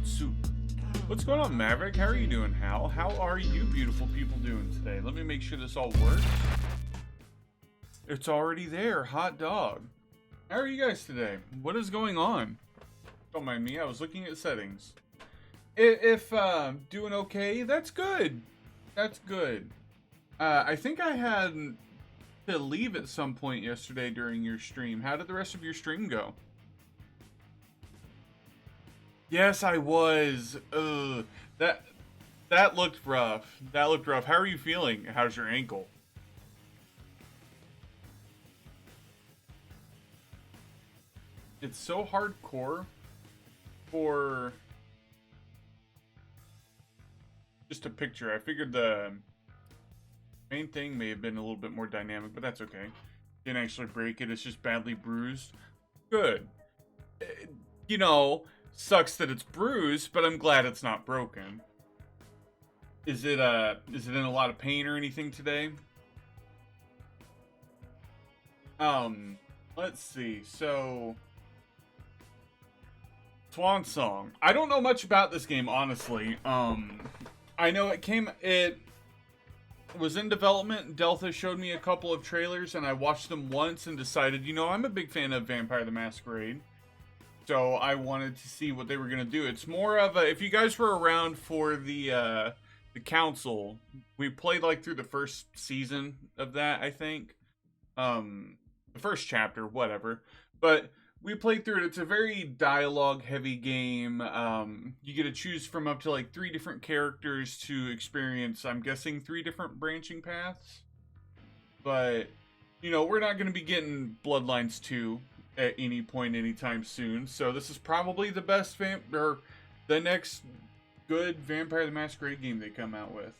chocolate soup. What's going on, Maverick? How are you doing, Hal? How are you beautiful people doing today? Let me make sure this all works. It's already there. Hot dog. How are you guys today? What is going on? Don't mind me. I was looking at settings. If doing okay, that's good. That's good. I think I had to leave at some point yesterday during your stream. How did the rest of your stream go? Yes, I was. Ugh. That looked rough. That looked rough. How are you feeling? How's your ankle? It's so hardcore for just a picture. I figured the main thing may have been a little bit more dynamic, but that's okay. Didn't actually break it. It's just badly bruised. Good. You know, sucks that it's bruised, but I'm glad it's not broken. Is it in a lot of pain or anything today? Let's see. So Swansong. I don't know much about this game, honestly. I know it was in development. Delta showed me a couple of trailers, and I watched them once and decided, you know, I'm a big fan of Vampire the Masquerade. So I wanted to see what they were going to do. It's more of a, if you guys were around for the council, we played like through the first season of that, I think. The first chapter, whatever. But we played through it. It's a very dialogue heavy game. You get to choose from up to like 3 different characters to experience, I'm guessing, 3 different branching paths. But, you know, we're not going to be getting Bloodlines 2 at any point anytime soon. So this is probably the best the next good Vampire the Masquerade game they come out with.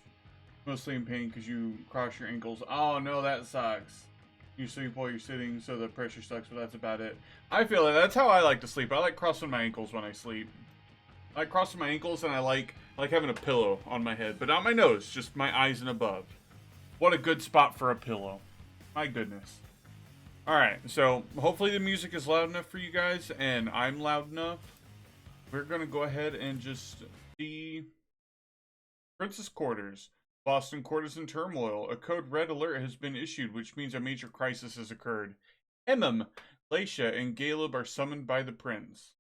Mostly in pain because you cross your ankles. Oh no, that sucks. You sleep while you're sitting, so the pressure sucks, but that's about it. I feel it. That's how I like to sleep. I like crossing my ankles when I sleep. I like crossing my ankles, and I like having a pillow on my head, but not my nose, just my eyes and above. What a good spot for a pillow. My goodness. Alright, so hopefully the music is loud enough for you guys, and I'm loud enough. We're going to go ahead and just see Princess Quarters. Boston Court is in turmoil. A code red alert has been issued, which means a major crisis has occurred. Laisha, and Caleb are summoned by the prince.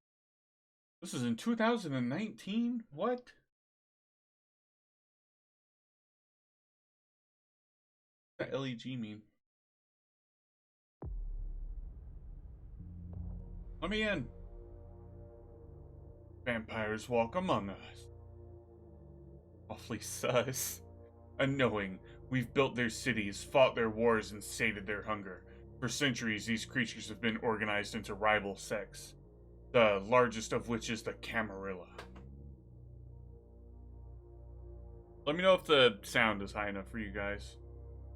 This is in 2019? What? What does that LEG mean? Let me in. Vampires walk among us. Awfully sus. Unknowing, we've built their cities, fought their wars, and sated their hunger. For centuries, these creatures have been organized into rival sects, the largest of which is the Camarilla. Let me know if the sound is high enough for you guys.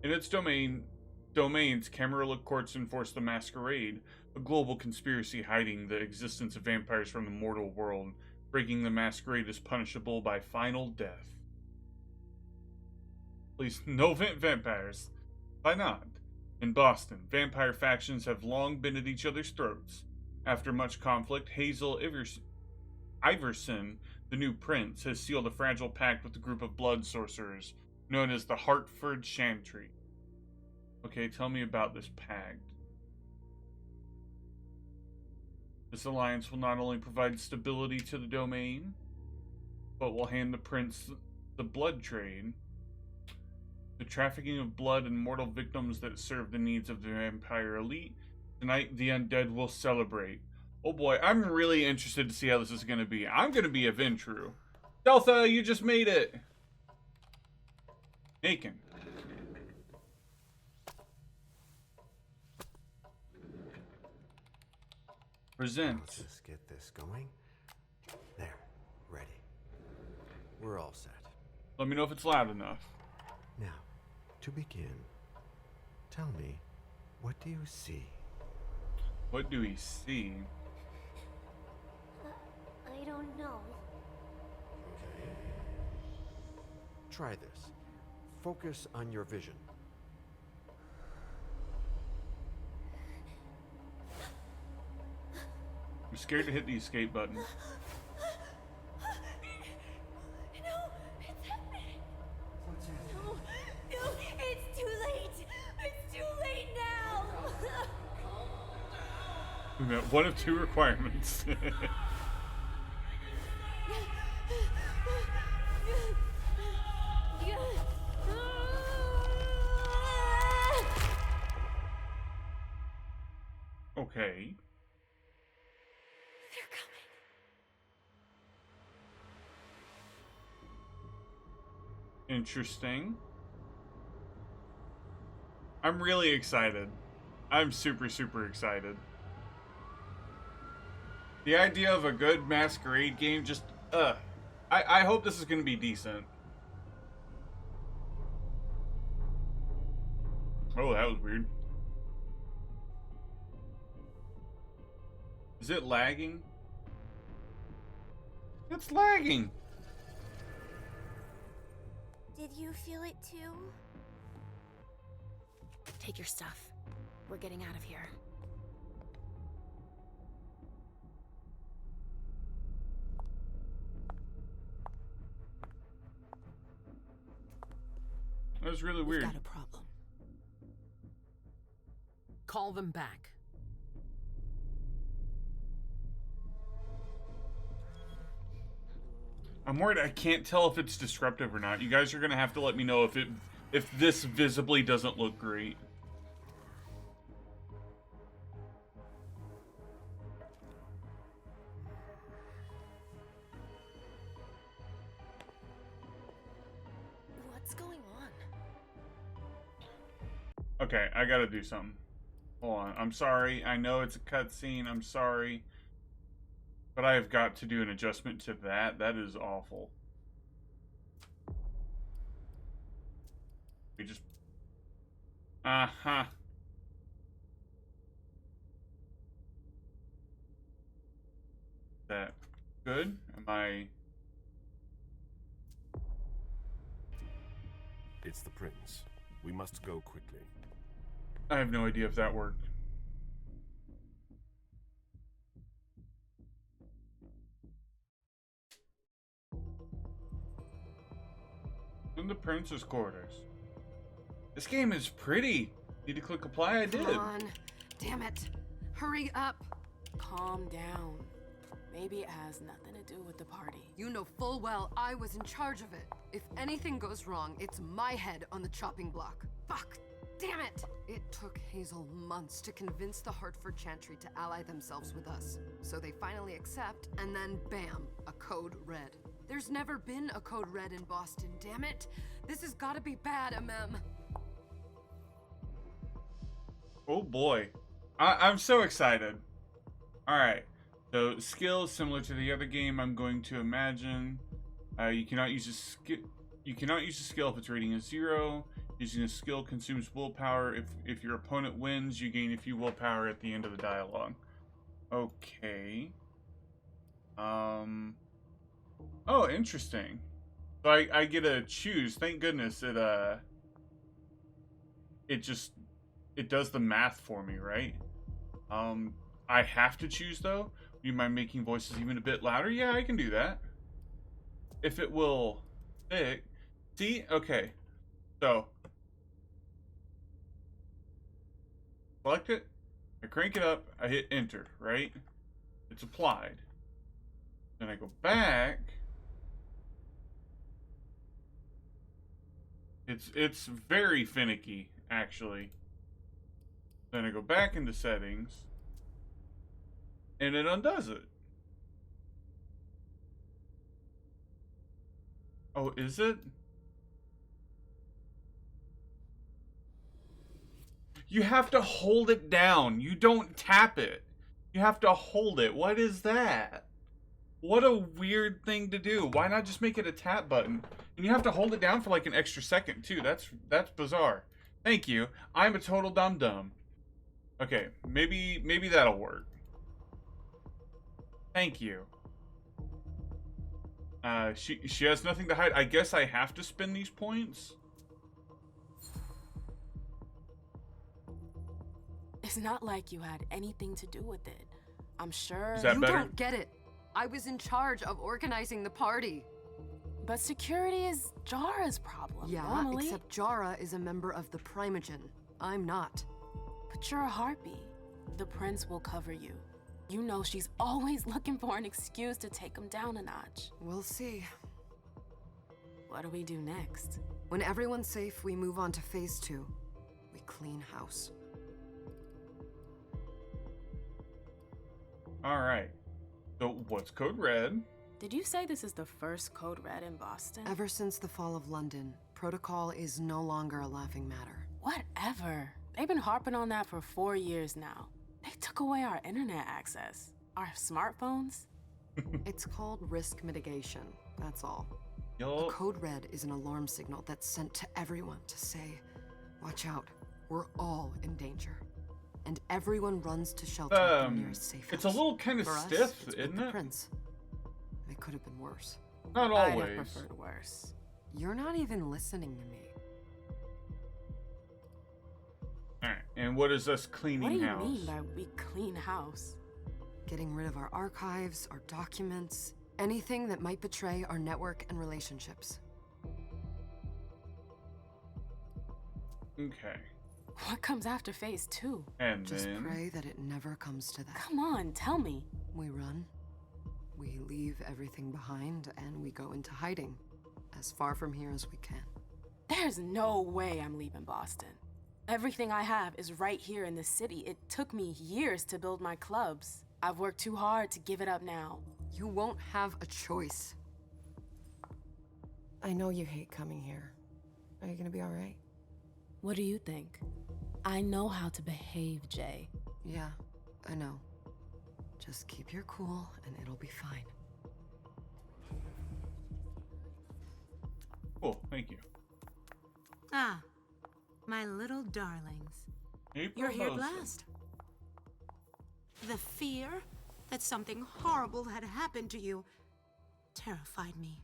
In its domains, Camarilla courts enforce the Masquerade, a global conspiracy hiding the existence of vampires from the mortal world. Breaking the Masquerade is punishable by final death. Please, no vampires. Why not? In Boston, vampire factions have long been at each other's throats. After much conflict, Hazel Iverson, the new prince, has sealed a fragile pact with a group of blood sorcerers, known as the Hartford Chantry. Okay, tell me about this pact. This alliance will not only provide stability to the domain, but will hand the prince the blood trade. The trafficking of blood and mortal victims that serve the needs of the vampire elite. Tonight, the undead will celebrate. Oh boy, I'm really interested to see how this is going to be. I'm going to be a Ventru. Delta, you just made it! Macon. Present. Let's just get this going. There, ready. We're all set. Let me know if it's loud enough. Now, to begin, tell me, what do you see? What do we see? I don't know. Okay. Try this. Focus on your vision. I'm scared to hit the escape button. We met one of two requirements. Okay. They're coming. Interesting. I'm really excited. I'm super, super excited. The idea of a good masquerade game just, I hope this is going to be decent. Oh, that was weird. Is it lagging? It's lagging. Did you feel it too? Take your stuff. We're getting out of here. That was really We've weird. got a problem. Call them back. I'm worried I can't tell if it's disruptive or not. You guys are gonna have to let me know if this visibly doesn't look great. What's going on? Okay, I gotta do something. Hold on. I'm sorry. I know it's a cutscene. I'm sorry. But I have got to do an adjustment to that. That is awful. We just... Uh-huh. That good? Am I... It's the prince. We must go quickly. I have no idea if that worked. In the prince's quarters. This game is pretty. Need to click apply? I did. Come on. Damn it. Hurry up. Calm down. Maybe it has nothing to do with the party. You know full well I was in charge of it. If anything goes wrong, it's my head on the chopping block. Fuck. Damn it. It took Hazel months to convince the Hartford Chantry to ally themselves with us. So they finally accept, and then bam, a code red. There's never been a code red in Boston, damn it. This has gotta be bad, MM. Oh boy. I'm so excited. Alright. So skills similar to the other game, I'm going to imagine. You cannot use a skill. You cannot use a skill if its rating is 0. Using a skill consumes willpower. If your opponent wins, you gain a few willpower at the end of the dialogue. Okay. Oh, interesting. So I get to choose. Thank goodness it does the math for me, right? I have to choose though. Do you mind making voices even a bit louder? Yeah, I can do that. If it will stick. See? Okay. So select it, I crank it up, I hit enter, right? It's applied. Then I go back. It's very finicky, actually. Then I go back into settings, and it undoes it. Oh, is it? You have to hold it down. You don't tap it. You have to hold it. What is that? What a weird thing to do. Why not just make it a tap button? And you have to hold it down for like an extra second too. That's bizarre. Thank you. I'm a total dum-dum. Okay, maybe that'll work. Thank you. She has nothing to hide. I guess I have to spend these points. It's not like you had anything to do with it. I'm sure. Is that You better? don't get it. I was in charge of organizing the party. But security is Jara's problem. Yeah, normally. except Jara is a member of the Primogen. I'm not. But you're a harpy. The prince will cover you. You know she's always looking for an excuse to take him down a notch. We'll see. What do we do next? When everyone's safe, we move on to phase 2. We clean house. Alright. So, what's Code Red? Did you say this is the first Code Red in Boston? Ever since the fall of London, protocol is no longer a laughing matter. Whatever. They've been harping on that for 4 years now. They took away our internet access. Our smartphones. It's called risk mitigation, that's all. A Yo. code red is an alarm signal that's sent to everyone to say, watch out, we're all in danger. And everyone runs to shelter at the nearest safe It's a house. little kind of For us, stiff, it's with isn't the it? Prince. It could have been worse. Not I'd have always. preferred worse. You're not even listening to me. Alright, and what is us cleaning What do you house? mean by we clean house? Getting rid of our archives, our documents, anything that might betray our network and relationships. Okay. What comes after phase 2? And Just then... pray that it never comes to that. Come on, tell me. We run, we leave everything behind, and we go into hiding, as far from here as we can. There's no way I'm leaving Boston. Everything I have is right here in the city. It took me years to build my clubs. I've worked too hard to give it up now. You won't have a choice. I know you hate coming here. Are you gonna be alright? What do you think? I know how to behave, Jay. Yeah, I know. Just keep your cool and it'll be fine. Cool, thank you. Ah, my little darlings. April You're here at Wilson. last. The fear that something horrible had happened to you terrified me.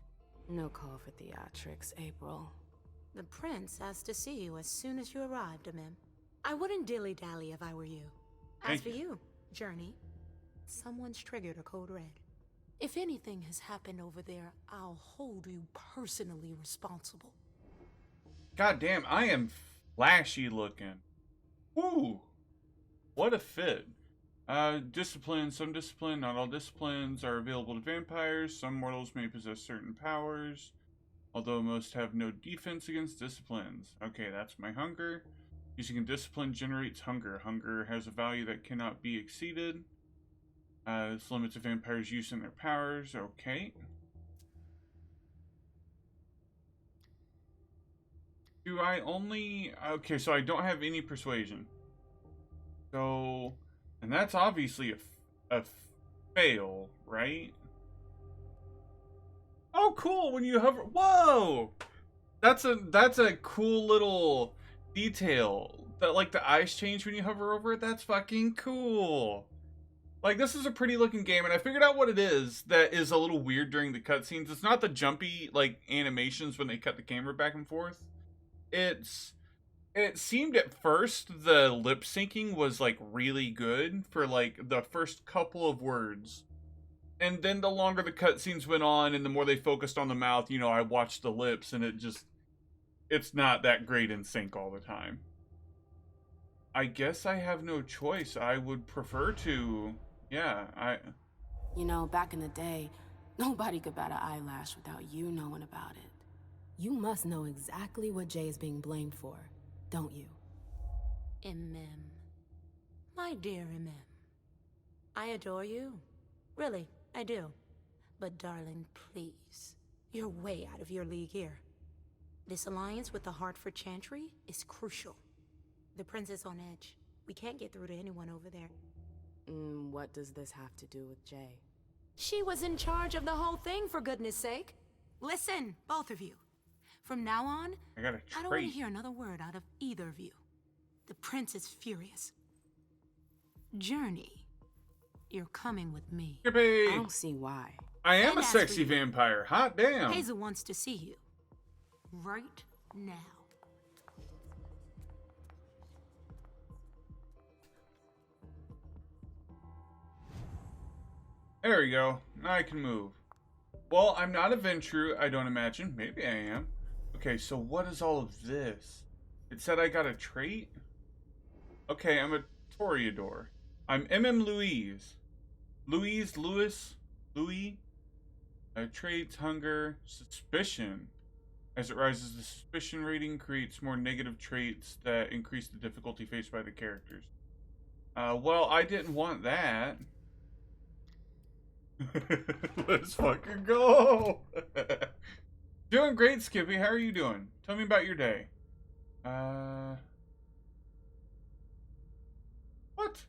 No call for theatrics, April. The prince asked to see you as soon as you arrived, Amim. I wouldn't dilly-dally if I were you. As Thank for you. you, Journey, someone's triggered a code red. If anything has happened over there, I'll hold you personally responsible. God damn, I am flashy looking. Woo! What a fit. Discipline. Some discipline, not all disciplines, are available to vampires. Some mortals may possess certain powers, although most have no defense against disciplines. Okay, that's my hunger. Using a discipline generates hunger. Hunger has a value that cannot be exceeded. This limits a vampire's use in their powers. Okay. Do I only... Okay, so I don't have any persuasion. So... And that's obviously a fail, right? Oh, cool! When you hover... Whoa! That's a cool little detail. That, like, the eyes change when you hover over it. That's fucking cool. Like, this is a pretty looking game, and I figured out what it is that is a little weird during the cutscenes. It's not the jumpy, like, animations when they cut the camera back and forth. It seemed at first the lip syncing was, like, really good for, like, the first couple of words. And then the longer the cutscenes went on and the more they focused on the mouth, you know, I watched the lips and it's not that great in sync all the time. I guess I have no choice. I would prefer to, yeah, You know, back in the day, nobody could bat an eyelash without you knowing about it. You must know exactly what Jay is being blamed for, don't you? Imim. My dear Imim. I adore you. Really, I do. But darling, please. You're way out of your league here. This alliance with the Hartford Chantry is crucial. The prince is on edge. We can't get through to anyone over there. What does this have to do with Jay? She was in charge of the whole thing, for goodness sake. Listen, both of you. From now on, I got a I don't want to trait. hear another word out of either of you. The prince is furious. Journey, you're coming with me. I Yippee! don't see why. I am And a as for sexy you, vampire. Hot damn. Hazel wants to see you. Right now. There we go. Now I can move. Well, I'm not a Ventru, I don't imagine. Maybe I am. Okay, so what is all of this? It said I got a trait? Okay, I'm a Toreador. I'm MM Louise. Louis. Traits, hunger, suspicion. As it rises, the suspicion rating creates more negative traits that increase the difficulty faced by the characters. Well, I didn't want that. Let's fucking go. Doing great, Skippy. How are you doing? Tell me about your day. What?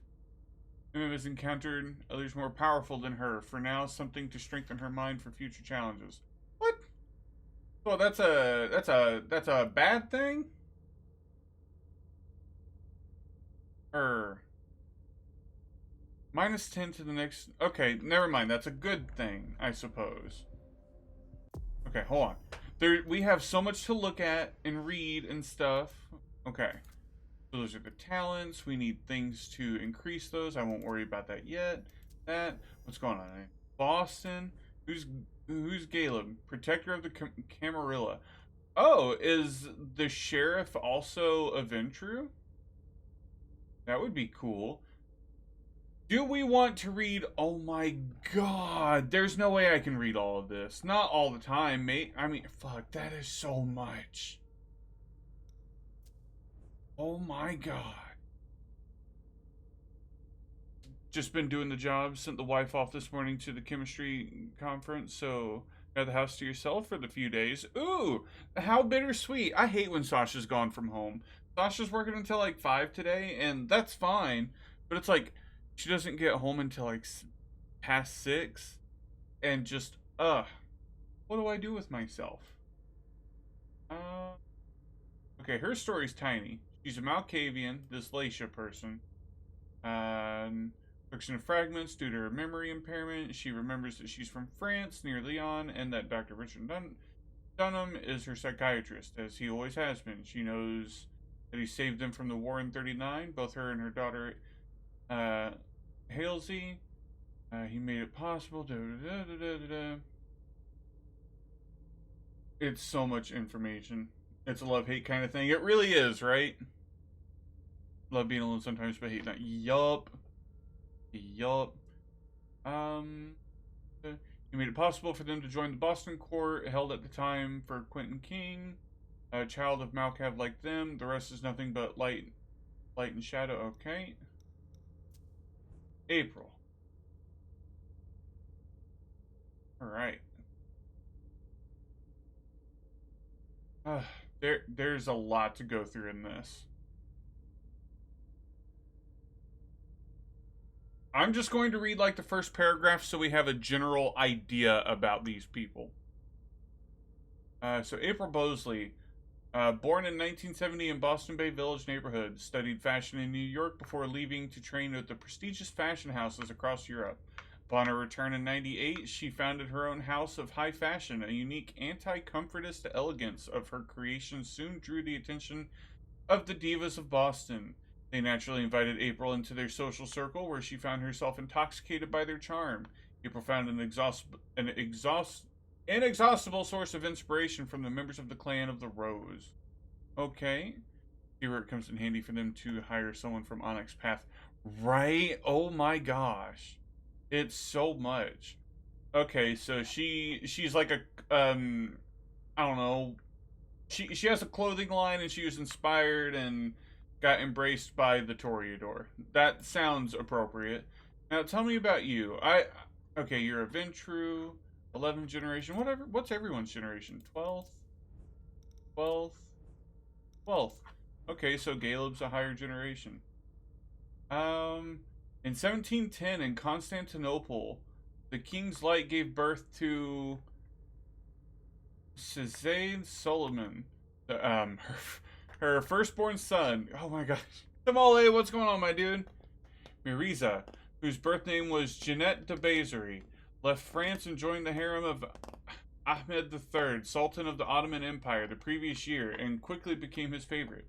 Mim has encountered others more powerful than her. For now, something to strengthen her mind for future challenges. What? Well, that's a bad thing? Minus 10 to the next... Okay, never mind. That's a good thing, I suppose. Okay, hold on. We have so much to look at and read and stuff. Okay. So those are the talents. We need things to increase those. I won't worry about that yet. What's going on? Boston. Who's Caleb? Protector of the Camarilla. Oh, is the sheriff also a Ventru? That would be cool. Do we want to read? Oh my god. There's no way I can read all of this. Not all the time, mate. I mean, fuck, that is so much. Oh my god. Just been doing the job. Sent the wife off this morning to the chemistry conference, so got the house to yourself for the few days. Ooh, how bittersweet. I hate when Sasha's gone from home. Sasha's working until like 5 today, and that's fine. But it's like, she doesn't get home until like past 6. And just, what do I do with myself? Okay, her story's tiny. She's a Malkavian, this Laisha person. Friction of fragments due to her memory impairment. She remembers that she's from France, near Lyon, and that Dr. Richard Dunham is her psychiatrist, as he always has been. She knows that he saved them from the war in 39, both her and her daughter, Halsey. He made it possible. It's so much information. It's a love-hate kind of thing. It really is, right? Love being alone sometimes, but hate not. Yup. He made it possible for them to join the Boston court, held at the time for Quentin King. A child of Malkav like them. The rest is nothing but light and shadow. Okay. April. Alright. There's a lot to go through in this. I'm just going to read like the first paragraph so we have a general idea about these people. So April Bosley, born in 1970 in Boston Bay Village neighborhood, studied fashion in New York before leaving to train at the prestigious fashion houses across Europe. Upon her return in 98, she founded her own house of high fashion. A unique anti-comfortist elegance of her creations soon drew the attention of the divas of Boston. They naturally invited April into their social circle, where she found herself intoxicated by their charm. April found an inexhaustible source of inspiration from the members of the Clan of the Rose. Okay. See where it comes in handy for them to hire someone from Onyx Path. Right? Oh my gosh. It's so much. Okay, so she's like a, I don't know. She has a clothing line, and she was inspired and got embraced by the Toreador. That sounds appropriate. Now tell me about you. Okay, you're a Ventru, 11th generation, whatever. What's everyone's generation? 12th? 12th? 12th. Okay, so Caleb's a higher generation. In 1710 in Constantinople, the King's Light gave birth to Cézanne Solomon, her firstborn son. Oh my gosh. Tamale, what's going on, my dude? Mirza, whose birth name was Jeanette de Bézery, left France and joined the harem of Ahmed III, Sultan of the Ottoman Empire, the previous year, and quickly became his favorite.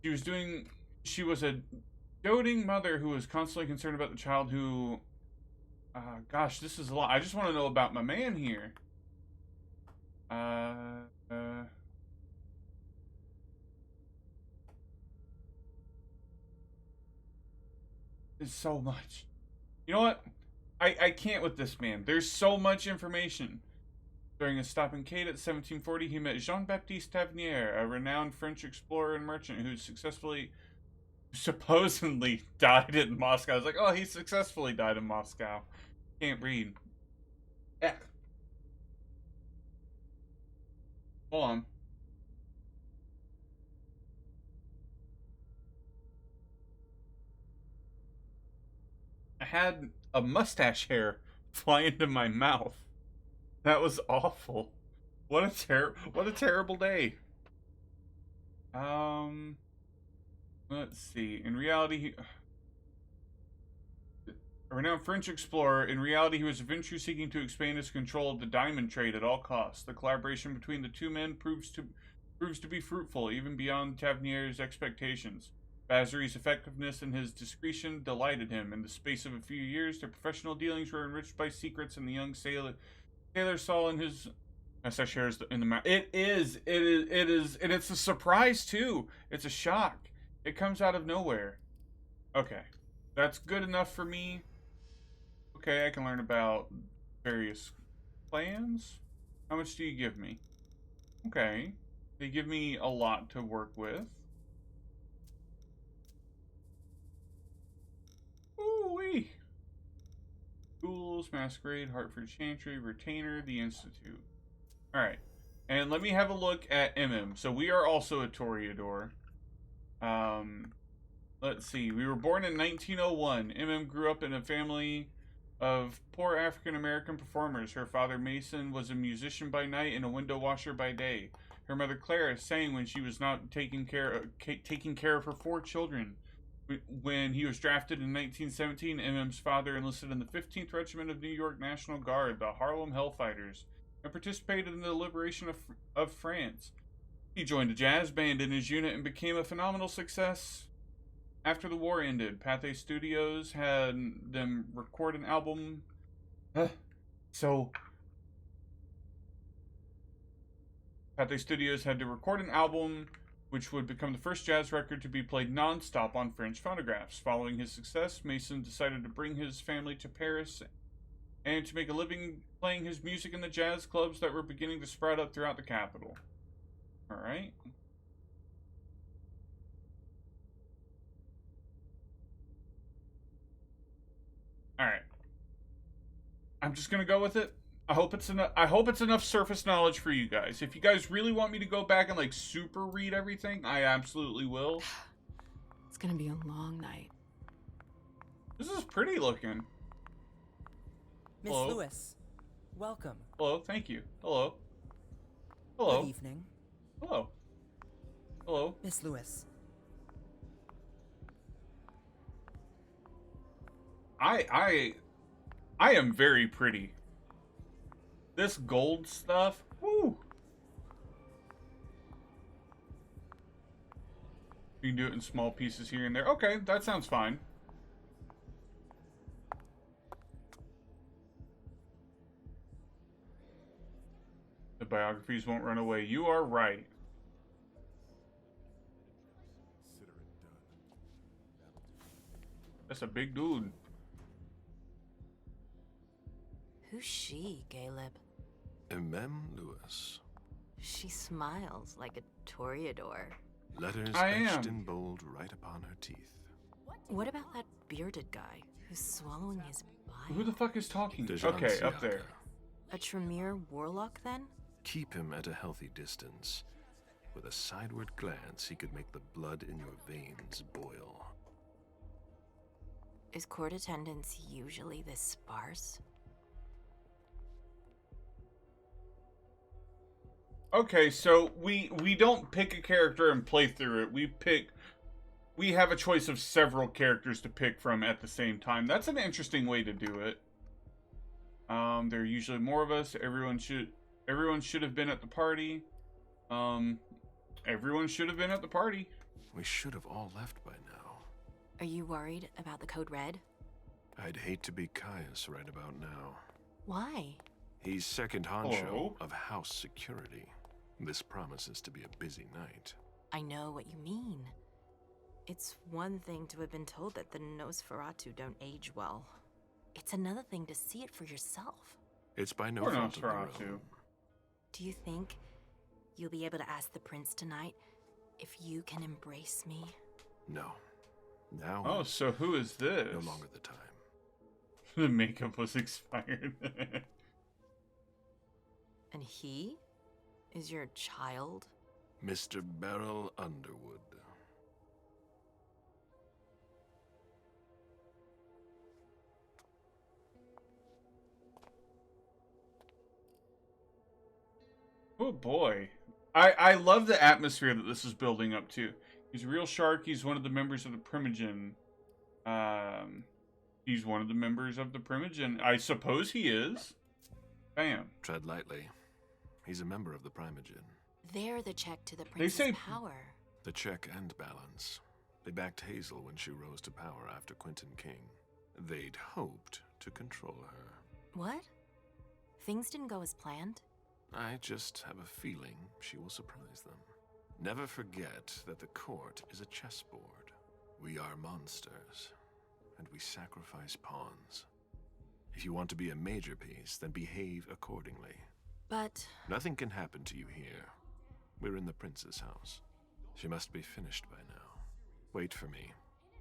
She was a doting mother who was constantly concerned about the child who... gosh, this is a lot. I just want to know about my man here. It's so much. You know what? I can't with this man. There's so much information. During a stop in Cade at 1740, he met Jean-Baptiste Tavernier, a renowned French explorer and merchant who supposedly died in Moscow. I was like, oh, he successfully died in Moscow. Can't read. Yeah. Hold on. I had a mustache hair fly into my mouth. That was awful. What a terrible day. Let's see. In reality, a renowned French explorer, in reality he was eventually seeking to expand his control of the diamond trade at all costs. The collaboration between the two men proves to be fruitful, even beyond Tavernier's expectations. Bazari's effectiveness and his discretion delighted him. In the space of a few years, their professional dealings were enriched by secrets, and the young sailor saw in his mustache hairs in the mouth. It is, and it's a surprise too. It's a shock. It comes out of nowhere. Okay, that's good enough for me. Okay, I can learn about various plans. How much do you give me? Okay, they give me a lot to work with. Ooh-wee. Schools, Masquerade, Hartford Chantry, Retainer, the Institute. Alright. And let me have a look at MM. So we are also a Toreador. Let's see. We were born in 1901. MM grew up in a family of poor African-American performers. Her father, Mason, was a musician by night and a window washer by day. Her mother, Clara, sang when she was not taking care of her 4 children. When he was drafted in 1917, MM's father enlisted in the 15th Regiment of New York National Guard, the Harlem Hellfighters, and participated in the liberation of France. He joined a jazz band in his unit and became a phenomenal success. After the war ended, Pathé Studios had them record an album. Pathé Studios had to record an album which would become the first jazz record to be played non-stop on French phonographs. Following his success, Mason decided to bring his family to Paris and to make a living playing his music in the jazz clubs that were beginning to sprout up throughout the capital. Alright. Alright. I'm just gonna go with it. I hope it's enough surface knowledge for you guys. If you guys really want me to go back and like super read everything, I absolutely will. It's gonna be a long night. This is pretty looking. Miss Hello. Lewis, welcome. Hello, thank you. Hello. Hello. Good evening. Hello. Hello. Miss Lewis. I am very pretty. This gold stuff, woo! You can do it in small pieces here and there. Okay, that sounds fine. The biographies won't run away. You are right. That's a big dude. Who's she, Caleb? MM Lewis. She smiles like a Toreador. Letters I etched am. in bold right upon her teeth. What about that bearded guy who's swallowing his Who bile? the fuck is talking? Dejan Okay, up Siaka. there. A Tremere warlock, then? Keep him at a healthy distance. With a sideward glance, he could make the blood in your veins boil. Is court attendance usually this sparse? Okay, so we don't pick a character and play through it. We have a choice of several characters to pick from at the same time. That's an interesting way to do it. There are usually more of us. Everyone should have been at the party. Everyone should have been at the party. We should have all left by now. Are you worried about the Code Red? I'd hate to be Caius right about now. Why? He's second honcho Hello? of house security. This promises to be a busy night. I know what you mean. It's one thing to have been told that the Nosferatu don't age well. It's It's another thing to see it for yourself. It's by no Poor fault of their Nosferatu. own. Do you think you'll be able to ask the prince tonight if you can embrace me? No. Now Oh, is so who is this? no longer the time. The makeup was expired. And he is your child? Mr. Beryl Underwood. Oh boy. I love the atmosphere that this is building up to. He's a real shark. He's one of the members of the Primogen. He's one of the members of the Primogen. I suppose he is. Bam. Tread lightly. He's a member of the Primogen. They're the check to the prince's say- power. The check and balance. They backed Hazel when she rose to power after Quentin King. They'd hoped to control her. What? Things didn't go as planned? I just have a feeling she will surprise them. Never forget that the court is a chessboard. We are monsters, and we sacrifice pawns. If you want to be a major piece, then behave accordingly. But Nothing can happen to you here. We're in the prince's house. She must be finished by now. Wait for me.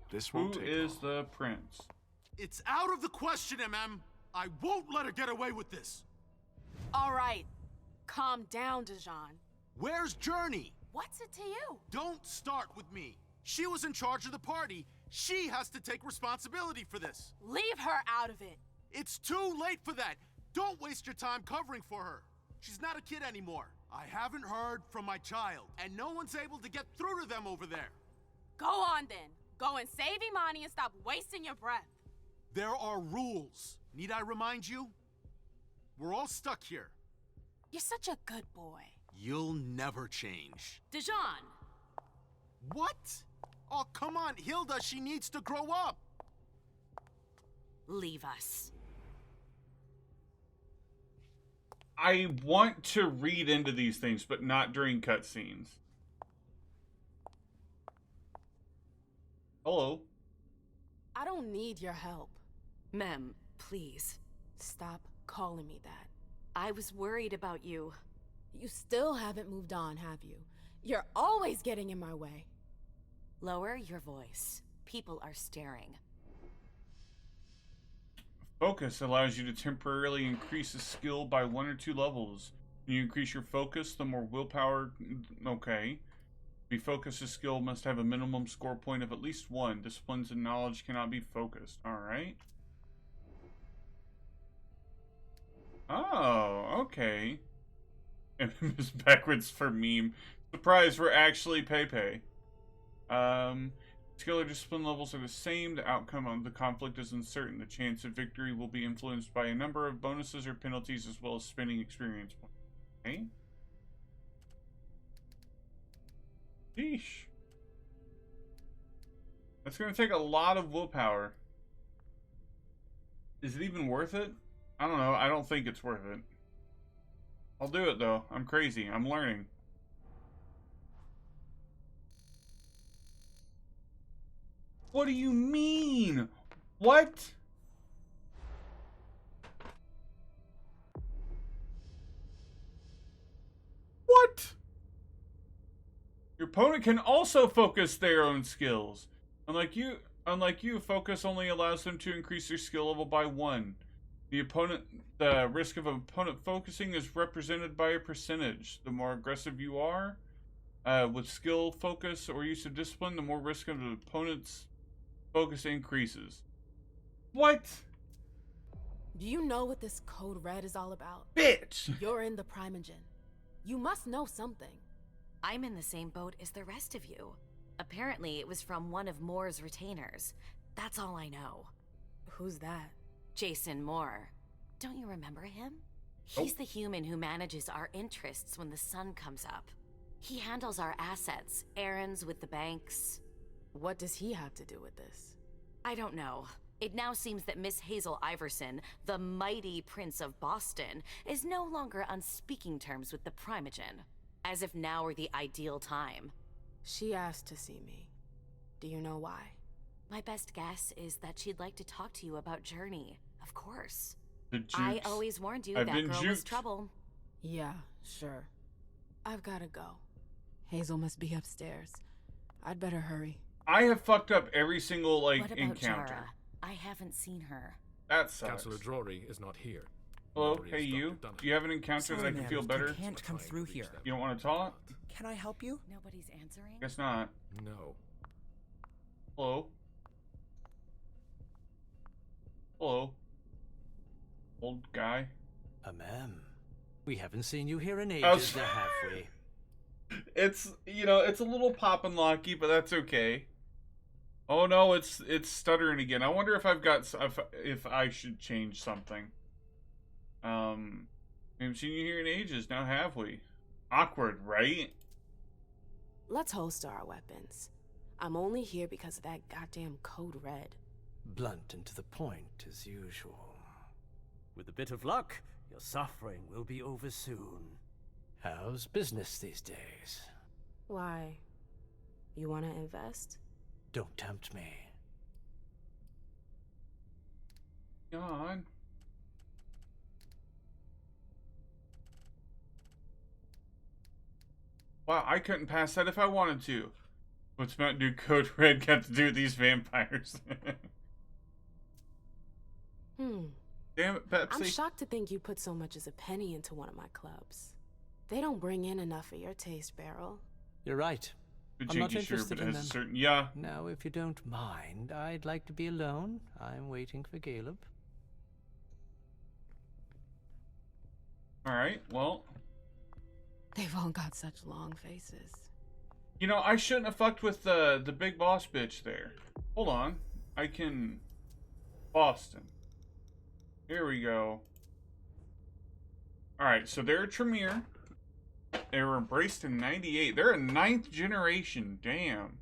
This Who won't take is long. the prince? It's out of the question, MM. I won't let her get away with this. All right. Calm down, Dijon. Where's Journey? What's it to you? Don't start with me. She was in charge of the party. She has to take responsibility for this. Leave her out of it. It's too late for that. Don't waste your time covering for her. She's not a kid anymore. I haven't heard from my child, and no one's able to get through to them over there. Go on then. Go and save Imani and stop wasting your breath. There are rules. Need I remind you? We're all stuck here. You're such a good boy. You'll never change. Dijon! What? Oh, come on, Hilda, she needs to grow up. leave us. I want to read into these things, but not during cutscenes. Hello. I don't need your help. Mem, please. Stop calling me that. I was worried about you. You still haven't moved on, have you? You're always getting in my way. Lower your voice. People are staring. Focus allows you to temporarily increase a skill by 1 or 2 levels. When you increase your focus, the more willpower... Okay. Be focused, a skill must have a minimum score point of at least 1. Disciplines and knowledge cannot be focused. Alright. Oh, okay. MM is backwards for meme. Surprise, we're actually Pepe. Skill or discipline levels are the same. The outcome of the conflict is uncertain. The chance of victory will be influenced by a number of bonuses or penalties as well as spending experience points. Okay. Sheesh. That's going to take a lot of willpower. Is it even worth it? I don't know. I don't think it's worth it. I'll do it though. I'm crazy. I'm learning. What do you mean? What? What? Your opponent can also focus their own skills. Unlike you, focus only allows them to increase their skill level by 1. The risk of an opponent focusing is represented by a percentage. The more aggressive you are, with skill, focus, or use of discipline, the more risk of the opponent's focus increases. What? Do you know what this code red is all about? Bitch! You're in the Primogen. You must know something. I'm in the same boat as the rest of you. Apparently, it was from one of Moore's retainers. That's all I know. Who's that? Jason Moore. Don't you remember him? He's the human who manages our interests when the sun comes up. He handles our assets, errands with the banks. What does he have to do with this? I don't know. It now seems that Miss Hazel Iverson, the mighty Prince of Boston, is no longer on speaking terms with the Primogen. As if now were the ideal time. She asked to see me. Do you know why? My best guess is that she'd like to talk to you about Journey, Of course. The jukes. I always warned you I've that been girl was juked. trouble. Yeah, sure. I've gotta go. Hazel must be upstairs. I'd better hurry. I have fucked up every single, like, What about encounter. Jara? I haven't seen her. That sucks. Counselor Drury is not here. Hello, Nor is hey you. Dr. Dunham. Do you have an encounter that I can ma'am, feel better? You can't come through here. You don't want to talk? Can I help you? Nobody's answering? Guess not. No. Hello? Hello? Old guy? Ma'am, we haven't seen you here in I was- ages, have we? It's, you know, it's a little pop and locky, but that's okay. Oh no, it's stuttering again. I wonder if I've got, if I should change something. We haven't seen you here in ages, now have we? Awkward, right? Let's holster our weapons. I'm only here because of that goddamn code red. Blunt and to the point, as usual. With a bit of luck, your suffering will be over soon. How's business these days? Why? You want to invest? Don't tempt me. God. Wow, I couldn't pass that if I wanted to. What's Mountain Dew Code Red got to do with these vampires? Damn it, Pepsi. I'm shocked to think you put so much as a penny into one of my clubs. They don't bring in enough for your taste, Beryl. You're right. But I'm not Jinky sure, interested but it in has a them. certain... Yeah. Now, if you don't mind, I'd like to be alone. I'm waiting for Caleb. Alright, well... They've all got such long faces. You know, I shouldn't have fucked with the big boss bitch there. Hold on. I can... Boston. Here we go. Alright, so they're a Tremere. They were embraced in 98. They're a 9th generation. Damn.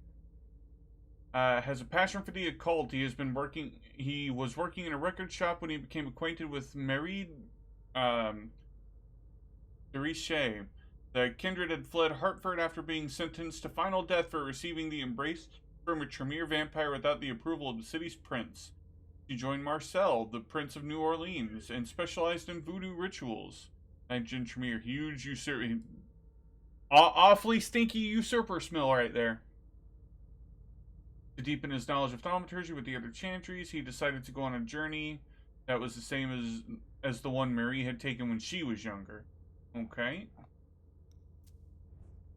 Has a passion for the occult. He was working in a record shop when he became acquainted with Marie Derichet. The kindred had fled Hartford after being sentenced to final death for receiving the embrace from a Tremere vampire without the approval of the city's prince. She joined Marcel, the Prince of New Orleans, and specialized in voodoo rituals. Night-gen Tremere, huge usurper. Awfully stinky usurper smell right there. To deepen his knowledge of thaumaturgy with the other chantries, he decided to go on a journey that was the same as the one Marie had taken when she was younger. Okay.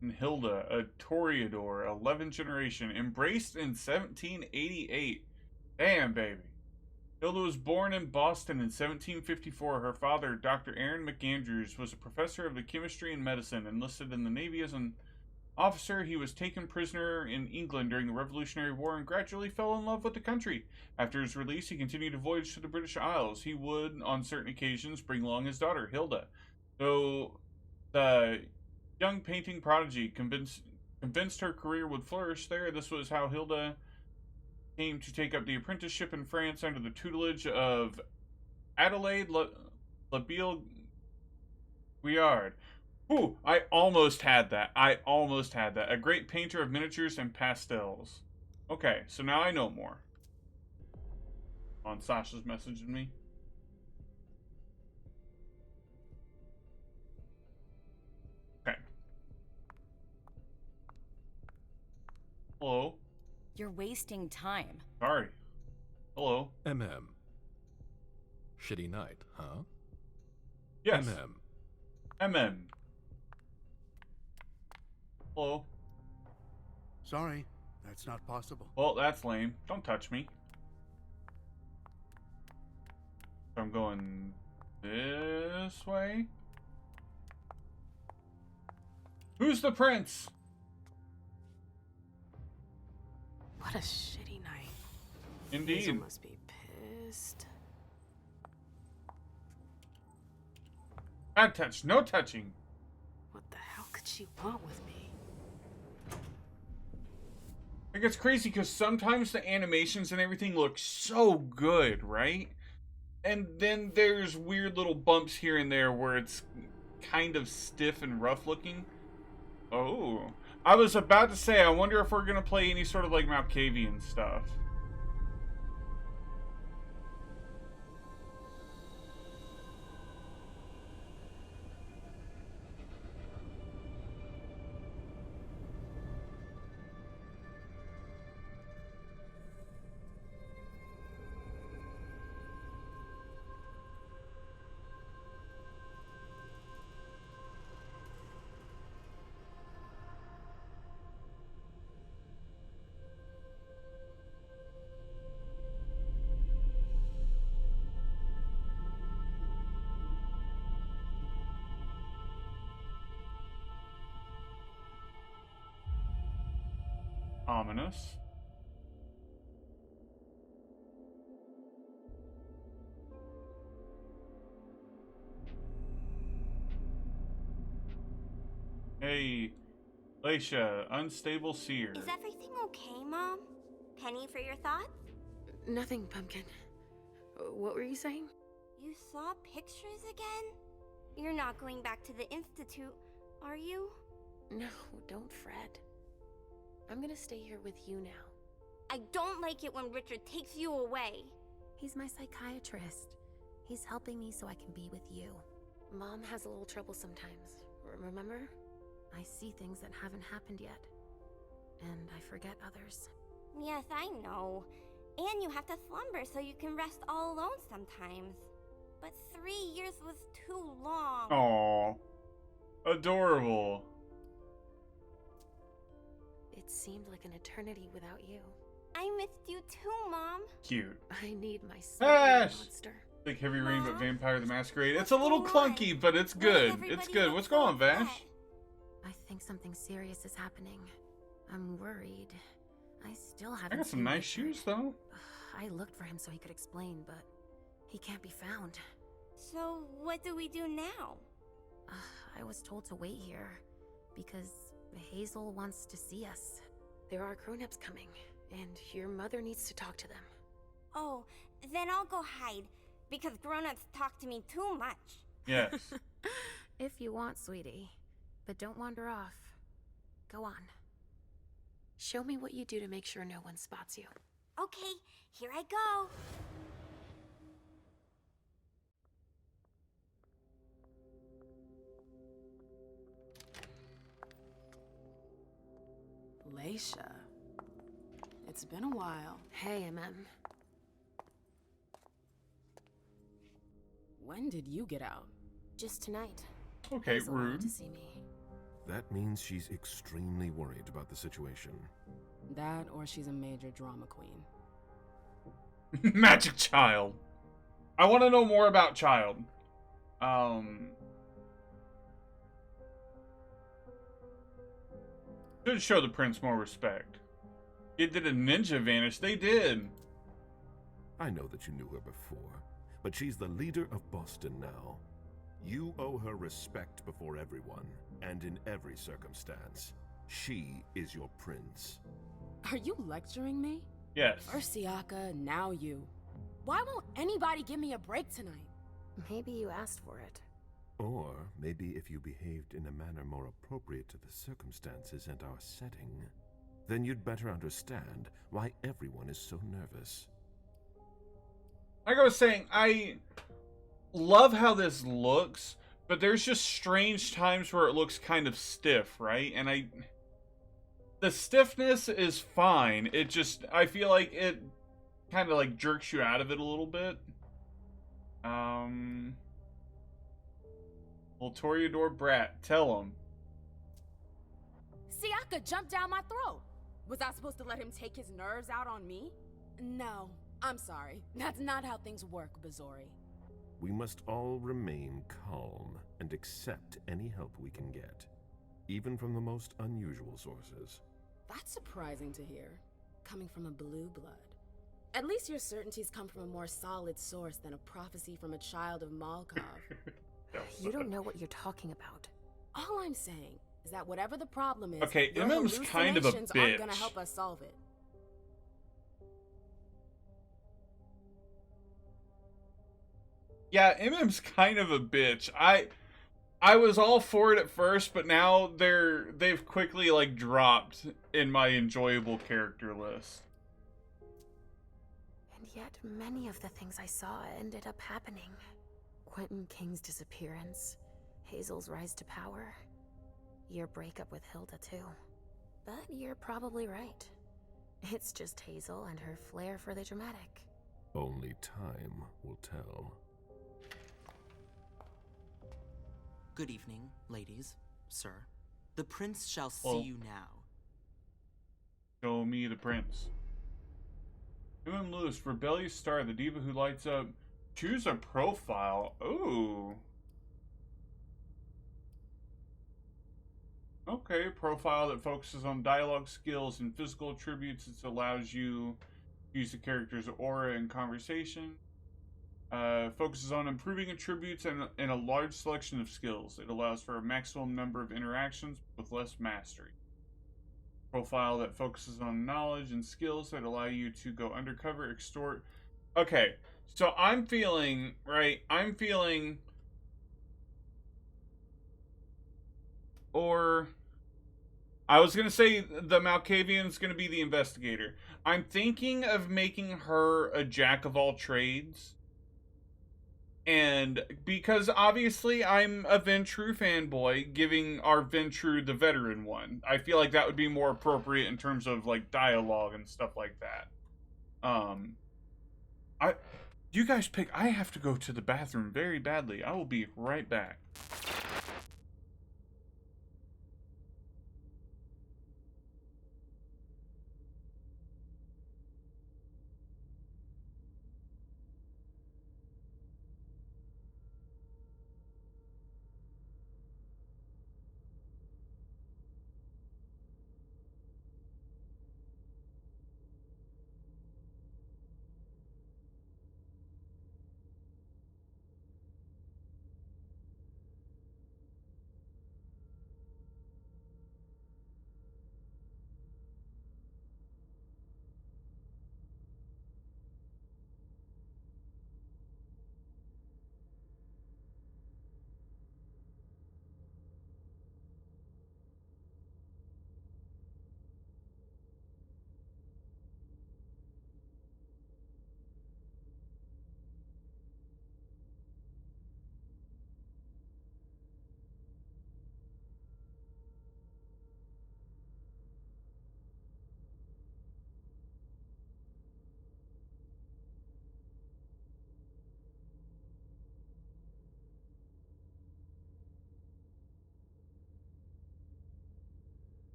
And Hilda, a Toreador, 11th generation, embraced in 1788. Damn, baby. Hilda was born in Boston in 1754. Her father, Dr. Aaron McAndrews, was a professor of the chemistry and medicine. Enlisted in the Navy as an officer, he was taken prisoner in England during the Revolutionary War and gradually fell in love with the country. After his release, he continued a voyage to the British Isles. He would, on certain occasions, bring along his daughter, Hilda. Though the young painting prodigy convinced her career would flourish there, this was how Hilda came to take up the apprenticeship in France under the tutelage of Adelaide Labille Guillard. Ooh, I almost had that. A great painter of miniatures and pastels. Okay, so now I know more. Sasha's messaging me. Okay. Hello. You're wasting time. Sorry. Hello. MM. Shitty night, huh? Yes. MM. Hello. Sorry, that's not possible. Well, that's lame. Don't touch me. So I'm going this way. Who's the prince? What a shitty night. Indeed. Hazel must be pissed. Bad touch. No touching. What the hell could she want with me? Like, it's crazy because sometimes the animations and everything look so good, right? And then there's weird little bumps here and there where it's kind of stiff and rough looking. Oh. I was about to say, I wonder if we're going to play any sort of like Malkavian stuff. Ominous. Hey, Leisha, unstable seer. Is everything okay, Mom? Penny for your thoughts? Nothing, Pumpkin. What were you saying? You saw pictures again? You're not going back to the Institute, are you? No, don't fret. I'm gonna stay here with you now. I don't like it when Richard takes you away. He's my psychiatrist. He's helping me so I can be with you. Mom has a little trouble sometimes, remember? I see things that haven't happened yet. And I forget others. Yes, I know. And you have to slumber so you can rest all alone sometimes. But 3 years was too long. Aww. Adorable. It seemed like an eternity without you. I missed you too, Mom. Cute. I need my Ash! monster. Like Heavy Rain, but Mom? Vampire the Masquerade. It's What's a little going on? clunky, but it's Why good. does It's everybody good. look What's so going on, upset? Vash? I think something serious is happening. I'm worried. I still haven't I got some seen nice Richard. shoes, though. I looked for him so he could explain, but he can't be found. So, what do we do now? I was told to wait here because Hazel wants to see us. There are grown-ups coming, and your mother needs to talk to them. Oh, then I'll go hide, because grown-ups talk to me too much. Yes. If you want, sweetie. But don't wander off. Go on. Show me what you do to make sure no one spots you. Okay, here I go. Leisha. It's been a while. Hey, MM. When did you get out? Just tonight. Okay, Hazel wanted rude. to see me. That means she's extremely worried about the situation. That, or she's a major drama queen. Magic Child. I want to know more about Child. Should show the prince more respect. It did a ninja vanish. They did. I know that you knew her before, but she's the leader of Boston now. You owe her respect before everyone, and in every circumstance. She is your prince. Are you lecturing me? Yes. First Siaka, now you. Why won't anybody give me a break tonight? Maybe you asked for it. Or maybe if you behaved in a manner more appropriate to the circumstances and our setting, then you'd better understand why everyone is so nervous. Like I was saying, I love how this looks, but there's just strange times where it looks kind of stiff, right? And the stiffness is fine. It just, I feel like it kind of like jerks you out of it a little bit. Well, Toreador Brat, tell him. Siaka jumped down my throat. Was I supposed to let him take his nerves out on me? No, I'm sorry. That's not how things work, Bazori. We must all remain calm and accept any help we can get, even from the most unusual sources. That's surprising to hear, coming from a blue blood. At least your certainties come from a more solid source than a prophecy from a child of Malkov. You don't know what you're talking about. All I'm saying is that whatever the problem is, Okay, your MM's kind of a hallucinations aren't gonna bitch. help us solve it. Yeah, MM's kind of a bitch. I was all for it at first, but now they've quickly like dropped in my enjoyable character list. And yet, many of the things I saw ended up happening. Quentin King's disappearance, Hazel's rise to power, your breakup with Hilda too. But you're probably right. It's just Hazel and her flair for the dramatic. Only time will tell. Good evening, ladies, sir. The prince shall see Oh. you now. Show me the prince. MM Lewis, rebellious star, the diva who lights up. Choose a profile. Ooh. Okay, profile that focuses on dialogue skills and physical attributes. It allows you to use the character's aura in conversation. Focuses on improving attributes and a large selection of skills. It allows for a maximum number of interactions with less mastery. Profile that focuses on knowledge and skills that allow you to go undercover, extort. Okay, so I'm feeling, right? Or I was gonna say the Malkavian's gonna be the investigator. I'm thinking of making her a jack of all trades. And because obviously I'm a Ventrue fanboy, giving our Ventrue the veteran one, I feel like that would be more appropriate in terms of like dialogue and stuff like that. You guys pick. I have to go to the bathroom very badly. I will be right back.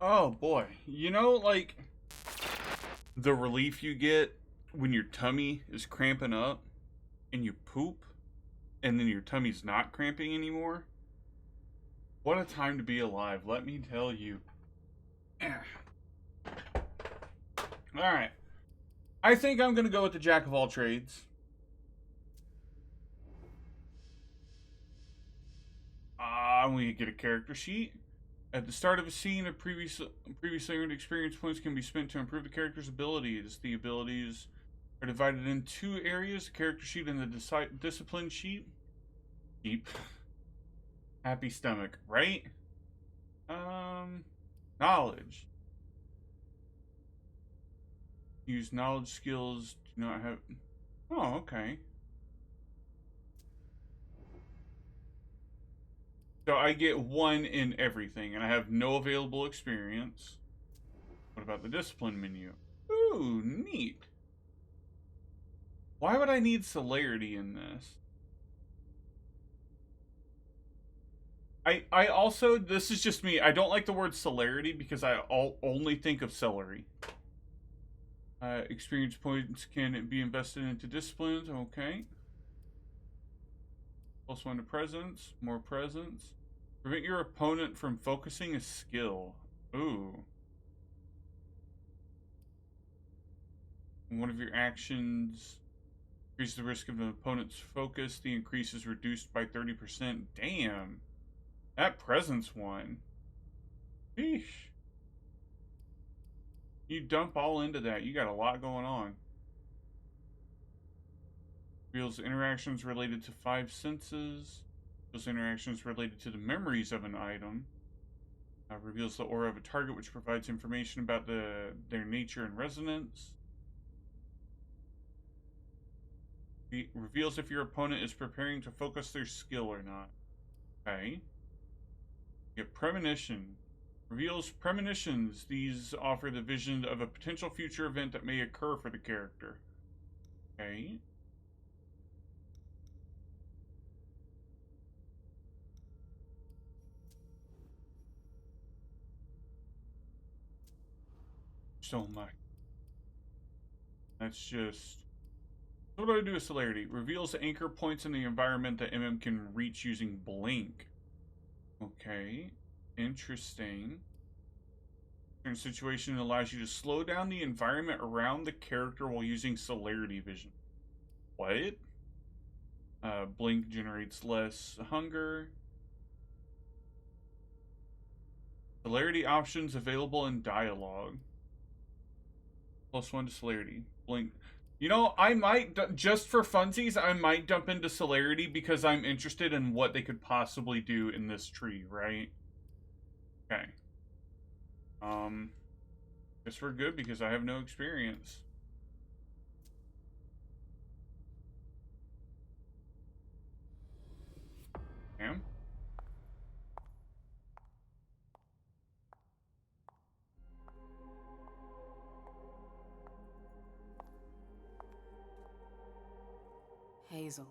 Oh boy. You know, like, the relief you get when your tummy is cramping up and you poop and then your tummy's not cramping anymore? What a time to be alive, let me tell you. Alright. I think I'm going to go with the Jack of all trades. We get a character sheet. At the start of a scene, previously earned experience points can be spent to improve the character's abilities. The abilities are divided in two areas: the character sheet and the discipline sheet. Deep. Happy stomach, right? Knowledge. Use knowledge skills. Do not have. Oh, okay. So I get 1 in everything, and I have no available experience. What about the discipline menu? Ooh, neat. Why would I need celerity in this? I also, this is just me, I don't like the word celerity because I only think of celery. Experience points can be invested into disciplines, okay. +1 to presence, more presence. Prevent your opponent from focusing a skill. Ooh. One of your actions increases the risk of an opponent's focus. The increase is reduced by 30%. Damn. That presence one. Sheesh. You dump all into that. You got a lot going on. Reveals interactions related to 5 senses. Reveals interactions related to the memories of an item. Reveals the aura of a target, which provides information about their nature and resonance. Reveals if your opponent is preparing to focus their skill or not. Okay. Get premonition. Reveals premonitions. These offer the vision of a potential future event that may occur for the character. Okay. So much. That's just... What do I do with celerity? Reveals anchor points in the environment that MM can reach using blink. Okay. Interesting. Certain situation allows you to slow down the environment around the character while using celerity vision. What? Blink generates less hunger. Celerity options available in dialogue. +1 to celerity. Blink. You know, I might, just for funsies, I might dump into celerity because I'm interested in what they could possibly do in this tree, right? Okay. Guess we're good because I have no experience. Damn. Hazel.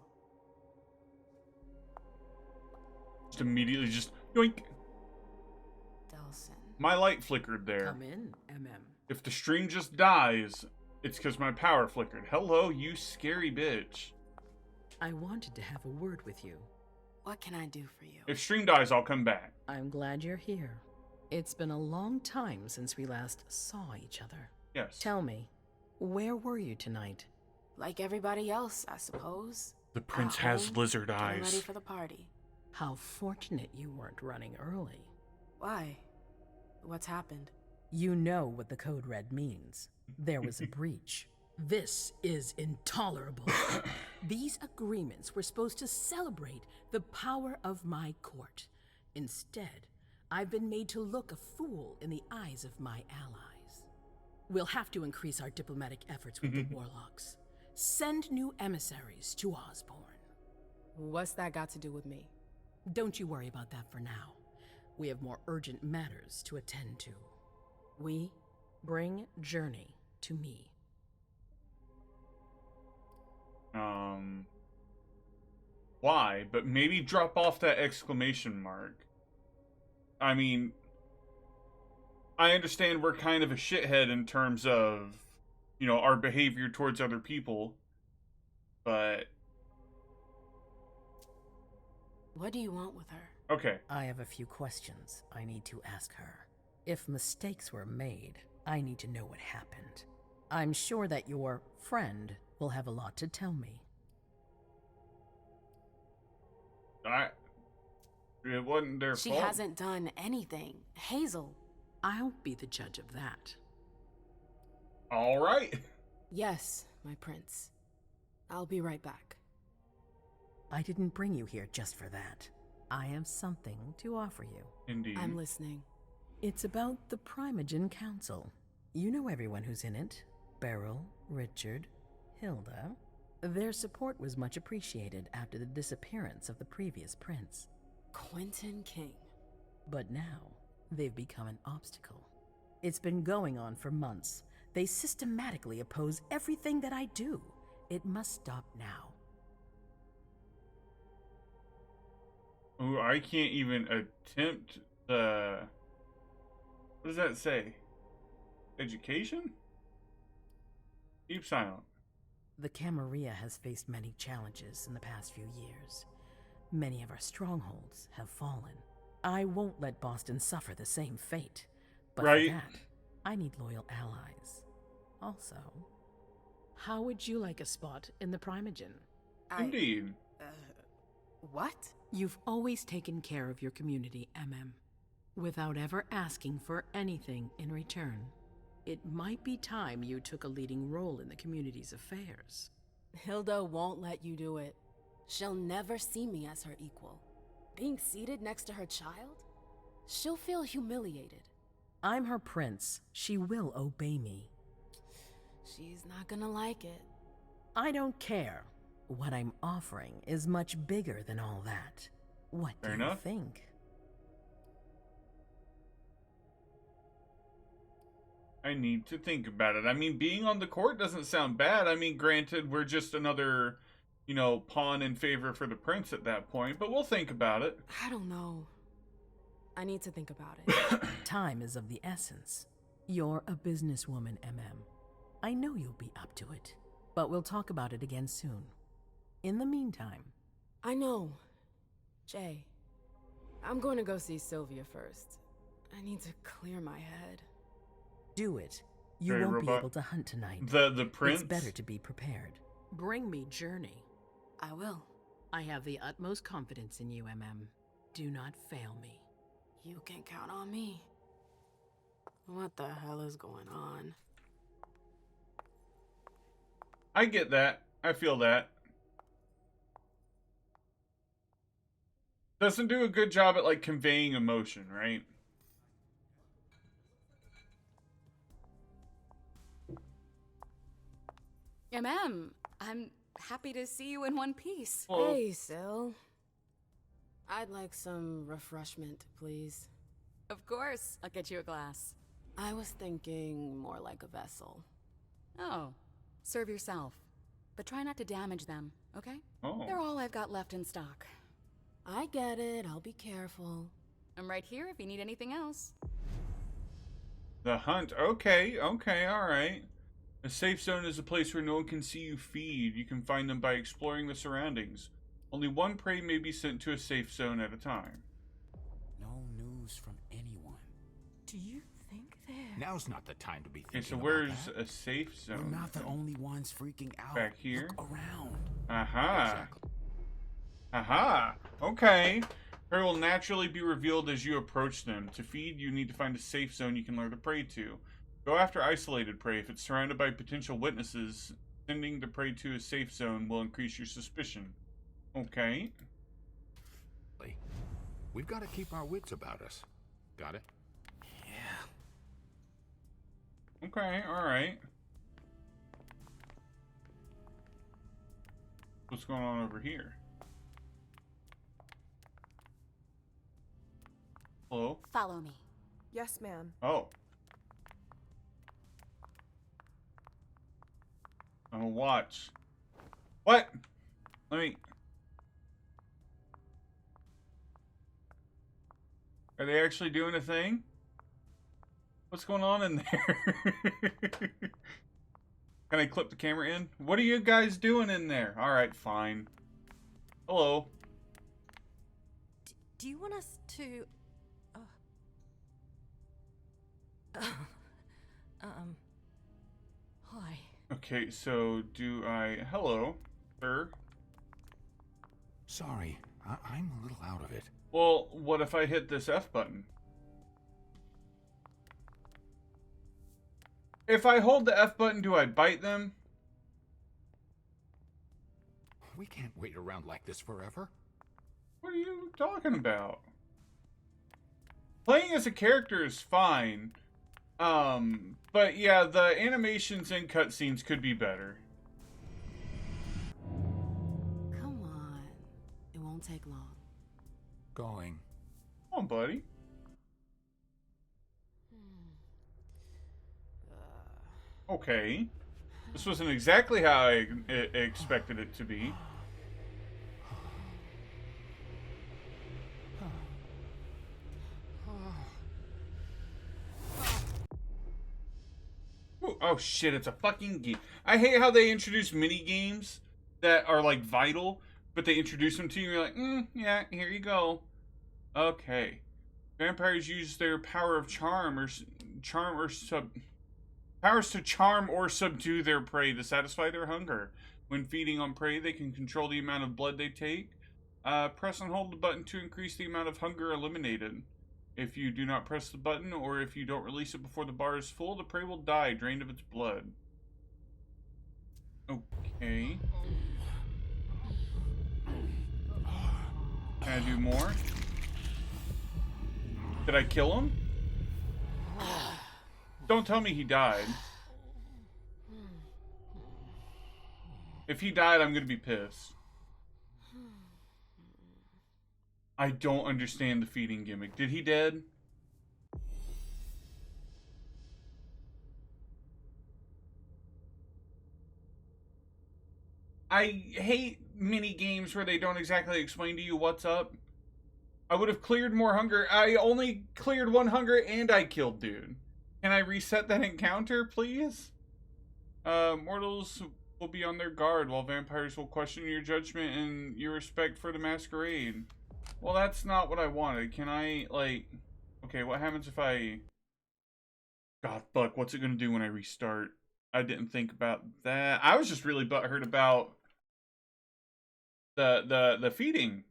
Just immediately just yoink. Delson. My light flickered there. Come in, MM. If the stream just dies, it's because my power flickered. Hello, you scary bitch. I wanted to have a word with you. What can I do for you? If stream dies, I'll come back. I'm glad you're here. It's been a long time since we last saw each other. Yes. Tell me, where were you tonight? Like everybody else, I suppose. The prince has lizard eyes. Ready for the party. How fortunate you weren't running early. Why? What's happened? You know what the code red means. There was a breach. This is intolerable. These agreements were supposed to celebrate the power of my court. Instead, I've been made to look a fool in the eyes of my allies. We'll have to increase our diplomatic efforts with the warlocks. Send new emissaries to Osborne. What's that got to do with me? Don't you worry about that for now. We have more urgent matters to attend to. We bring Journey to me. Why? But maybe drop off that exclamation mark. I mean, I understand we're kind of a shithead in terms of, you know, our behavior towards other people, but... What do you want with her? Okay. I have a few questions I need to ask her. If mistakes were made, I need to know what happened. I'm sure that your friend will have a lot to tell me. It wasn't their She fault. hasn't done anything. Hazel. I'll be the judge of that. All right. Yes, my prince. I'll be right back. I didn't bring you here just for that. I have something to offer you. Indeed. I'm listening. It's about the Primogen Council. You know everyone who's in it. Beryl, Richard, Hilda. Their support was much appreciated after the disappearance of the previous prince. Quentin King. But now, they've become an obstacle. It's been going on for months. They systematically oppose everything that I do. It must stop now. Ooh, I can't even attempt the... What does that say? Education? Keep silent. The Camarilla has faced many challenges in the past few years. Many of our strongholds have fallen. I won't let Boston suffer the same fate. But right. For that, I need loyal allies. Also, how would you like a spot in the Primogen? Indeed. What? You've always taken care of your community, MM, without ever asking for anything in return. It might be time you took a leading role in the community's affairs. Hilda won't let you do it. She'll never see me as her equal. Being seated next to her child? She'll feel humiliated. I'm her prince. She will obey me. She's not gonna like it. I don't care. What I'm offering is much bigger than all that. What do you think? I need to think about it. I mean, being on the court doesn't sound bad. I mean, granted, we're just another, you know, pawn in favor for the prince at that point, but we'll think about it. I don't know. I need to think about it. Time is of the essence. You're a businesswoman, MM. I know you'll be up to it, but we'll talk about it again soon. In the meantime... I know. Jay, I'm going to go see Sylvia first. I need to clear my head. Do it. You won't be able to hunt tonight. The prince? It's better to be prepared. Bring me Journey. I will. I have the utmost confidence in you, MM. Do not fail me. You can count on me. What the hell is going on? I get that. I feel that. Doesn't do a good job at, like, conveying emotion, right? I'm happy to see you in one piece. Hello. Hey, Syl. I'd like some refreshment, please. Of course, I'll get you a glass. I was thinking more like a vessel. Oh, serve yourself. But try not to damage them, okay? Oh. They're all I've got left in stock. I get it. I'll be careful. I'm right here if you need anything else. The hunt. Okay, alright. A safe zone is a place where no one can see you feed. You can find them by exploring the surroundings. Only one prey may be sent to a safe zone at a time. No news from anyone. Do you think they're... Now's not the time to be thinking Okay, so about where's that. a safe zone? We're not the only ones freaking out. Back here? Look around. Aha. Exactly. Aha. Okay. Prey will naturally be revealed as you approach them. To feed, you need to find a safe zone you can lure the prey to. Go after isolated prey. If it's surrounded by potential witnesses, sending the prey to a safe zone will increase your suspicion. Okay. We've got to keep our wits about us. Got it? Yeah. Okay, alright. What's going on over here? Hello? Follow me. Yes, ma'am. Oh. I'm gonna watch. What? Let me... Are they actually doing a thing? What's going on in there? Can I clip the camera in? What are you guys doing in there? Alright, fine. Hello. Do you want us to... Hi. Okay, so do I... Hello, sir. Sorry, I'm a little out of it. Well, what if I hit this F button? If I hold the F button, do I bite them? We can't wait around like this forever. What are you talking about? Playing as a character is fine. But yeah, the animations and cutscenes could be better. Come on. It won't take long. Going. Come on, buddy. Okay. This wasn't exactly how I expected it to be. Ooh, oh shit, it's a fucking game. I hate how they introduce mini games that are like vital, but they introduce them to you and you're like, yeah, here you go. Okay. Vampires use their power of powers to charm or subdue their prey to satisfy their hunger. When feeding on prey, they can control the amount of blood they take. Press and hold the button to increase the amount of hunger eliminated. If you do not press the button, or if you don't release it before the bar is full, the prey will die, drained of its blood. Okay. Can I do more? Did I kill him? Don't tell me he died. If he died, I'm gonna be pissed. I don't understand the feeding gimmick. Did he dead? I hate mini games where they don't exactly explain to you what's up. I would have cleared more hunger. I only cleared one hunger and I killed dude. Can I reset that encounter, please? Mortals will be on their guard while vampires will question your judgment and your respect for the masquerade. Well, that's not what I wanted. Can I, like... Okay, what happens if I... God, fuck, what's it gonna do when I restart? I didn't think about that. I was just really butthurt about the feeding.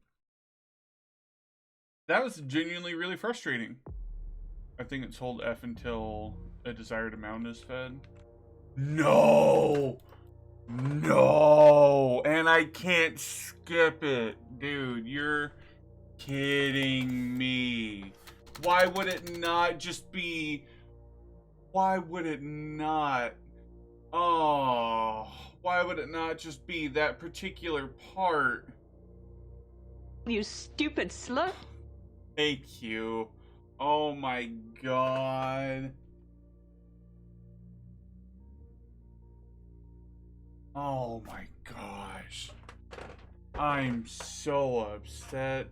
That was genuinely really frustrating. I think it's hold F until a desired amount is fed. No! No! And I can't skip it. Dude, you're kidding me. Why would it not just be... Why would it not... Oh... Why would it not just be that particular part? You stupid slut. Thank you. Oh my god. Oh my gosh. I'm so upset.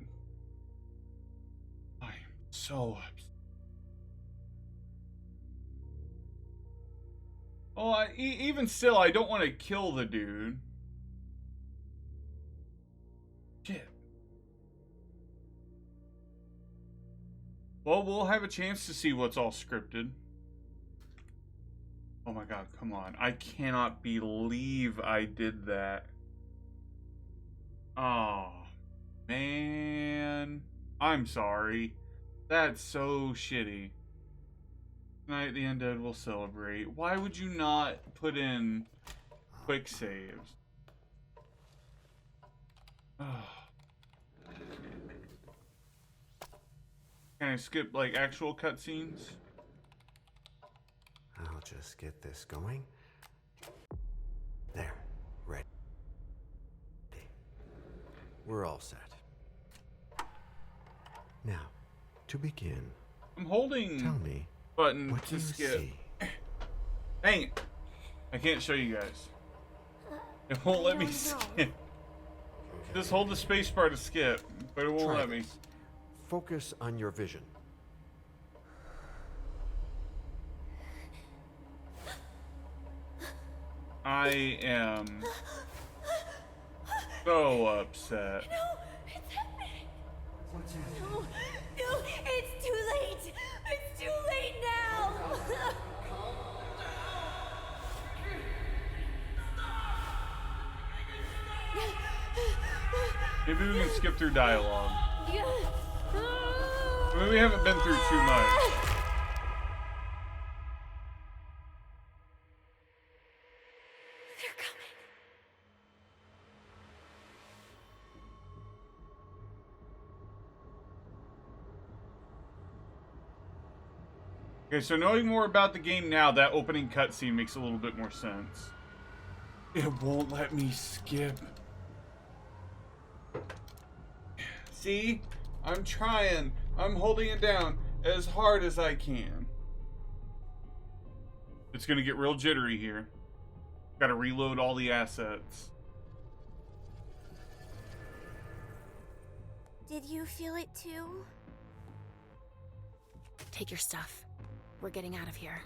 I'm so upset. Oh, even still, I don't want to kill the dude. Shit. Well, we'll have a chance to see what's all scripted. Oh my god, come on. I cannot believe I did that. Oh, man. I'm sorry. That's so shitty. Tonight, the undead will celebrate. Why would you not put in quick saves? Oh. Can I skip, like, actual cutscenes? I'll just get this going. There. Ready. We're all set. Now, to begin, I'm holding tell me button what to you skip. see. Dang it. I can't show you guys. It won't let me skip. Just hold the space bar to skip, but it won't Try let me. this. Focus on your vision. I am so upset. No, it's happening. No, no, it's too late. It's too late now. Maybe we can skip through dialogue. I mean, we haven't been through too much. They're coming. Okay, so knowing more about the game now, that opening cutscene makes a little bit more sense. It won't let me skip. See? I'm trying. I'm holding it down as hard as I can. It's gonna get real jittery here. Gotta reload all the assets. Did you feel it too? Take your stuff. We're getting out of here.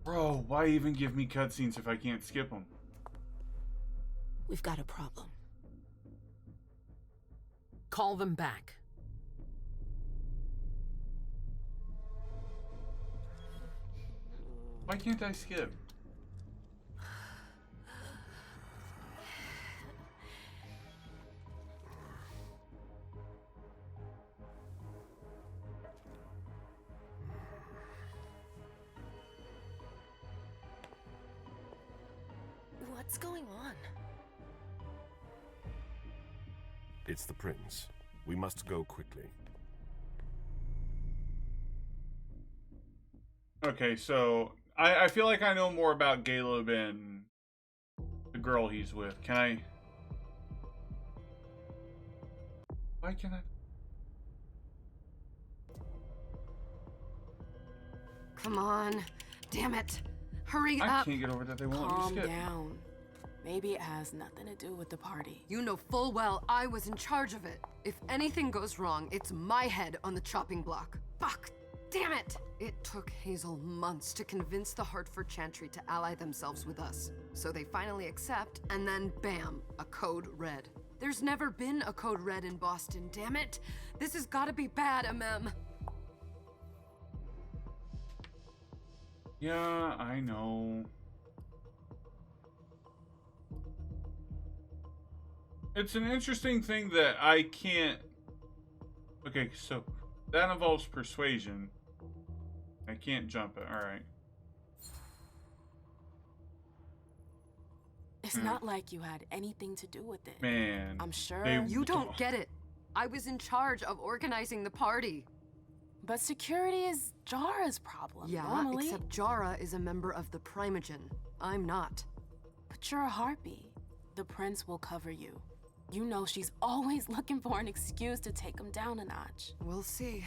Bro, why even give me cutscenes if I can't skip them? We've got a problem. Call them back. Why can't I skip? What's going on? It's the prince. We must go quickly. Okay, so I feel like I know more about Caleb and the girl he's with. Can I? Why can't I? Come on. Damn it. Hurry I up. can't get over that they won't let me Calm skip. down. Maybe it has nothing to do with the party. You know full well I was in charge of it. If anything goes wrong, it's my head on the chopping block. Fuck! Damn it! It took Hazel months to convince the Hartford Chantry to ally themselves with us. So they finally accept, and then bam, a code red. There's never been a code red in Boston, damn it! This has gotta be bad, MM. Yeah, I know. It's an interesting thing that I can't... Okay, so that involves persuasion. I can't jump it, alright. It's not like you had anything to do with it. Man. I'm sure. You don't get it. I was in charge of organizing the party. But security is Jara's problem, Yeah, normally. except Jara is a member of the Primogen. I'm not. But you're a harpy. The prince will cover you. You know she's always looking for an excuse to take him down a notch. We'll see.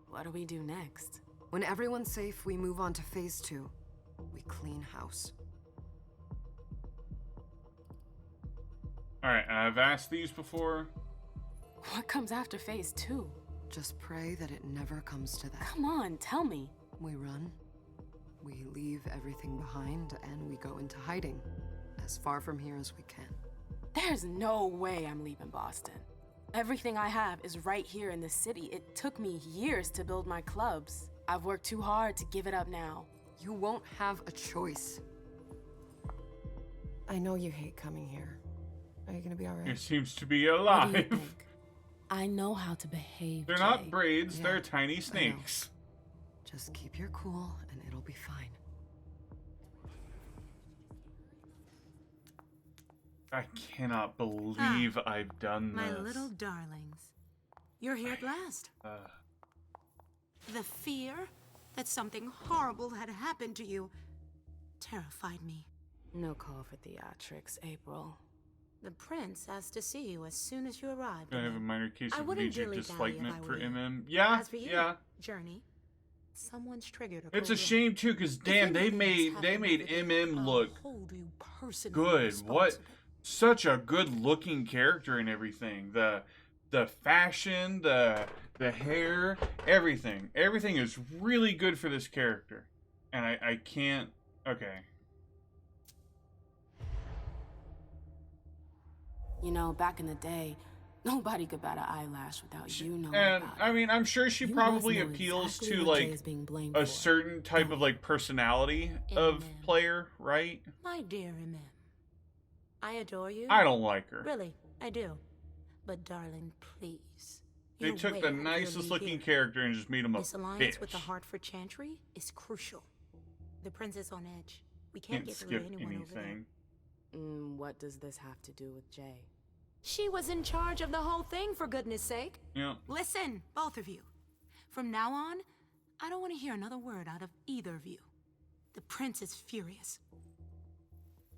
What do we do next? When everyone's safe, we move on to phase 2. We clean house. Alright, I've asked these before. What comes after phase 2? Just pray that it never comes to that. Come on, tell me. We run. We leave everything behind and we go into hiding. As far from here as we can. There's no way I'm leaving Boston. Everything I have is right here in the city. It took me years to build my clubs. I've worked too hard to give it up now. You won't have a choice. I know you hate coming here. Are you gonna be alright? It seems to be What do you alive. think? I know how to behave, They're Jay. not braids, Yeah, they're tiny I know. snakes. Just keep your cool and it'll be fine. I cannot believe I've done My this. little darlings. You're here at last. The fear that something horrible had happened to you terrified me. No call for theatrics, April. The prince asked to see you as soon as you arrived. I have a minor case I of wouldn't major dilly-dally if dislikement I for were you. MM. Yeah, As for you, yeah. Journey, someone's triggered a It's a code shame too, because damn, they made MM look good. What? Such a good looking character and everything. The fashion, the The hair, everything. Everything is really good for this character. And I can't... Okay. You know, back in the day, nobody could bat an eyelash without you knowing And, about I mean, I'm sure she You probably must know appeals exactly to, what Jay like, is being blamed a for. certain type of, like, personality of player, right? My dear MM, I adore you. I don't like her. Really, I do. But darling, please. They You're took way the out of your nicest league looking here. character and just made him a This alliance bitch. with the Hartford Chantry is crucial. The prince is on edge. We can't Can't get through to skip anyone over there. anything. What does this have to do with Jay? She was in charge of the whole thing, for goodness sake. Yeah. Listen, both of you. From now on, I don't want to hear another word out of either of you. The prince is furious.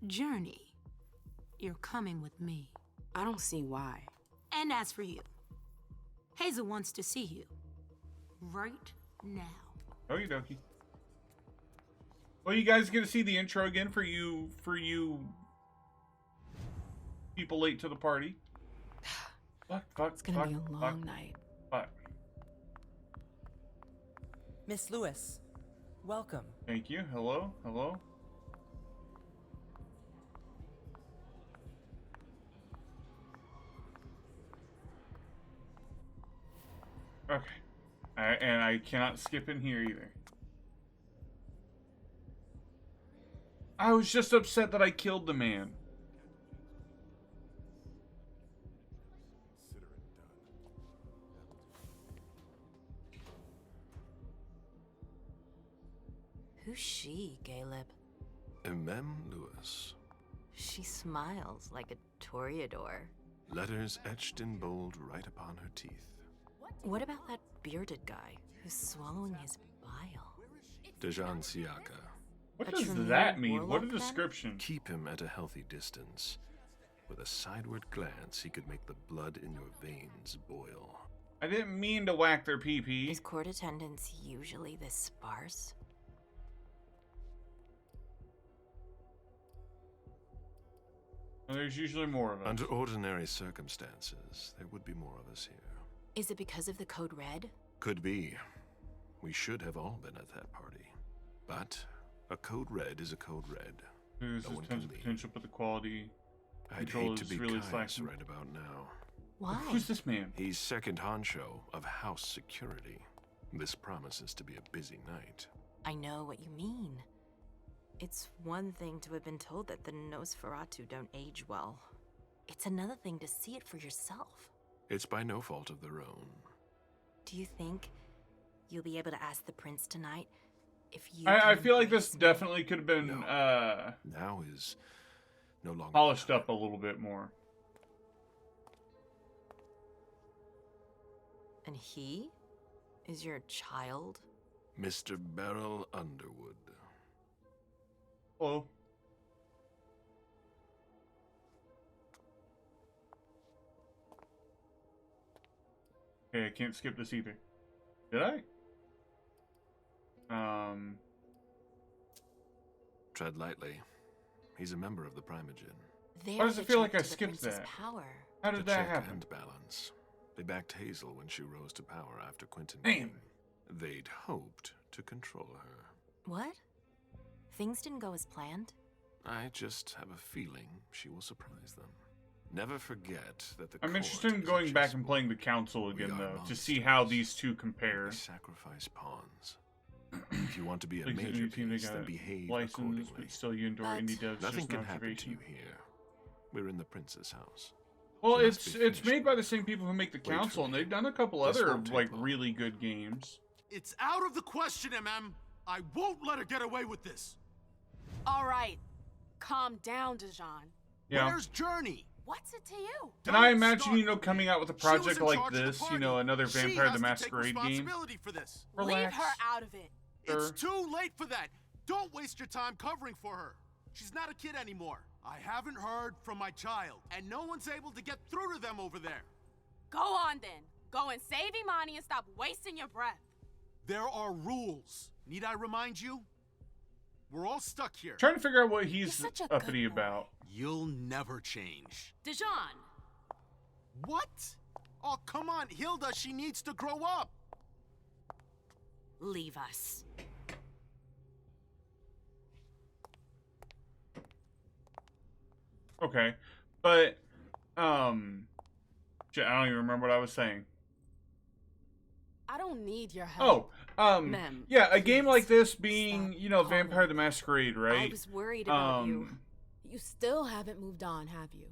Journey, you're coming with me. I don't see why. And as for you, Hazel wants to see you. Right now. Okie dokie. Well, you guys get to see the intro again for you people late to the party. Fuck. It's gonna be a long night. Fuck. Miss Lewis, welcome. Thank you. Hello. Okay. And I cannot skip in here either. I was just upset that I killed the man. Who's she, Caleb? MM Lewis. She smiles like a toreador. Letters etched in bold right upon her teeth. What about that bearded guy who's swallowing his bile? Dejan Siaka. What does that mean? What a description. Keep him at a healthy distance. With a sideward glance, he could make the blood in your veins boil. I didn't mean to whack their pee-pee. Is court attendance usually this sparse? Well, there's usually more of us. Under ordinary circumstances, there would be more of us here. Is it because of the Code Red? Could be. We should have all been at that party. But a Code Red is a Code Red. There's No this one tons can of leave. potential, but the quality I'd control hate to is be really Caius slacking. right about now. Why? Who's this man? He's second honcho of house security. This promises to be a busy night. I know what you mean. It's one thing to have been told that the Nosferatu don't age well. It's another thing to see it for yourself. It's by no fault of their own. Do you think you'll be able to ask the prince tonight if you I can feel like this embrace me? definitely could have been Now is no longer polished up a little bit more. And he is your child? Mr. Beryl Underwood. Hello. Okay, I can't skip this either. Did I? Tread lightly. He's a member of the Primogen. They're Why does the it feel like check I to the skipped prince's that? Power. How did To that check happen? and balance. They backed Hazel when she rose to power after Quentin Damn. came. They'd hoped to control her. What? Things didn't go as planned? I just have a feeling she will surprise them. Never forget that the I'm court interested in is a going back and chessboard. playing the council again, We are though, to see how monsters. these two compare. We sacrifice pawns. If you want to be a Like, major any team that piece, then got behave license, accordingly. but still you endure indie devs. Nothing just can an happen to observation. you here. We're in the prince's house. Well, She must it's be it's made by the same people who make the Wait for council, and me. they've done a couple This other won't take like long. really good games. It's out of the question, MM. I won't let her get away with this. All right, calm down, Dejan. Yeah. Where's Journey? What's it to you? And I Don't imagine, start you know, with coming me. out with a She was project in like charge of the this, you party. know, another She Vampire the has to take Masquerade game. responsibility for this. Relax. Leave her out of it. It's Sure. too late for that. Don't waste your time covering for her. She's not a kid anymore. I haven't heard from my child, and no one's able to get through to them over there. Go on then. Go and save Imani and stop wasting your breath. There are rules. Need I remind you? We're all stuck here. Trying to figure out what he's such a uppity good boy. about. You'll never change. Dejan. What? Oh, come on, Hilda, she needs to grow up. Leave us. Okay. But, shit, I don't even remember what I was saying. I don't need your help. Ma'am, yeah, a game like this being, you know, Vampire the Masquerade, right? I was worried about you. You still haven't moved on, have you?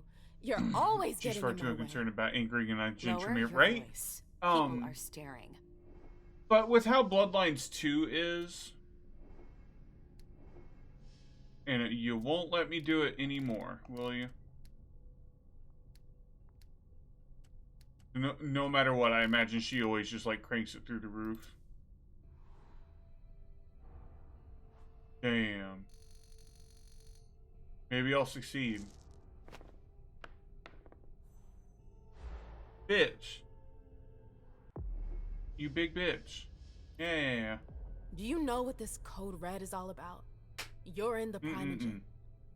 You're always She's getting far in too my way. concerned about anchoring in a Lower Gentrimere, your right? voice. People are staring. But with how Bloodlines 2 is, and you won't let me do it anymore, will you? No matter what, I imagine she always just like cranks it through the roof. Damn. Maybe I'll succeed. Bitch. You big bitch. Yeah. Do you know what this code red is all about? You're in the Primogen.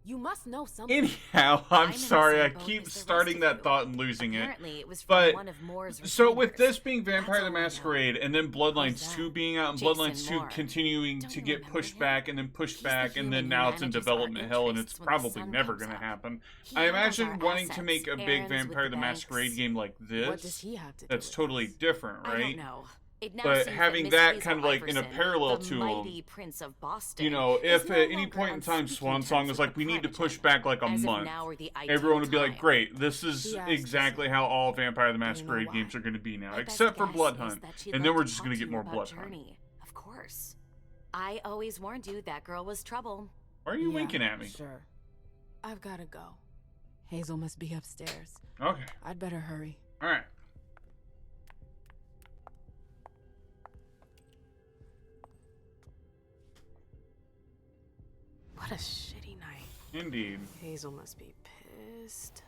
You must know something. Anyhow, I'm sorry, I keep starting that thought and losing it. Apparently, it was from But, one of Moore's so with retainers. this being Vampire the Masquerade, and then Bloodlines 2 being out, and Jason Bloodlines 2 Moore. continuing to get pushed back, and then pushed back, and then now it's in development hell, and it's probably never going to happen. I imagine wanting to make a big Vampire the Masquerade game like this, What does he have to do that's totally different, right? I don't know. It now But seems having Miss that Hazel kind of like in a Iverson, parallel the to mighty Prince of Boston, you know, is if no at any longer point in on time speaking Swansong terms was with like, we the need to Primogen, push back like a as if month, now were the ideal everyone would be like, time. great, this is exactly how all Vampire the Masquerade games are going to be now, except for Blood Hunt, and then we're just going to get more Blood Hunt. Of course. I always warned you that girl was trouble. Why are you winking at me? Sure. I've gotta go. Hazel must be upstairs. Okay. I'd better hurry. Alright. What a shitty night. Indeed. Hazel must be pissed.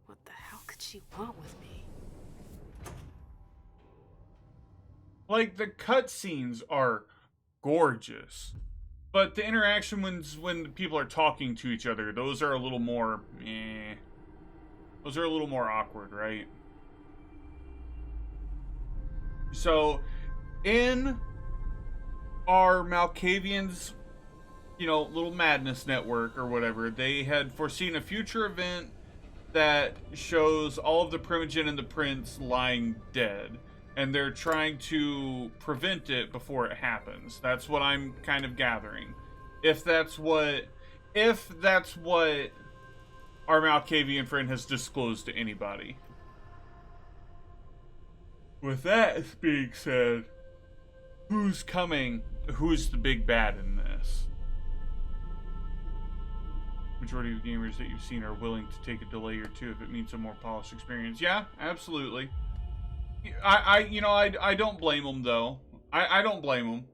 What the hell could she want with me? Like, the cutscenes are gorgeous. But the interaction when people are talking to each other, those are a little more, Those are a little more awkward, right? So, in our Malkavians, you know, little madness network or whatever, they had foreseen a future event that shows all of the Primogen and the Prince lying dead. And they're trying to prevent it before it happens. That's what I'm kind of gathering. If that's what our Malkavian friend has disclosed to anybody. With that being said, who's coming? Who's the big bad in this? Majority of gamers that you've seen are willing to take a delay or two if it means a more polished experience. Yeah, absolutely. I don't blame them though. I don't blame them.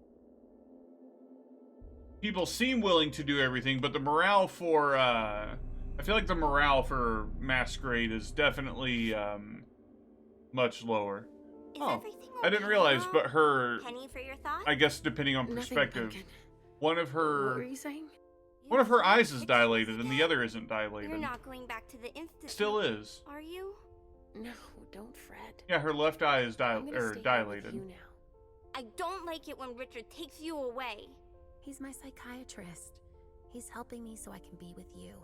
People seem willing to do everything, but the morale for I feel like the morale for Masquerade is definitely much lower. I didn't realize, but her, Penny for your thoughts? I guess depending on perspective, one of her, What were you saying? one of her eyes is dilated and the other isn't dilated. You're not going back to the institute. Still is. Are you? No, don't fret. Yeah, her left eye is I'm gonna stay here with dilated. you now. I don't like it when Richard takes you away. He's my psychiatrist. He's helping me so I can be with you.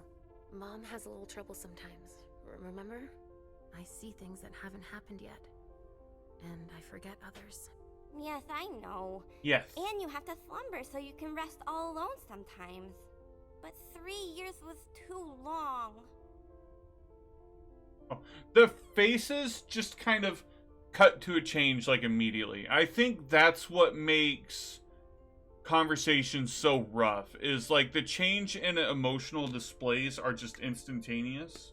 Mom has a little trouble sometimes, remember? I see things that haven't happened yet. And I forget others. Yes, I know. Yes. And you have to slumber so you can rest all alone sometimes. But 3 years was too long. The faces just kind of cut to a change like immediately. I think that's what makes conversations so rough, is like the change in emotional displays are just instantaneous.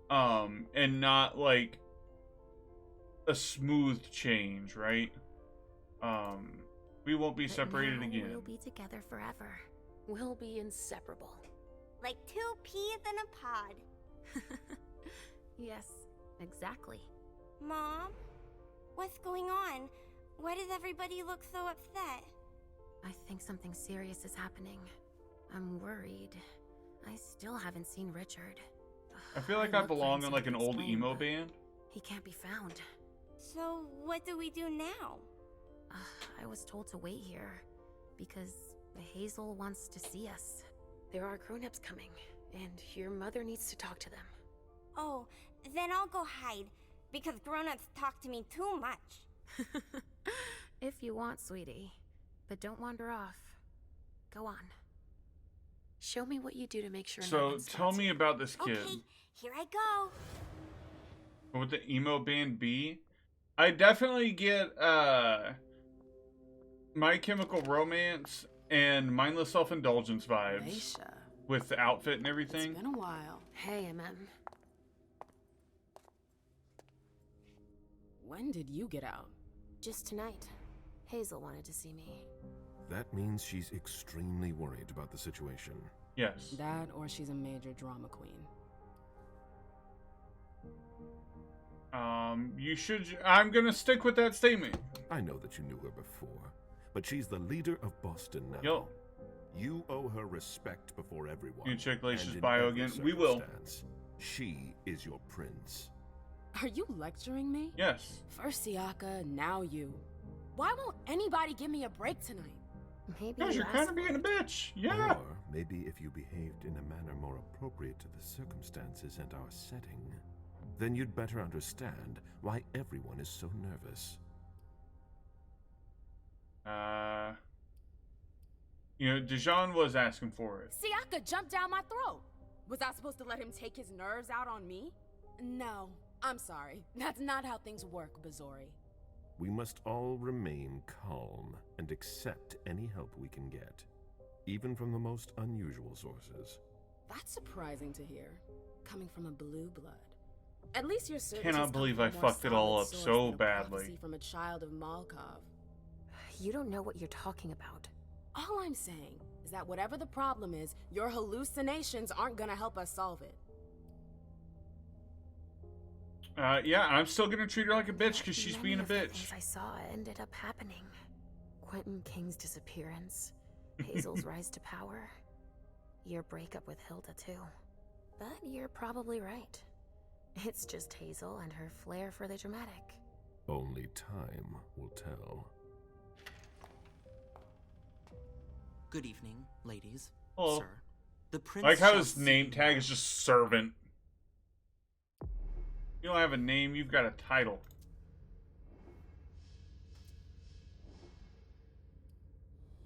And not like a smooth change, right? We won't be separated again. We'll be together forever. We'll be inseparable. Like 2 peas in a pod. Yes, exactly. Mom? What's going on? Why does everybody look so upset? I think something serious is happening. I'm worried. I still haven't seen Richard. I feel like I looked for belong him in so like he an could old explain, emo but band. He can't be found. So, what do we do now? I was told to wait here because Hazel wants to see us. There are grown-ups coming, and your mother needs to talk to them. Oh, then I'll go hide, because grown-ups talk to me too much. If you want, sweetie. But don't wander off. Go on. Show me what you do to make sure no So one tell spots me you. about this kid. Okay, here I go. What would the emo band be? I definitely get My Chemical Romance and Mindless Self-Indulgence vibes. Aisha. With the outfit and everything. It's been a while. Hey, When did you get out? Just tonight. Hazel wanted to see me. That means she's extremely worried about the situation. Yes. That or she's a major drama queen. I'm gonna stick with that statement. I know that you knew her before, but she's the leader of Boston now. Yo. You owe her respect before everyone. You check Laisha's and in bio every again? We will. circumstance, She is your prince. Are you lecturing me? Yes. First Siaka, now you. Why won't anybody give me a break tonight? Maybe Because you're kind of being a bitch. Yeah. Or maybe if you behaved in a manner more appropriate to the circumstances and our setting, then you'd better understand why everyone is so nervous. Dijon was asking for it. Siaka jumped down my throat. Was I supposed to let him take his nerves out on me? No, I'm sorry. That's not how things work, Bazori. We must all remain calm and accept any help we can get, even from the most unusual sources. That's surprising to hear, coming from a blue blood. At least you're certain. Cannot believe I fucked it all up so badly. From a child of Malkov. You don't know what you're talking about. All I'm saying is that whatever the problem is, your hallucinations aren't gonna help us solve it. Yeah, I'm still gonna treat her like a bitch because she's being a Many of the bitch. things I saw ended up happening. Quentin King's disappearance, Hazel's rise to power, your breakup with Hilda too. But you're probably right. It's just Hazel and her flair for the dramatic. Only time will tell. Good evening, ladies. Hello. Sir. The prince Like how shall his see name you tag now. is just servant. You don't have a name, you've got a title.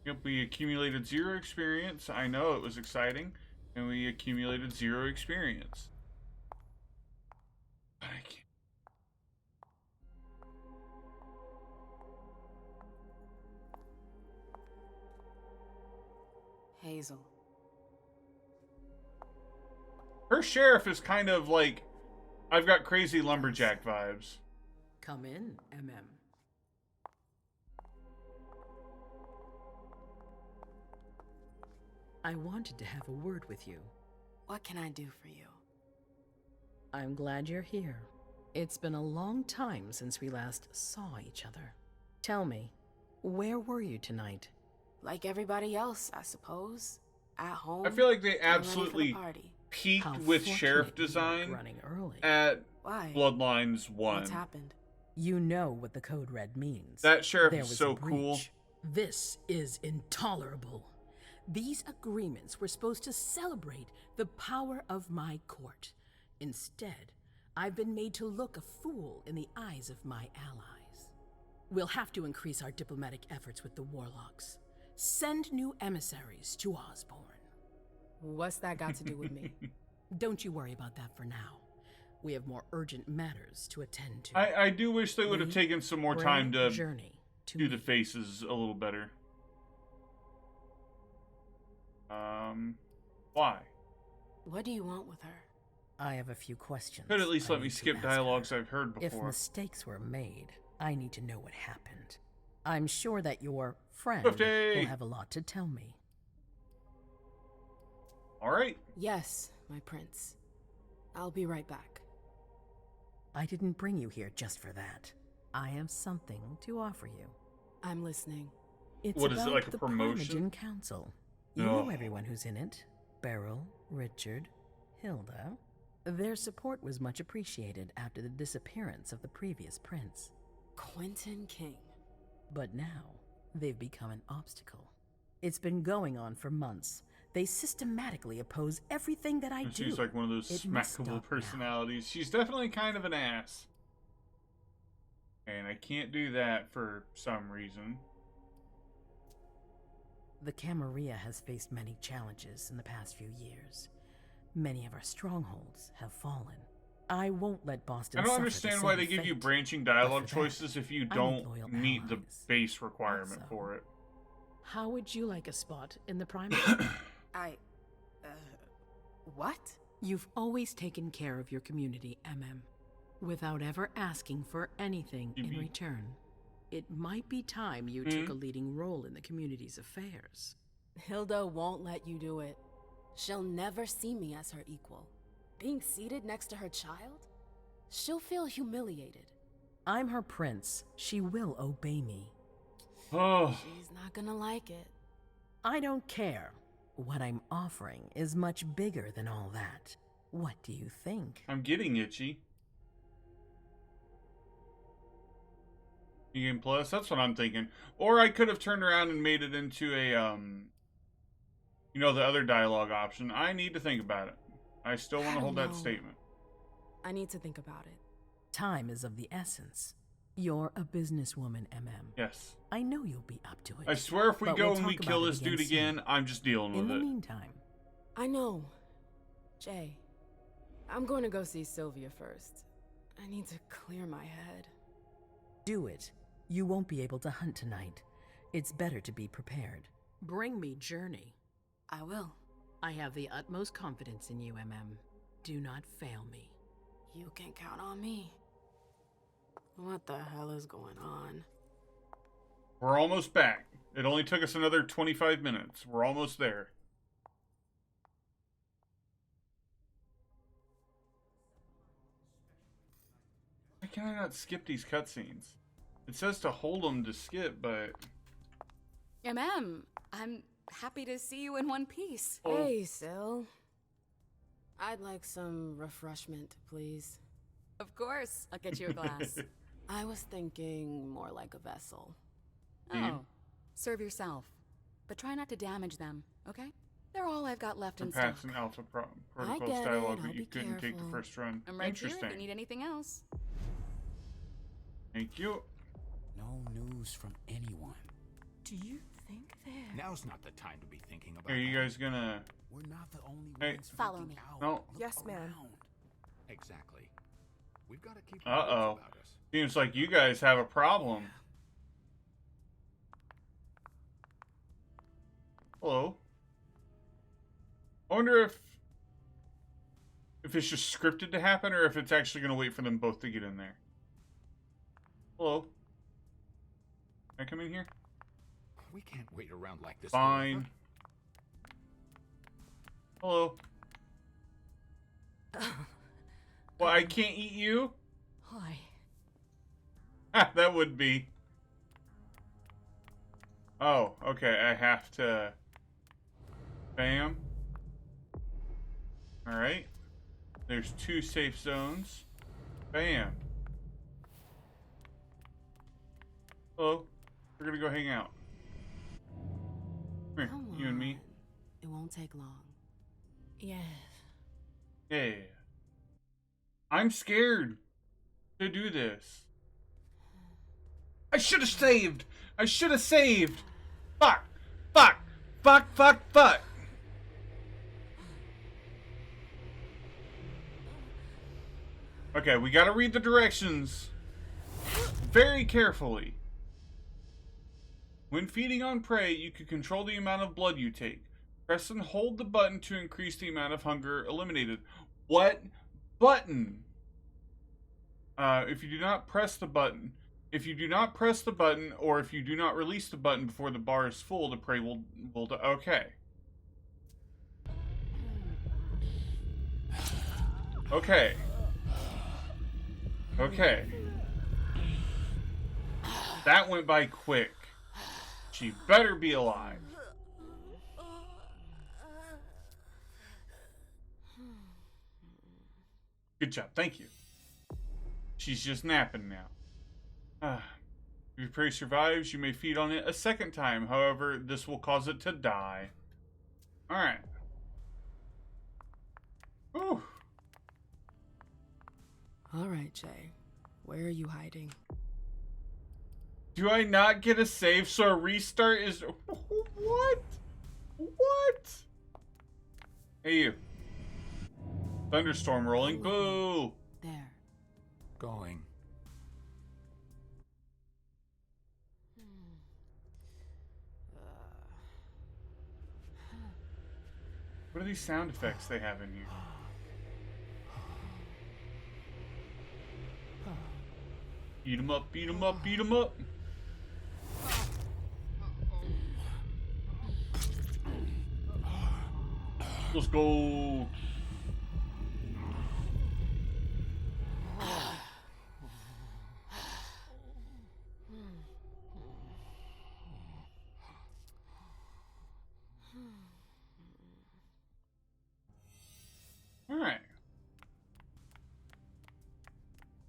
Yep, we accumulated 0 experience. I know, it was exciting. And we accumulated 0 experience. But I can't. Hazel. Her sheriff is kind of like, I've got crazy lumberjack vibes. Come in, MM. I wanted to have a word with you. What can I do for you? I'm glad you're here. It's been a long time since we last saw each other. Tell me, where were you tonight? Like everybody else, I suppose. At home. I feel like they getting ready for the absolutely party. peaked How with sheriff fortunate you design were running early. at Why? Bloodlines 1. What's happened? You know what the code red means. That sheriff There is was so a cool. breach. This is intolerable. These agreements were supposed to celebrate the power of my court. Instead, I've been made to look a fool in the eyes of my allies. We'll have to increase our diplomatic efforts with the warlocks. Send new emissaries to Osborne. What's that got to do with me? Don't you worry about that for now. We have more urgent matters to attend to. I do wish they would have taken some more time to journey do the faces a little better. Why? What do you want with her? I have a few questions. Could at least I let me need to skip ask dialogues her. I've heard If before. mistakes were made, I need to know what happened. I'm sure that your friend 50. will have a lot to tell me. All right. Yes, my prince. I'll be right back. I didn't bring you here just for that. I have something to offer you. I'm listening. It's What is it, about like a the promotion? Primogen Council. You No. know everyone who's in it. Beryl, Richard, Hilda. Their support was much appreciated after the disappearance of the previous prince. Quentin King. But now, they've become an obstacle. It's been going on for months. They systematically oppose everything that I do. She's like one of those smackable personalities. She's definitely kind of an ass. And I can't do that for some reason. The Camarilla has faced many challenges in the past few years. Many of our strongholds have fallen. I won't let Boston I don't suffer understand the why same they give you fate. branching dialogue But for choices if you I need don't loyal meet the allies. base requirement Also, for it. How would you like a spot in the primary? What? You've always taken care of your community, without ever asking for anything in return. It might be time you took a leading role in the community's affairs. Hilda won't let you do it. She'll never see me as her equal. Being seated next to her child? She'll feel humiliated. I'm her prince. She will obey me. Oh. She's not gonna like it. I don't care. What I'm offering is much bigger than all that. What do you think? I'm getting itchy. Game Plus, that's what I'm thinking. Or I could have turned around and made it into a, you know, the other dialogue option. I need to think about it. I still want to hold that statement. I need to think about it. Time is of the essence. You're a businesswoman, Yes. I know you'll be up to it. I swear if we But go we'll and we talk kill about this it dude again again, I'm just dealing with In the it. meantime, I know. Jay, I'm going to go see Sylvia first. I need to clear my head. do it. You won't be able to hunt tonight. It's better to be prepared. Bring me Journey. I will. I have the utmost confidence in you, Do not fail me. You can count on me. What the hell is going on? We're almost back. It only took us another 25 minutes. We're almost there. Why can I not skip these cutscenes? It says to hold them to skip, but... I'm happy to see you in one piece. Hey, Sil. I'd like some refreshment, please. Of course. I'll get you a glass. I was thinking more like a vessel. Oh, serve yourself. But try not to damage them, okay? They're all I've got left in stock. Passing Alpha Protocol's dialogue that you couldn't take the first run. I'm right here Interesting. if you need anything else. Thank you. No news from anyone. Do you think that... Now's not the time to be thinking about Are you guys gonna... We're not the only Hey. ones Follow freaking me. out. No. Yes, ma'am. Exactly. We've got to keep Uh-oh. about us. Seems like you guys have a problem. Hello. I wonder if it's just scripted to happen or if it's actually going to wait for them both to get in there. Hello. Can I come in here? We can't wait around like this. Fine. Hello. Well, I can't eat you? Hi. Ah, that would be. Oh, okay. I have to. Bam. Alright. There's 2 safe zones. Bam. Hello. We're gonna go hang out. Come here, Come you and me. It won't take long. Yes. Yeah. I'm scared to do this. I should have saved. I should have saved. Fuck. Fuck. Fuck. Fuck. Fuck. Okay, we gotta read the directions very carefully. When feeding on prey, you can control the amount of blood you take. Press and hold the button to increase the amount of hunger eliminated. What button? If you do not press the button, or if you do not release the button before the bar is full, the prey will okay. Okay. Okay. That went by quick. She better be alive. Good job. Thank you. She's just napping now. If your prey survives, you may feed on it a second time. However, this will cause it to die. Alright. Whew. Alright, Jay. Where are you hiding? Do I not get a save, so a restart is... What? What? Hey, you. Thunderstorm rolling. Boo! There. Going. What are these sound effects they have in here? Beat 'em up, beat 'em up, beat 'em up. Let's go. Alright.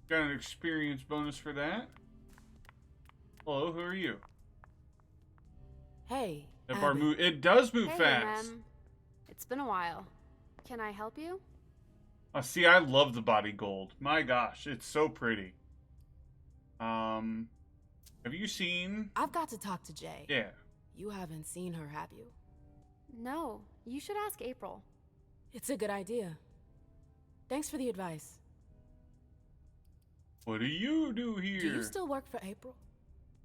Got an experience bonus for that. Hello, who are you? Hey. That bar move. It does move Hey, fast. Mem. It's been a while. Can I help you? See, I love the body gold. My gosh, it's so pretty. Have you seen? I've got to talk to Jay. Yeah. You haven't seen her, have you? No. You should ask April. It's a good idea. Thanks for the advice. What do you do here? Do you still work for April?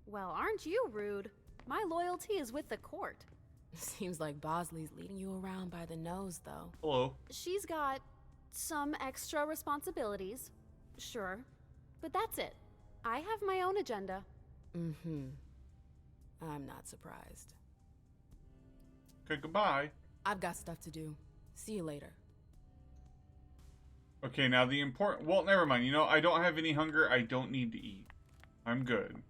Well, aren't you rude? My loyalty is with the court. Seems like Bosley's leading you around by the nose, though. Hello. She's got some extra responsibilities, sure. But that's it. I have my own agenda. Mm-hmm. I'm not surprised. Okay, goodbye. I've got stuff to do. See you later. Okay, now the important... Well, never mind. You know, I don't have any hunger. I don't need to eat. I'm good.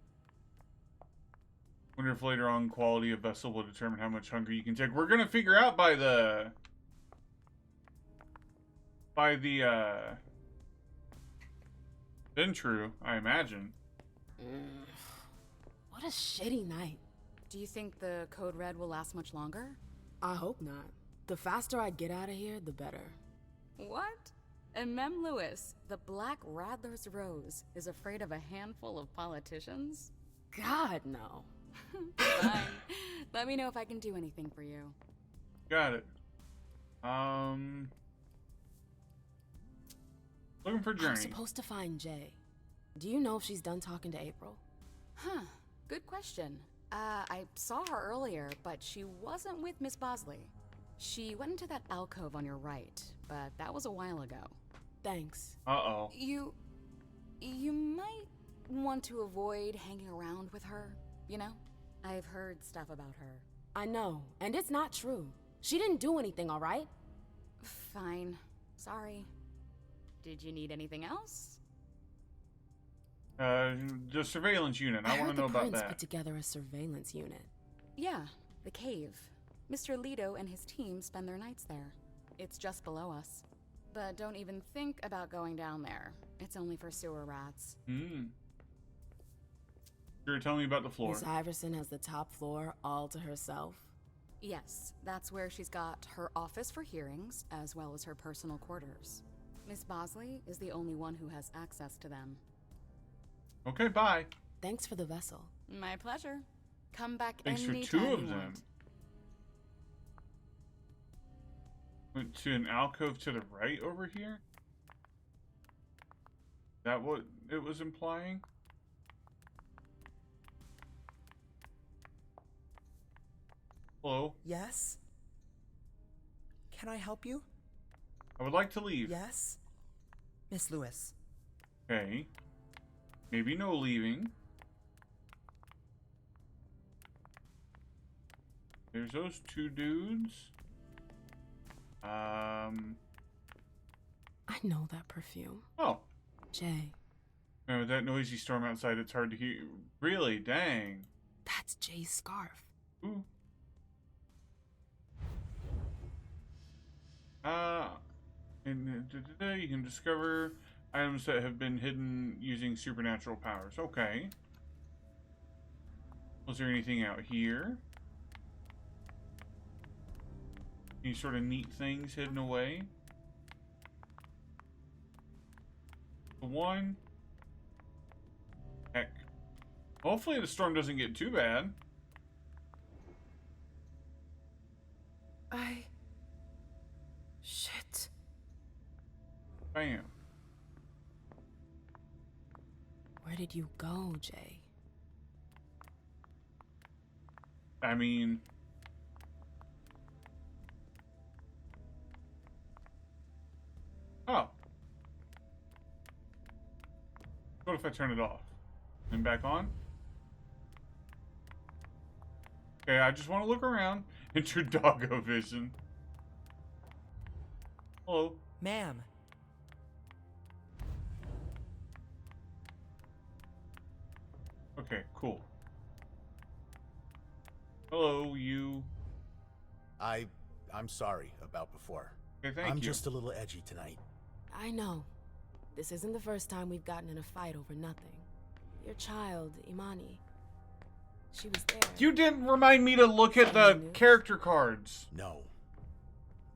Wonder if later on quality of vessel will determine how much hunger you can take. We're gonna figure out by the... Been true, I imagine. What a shitty night. Do you think the code red will last much longer? I hope not. The faster I get out of here, the better. What? And Mem Lewis, the Black Rattler's Rose, is afraid of a handful of politicians? God, no. Fine. Let me know if I can do anything for you. Got it. Looking for Journey. I'm supposed to find Jay. Do you know if she's done talking to April? Huh. Good question. I saw her earlier, but she wasn't with Miss Bosley. She went into that alcove on your right, but that was a while ago. Thanks. Uh-oh. You might want to avoid hanging around with her, you know? I've heard stuff about her. I know, and it's not true. She didn't do anything, all right? Fine. Sorry. Did you need anything else? The surveillance unit. I want to know about Prince that. put together a surveillance unit. Yeah, the cave. Mr. Lido and his team spend their nights there. It's just below us. But don't even think about going down there. It's only for sewer rats. Sure, tell me about the floor. Miss Iverson has the top floor all to herself? Yes, that's where she's got her office for hearings, as well as her personal quarters. Miss Bosley is the only one who has access to them. Okay, bye. Thanks for the vessel. My pleasure. Come back Thanks for anytime 2 you of them. want. Went to an alcove to the right over here? Is that what it was implying? Hello? Yes? Can I help you? I would like to leave. Yes? Miss Lewis. Okay. Maybe no leaving. There's those 2 dudes. I know that perfume. Oh. Jay. Man, with that noisy storm outside, it's hard to hear. Really? Dang. That's Jay's scarf. Ooh. And You can discover items that have been hidden using supernatural powers. Okay. Was there anything out here? Any sort of neat things hidden away? One. Heck. Hopefully the storm doesn't get too bad. Shit. Bam. Where did you go, Jay? I mean... Oh. What if I turn it off? And back on? Okay, I just want to look around. Enter doggo vision. Hello. Ma'am. Okay, cool. Hello, you. I'm sorry about before. Okay, thank you. I'm just a little edgy tonight. I know. This isn't the first time we've gotten in a fight over nothing. Your child, Imani. She was there. You didn't remind me to look at the character cards. No.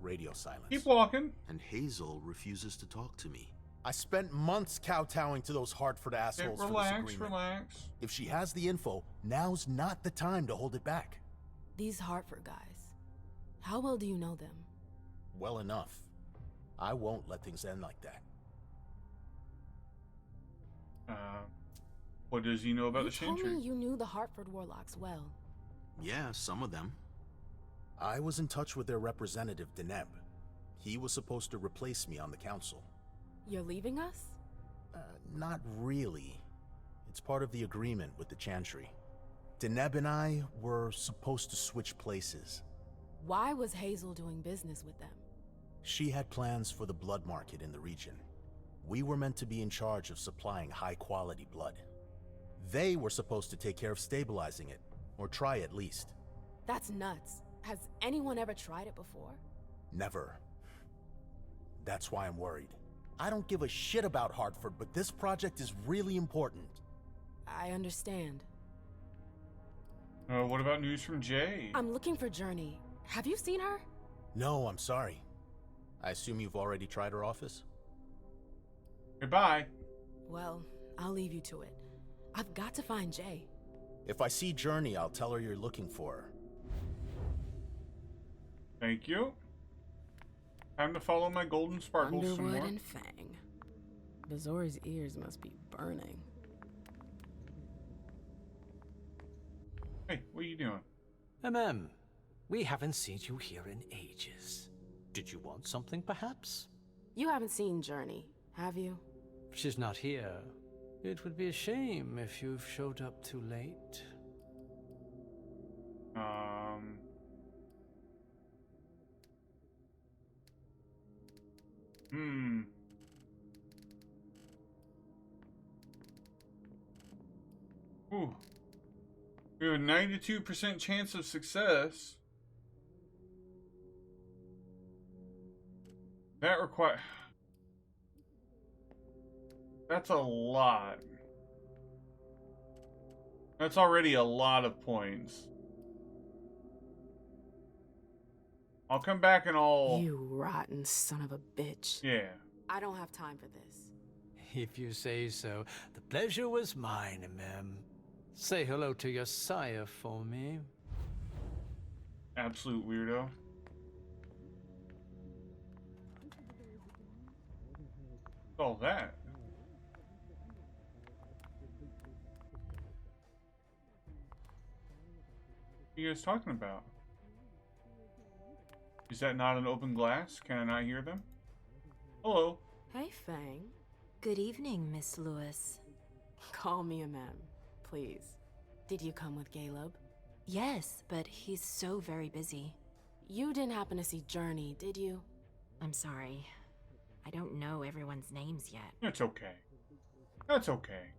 Radio silence. Keep walking. And Hazel refuses to talk to me. I spent months kowtowing to those Hartford assholes for this agreement. Relax. If she has the info, now's not the time to hold it back. These Hartford guys. How well do you know them? Well enough. I won't let things end like that. What does he know about the You told Chantry? me you knew the Hartford Warlocks well. Yeah, some of them. I was in touch with their representative, Deneb. He was supposed to replace me on the council. You're leaving us? Not really. It's part of the agreement with the Chantry. Deneb and I were supposed to switch places. Why was Hazel doing business with them? She had plans for the blood market in the region. We were meant to be in charge of supplying high-quality blood. They were supposed to take care of stabilizing it, or try at least. That's nuts. Has anyone ever tried it before? Never. That's why I'm worried. I don't give a shit about Hartford, but this project is really important. I understand. What about news from Jay? I'm looking for Journey. Have you seen her? No, I'm sorry. I assume you've already tried her office? Goodbye. Well, I'll leave you to it. I've got to find Jay. If I see Journey, I'll tell her you're looking for her. Thank you. Time to follow my golden sparkles some Underwood more. and Fang. Bazori's ears must be burning. Hey, what are you doing? We haven't seen you here in ages. Did you want something, perhaps? You haven't seen Journey, have you? She's not here. It would be a shame if you've showed up too late. Ooh. We have a 92% chance of success. That requires... That's a lot. That's already a lot of points. I'll come back and I'll... You rotten son of a bitch. Yeah. I don't have time for this. If you say so, the pleasure was mine, Mem. Say hello to your sire for me. Absolute weirdo. What's all that? What are you guys talking about? Is that not an open glass? Can I not hear them? Hello. Hey, Fang. Good evening, Miss Lewis. Call me a ma'am, please. Did you come with Caleb? Yes, but he's so very busy. You didn't happen to see Journey, did you? I'm sorry. I don't know everyone's names yet. That's okay. That's okay.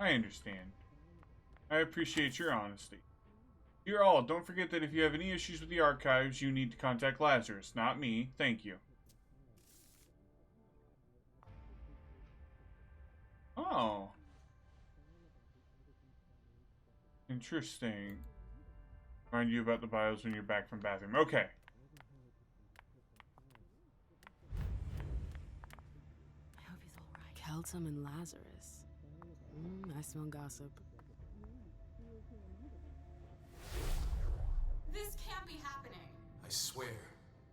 I understand. I appreciate your honesty. Dear all, don't forget that if you have any issues with the archives, you need to contact Lazarus, not me. Thank you. Oh. Interesting. Remind you about the bios when you're back from bathroom. Okay. I hope he's alright. Keltum and Lazarus. I smell gossip. This can't be happening. I swear,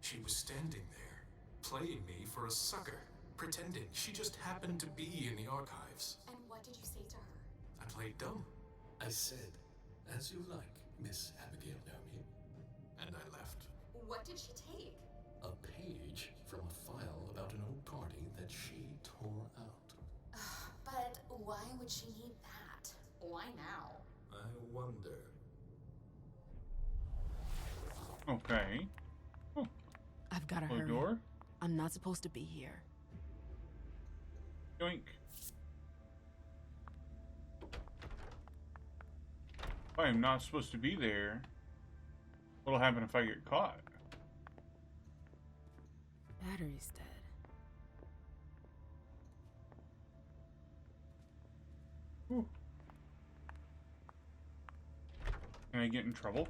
she was standing there, playing me for a sucker, pretending she just happened to be in the archives. And what did you say to her? I played dumb. I said, "As you like, Miss Abigail Naomi." And I left. What did she take? A page from a file about an old party that she tore out. But why would she need that? Why now? I wonder. Okay. Oh. I've gotta Close hurry. door. I'm not supposed to be here. Yoink. If I am not supposed to be there, what'll happen if I get caught? Battery's dead. Whew. Can I get in trouble?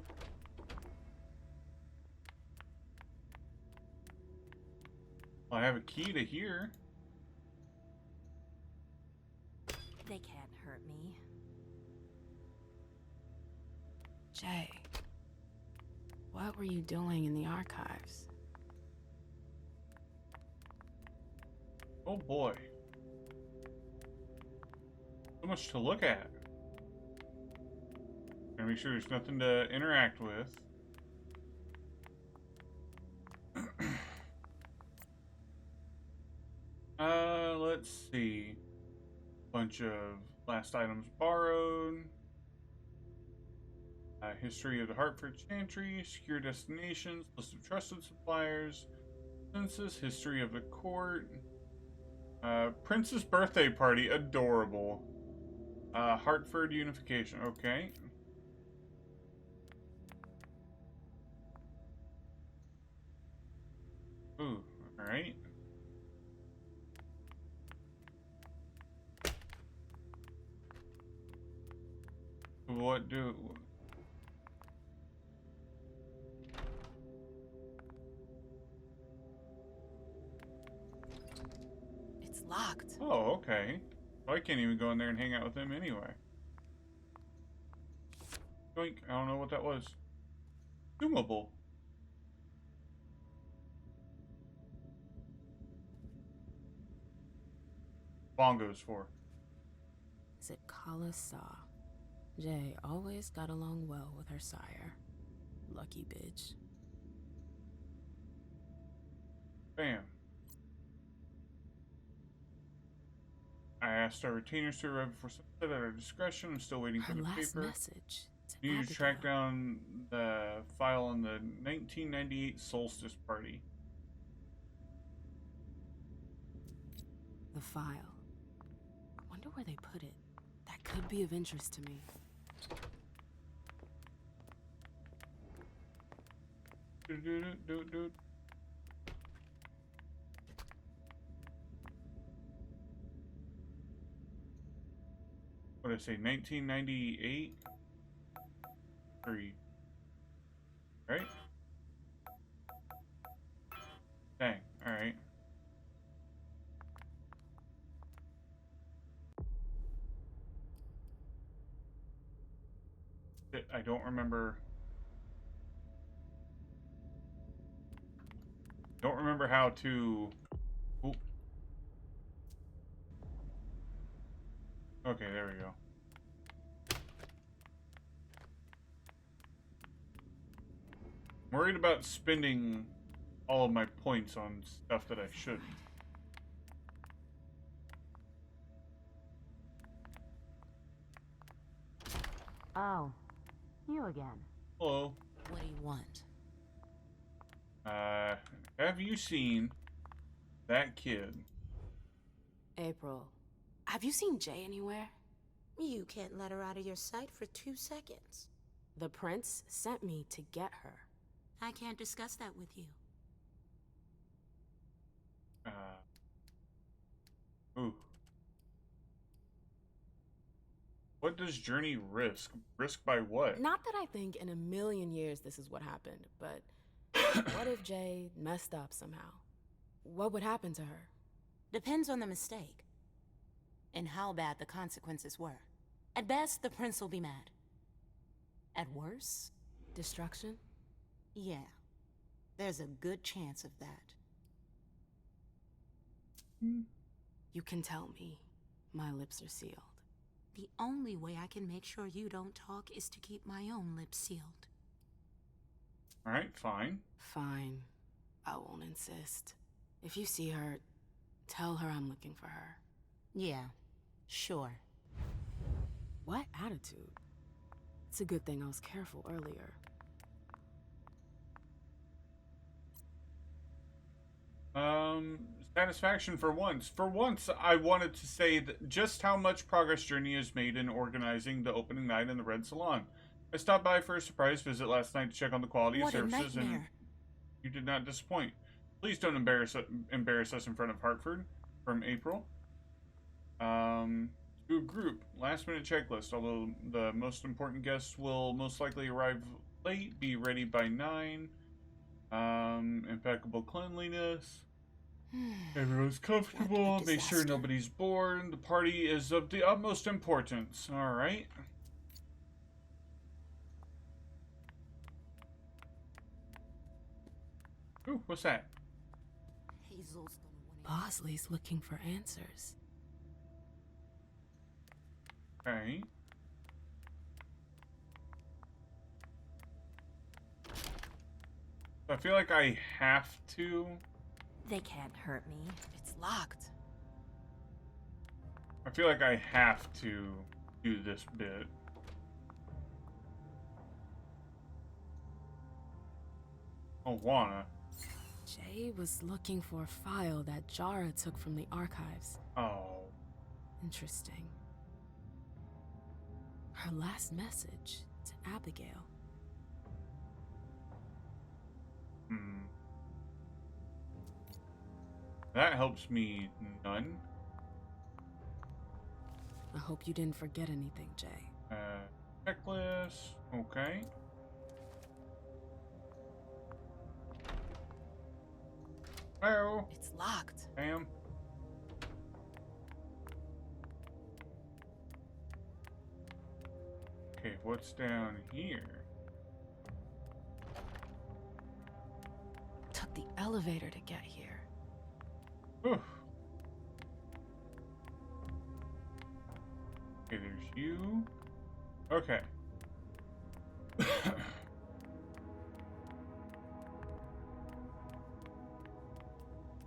Well, I have a key to here. They can't hurt me. Jay, what were you doing in the archives? Oh boy. So much to look at. Gotta make sure there's nothing to interact with. Let's see. Bunch of last items borrowed. History of the Hartford Chantry, secure destinations, list of trusted suppliers, census, history of the court, Prince's birthday party, adorable. Hartford unification, okay. Ooh, alright. What do... It's locked. Oh, okay. Well, I can't even go in there and hang out with him anyway. Yoink, I don't know what that was. Consumable. Bongos for. Is it Kala Saw? Jay always got along well with her sire. Lucky bitch. Bam. I asked our retainers to arrive before sunset at our discretion. I'm still waiting for Her the last paper. message. To You need to Abigail. track down the file on the 1998 Solstice Party. The file. I wonder where they put it. That could be of interest to me. Do. What did I say? 1998? 3. Right? Dang, alright. I don't remember. Don't remember how to. Ooh. Okay, there we go. I'm worried about spending all of my points on stuff that I shouldn't. Oh, you again. Hello. What do you want? Have you seen that kid? April, have you seen Jay anywhere? You can't let her out of your sight for 2 seconds. The prince sent me to get her. I can't discuss that with you. Ooh. What does Journey risk? Risk by what? Not that I think in a million years this is what happened, but what if Jay messed up somehow? What would happen to her? Depends on the mistake. And how bad the consequences were. At best, the prince will be mad. At worst... Destruction? Yeah. There's a good chance of that. You can tell me. My lips are sealed. The only way I can make sure you don't talk is to keep my own lips sealed. Alright, fine. Fine. I won't insist. If you see her, tell her I'm looking for her. Yeah, sure. What attitude? It's a good thing I was careful earlier. Satisfaction for once. For once, I wanted to say that just how much progress Journey has made in organizing the opening night in the Red Salon. I stopped by for a surprise visit last night to check on the quality of services, and you did not disappoint. Please don't embarrass us in front of Hartford. From April. To a group. Last minute checklist. Although the most important guests will most likely arrive late, be ready by 9. Impeccable cleanliness. Everyone's comfortable. Make sure nobody's bored. The party is of the utmost importance. Alright. Ooh, what's that? Hazel's gonna Bosley's looking for answers. Okay. I feel like I have to. They can't hurt me. It's locked. I feel like I have to do this bit. Oh, wanna. Jay was looking for a file that Jara took from the archives. Oh. Interesting. Her last message to Abigail. That helps me none. I hope you didn't forget anything, Jay. Checklist. Okay. Oh. It's locked. Damn. Okay, what's down here? Took the elevator to get here. Oof. Okay, there's you. Okay.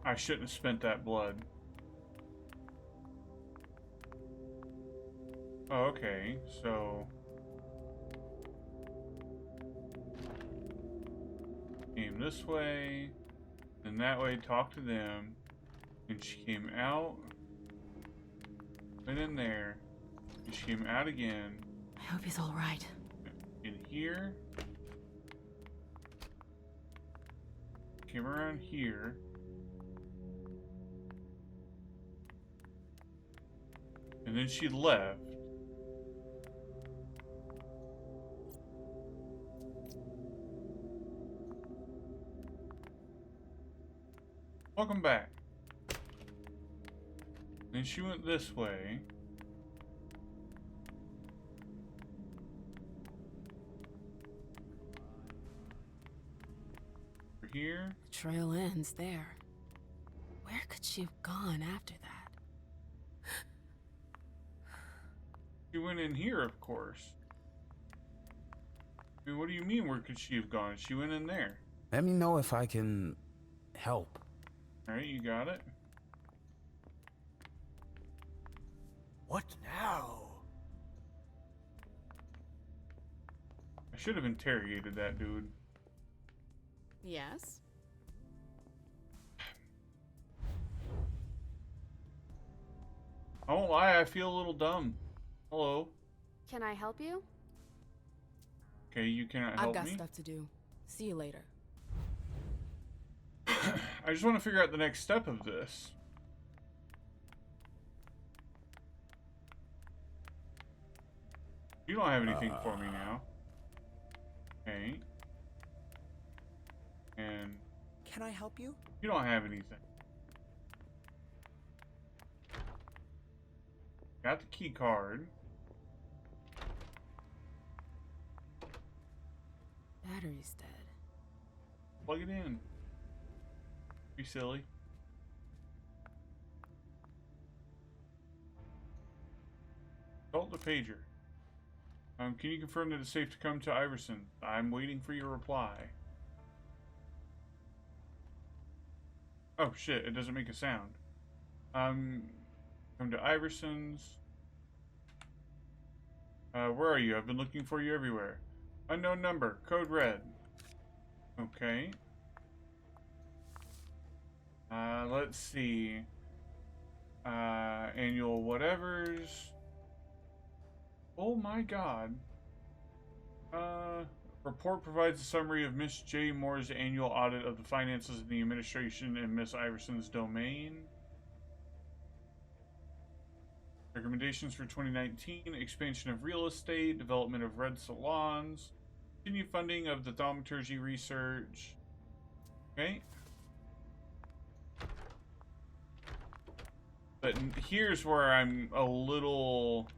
I shouldn't have spent that blood. Oh, okay, so... Came this way, then that way, talk to them, and she came out, went in there, and she came out again. I hope he's alright. In here. Came around here. And then she left. Welcome back. Then she went this way. Over here. The trail ends there. Where could she have gone after that? She went in here, of course. I mean, what do you mean, where could she have gone? She went in there. Let me know if I can help. Alright, you got it. What now? I should have interrogated that dude. Yes? I won't lie, I feel a little dumb. Hello. Can I help you? Okay, you cannot help me. I've got stuff to do. See you later. I just want to figure out the next step of this. You don't have anything for me now. Okay. And Can I help you? you don't have anything. Got the key card. Battery's dead. Plug it in. Be silly. Consult the pager. Can you confirm that it's safe to come to Iverson? I'm waiting for your reply. Oh shit, it doesn't make a sound. Come to Iverson's. Where are you? I've been looking for you everywhere. Unknown number, code red. Okay. Let's see. Annual whatevers. Oh my god. Report provides a summary of Miss J. Moore's annual audit of the finances of the administration in Miss Iverson's domain. Recommendations for 2019, expansion of real estate, development of red salons, continued funding of the thaumaturgy research. Okay. But here's where I'm a little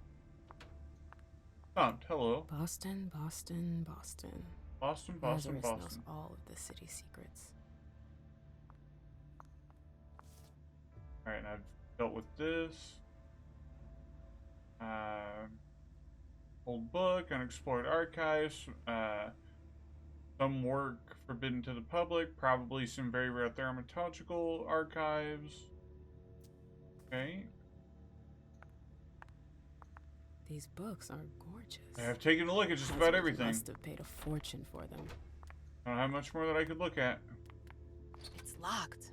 stumped. Hello. Boston, Boston, Boston. Boston, Boston, Lazarus Boston. knows all of the city's secrets. Alright, I've dealt with this. Old book, unexplored archives, some work forbidden to the public, probably some very rare thaumatological archives. Okay. These books are gorgeous. I have taken a look at just about everything. Must have paid a fortune for them. I don't have much more that I could look at. It's locked.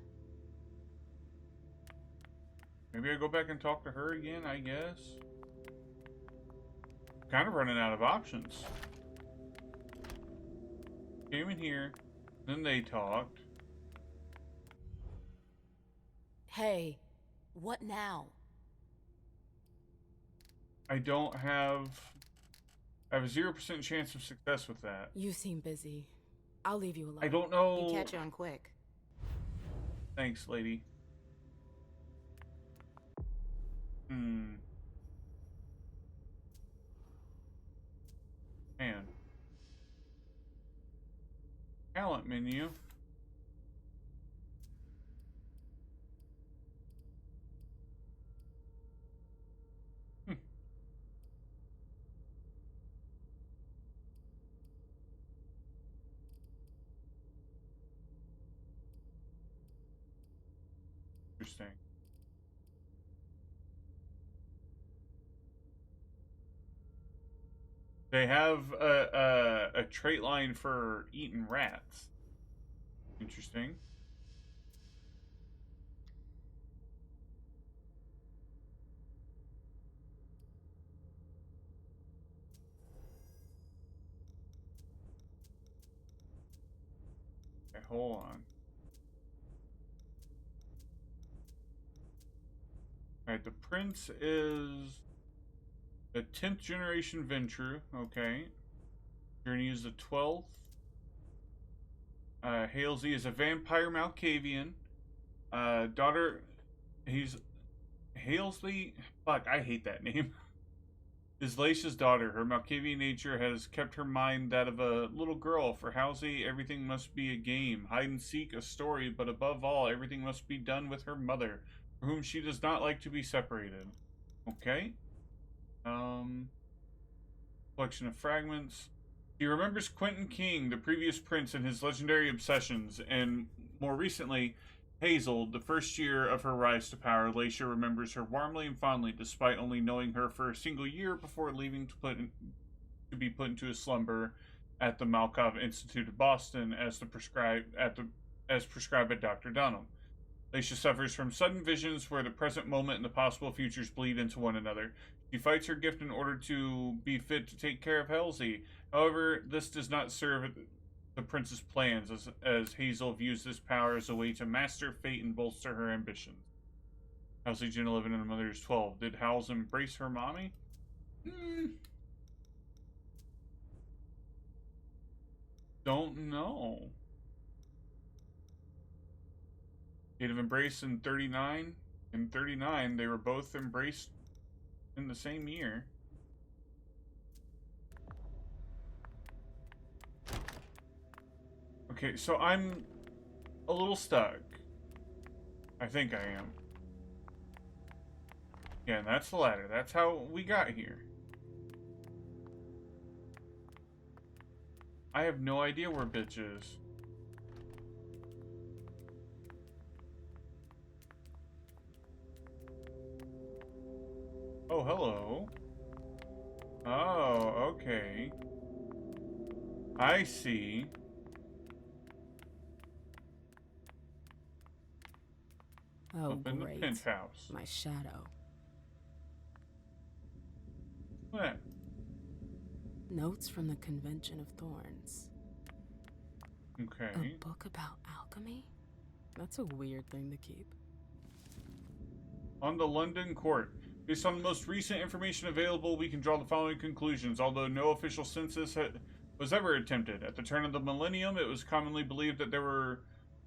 Maybe I go back and talk to her again, I guess. Kind of running out of options. Came in here, then they talked. Hey, what now? I don't have... I have a 0% chance of success with that. You seem busy. I'll leave you alone. I don't know... You catch on quick. Thanks, lady. Man. Talent menu. Interesting. They have a trait line for eating rats. Interesting. Okay, hold on. Alright, the prince is a 10th generation Ventru. Okay. Journey is the 12th. Halsey is a vampire Malkavian. Daughter, he's Halsey. Fuck, I hate that name. Is Laisha's daughter. Her Malkavian nature has kept her mind that of a little girl. For Halsey, everything must be a game, hide and seek, a story, but above all, everything must be done with her mother, for whom she does not like to be separated. Okay. Collection of fragments. He remembers Quentin King, the previous prince, and his legendary obsessions, and more recently, Hazel, the first year of her rise to power. Laisha remembers her warmly and fondly, despite only knowing her for a single year before leaving to be put into a slumber at the Malkov Institute of Boston as prescribed by Dr. Dunham. Laisha suffers from sudden visions where the present moment and the possible futures bleed into one another. She fights her gift in order to be fit to take care of Halsey. However, this does not serve the prince's plans, as Hazel views this power as a way to master fate and bolster her ambitions. Halsey, Jen 11, and her mother is 12. Did Howells embrace her mommy? don't know. Gate of Embrace in 39. In 39, they were both embraced in the same year. Okay, so I'm a little stuck. I think I am. Yeah, and that's the ladder. That's how we got here. I have no idea where bitch is. Oh, hello. Oh, okay. I see. Oh, Up in the great. pinch house. My shadow. What? Notes from the Convention of Thorns. Okay. A book about alchemy? That's a weird thing to keep. On the London court. Based on the most recent information available, we can draw the following conclusions. Although no official census was ever attempted, at the turn of the millennium, it was commonly believed that there were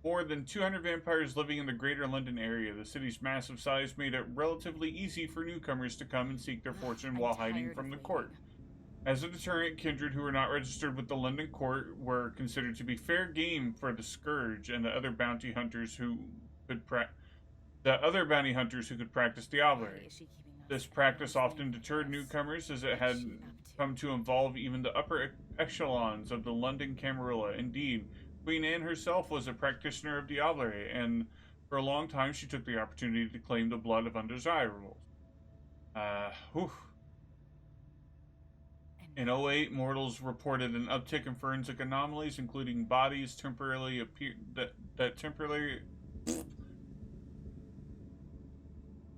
more than 200 vampires living in the greater London area. The city's massive size made it relatively easy for newcomers to come and seek their fortune while hiding from the court. As a deterrent, kindred who were not registered with the London court were considered to be fair game for the Scourge and the other bounty hunters who could practice Diablerie. This practice often deterred newcomers, as it had come to involve even the upper echelons of the London Camarilla. Indeed, Queen Anne herself was a practitioner of Diablerie, and for a long time she took the opportunity to claim the blood of undesirables. In 08, mortals reported an uptick in forensic anomalies, including bodies temporarily temporarily.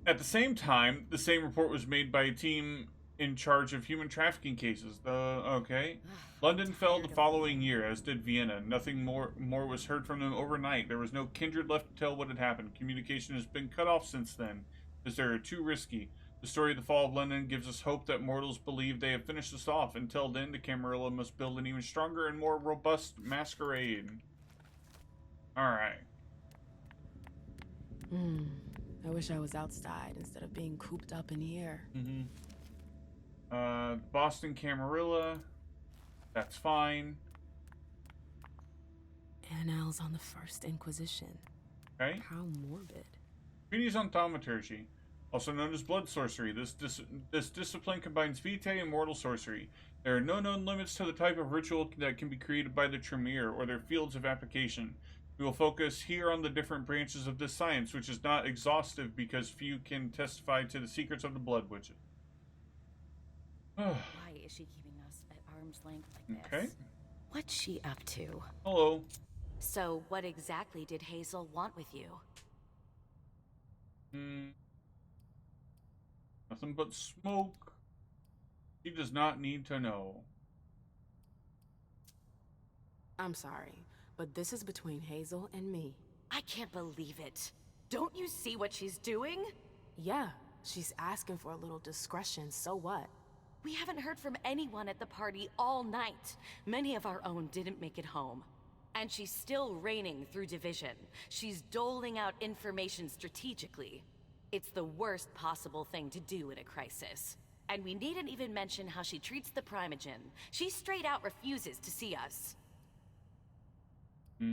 At the same time, the same report was made by a team in charge of human trafficking cases. Okay. London fell the following year, as did Vienna. Nothing more was heard from them overnight. There was no kindred left to tell what had happened. Communication has been cut off since then, as they are too risky. The story of the fall of London gives us hope that mortals believe they have finished us off. Until then, the Camarilla must build an even stronger and more robust masquerade. Alright. I wish I was outside instead of being cooped up in here. Boston Camarilla. That's fine. Annals on the First Inquisition. Okay. How morbid. Treatise on thaumaturgy, also known as blood sorcery. This discipline combines vitae and mortal sorcery. There are no known limits to the type of ritual that can be created by the Tremere or their fields of application. We will focus here on the different branches of this science, which is not exhaustive because few can testify to the secrets of the Blood Witches. Why is she keeping us at arm's length like this? Okay. What's she up to? Hello. So, what exactly did Hazel want with you? Nothing but smoke. She does not need to know. I'm sorry, but this is between Hazel and me. I can't believe it. Don't you see what she's doing? Yeah, she's asking for a little discretion, so what? We haven't heard from anyone at the party all night. Many of our own didn't make it home. And she's still reigning through division. She's doling out information strategically. It's the worst possible thing to do in a crisis. And we needn't even mention how she treats the Primogen. She straight out refuses to see us. It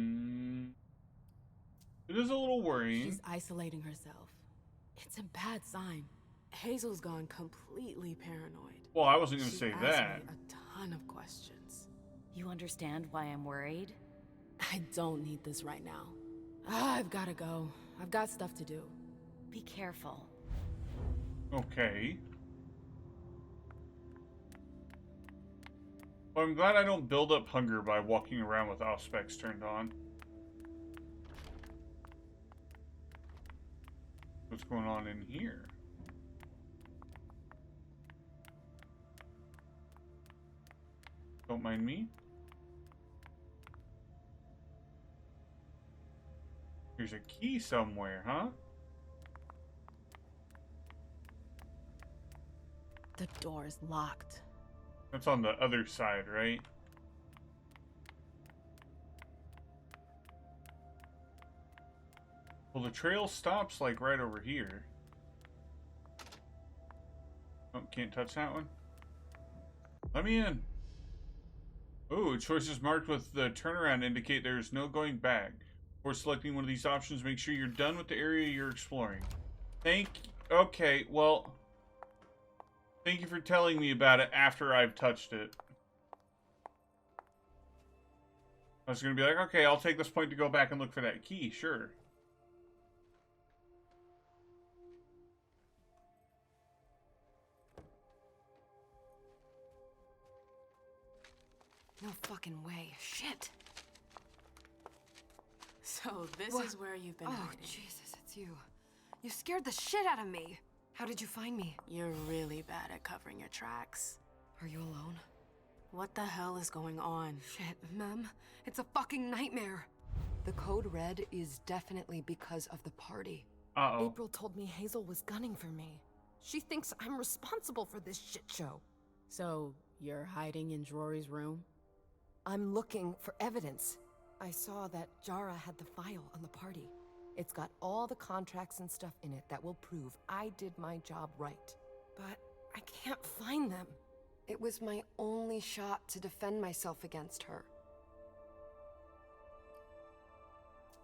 is a little worrying. She's isolating herself. It's a bad sign. Hazel's gone completely paranoid. Well, I wasn't going to She say asked that. me a ton of questions. You understand why I'm worried? I don't need this right now. I've gotta go. I've got stuff to do. Be careful. Okay. Well, I'm glad I don't build up hunger by walking around with auspex turned on. What's going on in here? Don't mind me. There's a key somewhere, huh? The door's locked. That's on the other side, right? Well, the trail stops, like, right over here. Oh, can't touch that one. Let me in. Oh, choices marked with the turnaround indicate there is no going back. Before selecting one of these options, make sure you're done with the area you're exploring. Okay, well, thank you for telling me about it after I've touched it. I was going to be like, okay, I'll take this point to go back and look for that key, sure. No fucking way. Shit. So this What? is where you've been Oh, hiding. Jesus, it's you. You scared the shit out of me. How did you find me? You're really bad at covering your tracks. Are you alone? What the hell is going on? Shit, Mem. It's a fucking nightmare. The code red is definitely because of the party. Uh-oh. April told me Hazel was gunning for me. She thinks I'm responsible for this shit show. So, you're hiding in Rory's room? I'm looking for evidence. I saw that Jara had the file on the party. It's got all the contracts and stuff in it that will prove I did my job right. But I can't find them. It was my only shot to defend myself against her.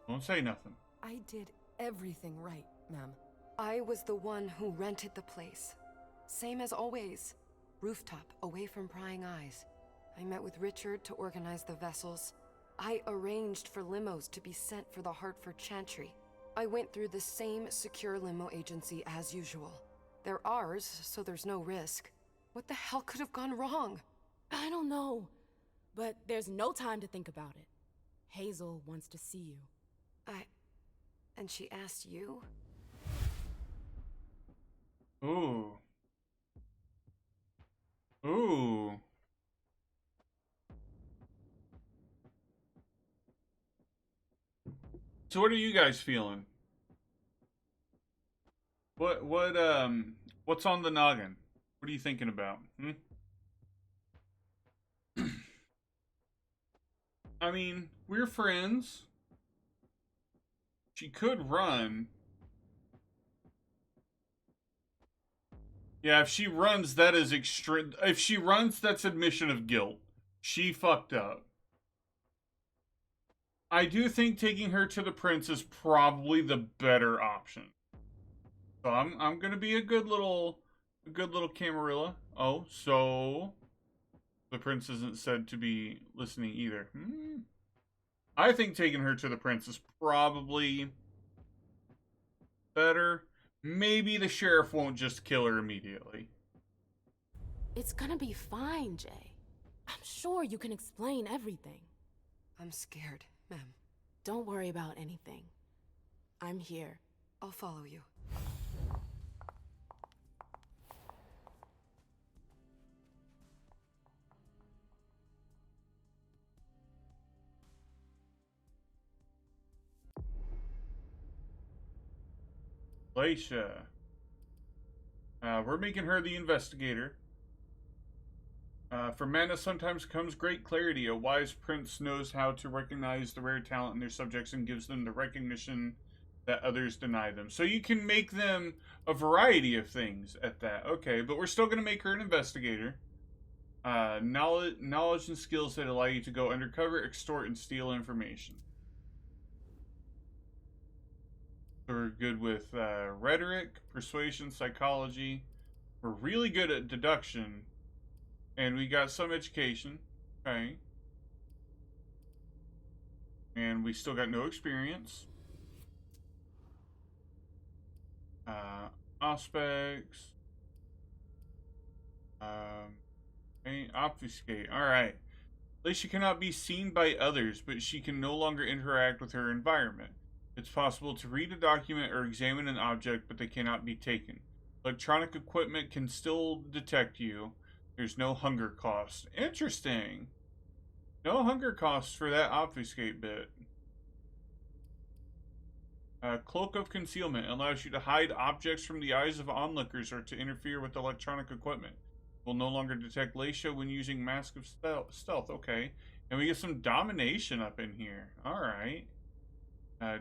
Don't say nothing. I did everything right, ma'am. I was the one who rented the place. Same as always. Rooftop, away from prying eyes. I met with Richard to organize the vessels. I arranged for limos to be sent for the Hartford Chantry. I went through the same secure limo agency as usual. They're ours, so there's no risk. What the hell could have gone wrong? I don't know. But there's no time to think about it. Hazel wants to see you. And she asked you? Ooh. Ooh. So what are you guys feeling? What's on the noggin? What are you thinking about? I mean, we're friends. She could run. Yeah, if she runs, that is extreme. If she runs, that's admission of guilt. She fucked up. I do think taking her to the prince is probably the better option. So I'm gonna be a good little Camarilla. Oh, so the prince isn't said to be listening either. I think taking her to the prince is probably better. Maybe the sheriff won't just kill her immediately. It's gonna be fine, Jay. I'm sure you can explain everything. I'm scared, ma'am. Don't worry about anything. I'm here. I'll follow you. Laisha. We're making her the investigator. From madness sometimes comes great clarity. A wise prince knows how to recognize the rare talent in their subjects and gives them the recognition that others deny them. So you can make them a variety of things at that. Okay, but we're still going to make her an investigator. Knowledge and skills that allow you to go undercover, extort, and steal information. So we're good with rhetoric, persuasion, psychology. We're really good at deduction. And we got some education. Okay. And we still got no experience. Aspects. Okay, obfuscate. Alright. At least she cannot be seen by others, but she can no longer interact with her environment. It's possible to read a document or examine an object, but they cannot be taken. Electronic equipment can still detect you. There's no hunger cost. Interesting. No hunger costs for that obfuscate bit. Cloak of Concealment allows you to hide objects from the eyes of onlookers or to interfere with electronic equipment. Will no longer detect Laisha when using Mask of Stealth. Okay. And we get some domination up in here. Alright.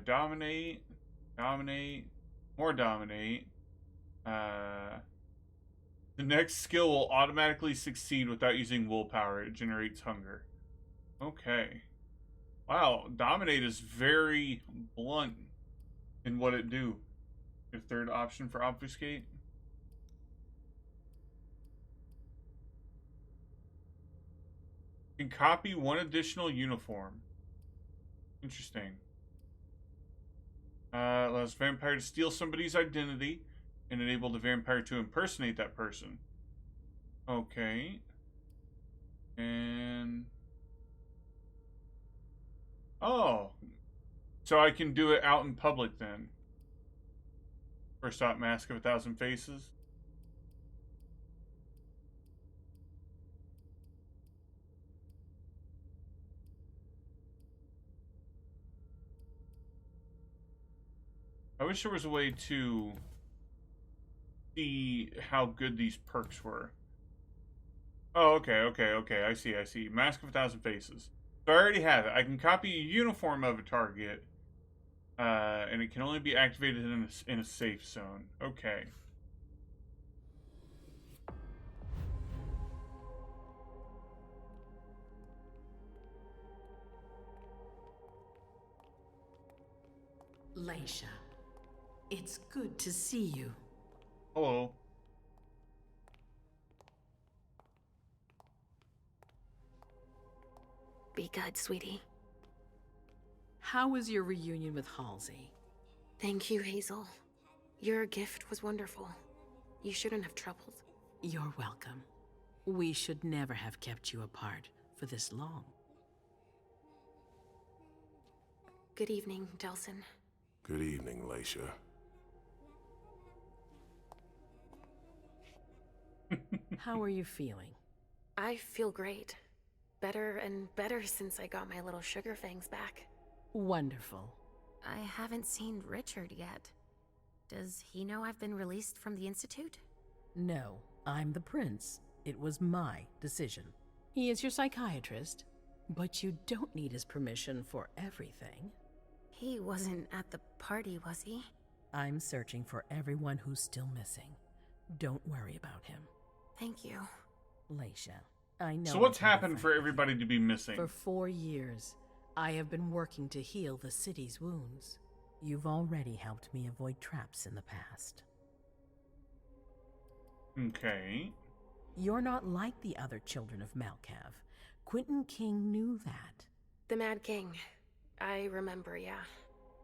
Dominate. Dominate. More dominate. The next skill will automatically succeed without using willpower. It generates hunger. Okay. Wow, dominate is very blunt in what it do. Your third option for obfuscate. You can copy one additional uniform. Interesting. Allows vampire to steal somebody's identity and enable the vampire to impersonate that person. Okay. And... oh. So I can do it out in public then. First up, Mask of 1,000 Faces. I wish there was a way to see how good these perks were. Oh, okay. I see. Mask of 1,000 Faces. So I already have it. I can copy a uniform of a target, and it can only be activated in a safe zone. Okay. Leisha, it's good to see you. Hello. Be good, sweetie. How was your reunion with Halsey? Thank you, Hazel. Your gift was wonderful. You shouldn't have troubled. You're welcome. We should never have kept you apart for this long. Good evening, Delsin. Good evening, Leisha. How are you feeling? I feel great. Better and better since I got my little sugar fangs back. Wonderful. I haven't seen Richard yet. Does he know I've been released from the Institute? No, I'm the prince. It was my decision. He is your psychiatrist, but you don't need his permission for everything. He wasn't at the party, was he? I'm searching for everyone who's still missing. Don't worry about him. Thank you. Leisha, I know. So what's happened for everybody to be missing? For 4 years, I have been working to heal the city's wounds. You've already helped me avoid traps in the past. Okay. You're not like the other children of Malkav. Quentin King knew that. The Mad King. I remember, yeah.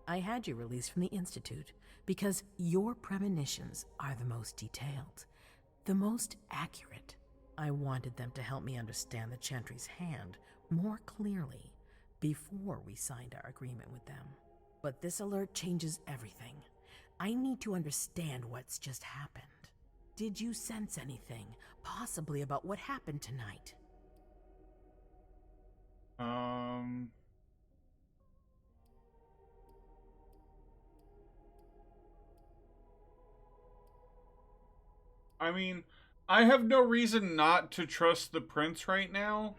I had you released from the Institute because your premonitions are the most detailed, the most accurate. I wanted them to help me understand the Chantry's hand more clearly before we signed our agreement with them. But this alert changes everything. I need to understand what's just happened. Did you sense anything, possibly about what happened tonight? I mean, I have no reason not to trust the prince right now,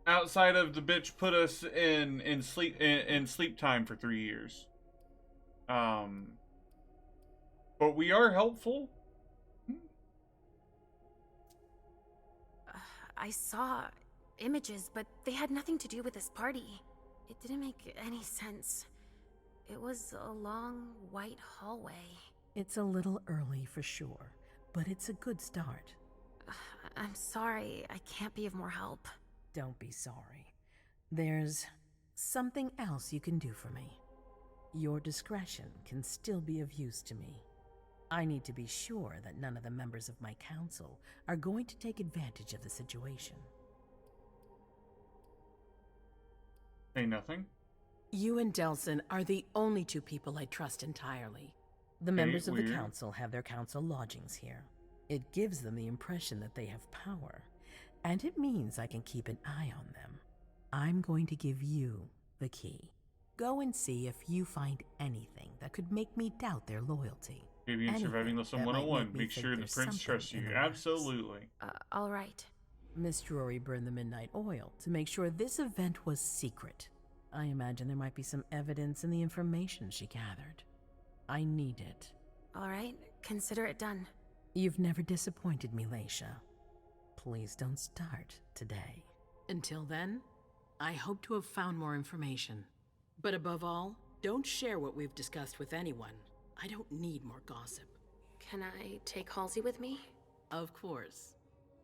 outside of the bitch put us in sleep time for 3 years. But we are helpful. I saw images, but they had nothing to do with this party. It didn't make any sense. It was a long, white hallway. It's a little early for sure, but it's a good start. I'm sorry, I can't be of more help. Don't be sorry. There's something else you can do for me. Your discretion can still be of use to me. I need to be sure that none of the members of my council are going to take advantage of the situation. Say nothing. You and Delsin are the only two people I trust entirely. The members of the council have their council lodgings here. It gives them the impression that they have power, and it means I can keep an eye on them. I'm going to give you the key. Go and see if you find anything that could make me doubt their loyalty. Avian Surviving Lesson 101. Make sure the prince trusts you. Absolutely. All right. Miss Drury burned the midnight oil to make sure this event was secret. I imagine there might be some evidence in the information she gathered. I need it. All right, consider it done. You've never disappointed me, Leisha. Please don't start today. Until then, I hope to have found more information. But above all, don't share what we've discussed with anyone. I don't need more gossip. Can I take Halsey with me? Of course.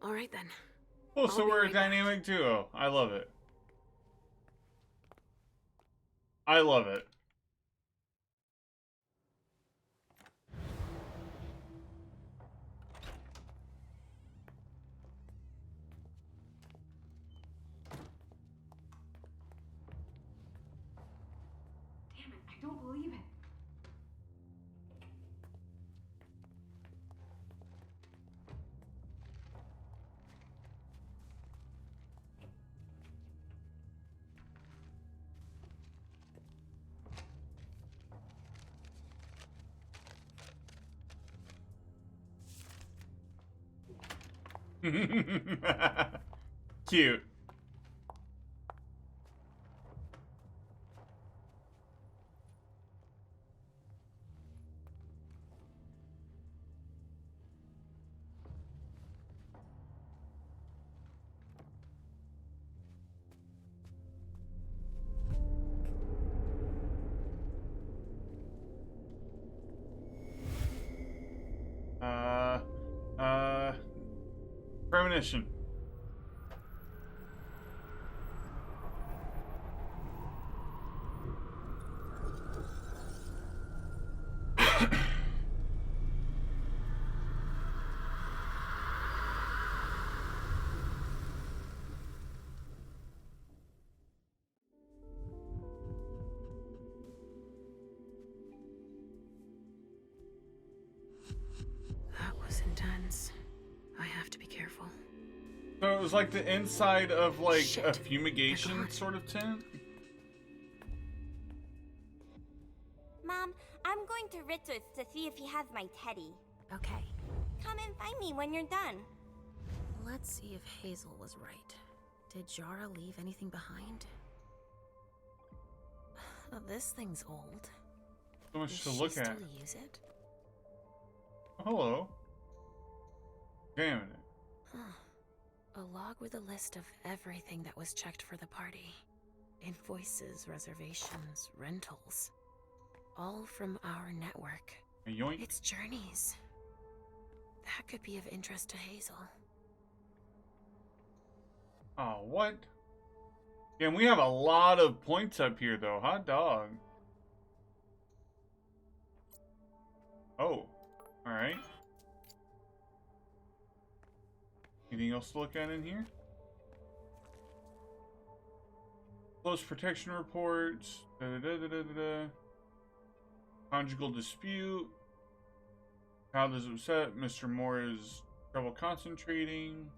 All right then. Oh, so we're a dynamic duo. I love it. I love it. Damn it, I don't believe it. Cute. Premonition. That was intense. I have to be careful. So it was like the inside of like a fumigation sort of tent? Mom, I'm going to Richard's to see if he has my teddy. Okay. Come and find me when you're done. Let's see if Hazel was right. Did Jara leave anything behind? This thing's old. So much to Does look she at. still use it? Hello. Damn it. Huh. A log with a list of everything that was checked for the party. Invoices, reservations, rentals. All from our network. Yoink. It's journeys. That could be of interest to Hazel. Oh, what? Yeah, and we have a lot of points up here, though. Hot dog. Oh. Alright. Anything else to look at in here? Close protection reports. Conjugal dispute. Child is upset. Mr. Moore is trouble concentrating.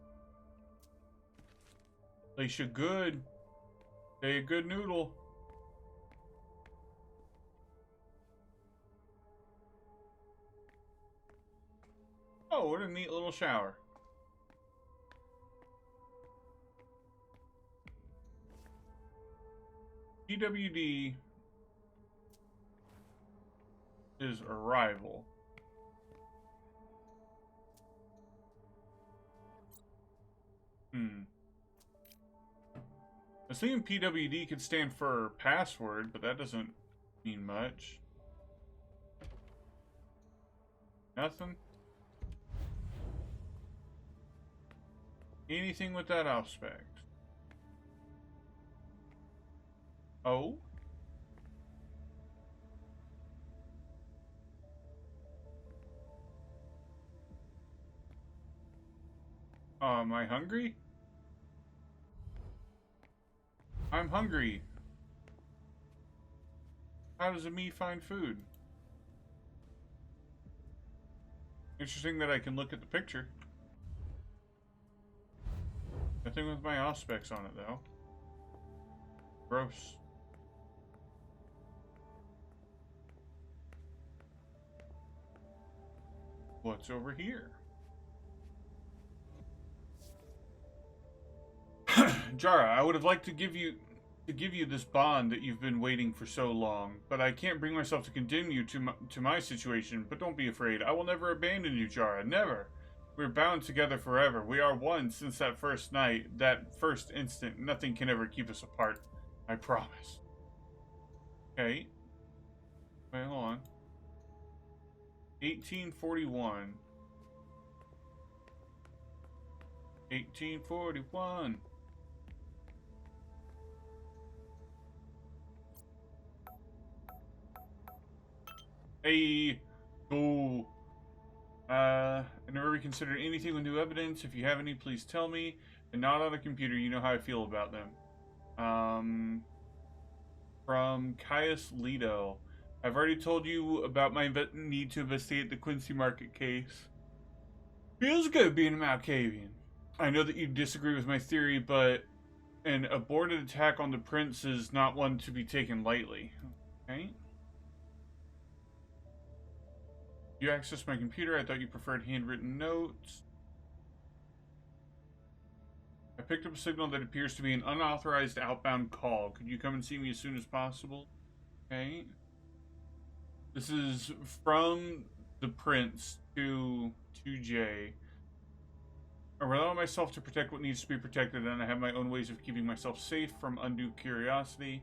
Leisha good. Say a good noodle. Oh, what a neat little shower. PWD is arrival. I was thinking PWD could stand for password, but that doesn't mean much. Nothing? Anything with that aspect? Oh? Am I hungry? I'm hungry. How does a me find food? Interesting that I can look at the picture. Nothing with my auspex on it, though. Gross. What's over here? Jara, I would have liked to give you... to give you this bond that you've been waiting for so long, but I can't bring myself to condemn you to my situation. But don't be afraid. I will never abandon you, Jara. Never. We're bound together forever. We are one since that first night, that first instant. Nothing can ever keep us apart. I promise. Okay. Wait, hold on. 1841. 1841. Hey, go. I never reconsidered anything with new evidence. If you have any, please tell me. And not on a computer. You know how I feel about them. From Caius Leto. I've already told you about my need to investigate the Quincy Market case. Feels good being a Malkavian. I know that you disagree with my theory, but an aborted attack on the prince is not one to be taken lightly. Okay. You accessed my computer. I thought you preferred handwritten notes. I picked up a signal that appears to be an unauthorized outbound call. Could you come and see me as soon as possible? Okay. This is from the prince to Jay. I rely on myself to protect what needs to be protected, and I have my own ways of keeping myself safe from undue curiosity.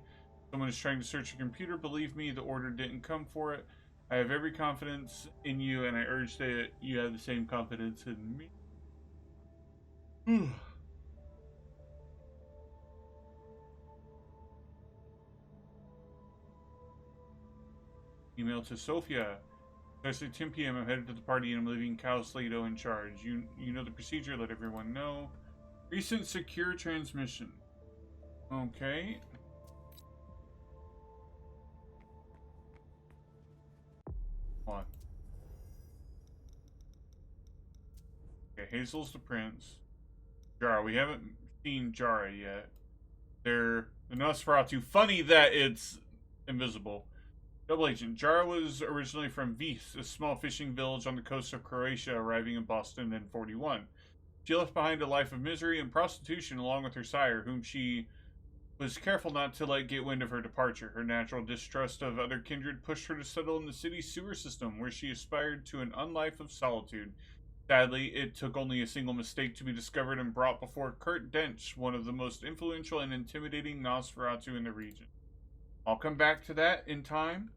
Someone is trying to search your computer. Believe me, the order didn't come for it. I have every confidence in you, and I urge that you have the same confidence in me. Email to Sophia. Thursday, 10 p.m. I'm headed to the party and I'm leaving Caius Leto in charge. You know the procedure. Let everyone know. Recent secure transmission. Okay. Hold on. Okay, Hazel's the prince. Jara. We haven't seen Jara yet. They're the Nosferatu. Funny that it's invisible. Double Agent. Jara was originally from Vis, a small fishing village on the coast of Croatia, arriving in Boston in 41. She left behind a life of misery and prostitution along with her sire, whom she was careful not to let get wind of her departure. Her natural distrust of other kindred pushed her to settle in the city's sewer system, where she aspired to an unlife of solitude. Sadly, it took only a single mistake to be discovered and brought before Kurt Dench, one of the most influential and intimidating Nosferatu in the region. I'll come back to that in time.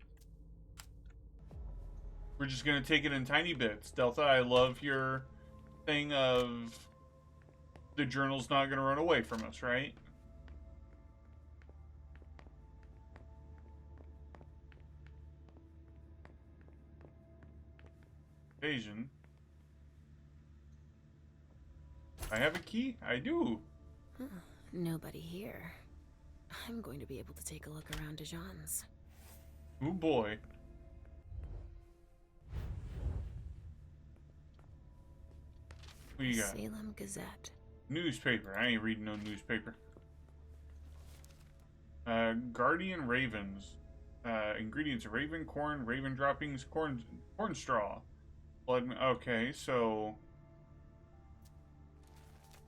We're just going to take it in tiny bits. Delta, I love your thing of the journal's not going to run away from us, right? Evasion. I have a key? I do. Nobody here. I'm going to be able to take a look around Dijon's. Oh boy. What you got? Salem Gazette. Newspaper. I ain't reading no newspaper. Guardian Ravens. Ingredients: raven corn, raven droppings, corn straw. Blood. Okay, so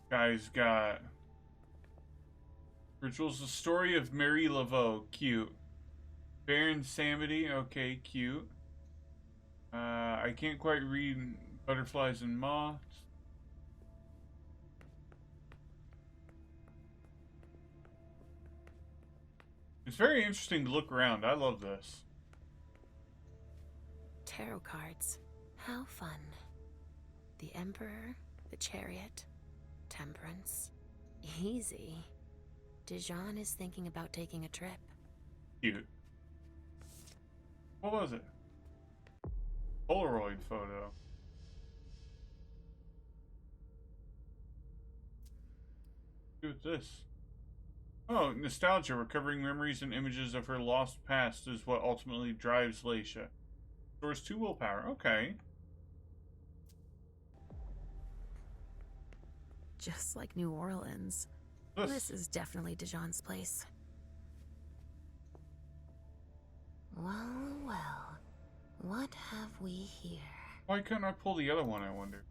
guys got rituals. The story of Mary Laveau. Cute. Baron Samity. Okay, cute. I can't quite read butterflies and moths. It's very interesting to look around. I love this. Tarot cards. How fun. The Emperor, the Chariot, Temperance. Easy. Dijon is thinking about taking a trip. Cute. What was it? Polaroid photo. What's this? Oh, nostalgia. Recovering memories and images of her lost past is what ultimately drives Leisha. Stores 2 willpower. Okay. Just like New Orleans. This is definitely Dijon's place. Well, well. What have we here? Why couldn't I pull the other one, I wonder?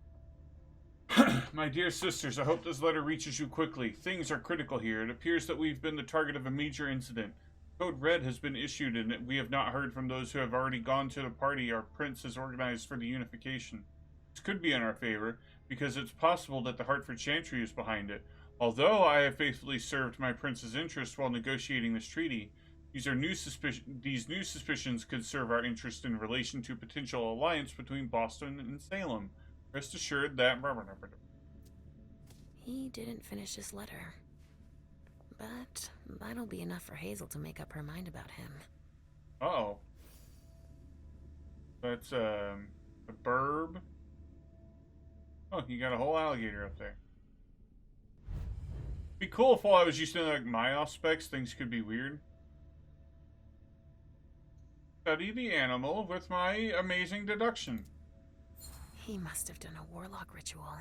My dear sisters, I hope this letter reaches you quickly. Things are critical here. It appears that we've been the target of a major incident. Code Red has been issued, and we have not heard from those who have already gone to the party our prince has organized for the unification. This could be in our favor, because it's possible that the Hartford Chantry is behind it. Although I have faithfully served my prince's interests while negotiating this treaty, these new suspicions could serve our interest in relation to a potential alliance between Boston and Salem. Rest assured that... He didn't finish his letter. But that'll be enough for Hazel to make up her mind about him. Uh-oh. That's, a burb. Oh, you got a whole alligator up there. Be cool if while I was using, like, my off specs, things could be weird. Study the animal with my amazing deduction. He must have done a warlock ritual.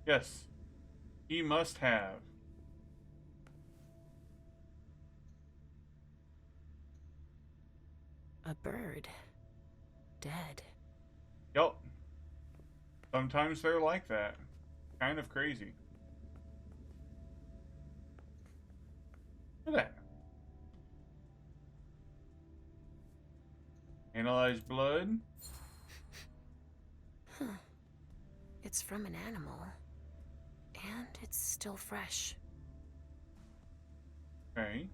Yes. He must have. A bird. Dead. Yup. Sometimes they're like that. Kind of crazy. Look at that. Analyze blood. Huh. It's from an animal. And it's still fresh. Okay.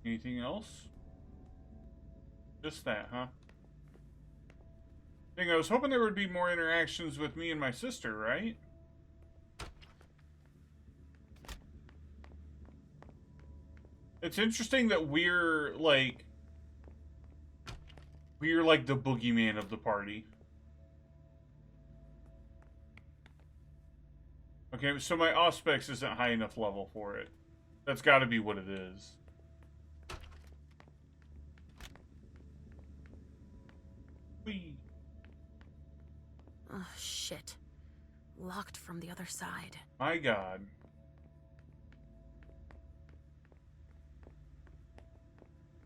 Anything else? Just that, huh? I was hoping there would be more interactions with me and my sister, right? It's interesting that we're like the boogeyman of the party. Okay, so my Auspex isn't high enough level for it. That's got to be what it is. Whee. Oh, shit. Locked from the other side. My god.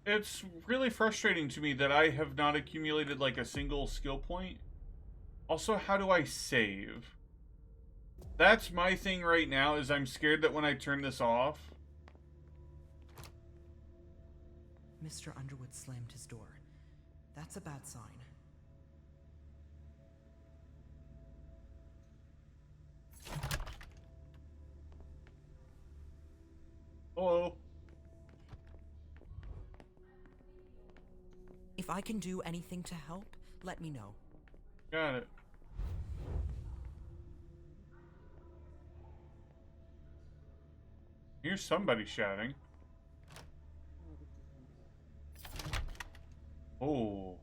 It's really frustrating to me that I have not accumulated like a single skill point. Also, how do I save? That's my thing right now, is I'm scared that when I turn this off... Mr. Underwood slammed his door. That's a bad sign. Hello. If I can do anything to help, let me know. Got it. Here's somebody shouting. Oh.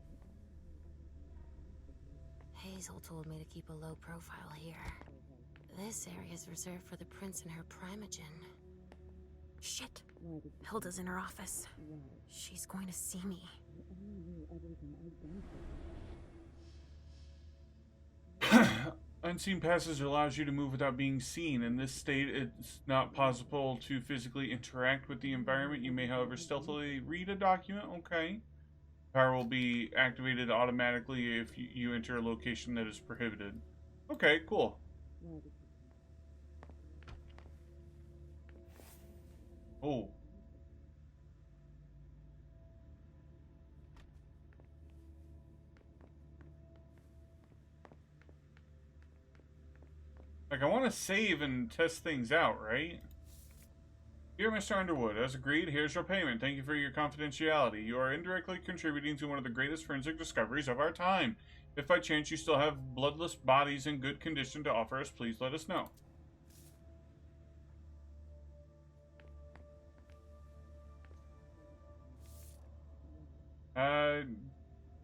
Hazel told me to keep a low profile here. This area is reserved for the prince and her primogen. Shit. Hilda's in her office. She's going to see me. Unseen passage allows you to move without being seen. In this state, it's not possible to physically interact with the environment. You may, however, stealthily read a document. Okay. Power will be activated automatically if you enter a location that is prohibited. Okay, cool. Oh. Like, I want to save and test things out, right? Dear Mr. Underwood, as agreed, here's your payment. Thank you for your confidentiality. You are indirectly contributing to one of the greatest forensic discoveries of our time. If by chance you still have bloodless bodies in good condition to offer us, please let us know.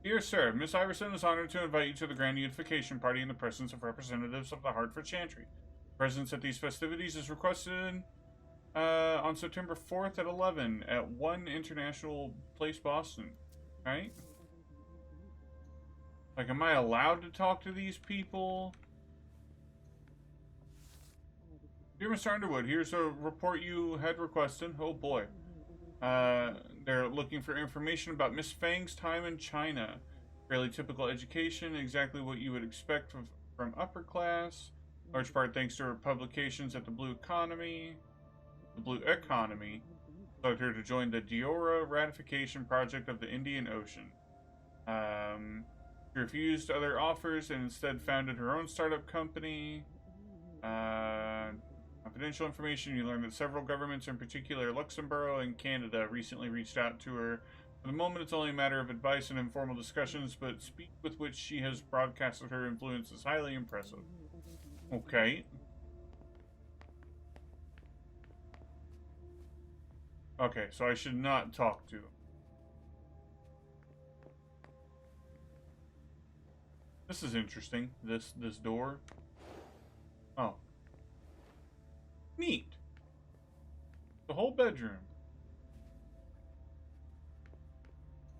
Dear sir, Miss Iverson is honored to invite you to the Grand Unification Party in the presence of representatives of the Hartford Chantry. Presence at these festivities is requested on September 4th at 11 at 1 International Place, Boston. Right? Like, am I allowed to talk to these people? Dear Mr. Underwood, here's a report you had requested. Oh boy. They're looking for information about Miss Fang's time in China. Fairly typical education, exactly what you would expect from upper class. large part thanks to her publications at the Blue Economy. The Blue Economy allowed her to join the Diora Ratification Project of the Indian Ocean. She refused other offers and instead founded her own startup company. Confidential information, you learn that several governments, in particular Luxembourg and Canada, recently reached out to her. For the moment, it's only a matter of advice and informal discussions, but speed with which she has broadcasted her influence is highly impressive. Okay. Okay, so I should not talk to them. This is interesting. This door. Oh. Neat. The whole bedroom.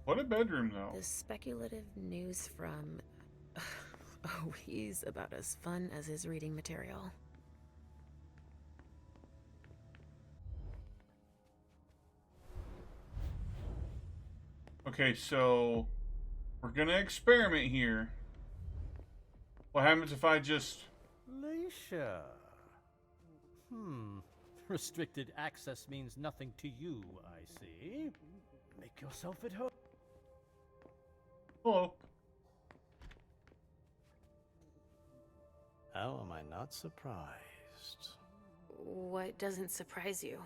What a bedroom, though. The speculative news from... Oh, he's about as fun as his reading material. Okay, so... we're gonna experiment here. What happens if I just... Leisha. Restricted access means nothing to you, I see. Make yourself at home. Hello. How am I not surprised? What doesn't surprise you?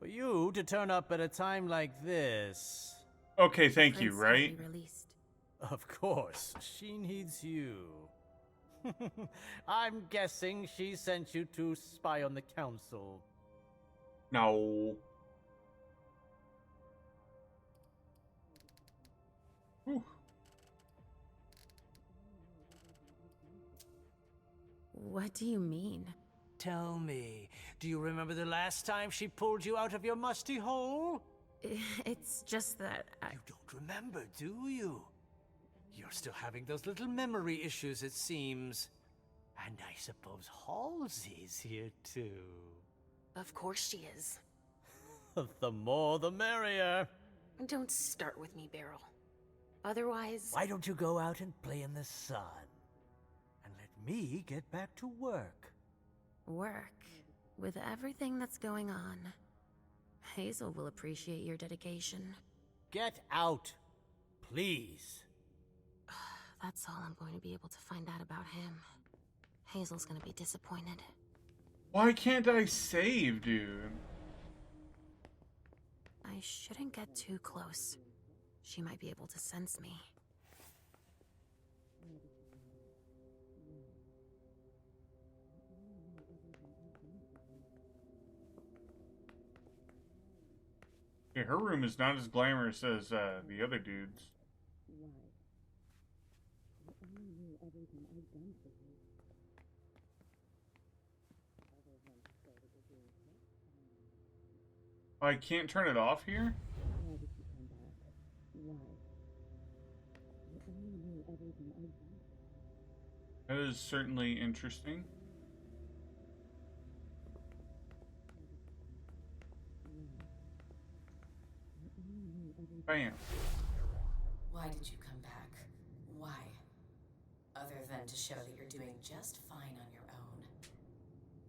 For you to turn up at a time like this. Okay, thank you, right? Of course, she needs you. I'm guessing she sent you to spy on the council. No. Whew. What do you mean? Tell me, do you remember the last time she pulled you out of your musty hole? It's just that You don't remember, do you? You're still having those little memory issues, it seems. And I suppose Halsey's here, too. Of course she is. The more the merrier. Don't start with me, Beryl. Otherwise... Why don't you go out and play in the sun? And let me get back to work. Work? With everything that's going on, Hazel will appreciate your dedication. Get out, please. That's all I'm going to be able to find out about him. Hazel's gonna be disappointed. Why can't I save, dude? I shouldn't get too close. She might be able to sense me. Yeah, her room is not as glamorous as the other dude's. I can't turn it off here? That is certainly interesting. Bam. Why did you come back? Why? Other than to show that you're doing just fine on your own.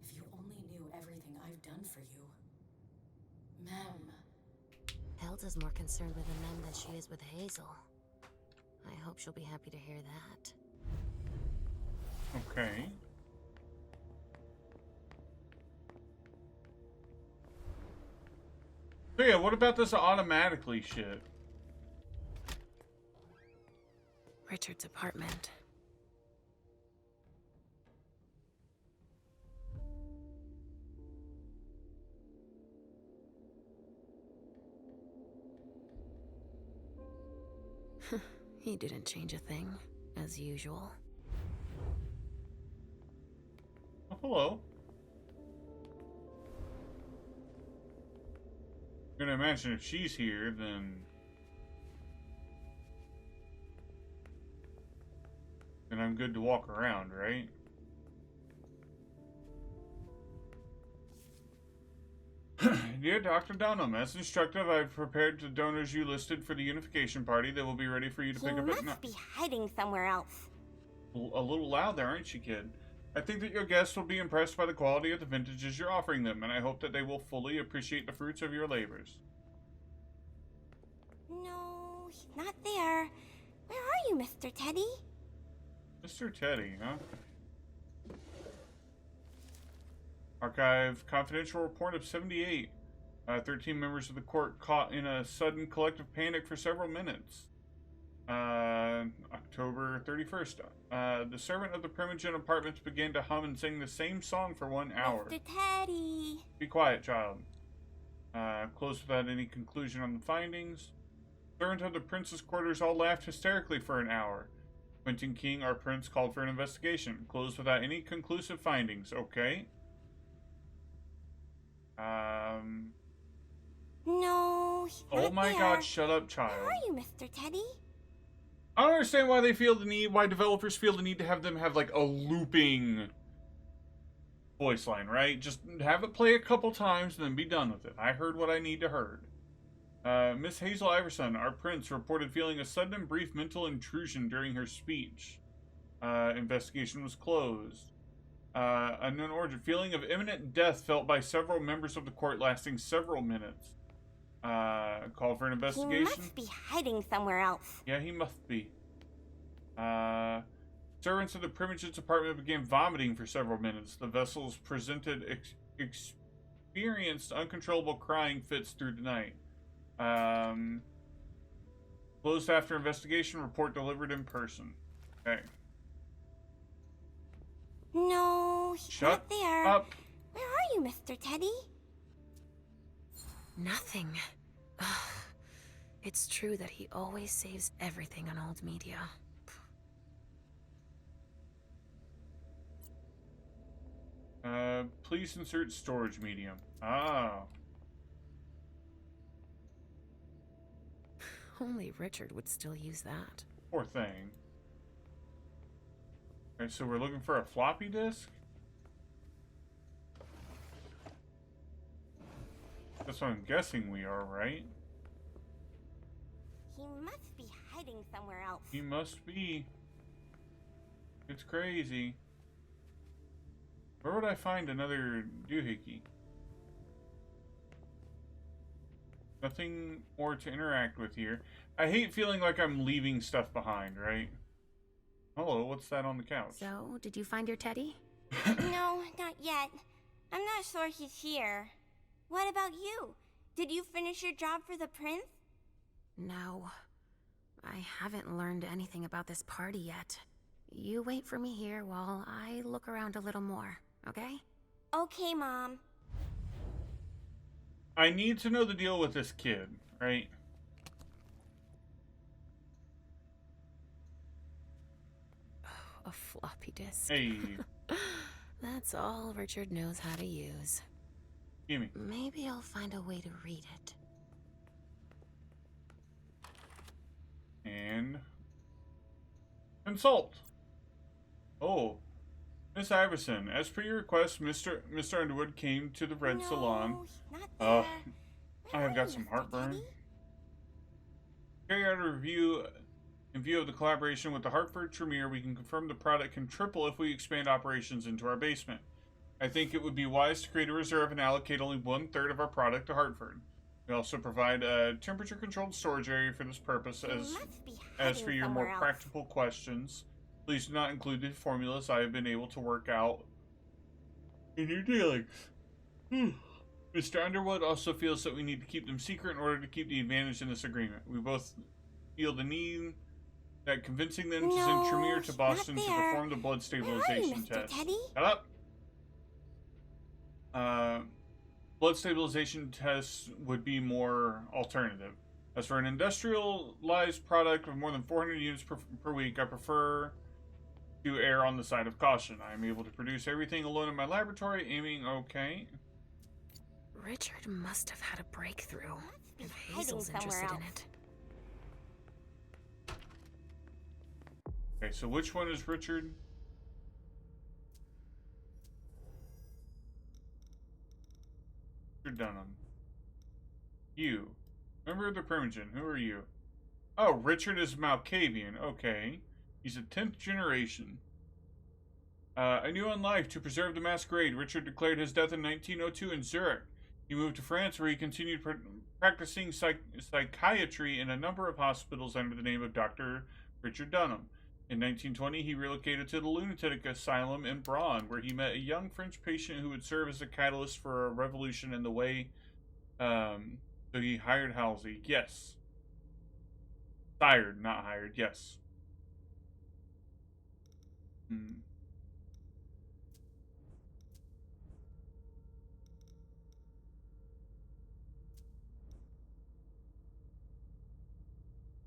If you only knew everything I've done for you. Mem. Hilda's more concerned with Mem than she is with Hazel. I hope she'll be happy to hear that. Okay. So yeah, what about this automatically shit? Richard's apartment. He didn't change a thing, as usual. Oh, hello. I'm gonna imagine if she's here, then I'm good to walk around, right? Dear Dr. Dunham, as instructed, I've prepared the donors you listed for the unification party. They will be ready for you to pick up at You must be hiding somewhere else. A little loud there, aren't you, kid? I think that your guests will be impressed by the quality of the vintages you're offering them, and I hope that they will fully appreciate the fruits of your labors. No, he's not there. Where are you, Mr. Teddy? Mr. Teddy, huh? Archive confidential report of 78. 13 members of the court caught in a sudden collective panic for several minutes. October 31st. The servant of the Primogen Apartments began to hum and sing the same song for 1 hour. Mr. Teddy! Be quiet, child. Closed without any conclusion on the findings. Servant of the prince's quarters all laughed hysterically for an hour. Quentin King, our prince, called for an investigation. Closed without any conclusive findings. Okay. No, he's Oh not my there. god, shut up, child. Where are you, Mr. Teddy? I don't understand why why developers feel the need to have them have like a looping voice line, right? Just have it play a couple times and then be done with it. I heard what I need to heard. Miss Hazel Iverson, our prince, reported feeling a sudden and brief mental intrusion during her speech. Investigation was closed. Unknown origin. Feeling of imminent death felt by several members of the court lasting several minutes. Call for an investigation. He must be hiding somewhere else. Yeah, he must be. Servants of the Primogen's apartment began vomiting for several minutes. The vessels presented experienced uncontrollable crying fits through the night. Closed after investigation. Report delivered in person. Okay. No, he's Shut not there. up. Where are you, Mr. Teddy? Nothing. It's true that he always saves everything on old media. Please insert storage medium. Ah. Only Richard would still use that. Poor thing. Okay, so we're looking for a floppy disk? That's what I'm guessing we are, right? He must be hiding somewhere else. He must be. It's crazy. Where would I find another doohickey? Nothing more to interact with here. I hate feeling like I'm leaving stuff behind, right? Hello, what's that on the couch? So, did you find your Teddy? No, not yet. I'm not sure he's here. What about you? Did you finish your job for the prince? No. I haven't learned anything about this party yet. You wait for me here while I look around a little more, okay? Okay, Mom. I need to know the deal with this kid, right? A floppy disk. Hey. That's all Richard knows how to use. Gimme. Maybe I'll find a way to read it. And consult. Oh, Miss Iverson, as per your request, Mr. Underwood came to the Red Salon. I have got some heartburn. Carry out a review. In view of the collaboration with the Hartford Tremere, we can confirm the product can triple if we expand operations into our basement. I think it would be wise to create a reserve and allocate only 1/3 of our product to Hartford. We also provide a temperature-controlled storage area for this purpose. As for your more practical questions, please do not include the formulas I have been able to work out in your dealings. Mr. Underwood also feels that we need to keep them secret in order to keep the advantage in this agreement. We both feel the need that convincing them to send Tremere to Boston to perform the blood stabilization test. Shut up! Blood stabilization tests would be more alternative. As for an industrialized product of more than 400 units per week, I prefer to err on the side of caution. I am able to produce everything alone in my laboratory, aiming okay. Richard must have had a breakthrough if Hazel's interested in it. Okay, so which one is Richard? Richard Dunham. You. Member of the Primogen. Who are you? Oh, Richard is Malkavian. Okay. He's a 10th generation. A new on life. To preserve the masquerade, Richard declared his death in 1902 in Zurich. He moved to France, where he continued practicing psychiatry in a number of hospitals under the name of Dr. Richard Dunham. In 1920, he relocated to the lunatic asylum in Braun, where he met a young French patient who would serve as a catalyst for a revolution in the way. So he hired Halsey. Yes. Hired, not hired. Yes.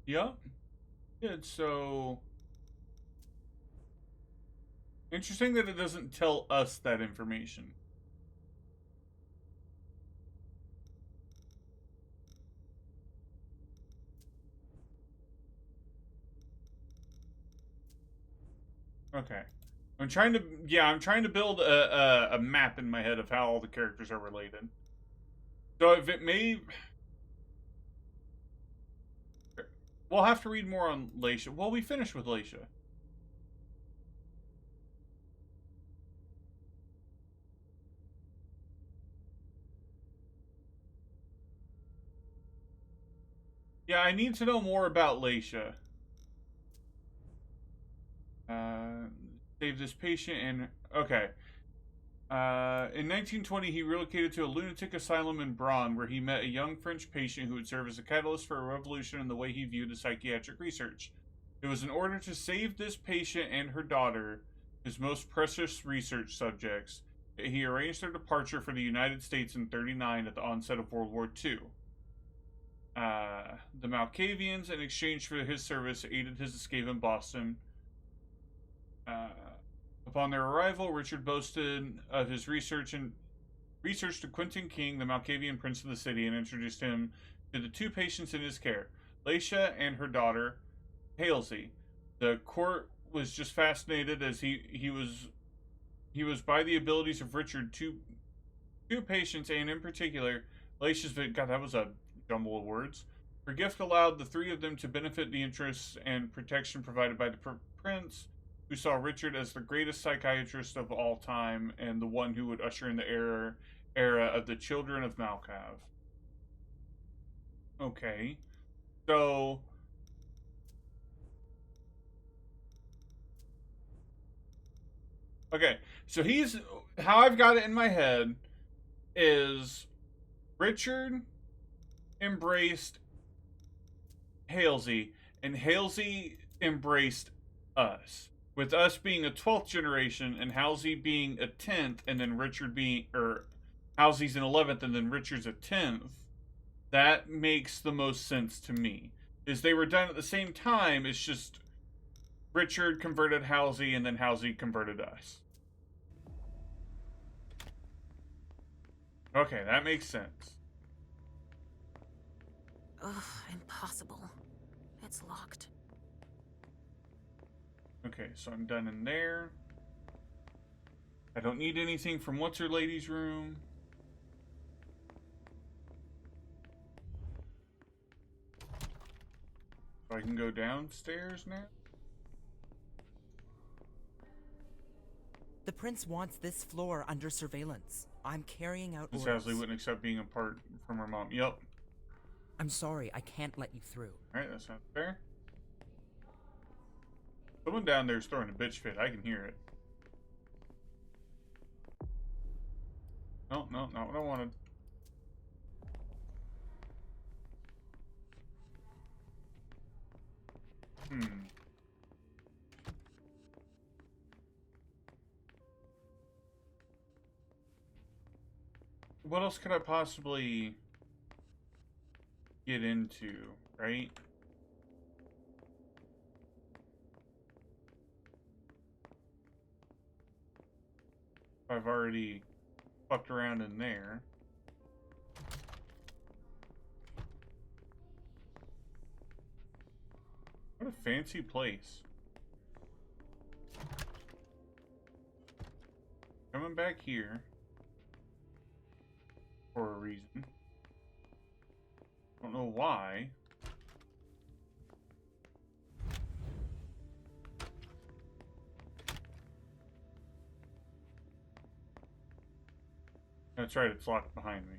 Yep. Good. So interesting that it doesn't tell us that information. Okay. I'm trying to build a map in my head of how all the characters are related. So if it may, we'll have to read more on Leisha. Well, we finished with Leisha. Yeah, I need to know more about Leisha. Save this patient and... Okay. In 1920, he relocated to a lunatic asylum in Braun, where he met a young French patient who would serve as a catalyst for a revolution in the way he viewed the psychiatric research. It was in order to save this patient and her daughter, his most precious research subjects, that he arranged their departure for the United States in '39 at the onset of World War II. The Malkavians, in exchange for his service, aided his escape in Boston. Upon their arrival, Richard boasted of his research to Quentin King, the Malkavian prince of the city, and introduced him to the two patients in his care, Leisha and her daughter, Halsey. The court was just fascinated as he was by the abilities of Richard, two patients, and in particular, Leisha's God, that was a jumble of words. Her gift allowed the three of them to benefit the interests and protection provided by the prince, who saw Richard as the greatest psychiatrist of all time and the one who would usher in the era of the children of Malkav. Okay. So... Okay, so how I've got it in my head is Richard embraced Halsey, and Halsey embraced us. With us being a 12th generation, and Halsey being a 10th, and then Halsey's an 11th, and then Richard's a 10th, that makes the most sense to me. Is they were done at the same time, it's just Richard converted Halsey, and then Halsey converted us. Okay, that makes sense. Ugh, impossible. It's locked. Okay, so I'm done in there. I don't need anything from What's-Her-Lady's room. So I can go downstairs now? The prince wants this floor under surveillance. I'm carrying out Miss orders. Halsey wouldn't accept being apart from her mom. Yep. I'm sorry, I can't let you through. Alright, that sounds fair. Someone down there is throwing a bitch fit. I can hear it. No, not what I wanted. What else could I possibly get into, right? I've already fucked around in there. What a fancy place. Coming back here for a reason. Don't know why. That's right, it's locked behind me.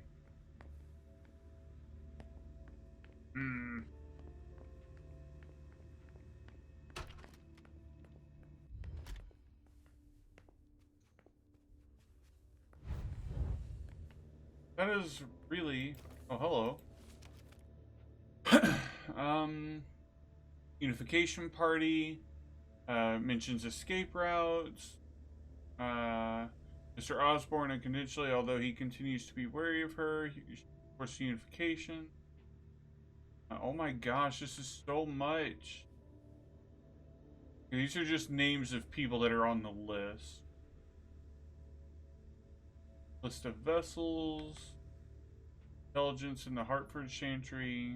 That is really... Oh, hello. Unification Party. Mentions escape routes. Mr. Osborne unconditionally, although he continues to be wary of her. Forced unification. Oh my gosh, this is so much. These are just names of people that are on the list. List of vessels. Intelligence in the Hartford Chantry.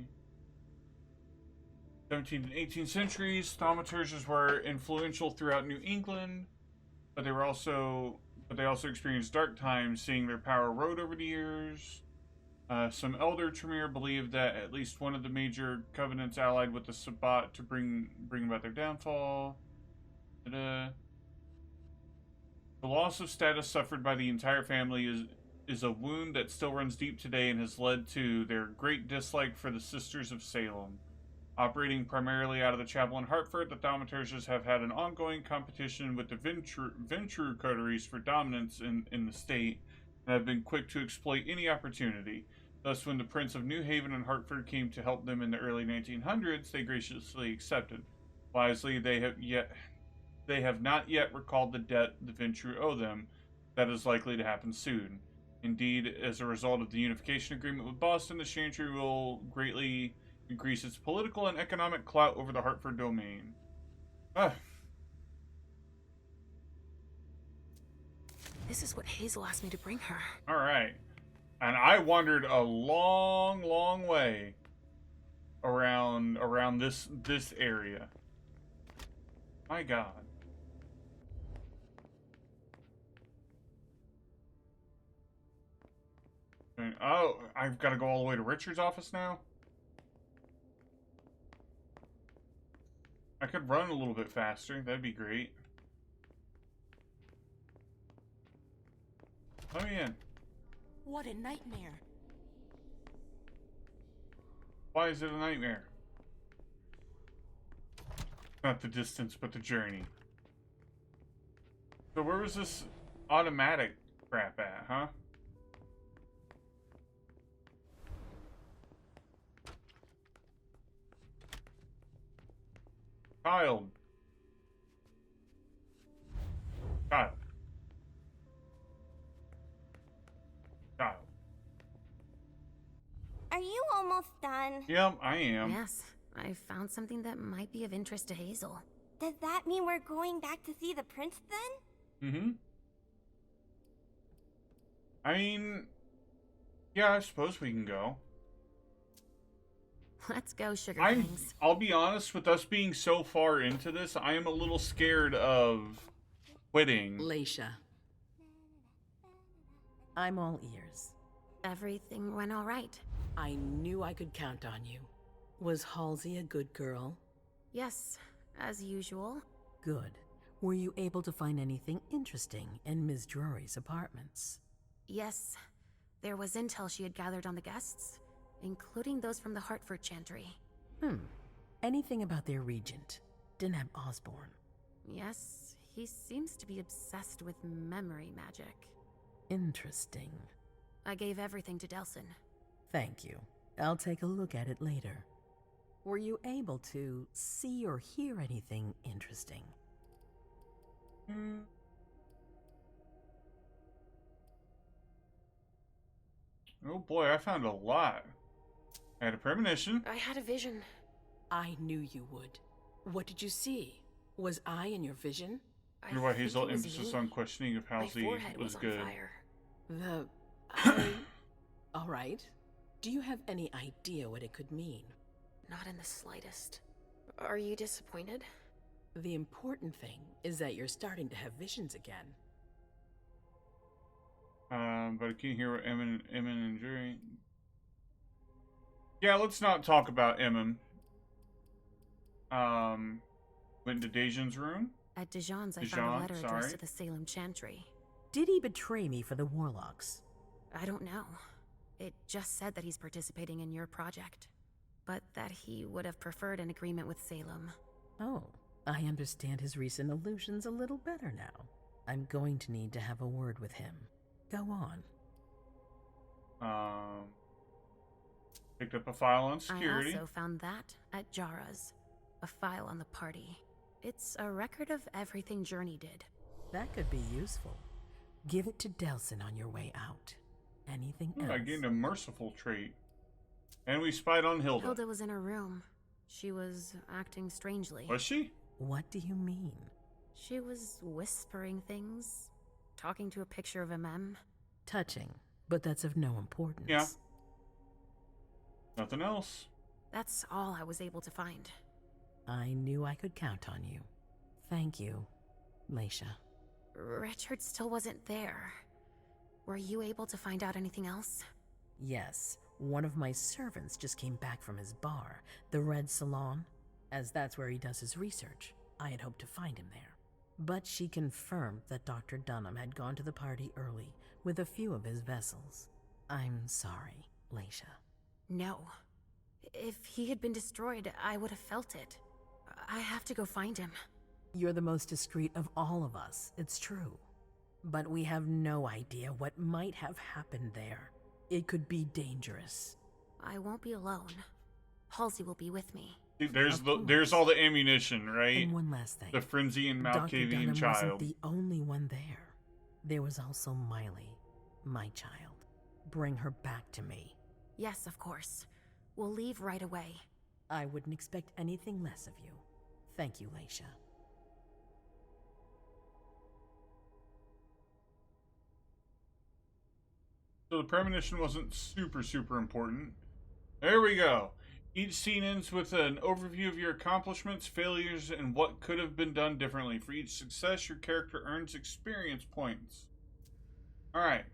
17th and 18th centuries, thaumaturges were influential throughout New England, but they also experienced dark times, seeing their power erode over the years. Some elder Tremere believed that at least one of the major covenants allied with the Sabbat to bring about their downfall. The loss of status suffered by the entire family is a wound that still runs deep today and has led to their great dislike for the Sisters of Salem. Operating primarily out of the chapel in Hartford, the thaumaturges have had an ongoing competition with the Ventru coteries for dominance in the state, and have been quick to exploit any opportunity. Thus, when the Prince of New Haven and Hartford came to help them in the early 1900s, they graciously accepted. Wisely, they have not yet recalled the debt the Ventru owe them. That is likely to happen soon. Indeed, as a result of the unification agreement with Boston, the Chantry will greatly increase its political and economic clout over the Hartford domain. This is what Hazel asked me to bring her. Alright. And I wandered a long, long way around this area. My God. Oh, I've got to go all the way to Richard's office now? I could run a little bit faster. That'd be great. Let me in. What a nightmare. Why is it a nightmare? Not the distance, but the journey. So where was this automatic crap at, huh? Child. Child. Child. Are you almost done? Yep, I am. Yes, I found something that might be of interest to Hazel. Does that mean we're going back to see the prince then? Mm-hmm. I mean, yeah, I suppose we can go. Let's go, Sugar Fangs. I'll be honest, with us being so far into this, I am a little scared of quitting. Leisha. I'm all ears. Everything went all right. I knew I could count on you. Was Halsey a good girl? Yes, as usual. Good. Were you able to find anything interesting in Ms. Drury's apartments? Yes, there was intel she had gathered on the guests, including those from the Hartford Chantry. Anything about their regent, Deneb Osborne? Yes, he seems to be obsessed with memory magic. Interesting. I gave everything to Delsin. Thank you. I'll take a look at it later. Were you able to see or hear anything interesting? Oh boy, I found a lot. I had a premonition. I had a vision. I knew you would. What did you see? Was I in your vision? You're why Hazel emphasis on questioning if Halsey was good. All right. Do you have any idea what it could mean? Not in the slightest. Are you disappointed? The important thing is that you're starting to have visions again. But I can't hear what Emin and Jury. Yeah, let's not talk about Emin. Went to Dejan's room. At Dejan's, I found a letter addressed to the Salem Chantry. Did he betray me for the Warlocks? I don't know. It just said that he's participating in your project, but that he would have preferred an agreement with Salem. Oh, I understand his recent illusions a little better now. I'm going to need to have a word with him. Go on. Picked up a file on security. I also found that at Jara's. A file on the party. It's a record of everything Journey did. That could be useful. Give it to Delsin on your way out. Anything else? I gained a merciful trait. And we spied on Hilda. Hilda was in her room. She was acting strangely. Was she? What do you mean? She was whispering things, talking to a picture of MM. Touching, but that's of no importance. Yeah. Nothing else. That's all I was able to find. I knew I could count on you. Thank you, Leisha. Richard still wasn't there. Were you able to find out anything else? Yes, one of my servants just came back from his bar, the Red Salon, as that's where he does his research. I had hoped to find him there. But she confirmed that Dr. Dunham had gone to the party early with a few of his vessels. I'm sorry, Leisha. No. If he had been destroyed, I would have felt it. I have to go find him. You're the most discreet of all of us, it's true. But we have no idea what might have happened there. It could be dangerous. I won't be alone. Halsey will be with me. There's all the ammunition, right? And one last thing. The Frenzy and Dr. Malkavian Dunham child. wasn't the only one there. There was also Miley, my child. Bring her back to me. Yes, of course. We'll leave right away. I wouldn't expect anything less of you. Thank you, Leisha. So the premonition wasn't super important. There we go. Each scene ends with an overview of your accomplishments, failures, and what could have been done differently. For each success, your character earns experience points. Alright.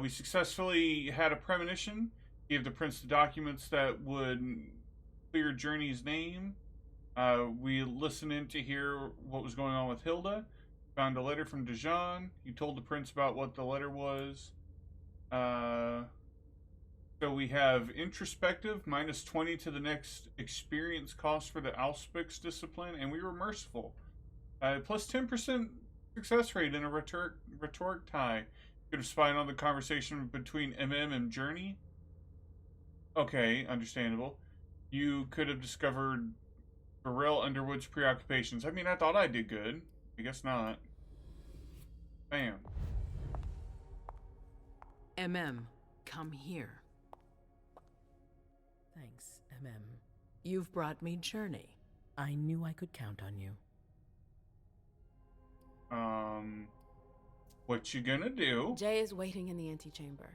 We successfully had a premonition. Gave the prince the documents that would clear Journey's name. We listened in to hear what was going on with Hilda. Found a letter from Dijon. You told the prince about what the letter was. So we have introspective, minus 20 to the next experience cost for the Auspix discipline, and we were merciful. Plus 10% success rate in a rhetoric tie. Could have spied on the conversation between MM and Journey. Okay, understandable. You could have discovered Burrell Underwood's preoccupations. I mean, I thought I did good. I guess not. Bam. MM, come here. Thanks, MM. You've brought me Journey. I knew I could count on you. What you gonna do? Jay is waiting in the antechamber.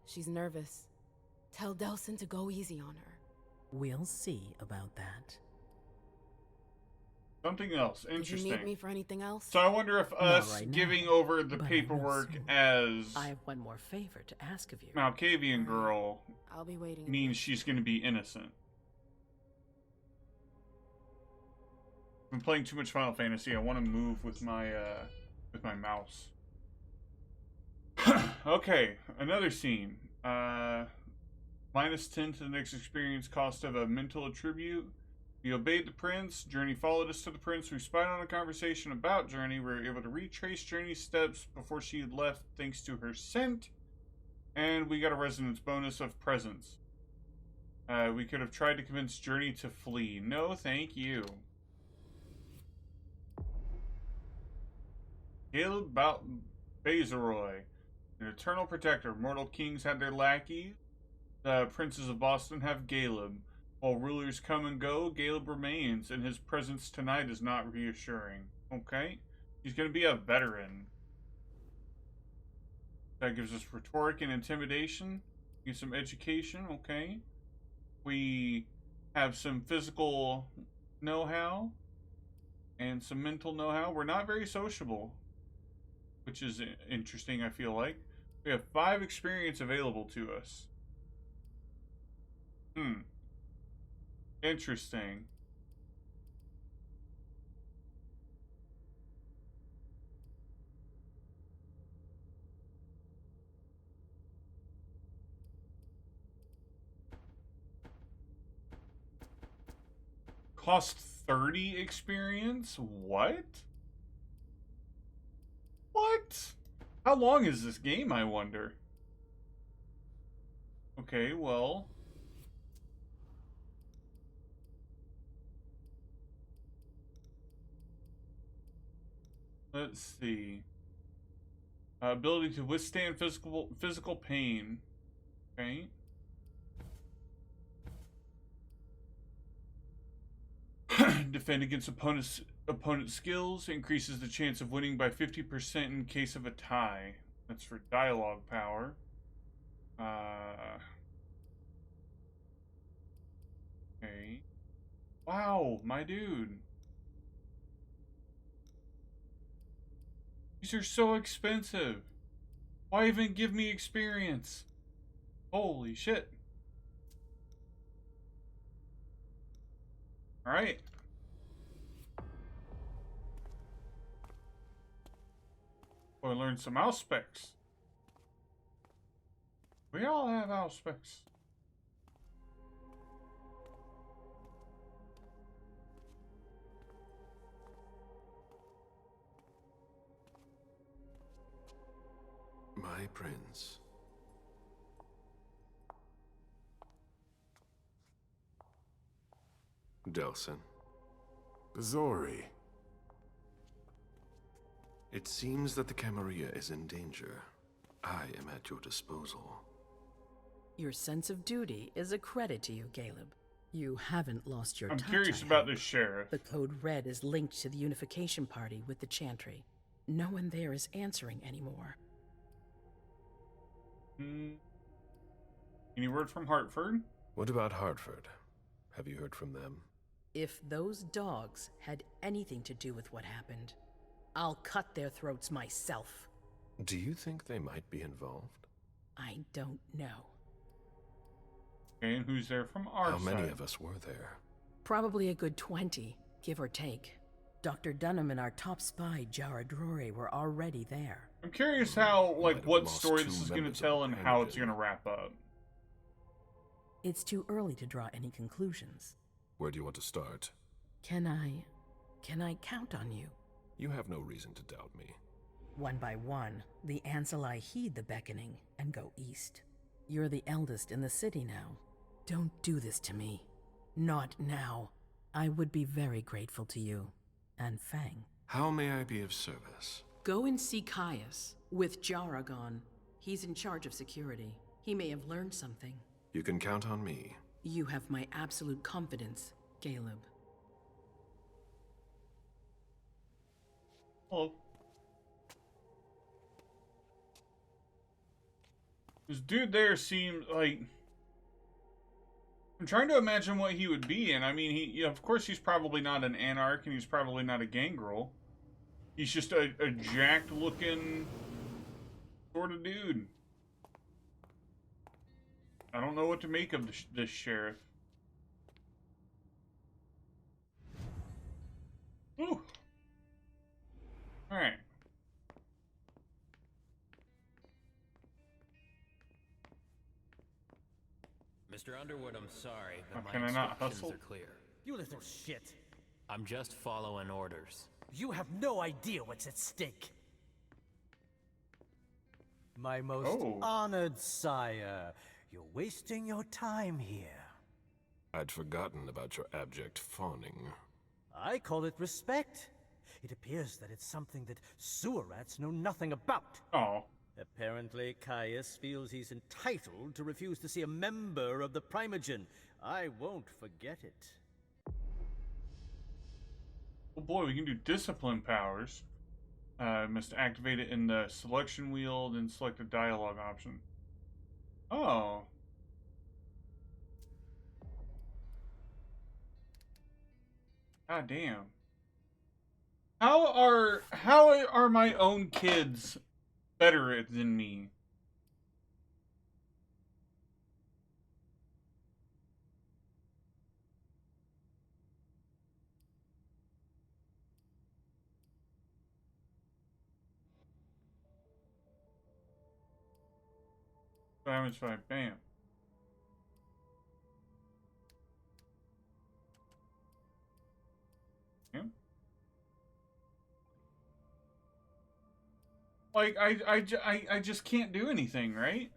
She's nervous. Tell Delsin to go easy on her. We'll see about that. Something else interesting. Did you need me for anything else? So I wonder if us right giving now, over the but paperwork I as have one more favor to ask of you. Malkavian girl I'll be waiting. means she's going to be innocent. I'm playing too much Final Fantasy. I want to move with my mouse. Okay, another scene. Minus 10 to the next experience cost of a mental attribute. We obeyed the prince. Journey followed us to the prince. We spied on a conversation about Journey. We were able to retrace Journey's steps before she had left thanks to her scent. And we got a resonance bonus of presence. We could have tried to convince Journey to flee. No, thank you. Caleb Bazeroy, an eternal protector. Mortal kings had their lackeys. The princes of Boston have Caleb. While rulers come and go, Caleb remains, and his presence tonight is not reassuring. Okay? He's going to be a veteran. That gives us rhetoric and intimidation. Get some education. Okay. We have some physical know-how and some mental know-how. We're not very sociable, which is interesting, I feel like. We have 5 experience available to us. Interesting. Cost 30 experience? What? What? How long is this game, I wonder? Okay, well. Let's see. Ability to withstand physical pain. Okay. Defend against opponent's skills. Increases the chance of winning by 50% in case of a tie. That's for dialogue power. Okay. Wow, my dude. These are so expensive. Why even give me experience? Holy shit. Alright. Or learn some mouse specs. We all have mouse specs. My prince. Delson. Zori. It seems that the Camarilla is in danger. I am at your disposal. Your sense of duty is a credit to you, Caleb. You haven't lost your touch. I'm curious about this sheriff. The code red is linked to the unification party with the Chantry. No one there is answering anymore. Any word from Hartford? What about Hartford? Have you heard from them? If those dogs had anything to do with what happened, I'll cut their throats myself. Do you think they might be involved? I don't know. Okay, and who's there from our side? How many of us were there? Probably a good 20, give or take. Dr. Dunham and our top spy, Jara Drury, were already there. I'm curious how, like, what story this is going to tell and how it's going to wrap up. It's too early to draw any conclusions. Where do you want to start? Can I count on you? You have no reason to doubt me. One by one, the Ancili heed the beckoning and go east. You're the eldest in the city now. Don't do this to me. Not now. I would be very grateful to you. And Fang. How may I be of service? Go and see Caius. With Jara gone, he's in charge of security. He may have learned something. You can count on me. You have my absolute confidence, Caleb. Hello. This dude there seems like... I'm trying to imagine what he would be, and I mean, of course he's probably not an anarch, and he's probably not a gangrel. He's just a jacked-looking sort of dude. I don't know what to make of this sheriff. Ooh. Alright. Mr. Underwood, I'm sorry, but Can I my not instructions hustle? are clear. You little shit. I'm just following orders. You have no idea what's at stake. My most honored sire, you're wasting your time here. I'd forgotten about your abject fawning. I call it respect. It appears that it's something that sewer rats know nothing about. Oh. Apparently, Caius feels he's entitled to refuse to see a member of the Primogen. I won't forget it. Oh boy, we can do discipline powers. Must activate it in the selection wheel, then select a dialogue option. Oh. God damn. How are my own kids better than me? Damage 5, bam. Like, I just can't do anything, right?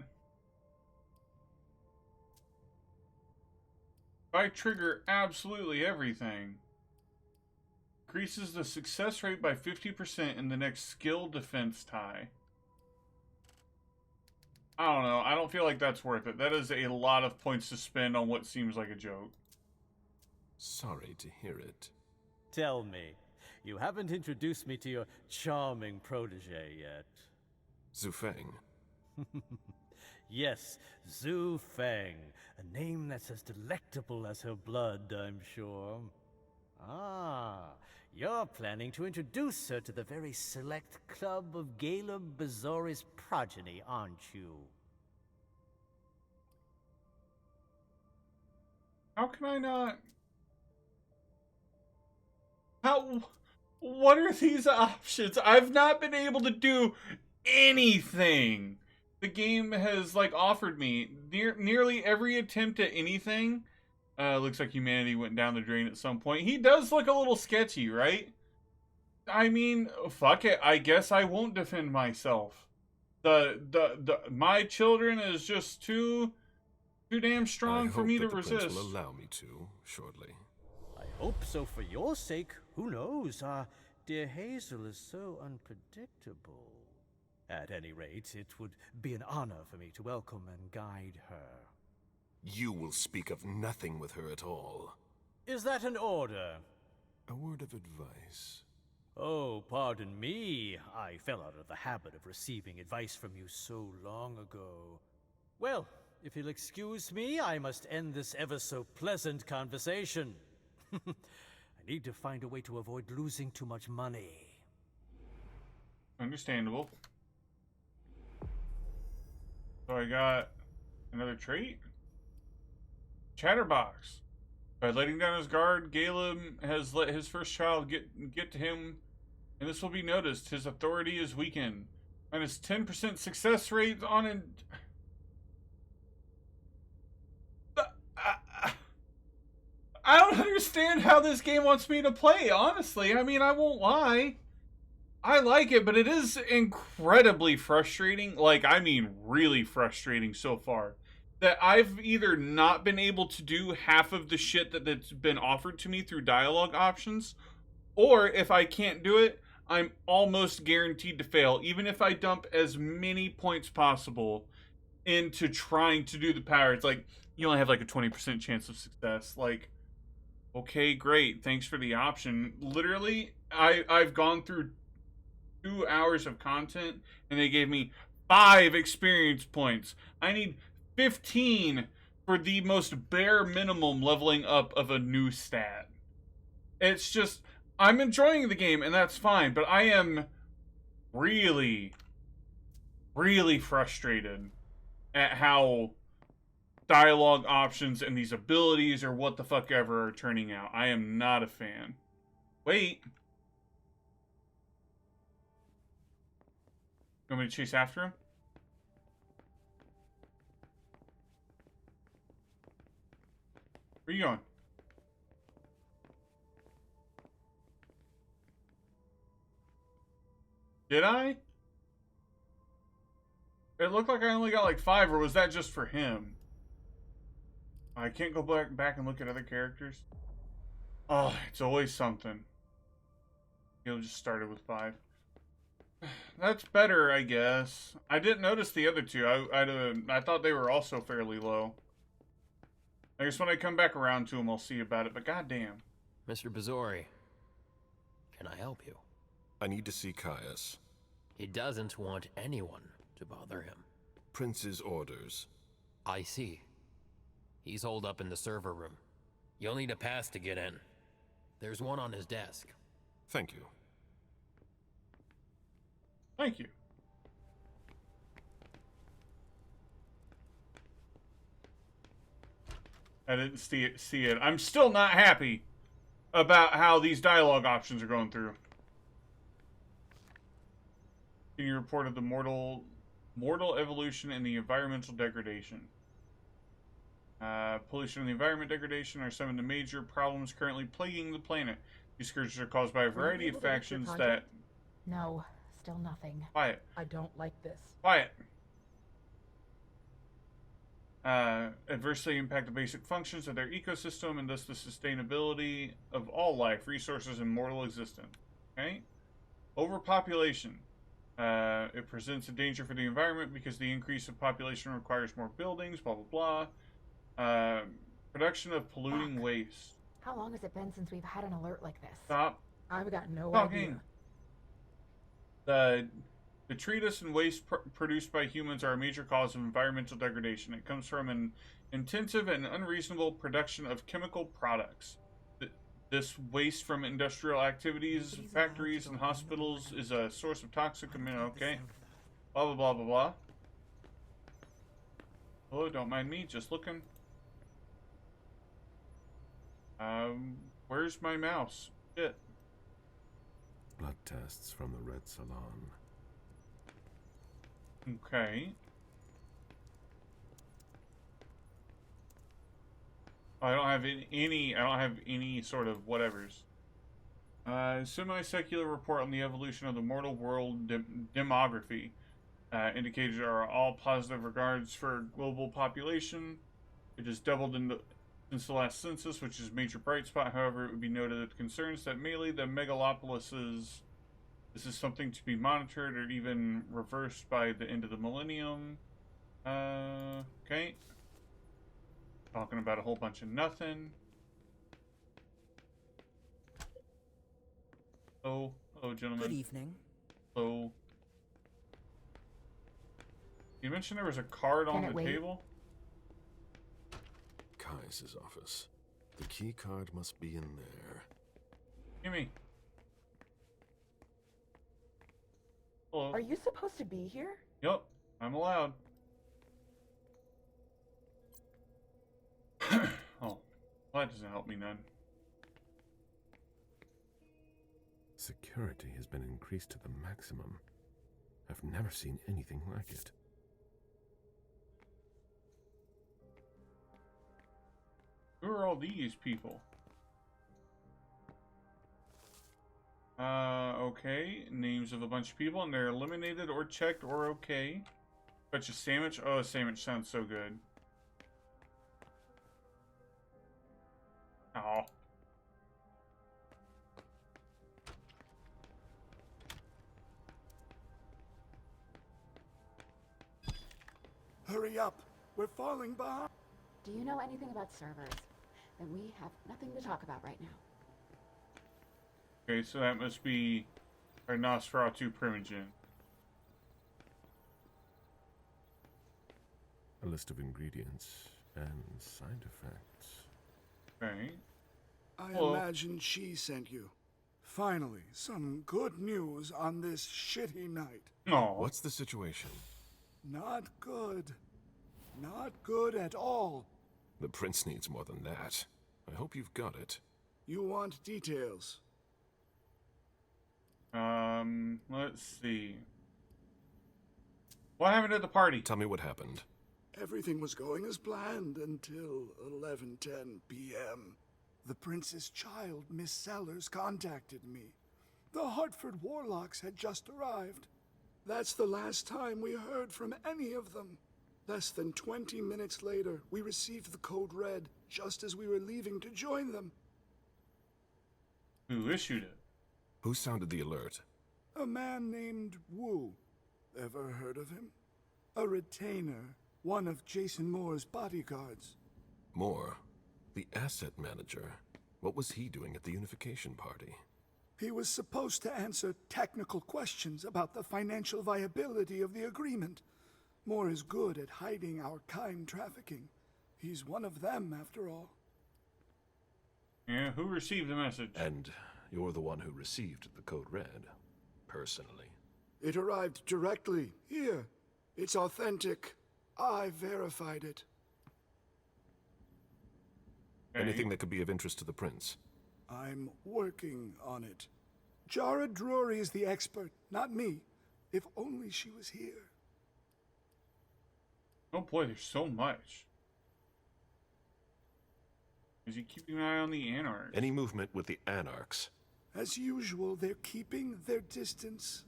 If I trigger absolutely everything. Increases the success rate by 50% in the next skill defense tie. I don't know. I don't feel like that's worth it. That is a lot of points to spend on what seems like a joke. Sorry to hear it. Tell me, you haven't introduced me to your charming protege yet. Zhu Feng. Yes, Zhu Feng. A name that's as delectable as her blood, I'm sure. Ah, you're planning to introduce her to the very select club of Gala Bazori's progeny, aren't you? How can I not? How? What are these options? I've not been able to do anything the game has, like, offered me. Nearly every attempt at anything. Looks like humanity went down the drain at some point. He does look a little sketchy, right? I mean, fuck it. I guess I won't defend myself. My children is just too damn strong for me to resist. The prince will allow me to shortly. I hope so for your sake. Who knows? Dear Hazel is so unpredictable. At any rate, it would be an honor for me to welcome and guide her. You will speak of nothing with her at all. Is that an order? A word of advice. Oh, pardon me. I fell out of the habit of receiving advice from you so long ago. Well, if you'll excuse me, I must end this ever so pleasant conversation. I need to find a way to avoid losing too much money. Understandable. So I got another trait? Chatterbox. By letting down his guard, Galeb has let his first child get to him, and this will be noticed. His authority is weakened. Minus 10% success rate on it. I don't understand how this game wants me to play, honestly. I mean, I won't lie. I like it, but it is incredibly frustrating. Like, I mean, really frustrating so far. That I've either not been able to do half of the shit that's been offered to me through dialogue options, or if I can't do it, I'm almost guaranteed to fail, even if I dump as many points possible into trying to do the power. It's like, you only have like a 20% chance of success. Like, okay, great, thanks for the option. Literally, I've gone through 2 hours of content, and they gave me 5 experience points. I need 15 for the most bare minimum leveling up of a new stat. It's just, I'm enjoying the game, and that's fine, but I am really, really frustrated at how dialogue options and these abilities or what the fuck ever are turning out. I am not a fan. Wait. You want me to chase after him? Where are you going? Did I? It looked like I only got like 5, or was that just for him? I can't go back and look at other characters. Oh, it's always something. He'll just started with 5. That's better, I guess. I didn't notice the other 2. I thought they were also fairly low. I guess when I come back around to them, I'll see about it, but goddamn. Mr. Bazori, can I help you? I need to see Caius. He doesn't want anyone to bother him. Prince's orders. I see. He's holed up in the server room. You'll need a pass to get in. There's one on his desk. Thank you. Thank you. I didn't see it. I'm still not happy about how these dialogue options are going through. You reported the mortal evolution and the environmental degradation. Pollution and the environment degradation are some of the major problems currently plaguing the planet. These scourges are caused by a variety of factions that... No, Still nothing. Quiet. I don't like this. Quiet. Adversely impact the basic functions of their ecosystem and thus the sustainability of all life, resources, and mortal existence. Okay? Overpopulation. It presents a danger for the environment because the increase of population requires more buildings, blah, blah, blah. Production of polluting waste. How long has it been since we've had an alert like this? Stop. I've got no talking. idea. The treatise and waste produced by humans are a major cause of environmental degradation. It comes from an intensive and unreasonable production of chemical products. This waste from industrial activities, factories, and hospitals is a source of toxic amino. Okay. Blah, blah, blah, blah, blah. Oh, don't mind me, just looking. Where's my mouse? Shit. Blood tests from the Red Salon. Okay. I don't have any. I don't have any sort of whatevers. Semi-secular report on the evolution of the mortal world demography. Indicators are all positive regards for global population. It has doubled since the last census, which is a major bright spot. However, it would be noted that concerns that mainly the megalopolises. This is something to be monitored or even reversed by the end of the millennium. Okay. Talking about a whole bunch of nothing. Oh, hello, gentlemen. Good evening. Hello. You mentioned there was a card on the table? Kai's office. The key card must be in there. Gimme. Hello. Are you supposed to be here? Yep, I'm allowed. Oh, well, that doesn't help me none. Security has been increased to the maximum. I've never seen anything like it. Who are all these people? Okay. Names of a bunch of people, and they're eliminated or checked or okay. Fetch a sandwich. Oh, a sandwich sounds so good. Oh. Hurry up. We're falling behind. Do you know anything about servers? Then we have nothing to talk about right now. Okay, so that must be our Nosferatu Primogen. A list of ingredients and side effects. Okay. I imagine she sent you. Finally, some good news on this shitty night. No. What's the situation? Not good. Not good at all. The prince needs more than that. I hope you've got it. You want details? Let's see. What happened at the party? Tell me what happened. Everything was going as planned until 11:10 p.m. The prince's child, Miss Sellers, contacted me. The Hartford Warlocks had just arrived. That's the last time we heard from any of them. Less than 20 minutes later, we received the code red, just as we were leaving to join them. Who issued it? Who sounded the alert? A man named Wu. Ever heard of him? A retainer, one of Jason Moore's bodyguards. Moore, the asset manager. What was he doing at the unification party? He was supposed to answer technical questions about the financial viability of the agreement. Moore is good at hiding our kind trafficking. He's one of them, after all. Yeah, who received the message? And you're the one who received the code red, personally. It arrived directly, here. It's authentic. I verified it. Anything that could be of interest to the prince? I'm working on it. Jara Drury is the expert, not me. If only she was here. Oh boy, there's so much. Is he keeping an eye on the Anarchs? Any movement with the Anarchs? As usual, they're keeping their distance.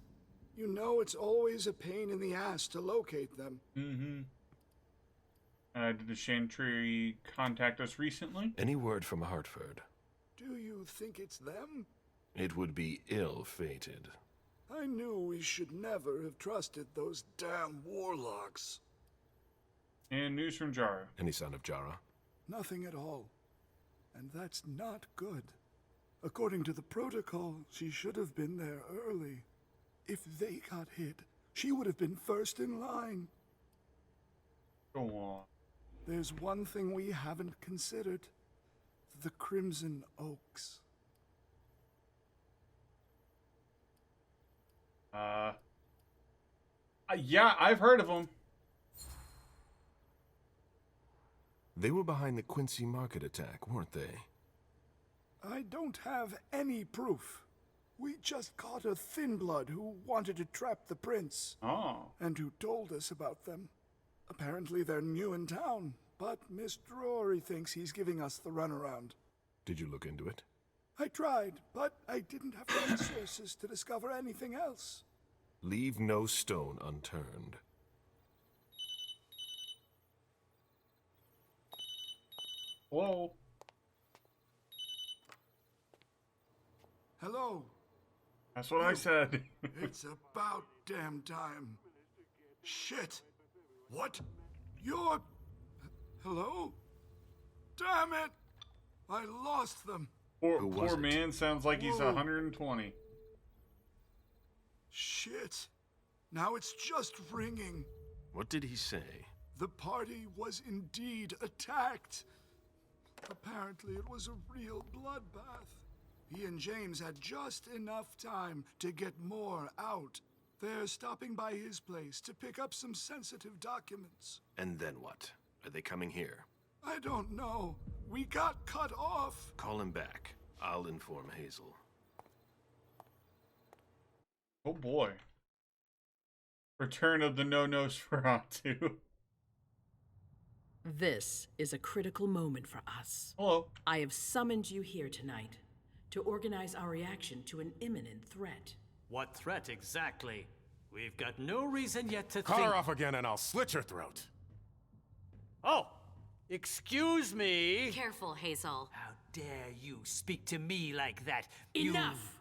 You know it's always a pain in the ass to locate them. Mm-hmm. Did the Chantry contact us recently? Any word from Hartford? Do you think it's them? It would be ill-fated. I knew we should never have trusted those damn warlocks. And news from Jara. Any sign of Jara? Nothing at all. And that's not good. According to the protocol, she should have been there early. If they got hit, she would have been first in line. Go on. There's one thing we haven't considered. The Crimson Oaks. Yeah, I've heard of them. They were behind the Quincy Market attack, weren't they? I don't have any proof. We just caught a thin blood who wanted to trap the prince. Oh. And who told us about them. Apparently they're new in town, but Mr. Rory thinks he's giving us the runaround. Did you look into it? I tried, but I didn't have the resources to discover anything else. Leave no stone unturned. Whoa. Hello. That's what I said. It's about damn time. Shit. What? You're... Hello? Damn it! I lost them. Poor man sounds like he's Whoa. 120. Shit. Now it's just ringing. What did he say? The party was indeed attacked. Apparently it was a real bloodbath. He and James had just enough time to get more out. They're stopping by his place to pick up some sensitive documents. And then what? Are they coming here? I don't know. We got cut off. Call him back. I'll inform Hazel. Oh boy. Return of the No-Nosferatu. This is a critical moment for us. Hello. I have summoned you here tonight to organize our reaction to an imminent threat. What threat exactly? We've got no reason yet to Cut think... her off again and I'll slit your throat. Oh! Excuse me! Careful, Hazel. How dare you speak to me like that? Enough!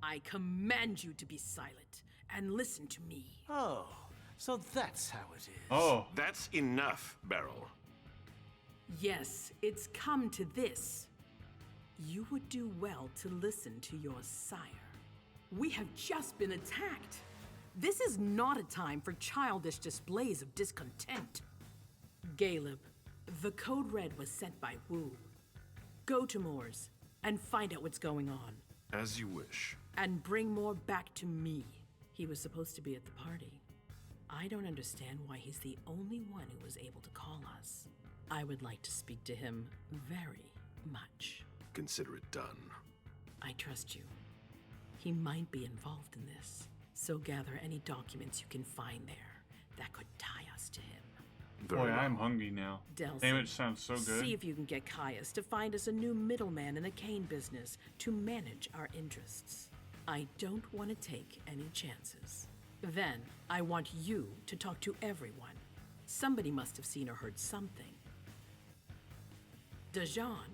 I command you to be silent and listen to me. Oh, so that's how it is. Oh. That's enough, Beryl. Yes, it's come to this. You would do well to listen to your sire. We have just been attacked. This is not a time for childish displays of discontent. Caleb, the code red was sent by Wu. Go to Moore's and find out what's going on. As you wish. And bring Moore back to me. He was supposed to be at the party. I don't understand why he's the only one who was able to call us. I would like to speak to him very much. Consider it done. I trust you. He might be involved in this, so gather any documents you can find there that could tie us to him. Boy, I'm hungry now. Delson, Damn, it sounds so good. See if you can get Caius to find us a new middleman in the cane business to manage our interests. I don't want to take any chances. Then, I want you to talk to everyone. Somebody must have seen or heard something. Dajan,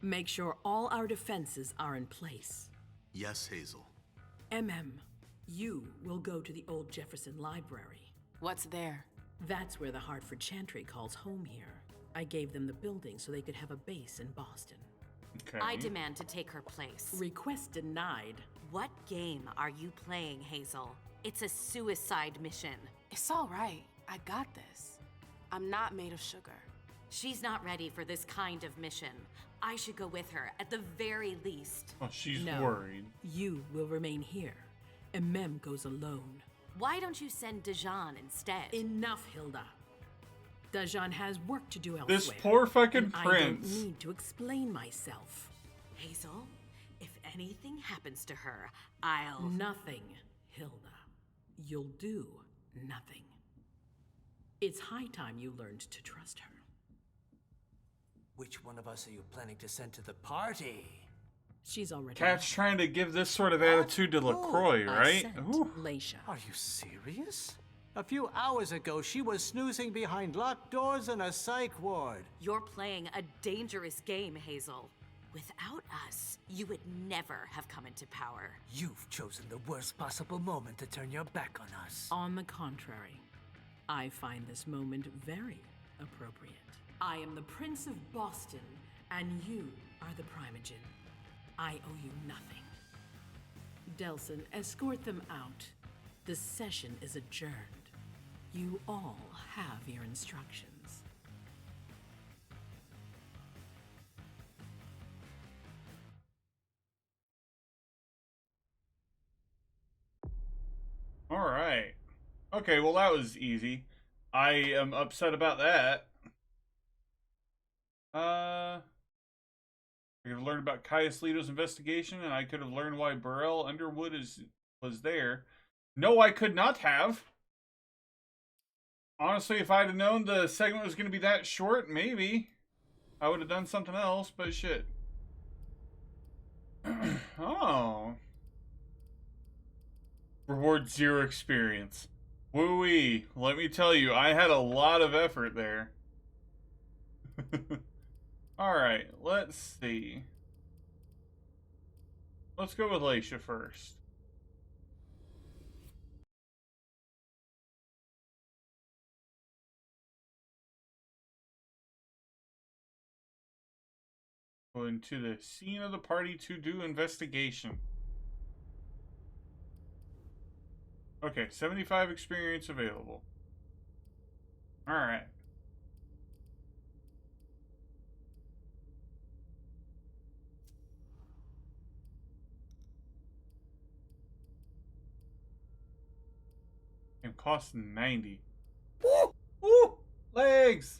make sure all our defenses are in place. Yes, Hazel. You will go to the old Jefferson Library. What's there? That's where the Hartford Chantry calls home here. I gave them the building so they could have a base in Boston. Okay. I demand to take her place. Request denied. What game are you playing, Hazel? It's a suicide mission. It's all right. I got this. I'm not made of sugar. She's not ready for this kind of mission. I should go with her, at the very least. Oh, she's No. worried. You will remain here. goes alone. Why don't you send Dajan instead? Enough, Hilda. Dajan has work to do elsewhere. This poor fucking and prince. I don't need to explain myself. Hazel, if anything happens to her, I'll... Nothing, Hilda. You'll do nothing. It's high time you learned to trust her. Which one of us are you planning to send to the party? She's already Cat's trying to give this sort of attitude to LaCroix, right? Ooh. Leisha. Are you serious? A few hours ago, she was snoozing behind locked doors in a psych ward. You're playing a dangerous game, Hazel. Without us, you would never have come into power. You've chosen the worst possible moment to turn your back on us. On the contrary, I find this moment very appropriate. I am the Prince of Boston, and you are the Primogen. I owe you nothing. Delsin, escort them out. The session is adjourned. You all have your instructions. All right. Okay, well that was easy. I am upset about that. I could have learned about Caius Leto's investigation, and I could have learned why Burrell Underwood was there. No, I could not have. Honestly, if I'd have known the segment was going to be that short, maybe I would have done something else, but shit. Oh. Reward 0 experience. Woo-wee. Let me tell you, I had a lot of effort there. Alright, let's see. Let's go with Leisha first. Go into the scene of the party to do investigation. Okay, 75 experience available. Alright. And cost 90. Woo! Woo! Legs!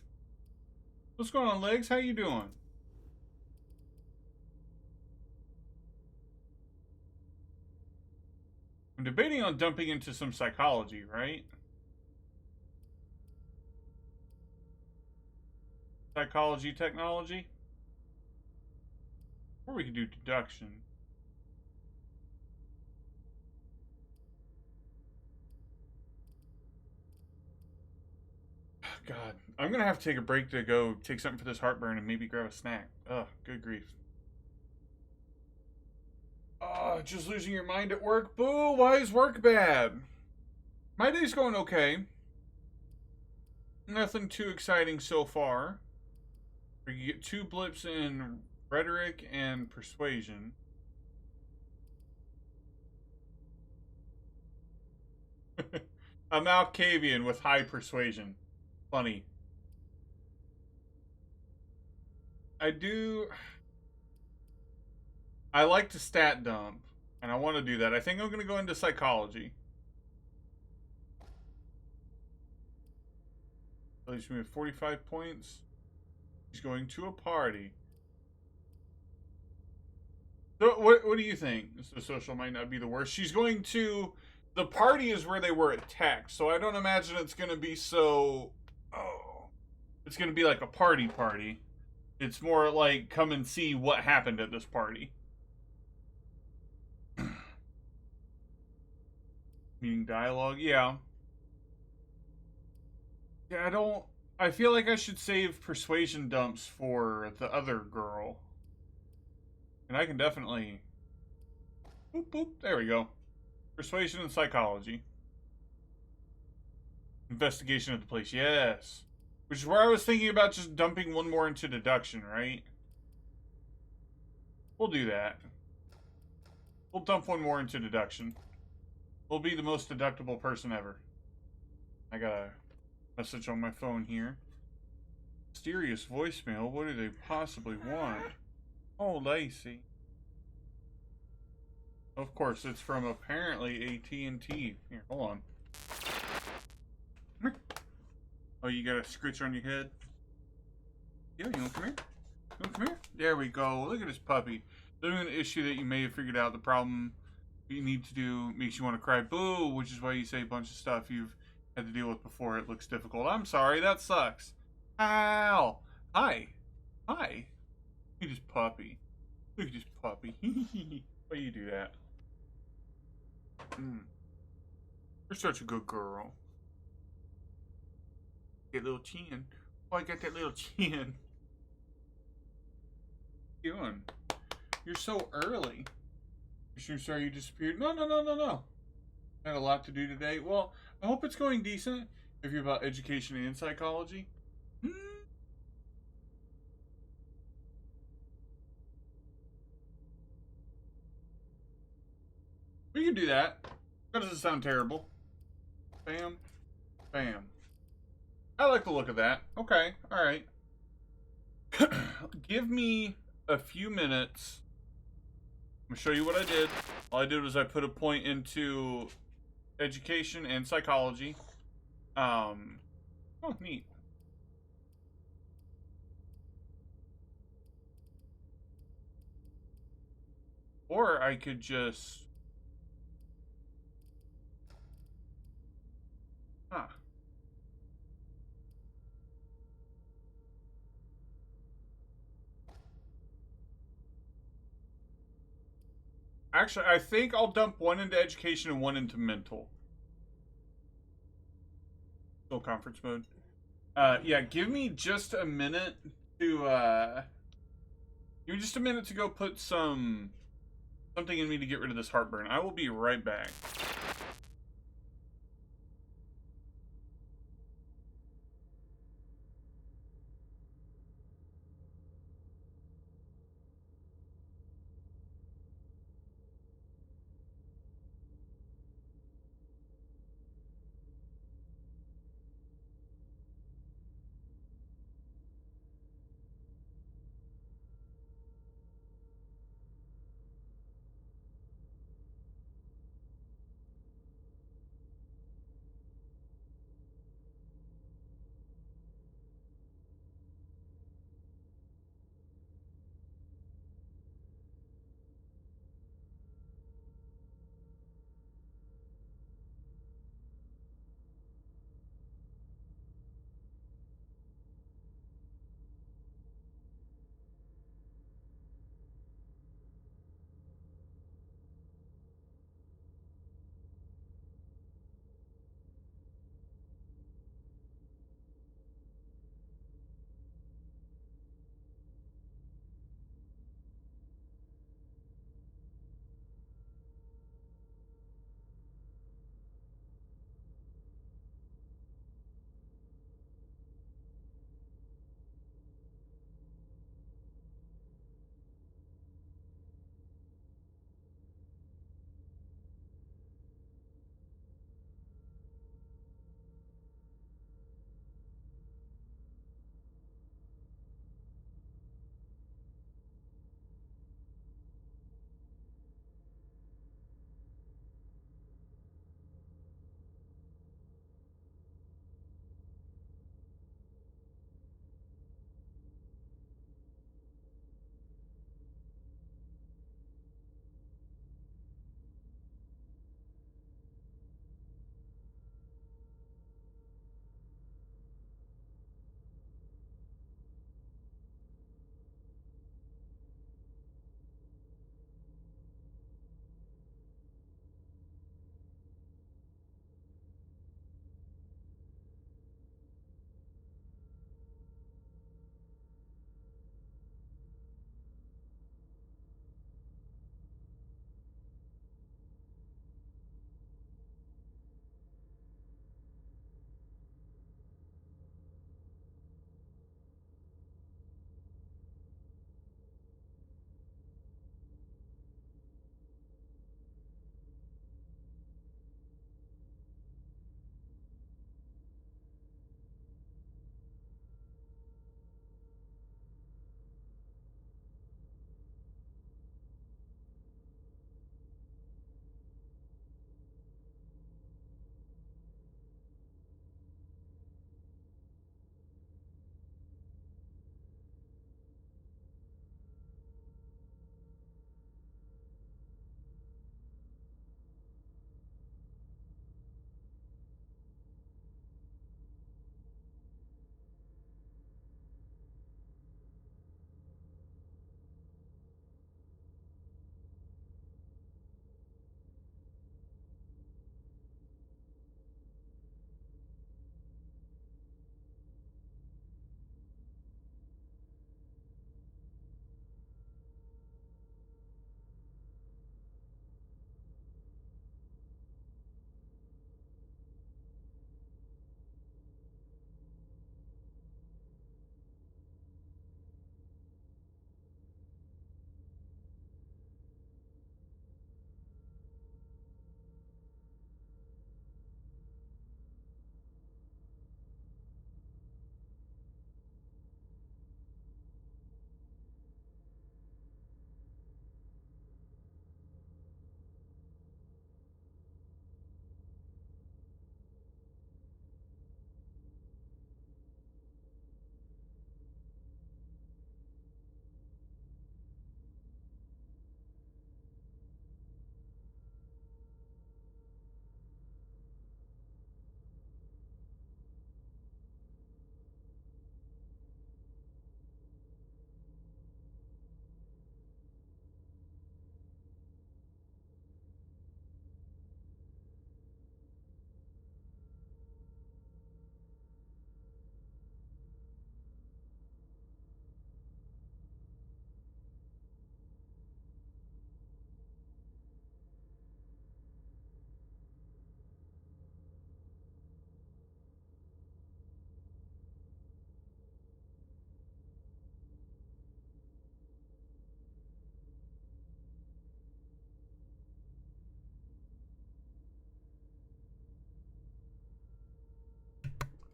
What's going on, Legs? How you doing? I'm debating on dumping into some psychology, right? Psychology, technology? Or we could do deduction. God, I'm gonna have to take a break to go take something for this heartburn and maybe grab a snack. Ugh, good grief. Just losing your mind at work? Boo, why is work bad? My day's going okay. Nothing too exciting so far. You get 2 blips in rhetoric and persuasion. A Malkavian with high persuasion. Funny. I like to stat dump, and I want to do that. I think I'm going to go into psychology. Leaves me with 45 points. She's going to a party. So, what do you think? So social might not be the worst. She's going to... The party is where they were attacked, so I don't imagine it's going to be so... Oh. It's going to be like a party. It's more like come and see what happened at this party. Meaning dialogue, yeah. Yeah, I feel like I should save persuasion dumps for the other girl. And I can definitely... Boop, boop, there we go. Persuasion and psychology. Investigation of the place, yes. Which is where I was thinking about just dumping one more into deduction, right? We'll do that. We'll dump one more into deduction. We'll be the most deductible person ever. I got a message on my phone here. Mysterious voicemail. What do they possibly want? Oh, Lacey. Of course, it's from apparently AT&T. Here, hold on. Come here. Oh, you got a scritch on your head? Yeah, you want to come here? You want to come here? There we go. Look at this puppy. Living an issue that you may have figured out. The problem you need to do makes you want to cry boo, which is why you say a bunch of stuff you've had to deal with before. It looks difficult. I'm sorry, that sucks. Ow! Hi. Hi. You just puppy. Look at this puppy. Why you do that? You're such a good girl. Get little chin. Oh, I got that little chin. What are you doing? You're so early. You sorry you disappeared? No. I had a lot to do today. Well, I hope it's going decent. If you're about education and psychology. We can do that. That doesn't sound terrible. Bam. Bam. I like the look of that. Okay. Alright. Give me a few minutes. I'm going to show you what I did. All I did was I put a point into education and psychology. Oh, neat. Or I could just... Huh. Actually, I think I'll dump one into education and one into mental. Still conference mode. Yeah, give me just a minute to, give me just a minute to go put something in me to get rid of this heartburn. I will be right back.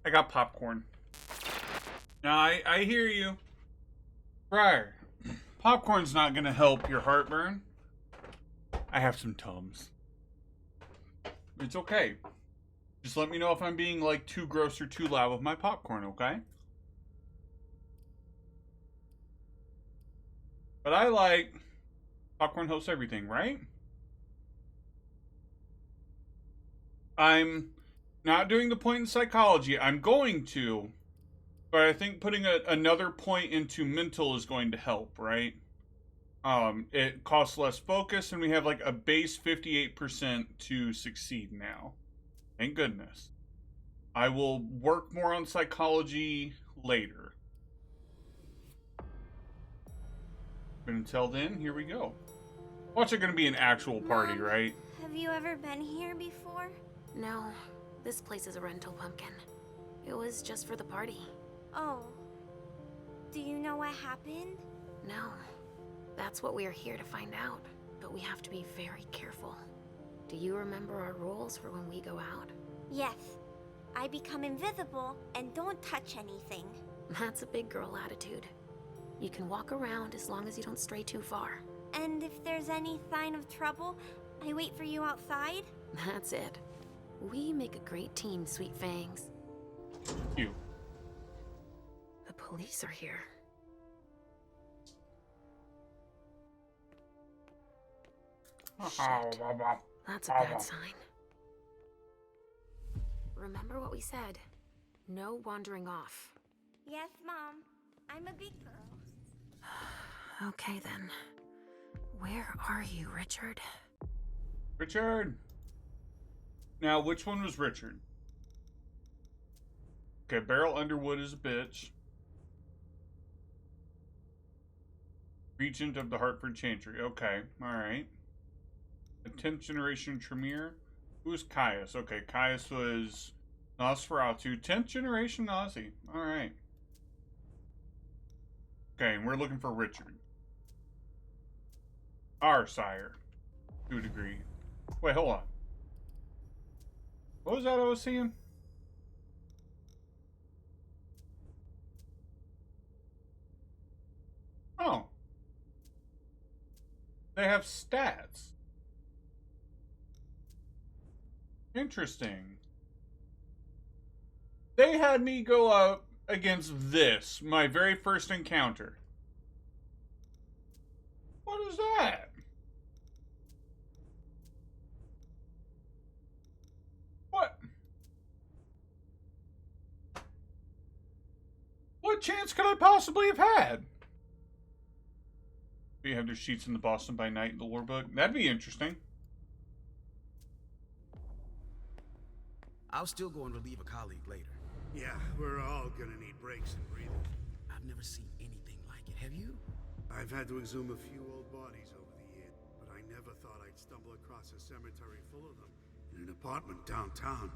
I got popcorn. Now, I hear you. Briar, popcorn's not going to help your heartburn. I have some Tums. It's okay. Just let me know if I'm being, like, too gross or too loud with my popcorn, okay? But I like... Popcorn helps everything, right? I'm not doing the point in psychology. I'm going to. But I think putting another point into mental is going to help, right? It costs less focus, and we have like a base 58% to succeed now. Thank goodness. I will work more on psychology later. But until then, here we go. Watch it gonna be an actual party, Mom, right? Have you ever been here before? No. This place is a rental, Pumpkin. It was just for the party. Oh. Do you know what happened? No. That's what we are here to find out. But we have to be very careful. Do you remember our rules for when we go out? Yes. I become invisible and don't touch anything. That's a big girl attitude. You can walk around as long as you don't stray too far. And if there's any sign of trouble, I wait for you outside? That's it. We make a great team, Sweet Fangs. You. The police are here. Shit. That's a bad sign. Remember what we said. No wandering off. Yes, Mom. I'm a big girl. Okay, then. Where are you, Richard? Richard! Now, which one was Richard? Okay, Beryl Underwood is a bitch. Regent of the Hartford Chantry. Okay, alright. The 10th generation Tremere. Who was Caius? Okay, Caius was Nosferatu. 10th generation Nazi. Alright. Okay, and we're looking for Richard. Our sire. To a degree. Wait, hold on. What was that I was seeing? Oh. They have stats. Interesting. They had me go up against this, my very first encounter. What is that? What? What chance could I possibly have had? We have their sheets in the Boston by Night in the lore book. That'd be interesting. I'll still go and relieve a colleague later. Yeah, we're all gonna need breaks and breathing. I've never seen anything like it, have you? I've had to exhume a few old bodies over the years, but I never thought I'd stumble across a cemetery full of them in an apartment downtown.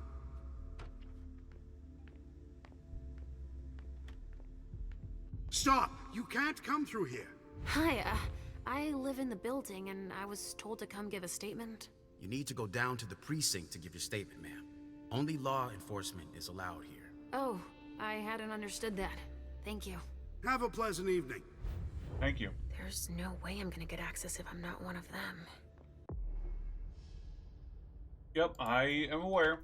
Stop! You can't come through here! Hi, I live in the building and I was told to come give a statement. You need to go down to the precinct to give your statement, ma'am. Only law enforcement is allowed here. Oh, I hadn't understood that. Thank you. Have a pleasant evening. Thank you. There's no way I'm gonna get access if I'm not one of them. Yep, I am aware.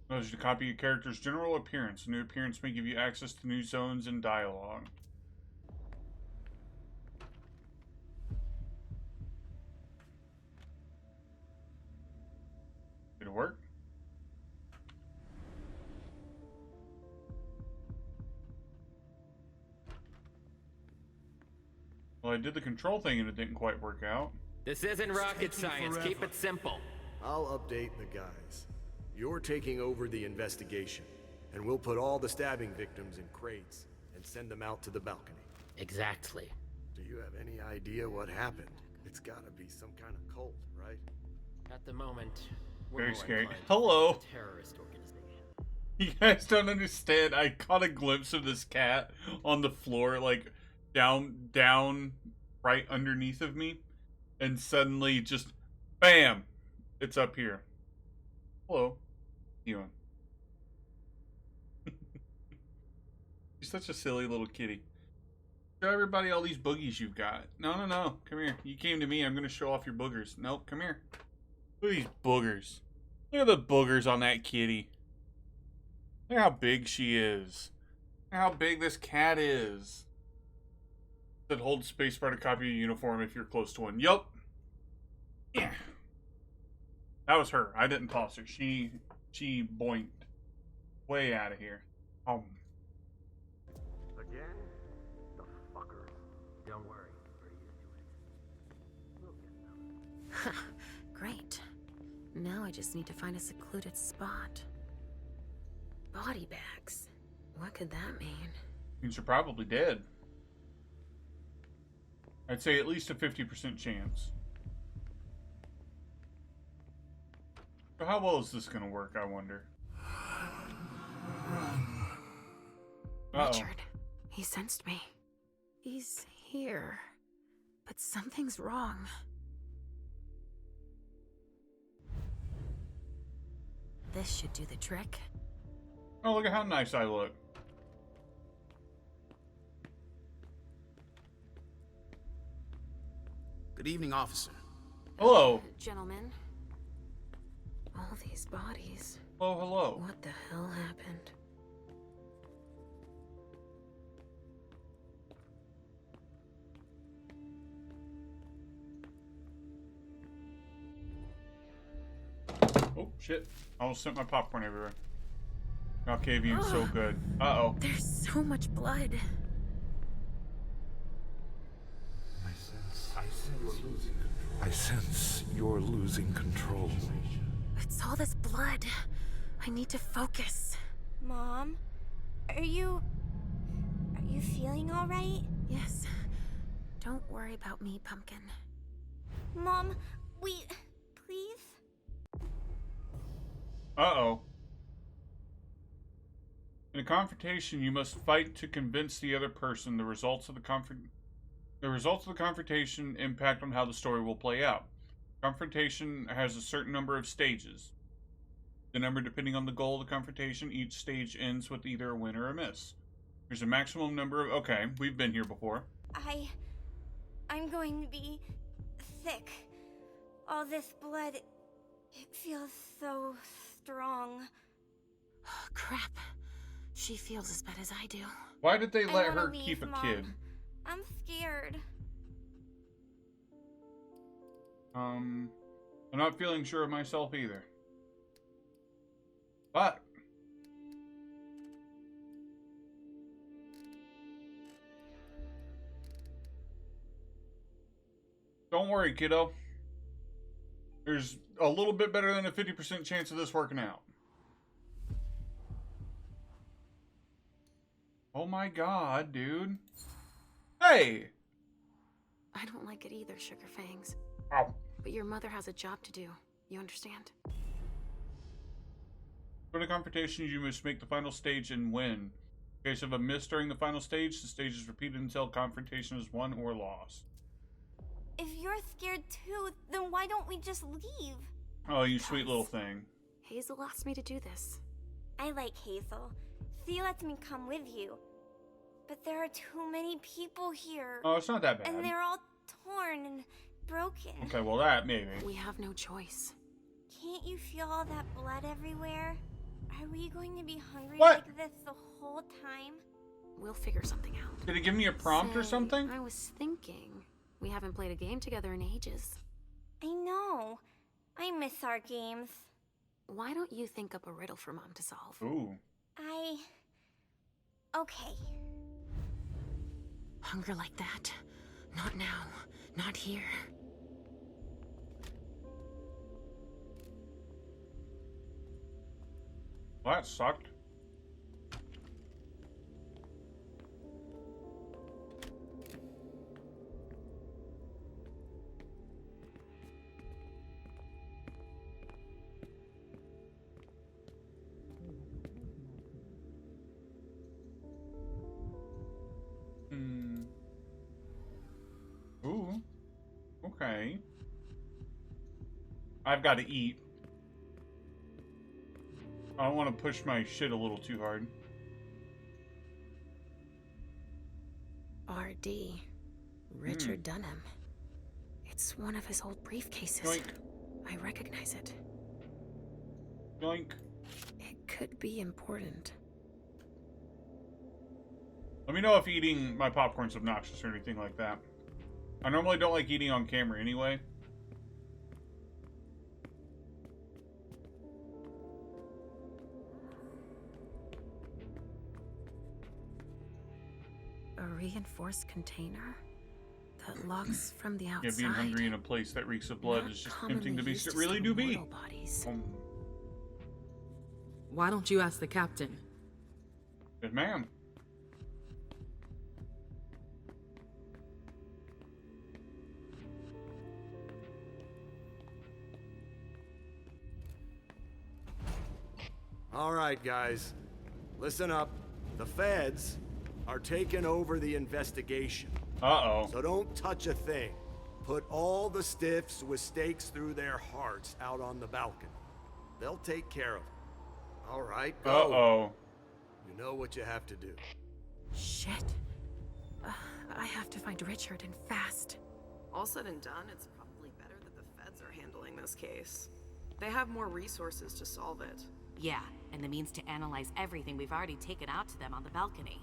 Notice to copy your character's general appearance. A new appearance may give you access to new zones and dialogue. Did it work? Well, I did the control thing and it didn't quite work out. This isn't rocket science. Keep it simple. I'll update the guys. You're taking over the investigation, and we'll put all the stabbing victims in crates and send them out to the balcony. Exactly. Do you have any idea what happened? It's gotta be some kind of cult, right? At the moment, we're Very more scary. inclined to Hello. a terrorist organization. You guys don't understand. I caught a glimpse of this cat on the floor, like down right underneath of me, and suddenly just bam, it's up here. Hello. You. You're such a silly little kitty. Show everybody all these boogies you've got. No, no, no. Come here. You came to me. I'm going to show off your boogers. Nope, come here. Look at these boogers. Look at the boogers on that kitty. Look how big she is. Look how big this cat is. Said hold spacebar to copy a uniform if you're close to one. Yup. Yeah. That was her. I didn't toss her. She boinked. Way out of here. Again? The fucker. Don't worry. We'll get them. Great. Now I just need to find a secluded spot. Body bags. What could that mean? Means you're probably dead. I'd say at least a 50% chance. So how well is this going to work, I wonder? Richard. He sensed me. He's here. But something's wrong. This should do the trick. Oh, look at how nice I look. Good evening, officer. Hello. Gentlemen. All these bodies. Oh, hello. What the hell happened? Oh, shit. I almost sent my popcorn everywhere. Okay, view's so good. Uh-oh. There's so much blood. I sense you're losing control. It's all this blood. I need to focus. Mom? Are you feeling all right? Yes. Don't worry about me, Pumpkin. Mom, please? Uh-oh. In a confrontation, you must fight to convince the other person. The results of the confrontation impact on how the story will play out. Confrontation has a certain number of stages. The number depending on the goal of the confrontation. Each stage ends with either a win or a miss. There's a maximum number of... Okay, we've been here before. I'm going to be sick. All this blood, it feels so strong. Oh, crap. She feels as bad as I do. Why did they let her keep a kid? I'm scared. I'm not feeling sure of myself either. But don't worry, kiddo. There's a little bit better than a 50% chance of this working out. Oh my god, dude. Hey! I don't like it either, Sugar Fangs. Ow. But your mother has a job to do. You understand? For the confrontation, you must make the final stage and win. In case of a miss during the final stage, the stage is repeated until confrontation is won or lost. If you're scared too, then why don't we just leave? Oh, you sweet little thing. Hazel asked me to do this. I like Hazel. She lets me come with you. But there are too many people here. Oh, it's not that bad. And they're all torn and broken. Okay, well that maybe. We have no choice. Can't you feel all that blood everywhere? Are we going to be hungry What? like this the whole time? We'll figure something out. Did it give me a prompt or something? I was thinking. We haven't played a game together in ages. I know. I miss our games. Why don't you think up a riddle for Mom to solve? Ooh. Okay. Hunger like that? Not now. Not here. Well, that sucked. Ooh. Okay. I've got to eat. I don't want to push my shit a little too hard. R.D. Richard Dunham. It's one of his old briefcases. Yoink. I recognize it. Yoink. It could be important. Let me know if eating my popcorn's obnoxious or anything like that. I normally don't like eating on camera anyway. A reinforced container that locks from the outside. Yeah, being hungry in a place that reeks of blood is just tempting to be. It really do be. Why don't you ask the captain? Good ma'am. All right, guys. Listen up. The feds are taking over the investigation. Uh-oh. So don't touch a thing. Put all the stiffs with stakes through their hearts out on the balcony. They'll take care of it. All right, go. Uh-oh. You know what you have to do. Shit. I have to find Richard and fast. All said and done, it's probably better that the feds are handling this case. They have more resources to solve it. Yeah, and the means to analyze everything we've already taken out to them on the balcony.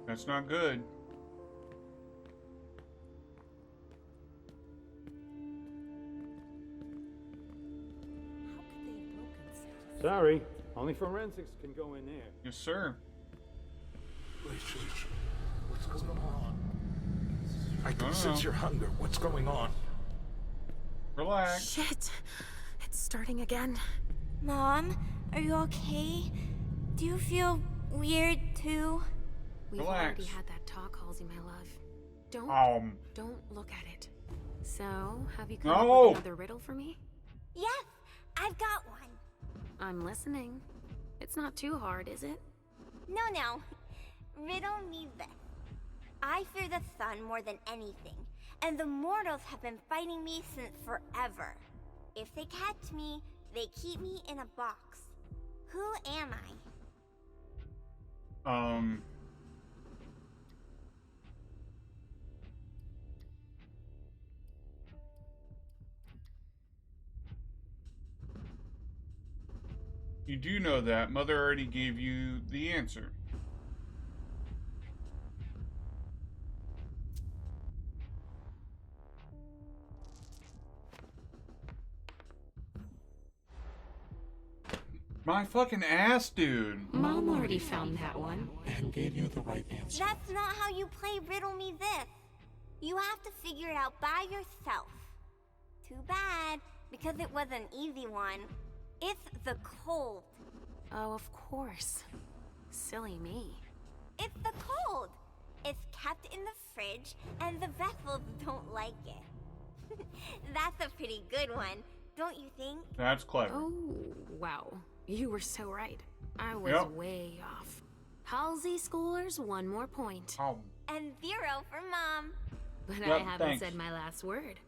That's not good. Sorry, only forensics can go in there. Yes, sir. What's going on? I can sense your hunger. What's going on? Relax. Shit. It's starting again. Mom, are you okay? Do you feel weird too? We've Relax. already had that talk, Halsey, my love. Don't look at it. So, have you come up with another riddle for me? Yes, I've got one. I'm listening. It's not too hard, is it? No. Riddle me this. I fear the sun more than anything, and the mortals have been fighting me since forever. If they catch me, they keep me in a box. Who am I? You do know that. Mother already gave you the answer. My fucking ass, dude. Mom already found that one. And gave you the right answer. That's not how you play Riddle Me This. You have to figure it out by yourself. Too bad, because it was an easy one. It's the cold. Oh, of course. Silly me. It's the cold. It's kept in the fridge, and the vessels don't like it. That's a pretty good one, don't you think? That's clever. Oh, wow. You were so right. I was way off. Halsey scores 1 more point. And 0 for Mom. But I haven't said my last word.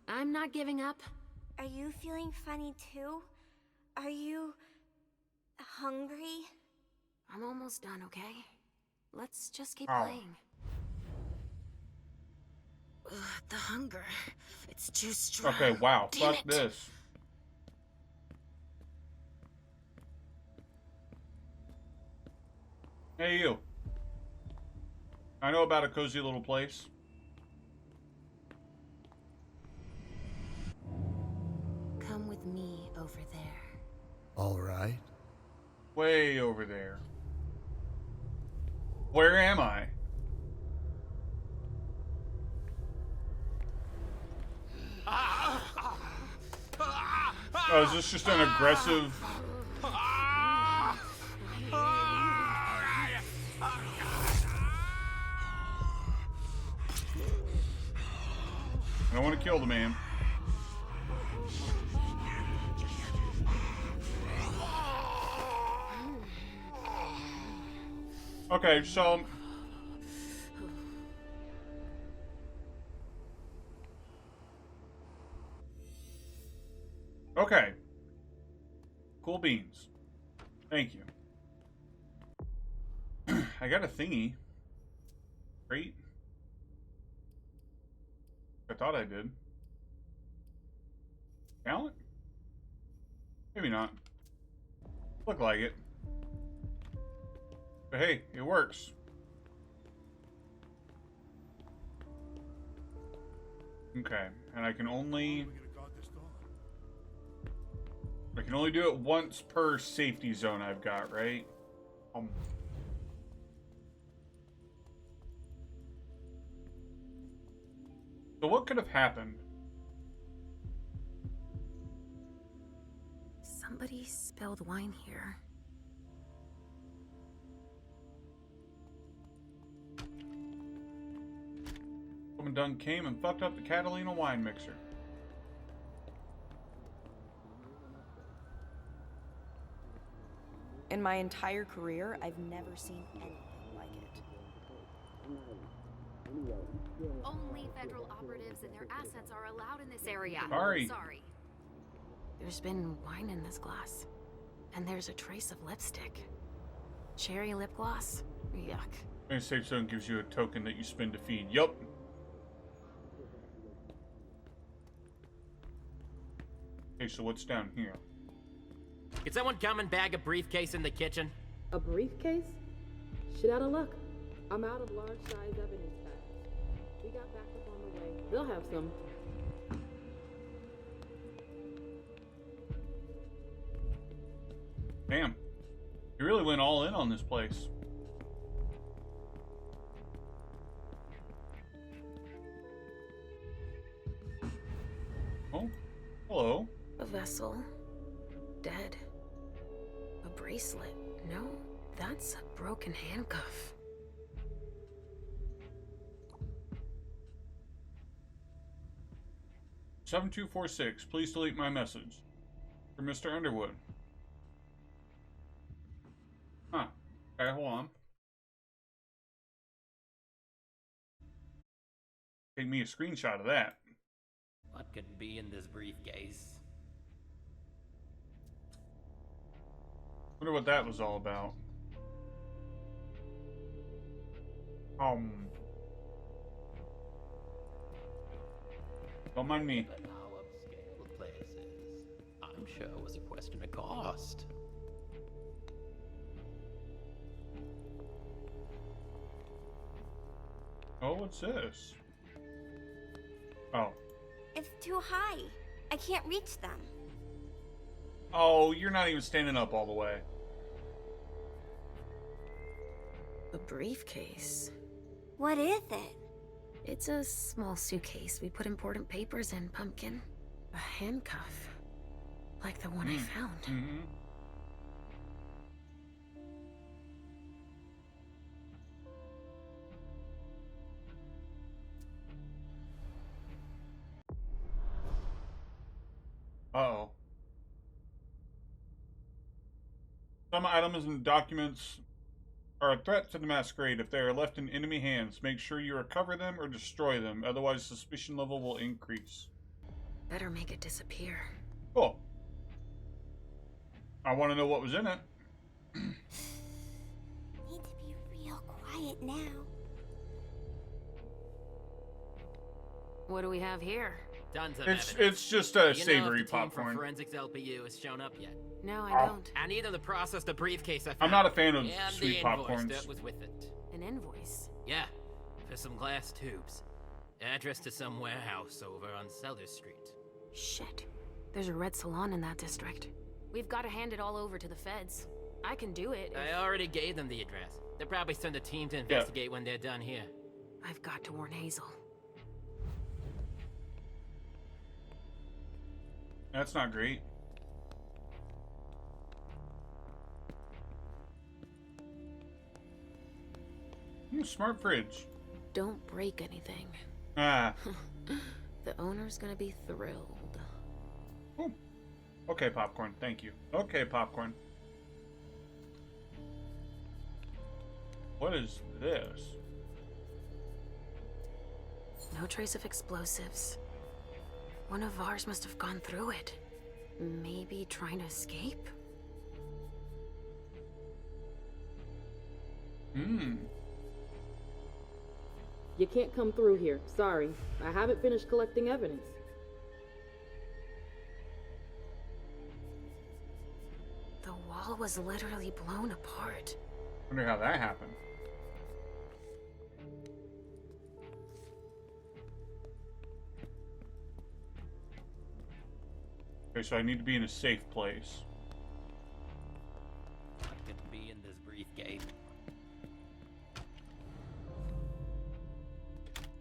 I'm not giving up. Are you feeling funny too? Are you hungry? I'm almost done, okay? Let's just keep playing. Ugh, the hunger. It's too strong. Okay, wow. Damn Fuck it. this. Hey, you. I know about a cozy little place. Come with me over there. All right. Way over there. Where am I? Oh, is this just an aggressive... I don't want to kill the man. Okay, so... Okay, Cool beans. Thank you. I got a thingy. Great. I thought I did. Talent? Maybe not. Look like it. But hey, it works. Okay, and I can only do it once per safety zone I've got, right? So what could have happened? Somebody spilled wine here. Woman done came and fucked up the Catalina wine mixer. In my entire career, I've never seen anything like it. Only federal operatives and their assets are allowed in this area. Sorry. There's been wine in this glass. And there's a trace of lipstick. Cherry lip gloss? Yuck. And safe zone gives you a token that you spend to feed. Yup. Okay, so what's down here? Could someone come and bag a briefcase in the kitchen? A briefcase? Shit out of luck. I'm out of large size evidence packs. We got backup on the way. They'll have some. Damn. You really went all in on this place. Oh, hello. A vessel. Dead. A bracelet. No, that's a broken handcuff. "7246, please delete my message. For Mr. Underwood." Huh. Okay, hold on. Take me a screenshot of that. What could be in this briefcase? Wonder what that was all about. Don't mind me. But how upscale the place is. I'm sure it was a question of cost. Oh, what's this? Oh. It's too high. I can't reach them. Oh, you're not even standing up all the way. A briefcase. What is it? It's a small suitcase we put important papers in, Pumpkin. A handcuff. Like the one I found. Mm-hmm. Uh-oh. Some items and documents are a threat to the masquerade. If they are left in enemy hands, make sure you recover them or destroy them. Otherwise, suspicion level will increase. Better make it disappear. Cool. I want to know what was in it. Need to be real quiet now. What do we have here? Tons of It's evidence. it's just a You savory know if the team popcorn. from Forensics LPU has shown up yet? No, I don't. I need them to process the briefcase I found. I'm not a fan of and sweet the invoice popcorns. that was with it. An invoice? Yeah, for some glass tubes. Address to some warehouse over on Cellar Street. Shit. There's a red salon in that district. We've got to hand it all over to the feds. I can do it. I already gave them the address. They'll probably send a team to investigate when they're done here. I've got to warn Hazel. That's not great. Smart fridge. Don't break anything. Ah. The owner's gonna be thrilled. Ooh. Okay, popcorn. Thank you. Okay, popcorn. What is this? No trace of explosives. One of ours must have gone through it. Maybe trying to escape? Hmm. You can't come through here. Sorry. I haven't finished collecting evidence. The wall was literally blown apart. Wonder how that happened. Okay, so I need to be in a safe place. What could be in this briefcase?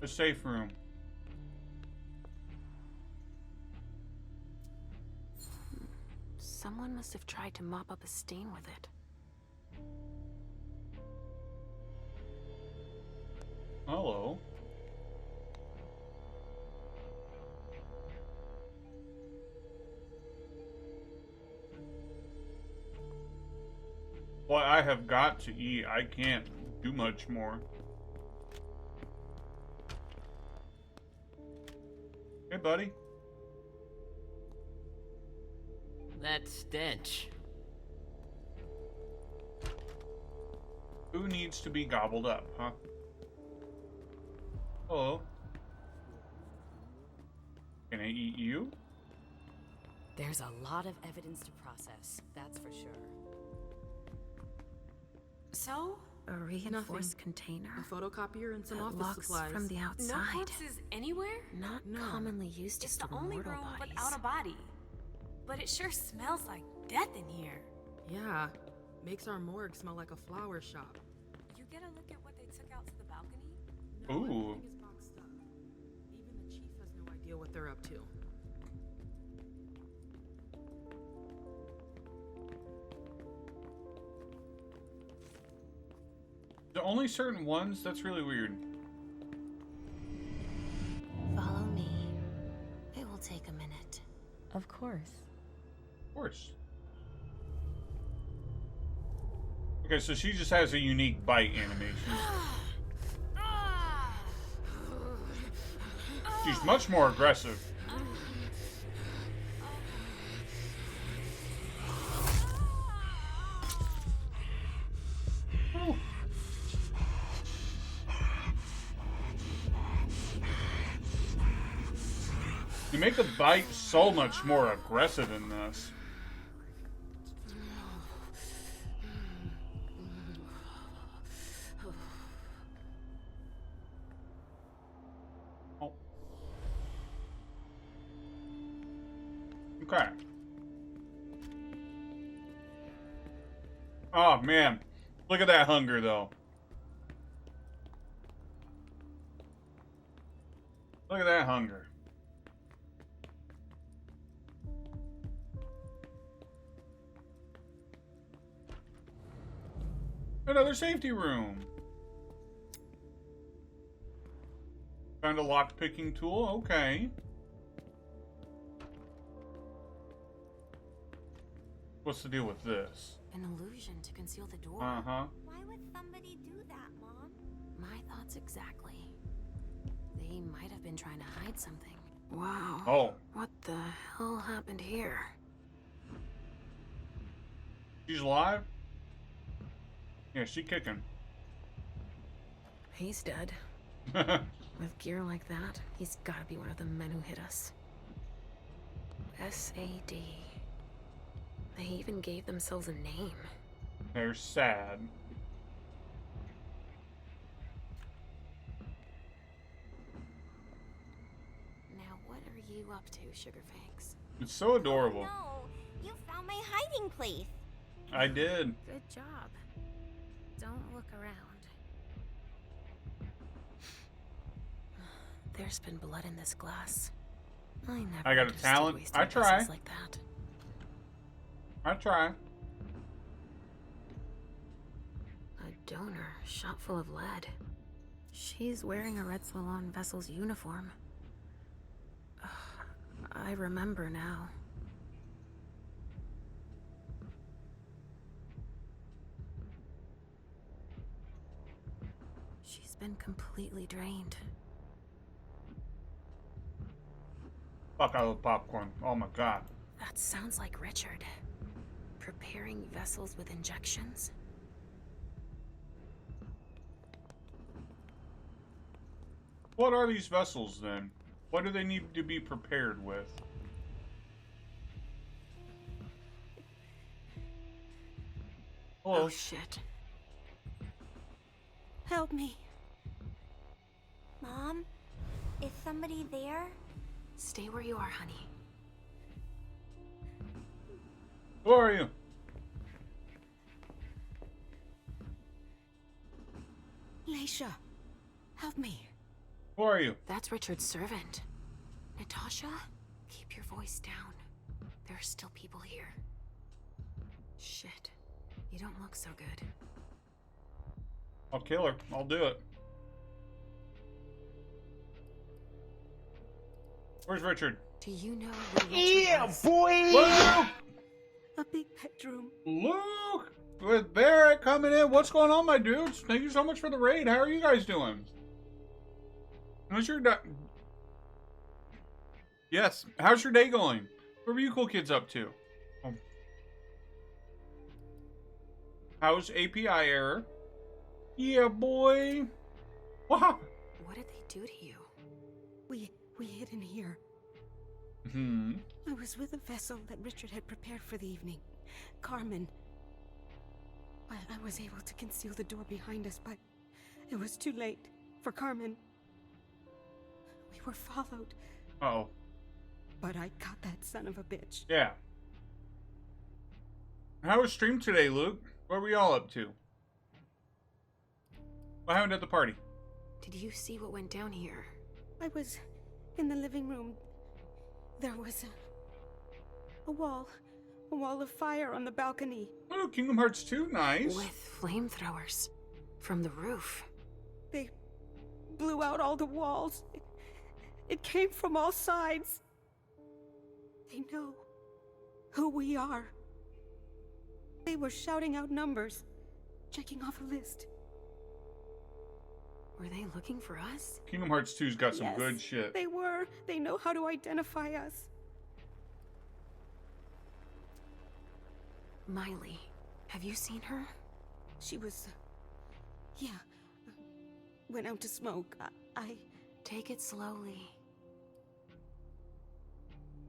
A safe room. Someone must have tried to mop up a stain with it. Hello. Well, I have got to eat. I can't do much more. Hey, buddy. That stench. Who needs to be gobbled up, huh? Hello. Can I eat you? There's a lot of evidence to process, that's for sure. So? A reinforced container? A photocopier and some that office locks supplies. from the outside. No corpses anywhere? Not commonly used It's just the for only mortal room bodies. without a body. But it sure smells like death in here. Yeah. Makes our morgue smell like a flower shop. You get a look at what they took out to the balcony? No, Ooh. everything is boxed up. Even the chief has no idea what they're up to. The only certain ones? That's really weird. Follow me. It will take a minute. Of course. Of course. Okay, so she just has a unique bite animation. She's much more aggressive. You make the bite so much more aggressive in this. Oh. Okay. Oh man, look at that hunger though. Look at that hunger. Another safety room. Found a lock-picking tool. Okay. What's the deal with this? An illusion to conceal the door. Uh-huh. Why would somebody do that, Mom? My thoughts exactly. They might have been trying to hide something. Wow. Oh. What the hell happened here? She's alive? Yeah, she kicking. He's dead. With gear like that, he's gotta be one of the men who hit us. SAD. They even gave themselves a name. They're sad. Now what are you up to, Sugarfangs? It's so adorable. No, you found my hiding place. I did. Good job. Don't look around. There's been blood in this glass. I never I got a understood talent. wasting I try. vessels like that. I try. A donor shot full of lead. She's wearing a Red Salon vessel's uniform. I remember now. She's been completely drained. Fuck, I love popcorn. Oh my god. That sounds like Richard. Preparing vessels with injections? What are these vessels, then? What do they need to be prepared with? Hello. Oh, shit. Help me. Mom? Is somebody there? Stay where you are, honey. Who are you? Leisha, help me. Who are you? That's Richard's servant. Natasha, keep your voice down. There are still people here. Shit. You don't look so good. I'll kill her. I'll do it. Where's Richard? Do you know where Richard is? boy! Luke! A big bedroom. Luke! With Barrett coming in. What's going on, my dudes? Thank you so much for the raid. How are you guys doing? How's your day? Yes. How's your day going? What are you cool kids up to? Oh. How's API error? Yeah, boy. What happened? What did they do to you? We hid in here. Hmm. I was with a vessel that Richard had prepared for the evening. Carmen. I was able to conceal the door behind us, but it was too late for Carmen. We were followed. Uh-oh. But I caught that son of a bitch. Yeah. How was stream today, Luke? What were we all up to? What happened at the party? Did you see what went down here? I was in the living room. There was a wall of fire on the balcony. Oh, Kingdom Hearts 2, nice. With flamethrowers from the roof. They blew out all the walls. It came from all sides. They know who we are. They were shouting out numbers, checking off a list. Were they looking for us? Kingdom Hearts 2's got some Yes, good shit. They were. They know how to identify us. Miley, have you seen her? She was... went out to smoke. I... Take it slowly.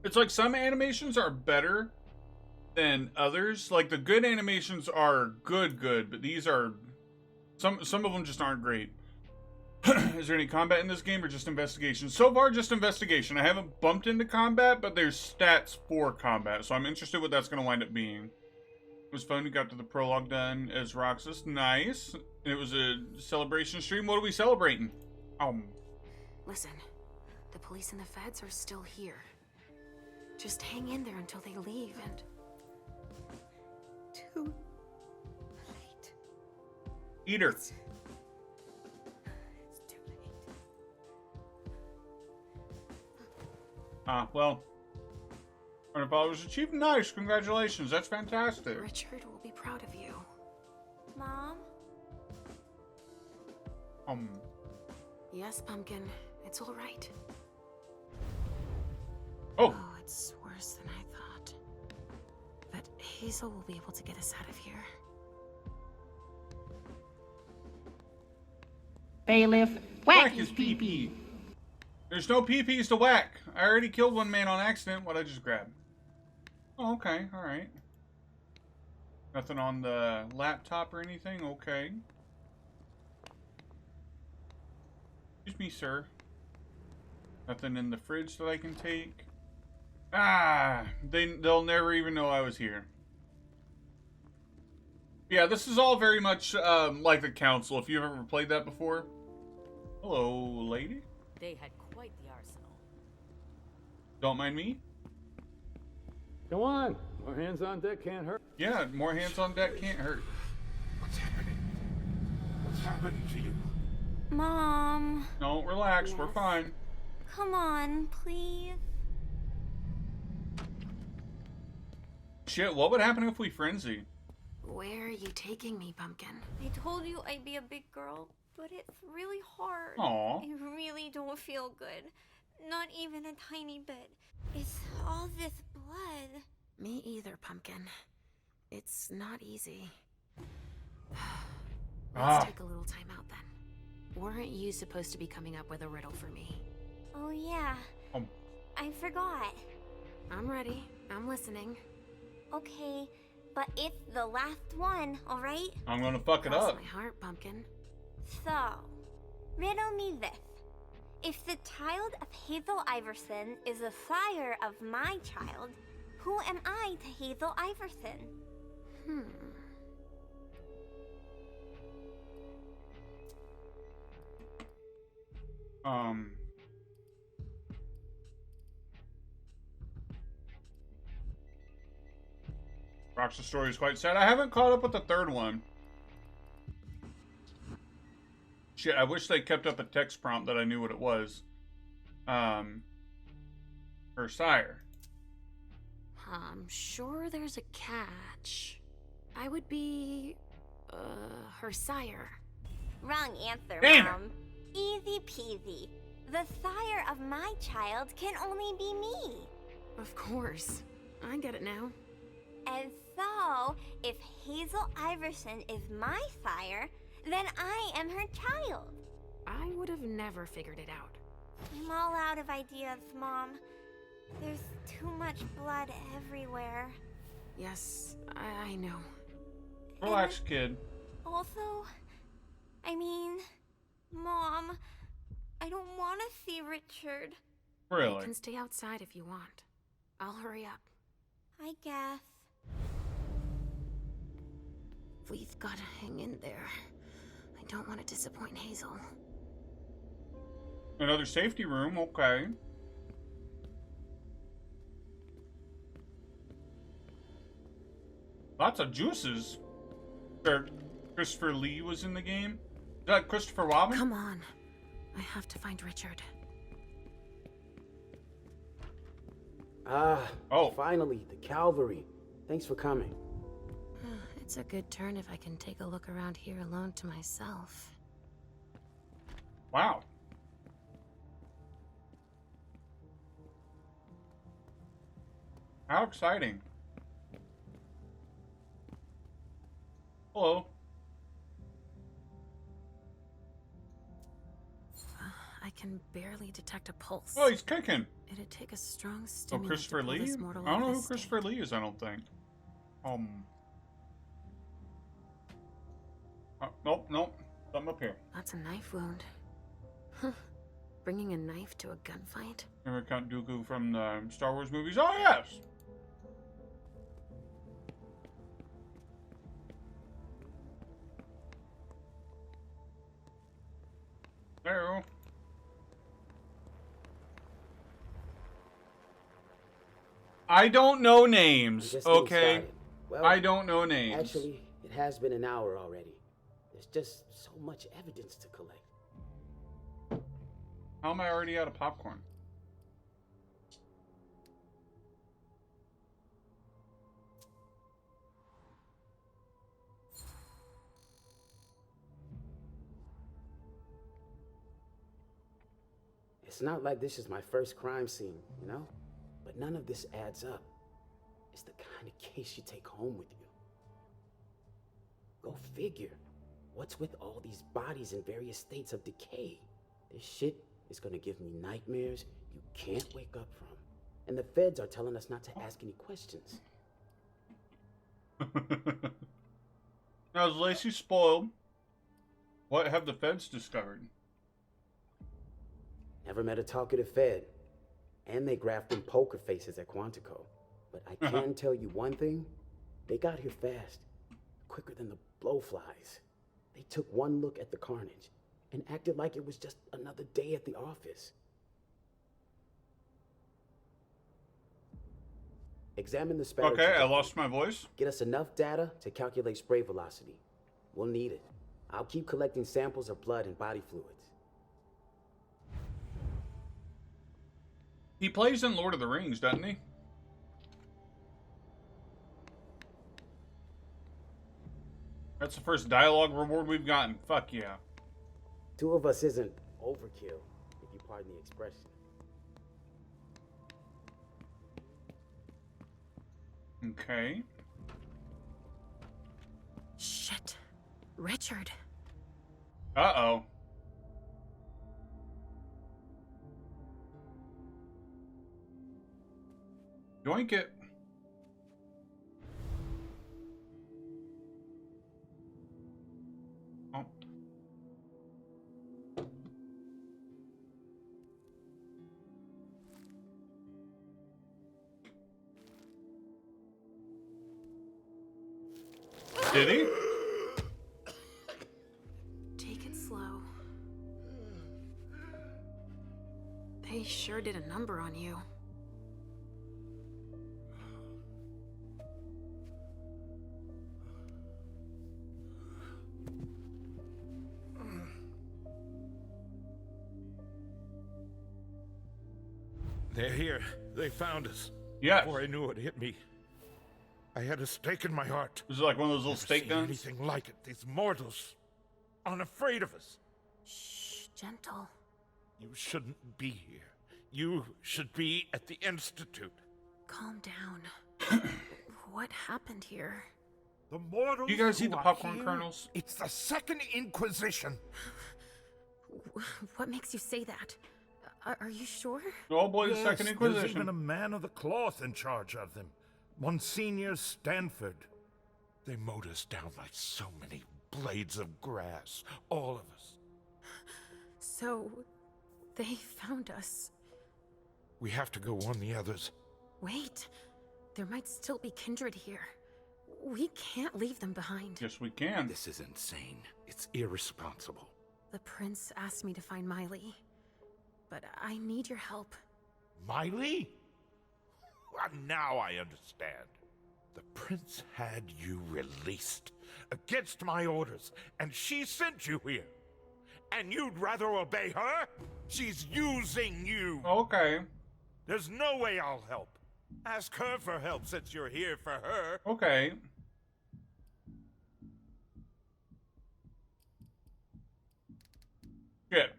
It's like some animations are better than others. Like the good animations are good, but these are... Some of them just aren't great. Is there any combat in this game or just investigation? So far, just investigation. I haven't bumped into combat, but there's stats for combat, so I'm interested what that's going to wind up being. It was fun. We got to the prologue done as Roxas. Nice. It was a celebration stream. What are we celebrating? Listen, the police and the feds are still here. Just hang in there until they leave and... Too late. Eat her. It's too late. Well. Our followers achieved. Nice. Congratulations. That's fantastic. Richard will be proud of you. Mom? Yes, Pumpkin. It's all right. Oh, it's worse than I thought. But Hazel will be able to get us out of here. Bailiff, whack his pee-pee. There's no pee-pees to whack. I already killed one man on accident. What'd I just grab? Oh, okay. All right. Nothing on the laptop or anything? Okay. Excuse me, sir. Nothing in the fridge that I can take. They'll never even know I was here. Yeah, this is all very much like the council, if you've ever played that before. Hello, lady. They had quite the arsenal. Don't mind me. Come on. More hands on deck can't hurt. Yeah, more hands on deck can't hurt. What's happening? What's happening to you? Mom. No, relax. We're fine. Come on, please. Shit, what would happen if we frenzy? Where are you taking me, Pumpkin? I told you I'd be a big girl, but it's really hard. Aw. I really don't feel good. Not even a tiny bit. It's all this blood. Me either, Pumpkin. It's not easy. Let's take a little time out then. weren't you supposed to be coming up with a riddle for me? Oh, yeah. I forgot. I'm ready. I'm listening. Okay, but it's the last one, alright? I'm gonna fuck it Cross up. my heart, Pumpkin. So, riddle me this. If the child of Hazel Iverson is the sire of my child, who am I to Hazel Iverson? Rox's story is quite sad. I haven't caught up with the third one. Shit, I wish they kept up a text prompt that I knew what it was. Her sire. I'm sure there's a catch. I would be... her sire. Wrong answer, Damn it. Mom. Easy peasy. The sire of my child can only be me. Of course. I get it now. And so, if Hazel Iverson is my sire, then I am her child. I would have never figured it out. I'm all out of ideas, Mom. There's too much blood everywhere. Yes, I know. Relax, kid. Also, I mean, Mom, I don't want to see Richard. Really? You can stay outside if you want. I'll hurry up. I guess. We've got to hang in there. I don't want to disappoint Hazel. Another safety room, okay. Lots of juices. Christopher Lee was in the game. Is that Christopher Robin? Come on. I have to find Richard. Finally, the cavalry. Thanks for coming. It's a good turn if I can take a look around here alone to myself. Wow. How exciting. Hello. I can barely detect a pulse. Oh, he's kicking. It'd take a strong Oh, stimulant Christopher to pull Lee? this mortal I don't out know of who his Christopher Lee is, I don't think. Nope. Something up here. That's a knife wound. Huh. Bringing a knife to a gunfight? Remember Count Dooku from the Star Wars movies? Oh, yes! Hello. I don't know names, Just getting okay? started. Well, I don't know names. Actually, it has been an hour already. There's just so much evidence to collect. How am I already out of popcorn? It's not like this is my first crime scene, you know? But none of this adds up. It's the kind of case you take home with you. Go figure. What's with all these bodies in various states of decay? This shit is gonna give me nightmares you can't wake up from. And the feds are telling us not to ask any questions. Now, is Lacey spoiled? What have the feds discovered? Never met a talkative fed. And they graphed in poker faces at Quantico. But I can tell you one thing. They got here fast. Quicker than the blowflies. They took one look at the carnage and acted like it was just another day at the office. Examine the spatter. Okay, I lost my voice. Get us enough data to calculate spray velocity. We'll need it. I'll keep collecting samples of blood and body fluids. He plays in Lord of the Rings, doesn't he? That's the first dialogue reward we've gotten. Fuck yeah. Two of us isn't overkill, if you pardon the expression. Okay. Shit. Richard. Uh-oh. Yoink it. Oh. Did he? Take it slow. They sure did a number on you. They're here. They found us. Yeah. Before I knew it hit me. I had a stake in my heart. Was it like one of those little Never stake seen guns? anything like it. These mortals. Unafraid of us. Shh, gentle. You shouldn't be here. You should be at the Institute. Calm down. What happened here? The mortals. You guys who eat the are popcorn here, kernels? It's the Second Inquisition. What makes you say that? Are you sure? Oh boy, the Yes, Second there's Inquisition. even a man of the cloth in charge of them. Monsignor Stanford. They mowed us down like so many blades of grass. All of us. So, they found us. We have to go warn the others. Wait. There might still be kindred here. We can't leave them behind. Yes, we can. This is insane. It's irresponsible. The prince asked me to find Miley. But I need your help. Miley? Well, now I understand. The prince had you released against my orders, and she sent you here. And you'd rather obey her? She's using you. Okay. There's no way I'll help. Ask her for help since you're here for her. Okay. Good.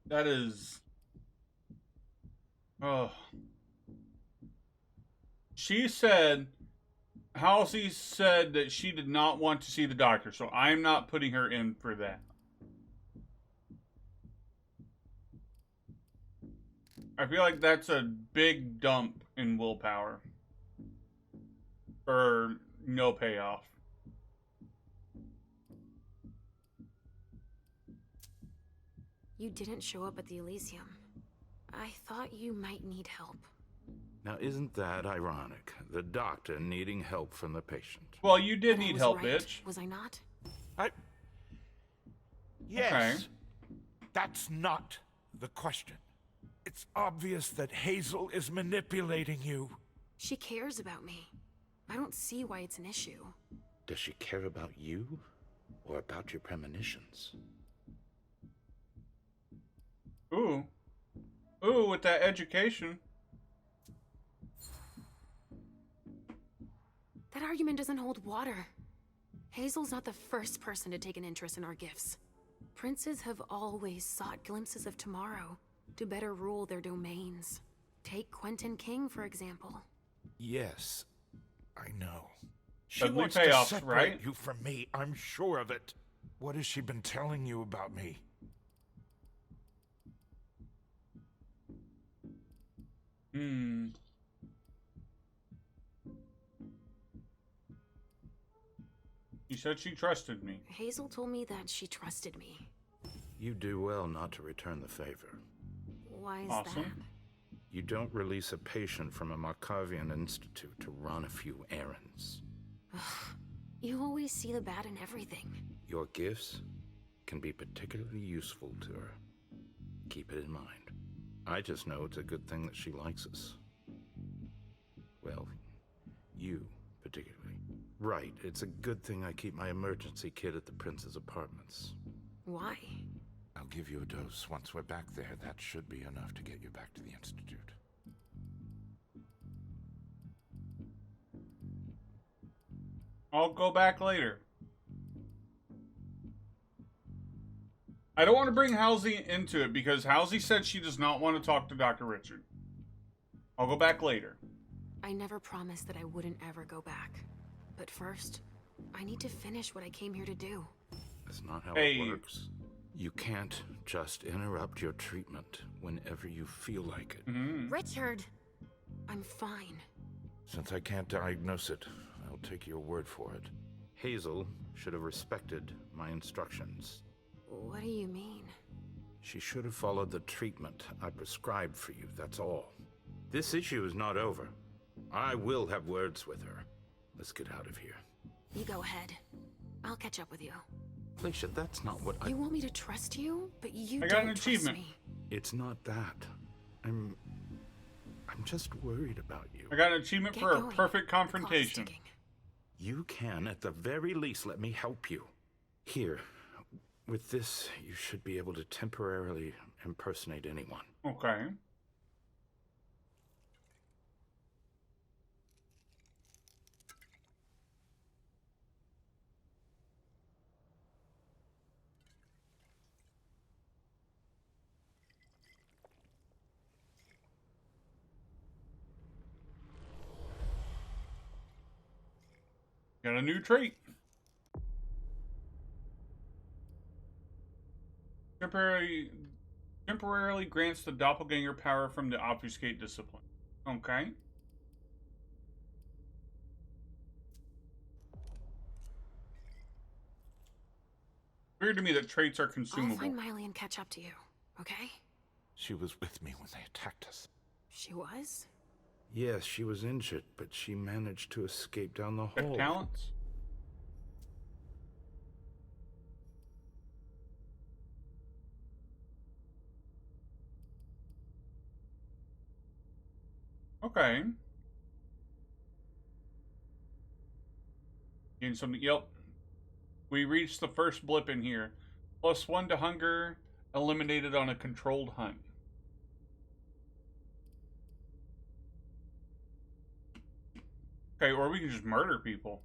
That is... Oh. She said... Halsey said that she did not want to see the doctor, so I'm not putting her in for that. I feel like that's a big dump in willpower. For no payoff. You didn't show up at the Elysium. I thought you might need help. Now, isn't that ironic? The doctor needing help from the patient. Well, you did But I need was help, right, bitch. Was I not? Yes. Okay. That's not the question. It's obvious that Hazel is manipulating you. She cares about me. I don't see why it's an issue. Does she care about you or about your premonitions? Ooh. Ooh, with that education. That argument doesn't hold water. Hazel's not the first person to take an interest in our gifts. Princes have always sought glimpses of tomorrow to better rule their domains. Take Quentin King, for example. Yes, I know. She Ugly wants to payoffs, separate right? you from me, I'm sure of it. What has she been telling you about me? She said she trusted me. Hazel told me that she trusted me. You do well not to return the favor. Why is Awesome. that? You don't release a patient from a Markovian institute to run a few errands. You always see the bad in everything. Your gifts can be particularly useful to her. Keep it in mind. I just know it's a good thing that she likes us. Well, you particularly. Right, it's a good thing I keep my emergency kit at the prince's apartments. Why? I'll give you a dose once we're back there. That should be enough to get you back to the Institute. I'll go back later. I don't want to bring Halsey into it because Halsey said she does not want to talk to Dr. Richard. I'll go back later. I never promised that I wouldn't ever go back. But first, I need to finish what I came here to do. That's not how Hey. it works. You can't just interrupt your treatment whenever you feel like it. Richard! I'm fine. Since I can't diagnose it, I'll take your word for it. Hazel should have respected my instructions. What do you mean? She should have followed the treatment I prescribed for you, that's all. This issue is not over. I will have words with her. Let's get out of here. You go ahead. I'll catch up with you. Felicia, that's not what You want me to trust you, but you I don't got an trust achievement. me. It's not that. I'm just worried about you. I got an achievement Get for a going. perfect The clock is confrontation. ticking. You can, at the very least, let me help you. Here, with this, you should be able to temporarily impersonate anyone. Okay. Got a new trait. Temporarily grants the doppelganger power from the obfuscate discipline. Okay. Weird to me that traits are I'll consumable. find Miley and catch up to you, okay? She was with me when they attacked us. She was? Yes, she was injured, but she managed to escape down the Got hole. talents. Okay. Getting something. Yep. We reached the first blip in here. +1 to hunger, eliminated on a controlled hunt. Okay, or we can just murder people.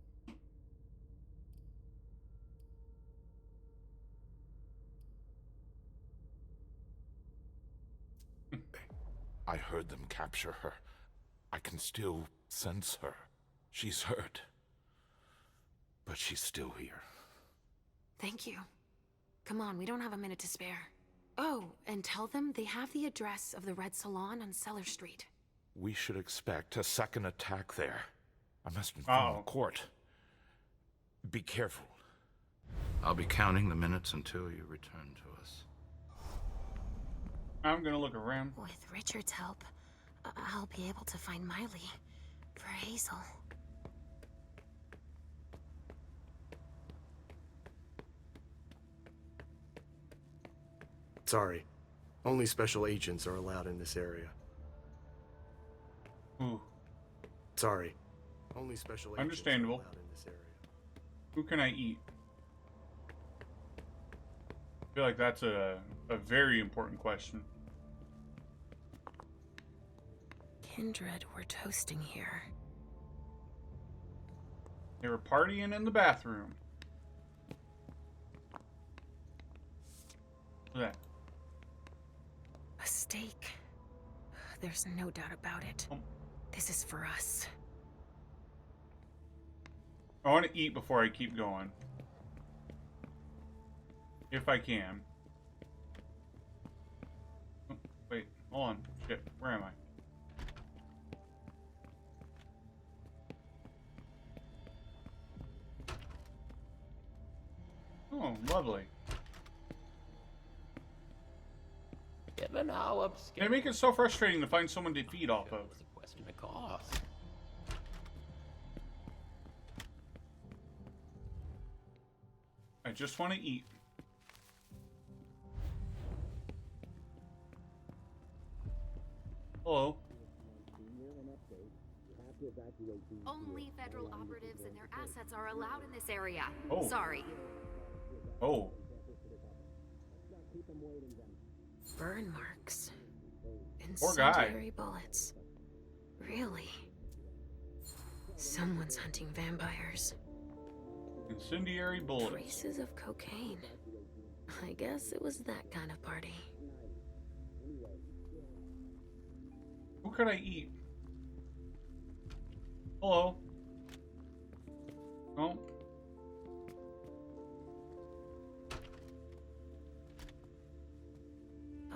I heard them capture her. I can still sense her. She's hurt. But she's still here. Thank you. Come on, we don't have a minute to spare. Oh, and tell them they have the address of the Red Salon on Cellar Street. We should expect a second attack there. I must inform the court. Be careful. I'll be counting the minutes until you return to us. I'm gonna look around. With Richard's help, I'll be able to find Miley for Hazel. Sorry. Only special agents are allowed in this area. Ooh. Sorry. Only special agents Understandable. are allowed in this area. Who can I eat? I feel like that's a very important question. Kindred were toasting here. They were partying in the bathroom. What's that? A steak. There's no doubt about it. This is for us. I want to eat before I keep going. If I can. Oh, wait, hold on. Shit, where am I? Oh, lovely. Given how obscure They make it so frustrating to find someone to feed off of. was a question of cost. I just want to eat. Hello. Only federal operatives and their assets are allowed in this area. Oh. Sorry. Oh. Burn marks. Poor guy. Incendiary bullets. Really? Someone's hunting vampires. Incendiary bullets. Traces of cocaine. I guess it was that kind of party. Who could I eat? Hello. Oh.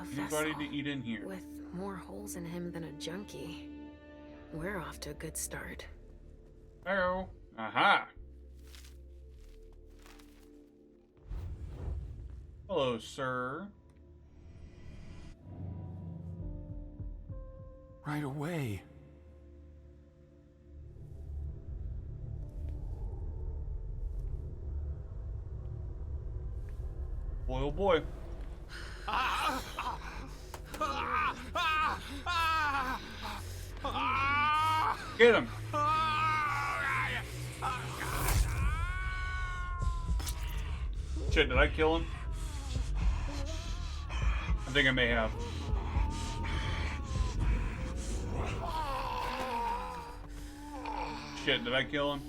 Anybody to eat in here? With more holes in him than a junkie. We're off to a good start. Hello. Aha. Hello, sir. Right away. Boy, oh boy. Get him. Shit, did I kill him? I think I may have. Shit, did I kill him?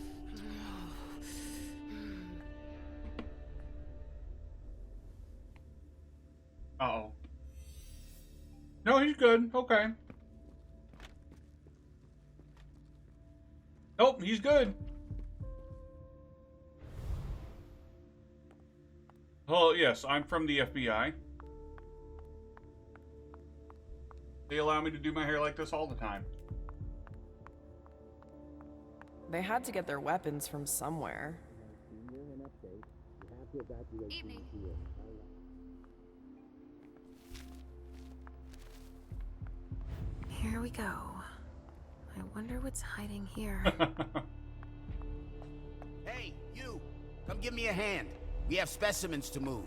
Uh-oh. No, he's good. Okay. Nope, he's good. Oh, yes, I'm from the FBI. They allow me to do my hair like this all the time. They had to get their weapons from somewhere. Evening. Here we go. I wonder what's hiding here. Hey, you! Come give me a hand. We have specimens to move.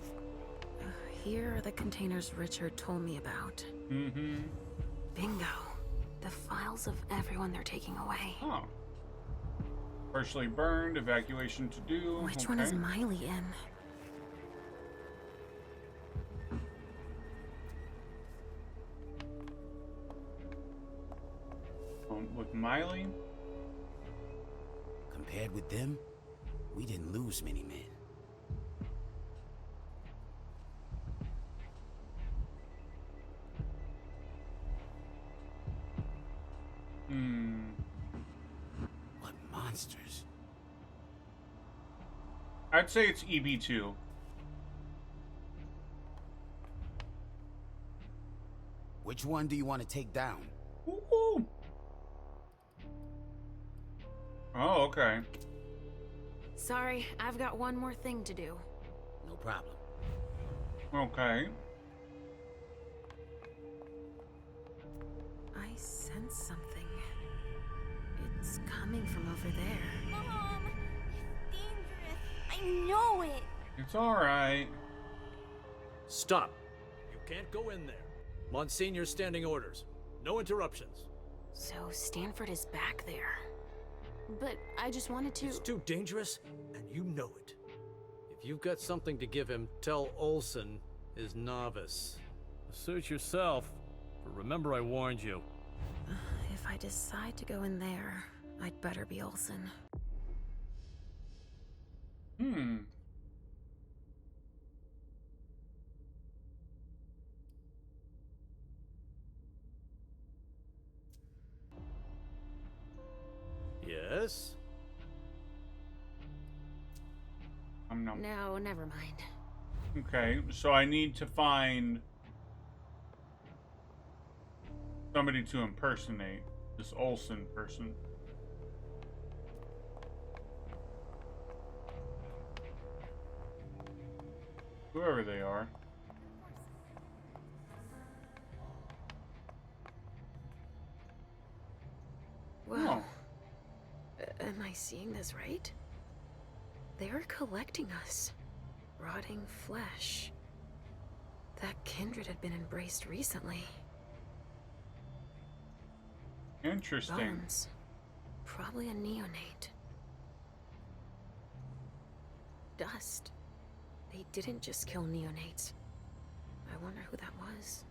Here are the containers Richard told me about. Mm-hmm. Bingo. The files of everyone they're taking away. Huh. Partially burned, evacuation to do. Which one is Miley in? With Miley? Compared with them, we didn't lose many men. What monsters? I'd say it's EB2. Which one do you want to take down? Ooh. Oh, okay. Sorry, I've got one more thing to do. No problem. Okay. I sense something. It's coming from over there. Mom! It's dangerous. I know it! It's alright. Stop. You can't go in there. Monsignor's standing orders. No interruptions. So Stanford is back there. But I just wanted to... It's too dangerous, and you know it. If you've got something to give him, tell Olson is novice. Suit yourself, but remember I warned you. If I decide to go in there, I'd better be Olson. Yes? No, never mind. Okay, so I need to find somebody to impersonate this Olsen person. Whoever they are. Well, am I seeing this right? They're collecting us. Rotting flesh. That kindred had been embraced recently. Interesting. Bones. Probably a neonate. Dust. They didn't just kill neonates. I wonder who that was.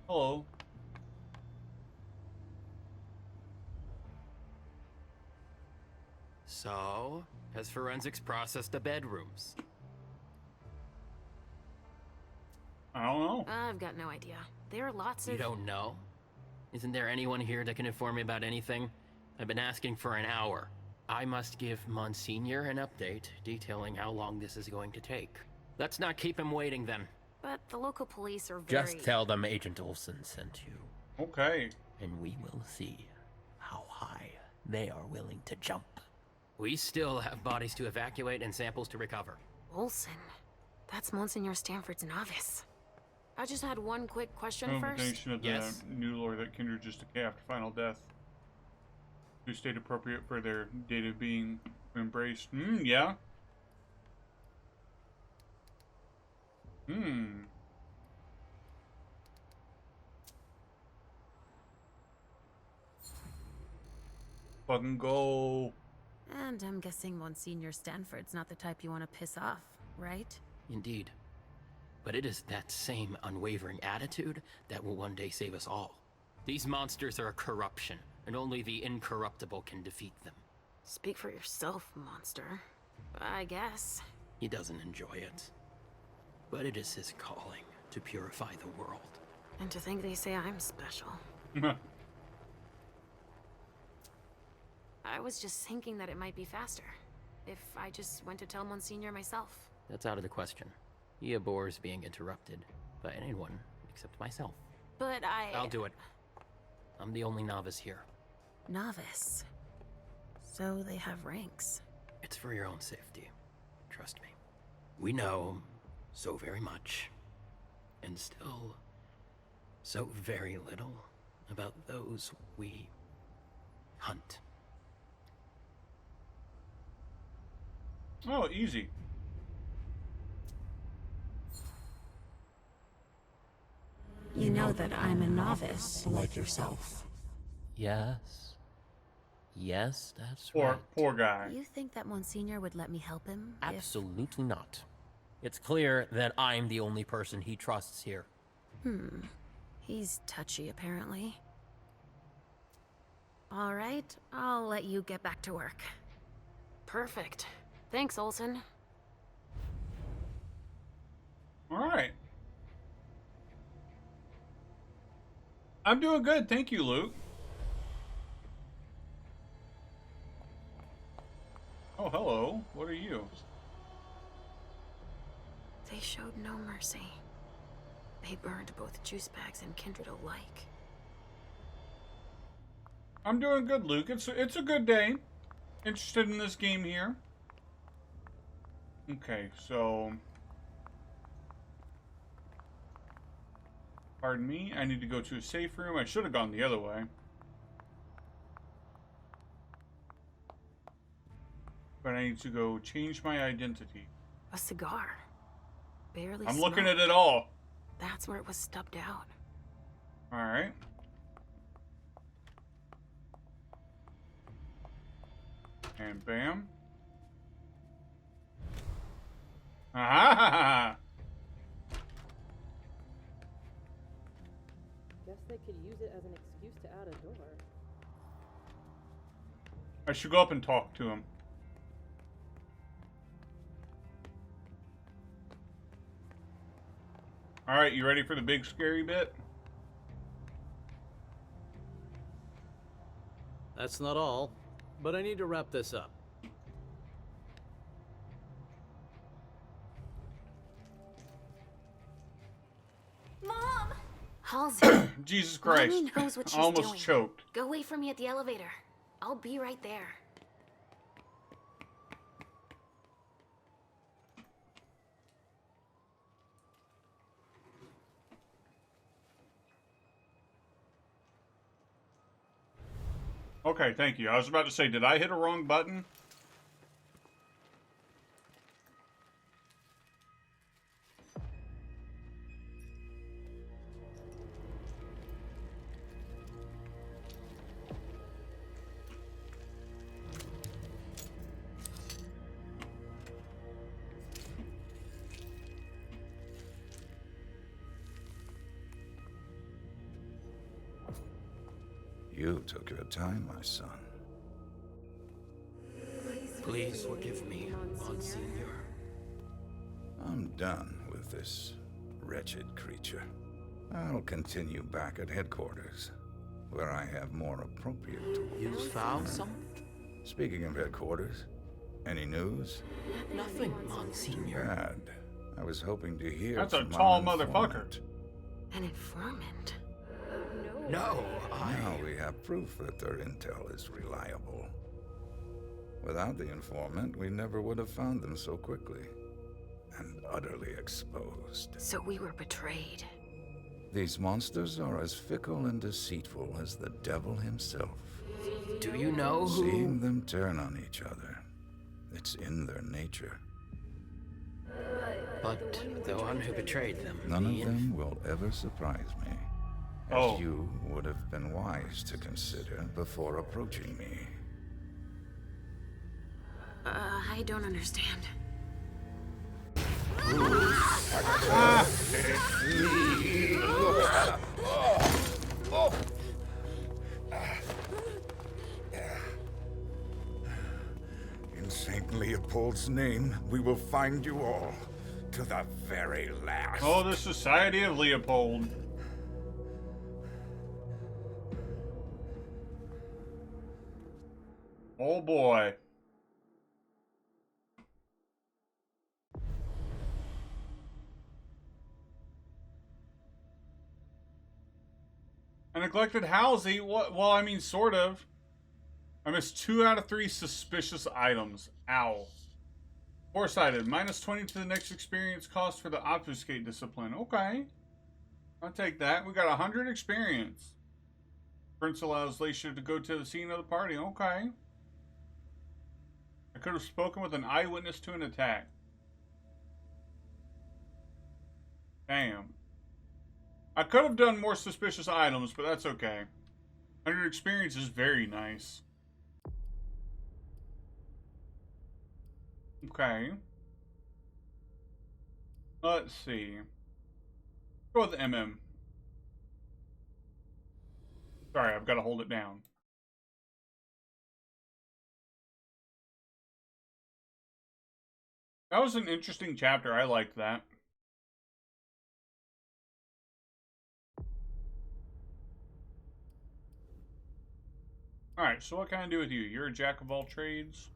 Hello. So, has forensics processed the bedrooms? I don't know. I've got no idea. There are lots of... You don't know? Isn't there anyone here that can inform me about anything? I've been asking for an hour. I must give Monsignor an update detailing how long this is going to take. Let's not keep him waiting then. But the local police are very... Just tell them Agent Olsen sent you. Okay. And we will see how high they are willing to jump. We still have bodies to evacuate and samples to recover. Olsen? That's Monsignor Stanford's novice. I just had one quick question first. Implementation of the new lore that Kindred just decay after final death. To state appropriate for their data being embraced. Yeah. Fucking go. And I'm guessing Monsignor Stanford's not the type you want to piss off, right? Indeed. But it is that same unwavering attitude that will one day save us all. These monsters are a corruption, and only the incorruptible can defeat them. Speak for yourself, monster. I guess. He doesn't enjoy it. But it is his calling to purify the world. And to think they say I'm special. I was just thinking that it might be faster if I just went to tell Monsignor myself. That's out of the question. He abhors being interrupted by anyone except myself. But I'll do it. I'm the only novice here. Novice? So they have ranks. It's for your own safety. Trust me. We know so very much, and still so very little about those we hunt. Oh, easy. You know that I'm a novice, like yourself. Yes. Yes, that's right. Poor guy. You think that Monsignor would let me help him? Absolutely not. It's clear that I'm the only person he trusts here. He's touchy, apparently. All right, I'll let you get back to work. Perfect. Thanks, Olsen. All right. I'm doing good, thank you, Luke. Oh, hello. What are you? They showed no mercy. They burned both juice bags and Kindred alike. I'm doing good, Luke. It's a good day. Interested in this game here. Okay, so... Pardon me, I need to go to a safe room. I should have gone the other way. But I need to go change my identity. A cigar. Barely I'm looking smoked. at it all. That's where it was stubbed out. Alright. And bam. Ah! Guess they could use it as an excuse to out a door. I should go up and talk to him. Alright, you ready for the big scary bit? That's not all, but I need to wrap this up. Mom! Halsey. Jesus Christ. Mommy knows what she's I almost doing. choked. Go wait for me at the elevator. I'll be right there. Okay, thank you. I was about to say, did I hit a wrong button? You took your time, my son. Please forgive me, Monsignor. I'm done with this wretched creature. I'll continue back at headquarters, where I have more appropriate tools. You found some? Speaking of headquarters, any news? Nothing, Monsignor. Bad. I was hoping to hear That's a from tall our motherfucker. informant. An informant? No, Now we have proof that their intel is reliable. Without the informant, we never would have found them so quickly. And utterly exposed. So we were betrayed. These monsters are as fickle and deceitful as the devil himself. Do you know who... Seeing them turn on each other, it's in their nature. But the one who betrayed them... None of them will ever surprise me. As you would have been wise to consider before approaching me. I don't understand. In St. Leopold's name, we will find you all to the very last. Oh, the Society of Leopold. Oh boy. A neglected housey? What? Well, I mean, sort of. I missed 2 out of 3 suspicious items. Ow. Foresighted. -20 to the next experience cost for the obfuscate discipline. Okay. I'll take that. We got 100 experience. Prince allows Laisha to go to the scene of the party. Okay. I could have spoken with an eyewitness to an attack. Damn. I could have done more suspicious items, but that's okay. 100 experience is very nice. Okay. Let's see. Go with MM. Sorry, I've got to hold it down. That was an interesting chapter. I liked that. Alright, so what can I do with you? You're a jack of all trades.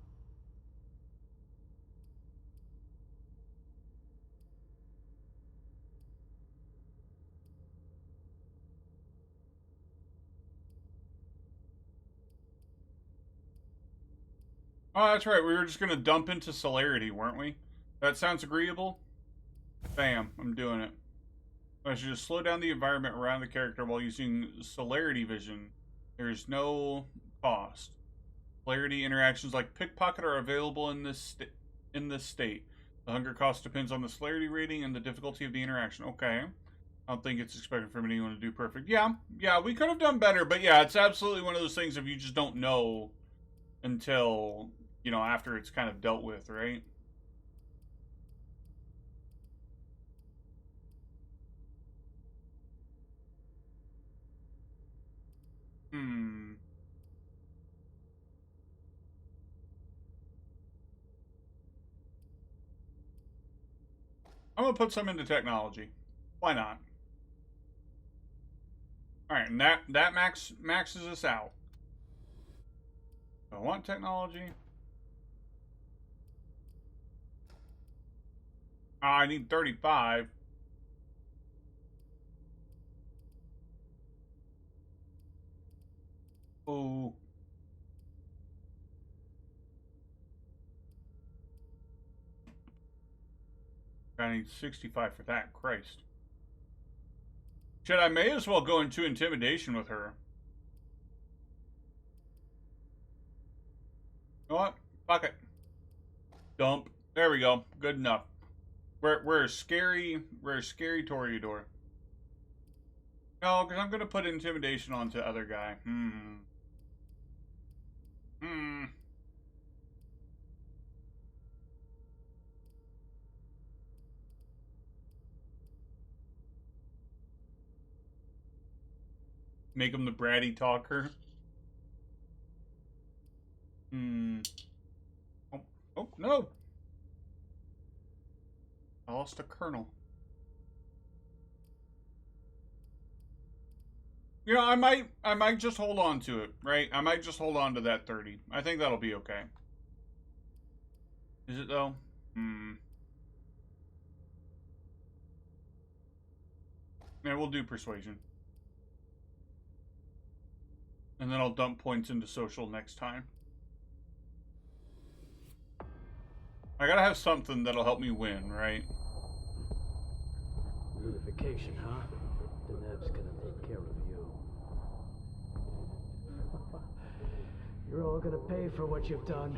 Oh, that's right. We were just going to dump into celerity, weren't we? That sounds agreeable. Bam, I'm doing it. I should just slow down the environment around the character while using celerity vision. There's no cost. Celerity interactions like pickpocket are available in this state. The hunger cost depends on the celerity rating and the difficulty of the interaction. Okay. I don't think it's expected from anyone to do perfect. Yeah, we could have done better, but yeah, it's absolutely one of those things if you just don't know until, you know, after it's kind of dealt with, right? I'm gonna put some into technology. Why not? Alright, and that maxes us out. I want technology. I need 35. Oh. I need 65 for that. Christ. Shit, I may as well go into intimidation with her. You know what? Fuck it. Dump. There we go. Good enough. We're a scary Toreador. No, because I'm gonna put intimidation onto other guy. Make him the bratty talker. Oh, no! I lost a colonel. You know, I might just hold on to it, right? I might just hold on to that 30. I think that'll be okay. Is it though? Yeah, we'll do persuasion. And then I'll dump points into social next time. I gotta have something that'll help me win, right? Unification, huh? Deneb's gonna take care of you. You're all gonna pay for what you've done.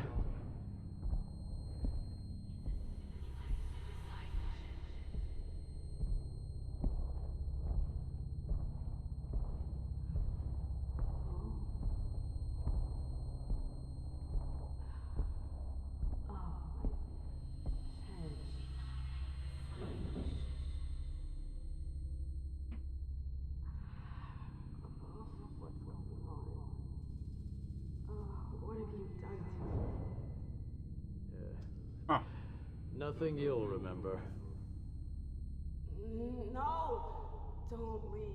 Huh. Nothing you'll remember. No! Don't leave.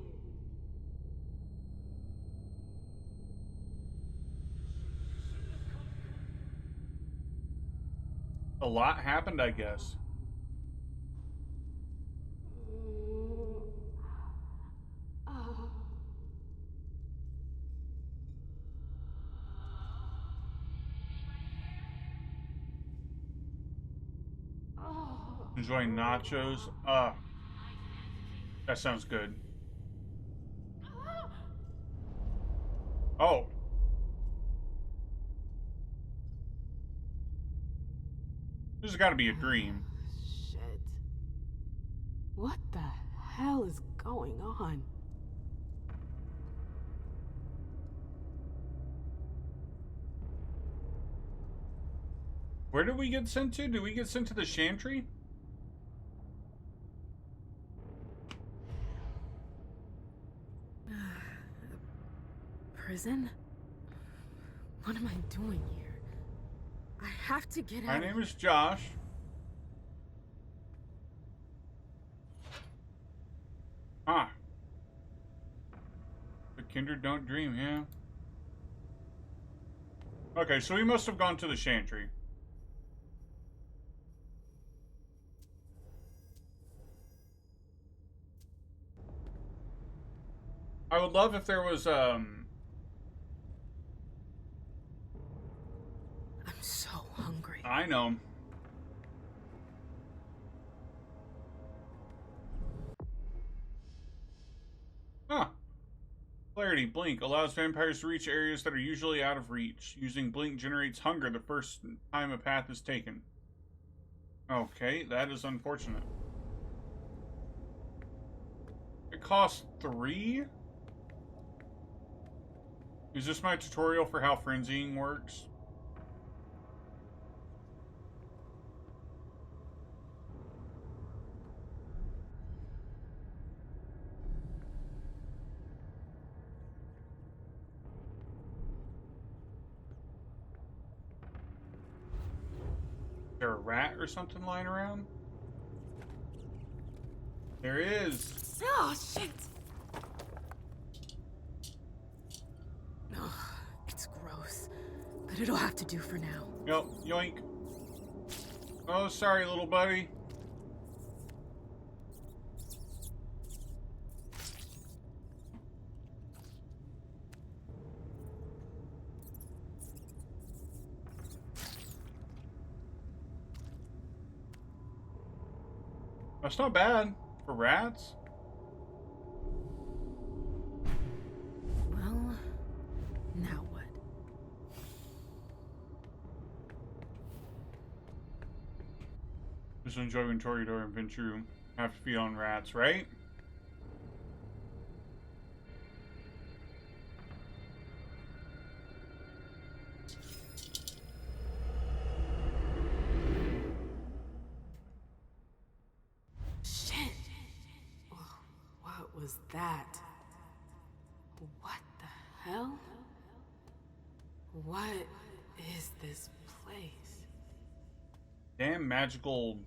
A lot happened, I guess. Enjoying nachos. That sounds good. Oh. This has got to be a dream. Shit. What the hell is going on? Where did we get sent to? Did we get sent to the Chantry? Prison? What am I doing here? I have to get out. My name is Josh. Ah. The kindred don't dream, yeah. Okay, so we must have gone to the Chantry. I would love if there was, I'm so hungry. I know. Huh. Clarity. Blink allows vampires to reach areas that are usually out of reach. Using Blink generates hunger the first time a path is taken. Okay, that is unfortunate. It costs 3? Is this my tutorial for how frenzying works? Is there a rat or something lying around? There is. Oh, shit! Ugh, it's gross, but it'll have to do for now. Yep, yoink. Oh, sorry, little buddy. That's not bad for rats. Well, now what? Just enjoy when Toreador and Ventrue have to feed on rats, right? Shit! What was that? What the hell? What is this place? Damn magical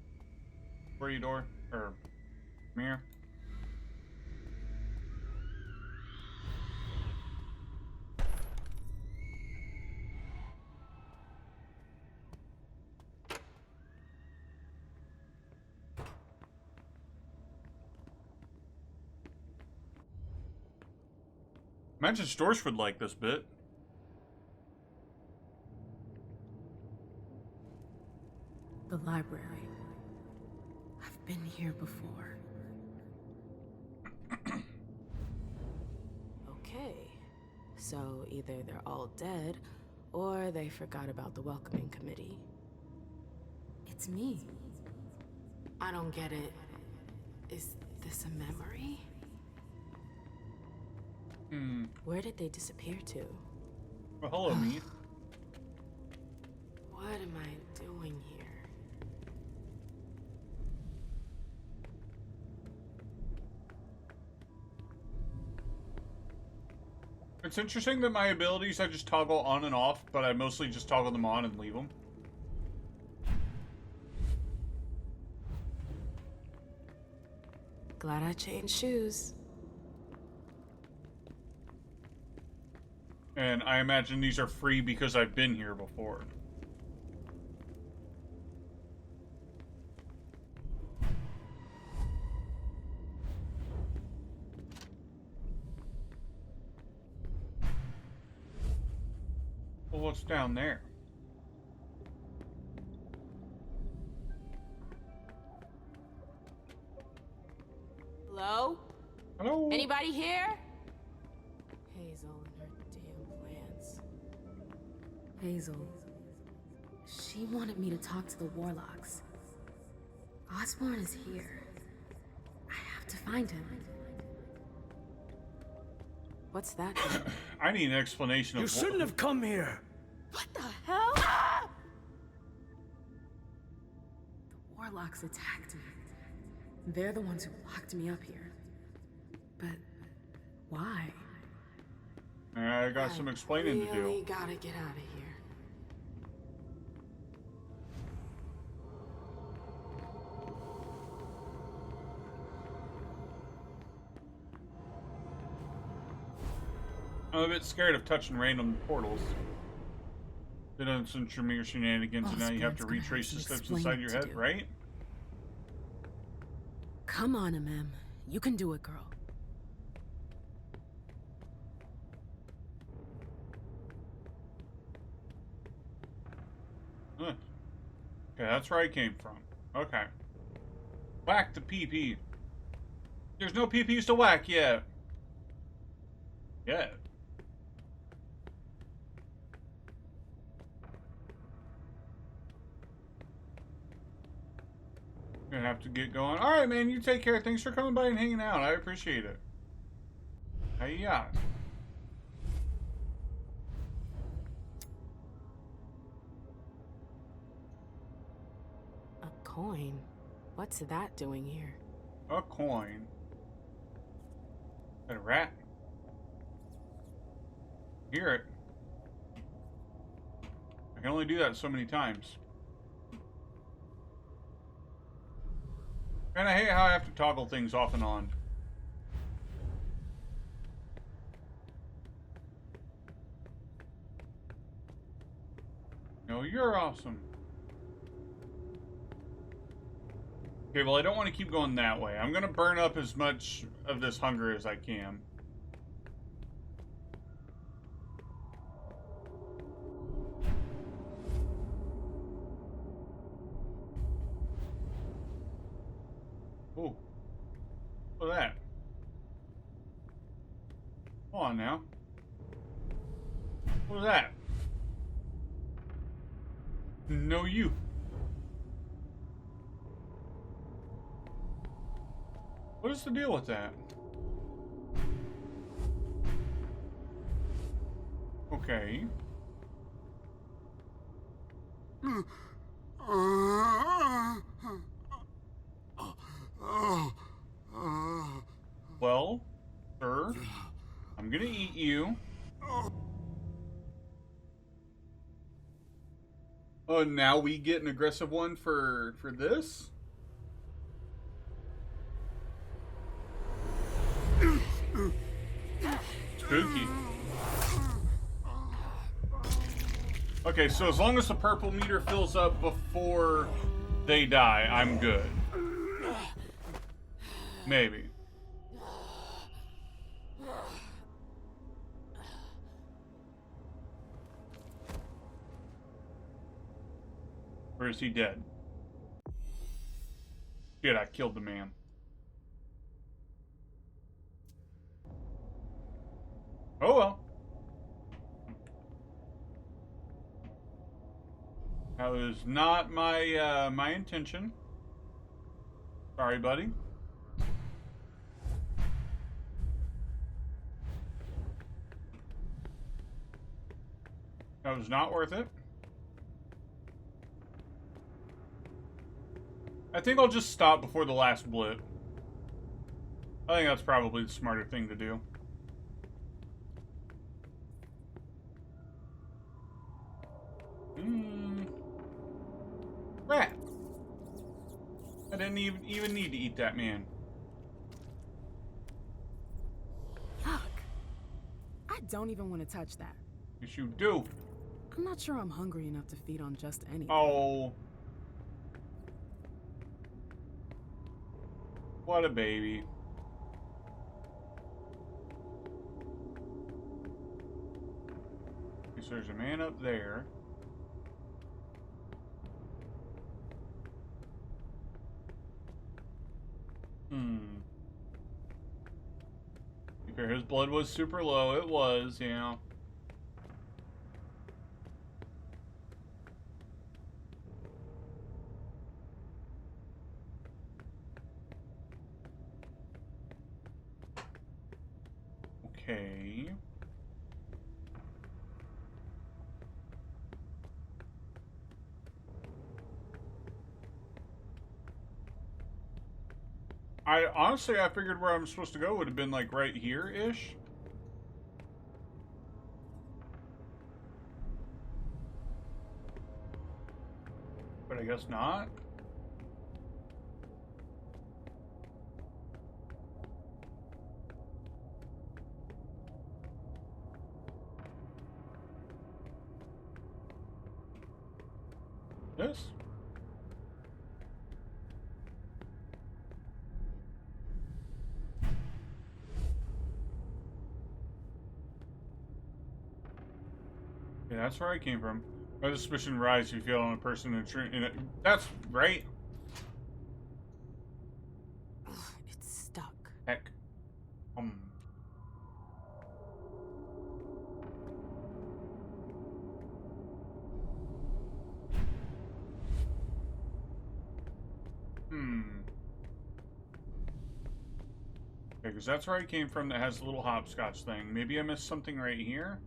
Toreador or mirror. Imagine Storch would like this bit. The library. I've been here before. Okay. So either they're all dead, or they forgot about the welcoming committee. It's me. I don't get it. Is this a memory? Where did they disappear to? Well, hello, me. What am I doing here? It's interesting that my abilities I just toggle on and off, but I mostly just toggle them on and leave them. Glad I changed shoes. And I imagine these are free because I've been here before. Well, what's down there? Hello? Hello? Anybody here? Hazel and her damn plans. Hazel. She wanted me to talk to the Warlocks. Osborn is here. I have to find him. What's that? I need an explanation of You shouldn't have come here. What the hell? The Warlocks attacked me. They're the ones who locked me up here. But why? I got some explaining to do. Really gotta get out of here. I'm a bit scared of touching random portals. It doesn't censure me or shenanigans, and now you have to retrace the steps inside your head, right? Come on, MM. You can do it, girl. Huh. Okay, that's where I came from. Okay. Whack the PP. There's no PPs to whack yet. Yet. Gonna have to get going. Alright, man, you take care. Thanks for coming by and hanging out. I appreciate it. Hiya. A coin? What's that doing here? A coin. Is that a rat? Hear it. I can only do that so many times. And I hate how I have to toggle things off and on. No, you're awesome. Okay, well, I don't want to keep going that way. I'm going to burn up as much of this hunger as I can. Ooh. Look at that. Hold on now. What was that? No, you. What is the deal with that? Okay. Well, sir, I'm gonna eat you. Oh, now we get an aggressive one for this? Spooky. Okay, so as long as the purple meter fills up before they die, I'm good. Maybe. Or is he dead? Shit, I killed the man. Oh well. That was not my my intention. Sorry, buddy. That was not worth it. I think I'll just stop before the last blip. I think that's probably the smarter thing to do. Rat. I didn't even need to eat that man. Yuck. I don't even want to touch that. Yes, you do. I'm not sure I'm hungry enough to feed on just anything. Oh. What a baby. So there's a man up there. His blood was super low. It was, yeah. Okay. Honestly, I figured where I'm supposed to go would have been like right here-ish. But I guess not. Yes. Yeah, that's where I came from. My suspicion rises if you feel on a person in a that's right. Ugh, it's stuck. Heck. Okay, because that's where I came from that has the little hopscotch thing. Maybe I missed something right here?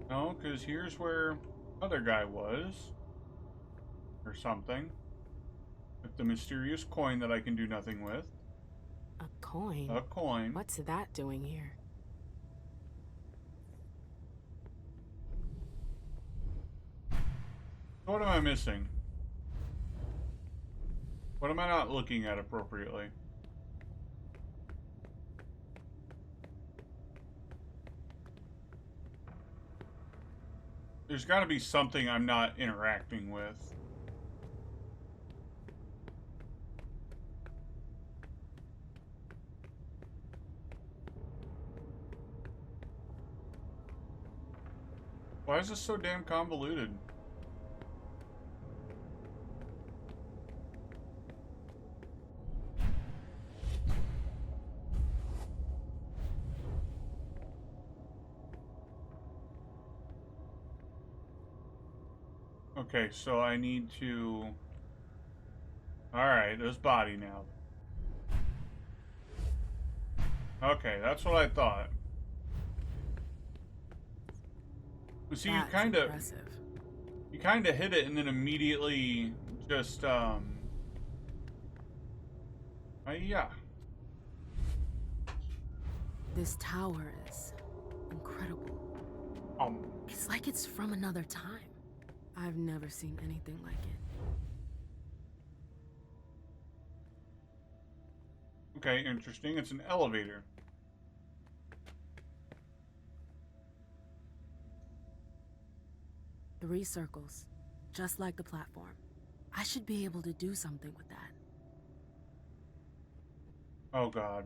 No, because here's where other guy was. Or something. With the mysterious coin that I can do nothing with. A coin? A coin. What's that doing here? What am I missing? What am I not looking at appropriately? There's got to be something I'm not interacting with. Why is this so damn convoluted? Okay, so I need to... Alright, there's body now. Okay, that's what I thought. But see, you kind of hit it and then immediately just, yeah. This tower is incredible. It's like it's from another time. I've never seen anything like it. Okay, interesting. It's an elevator. Three circles, just like the platform. I should be able to do something with that. Oh, God.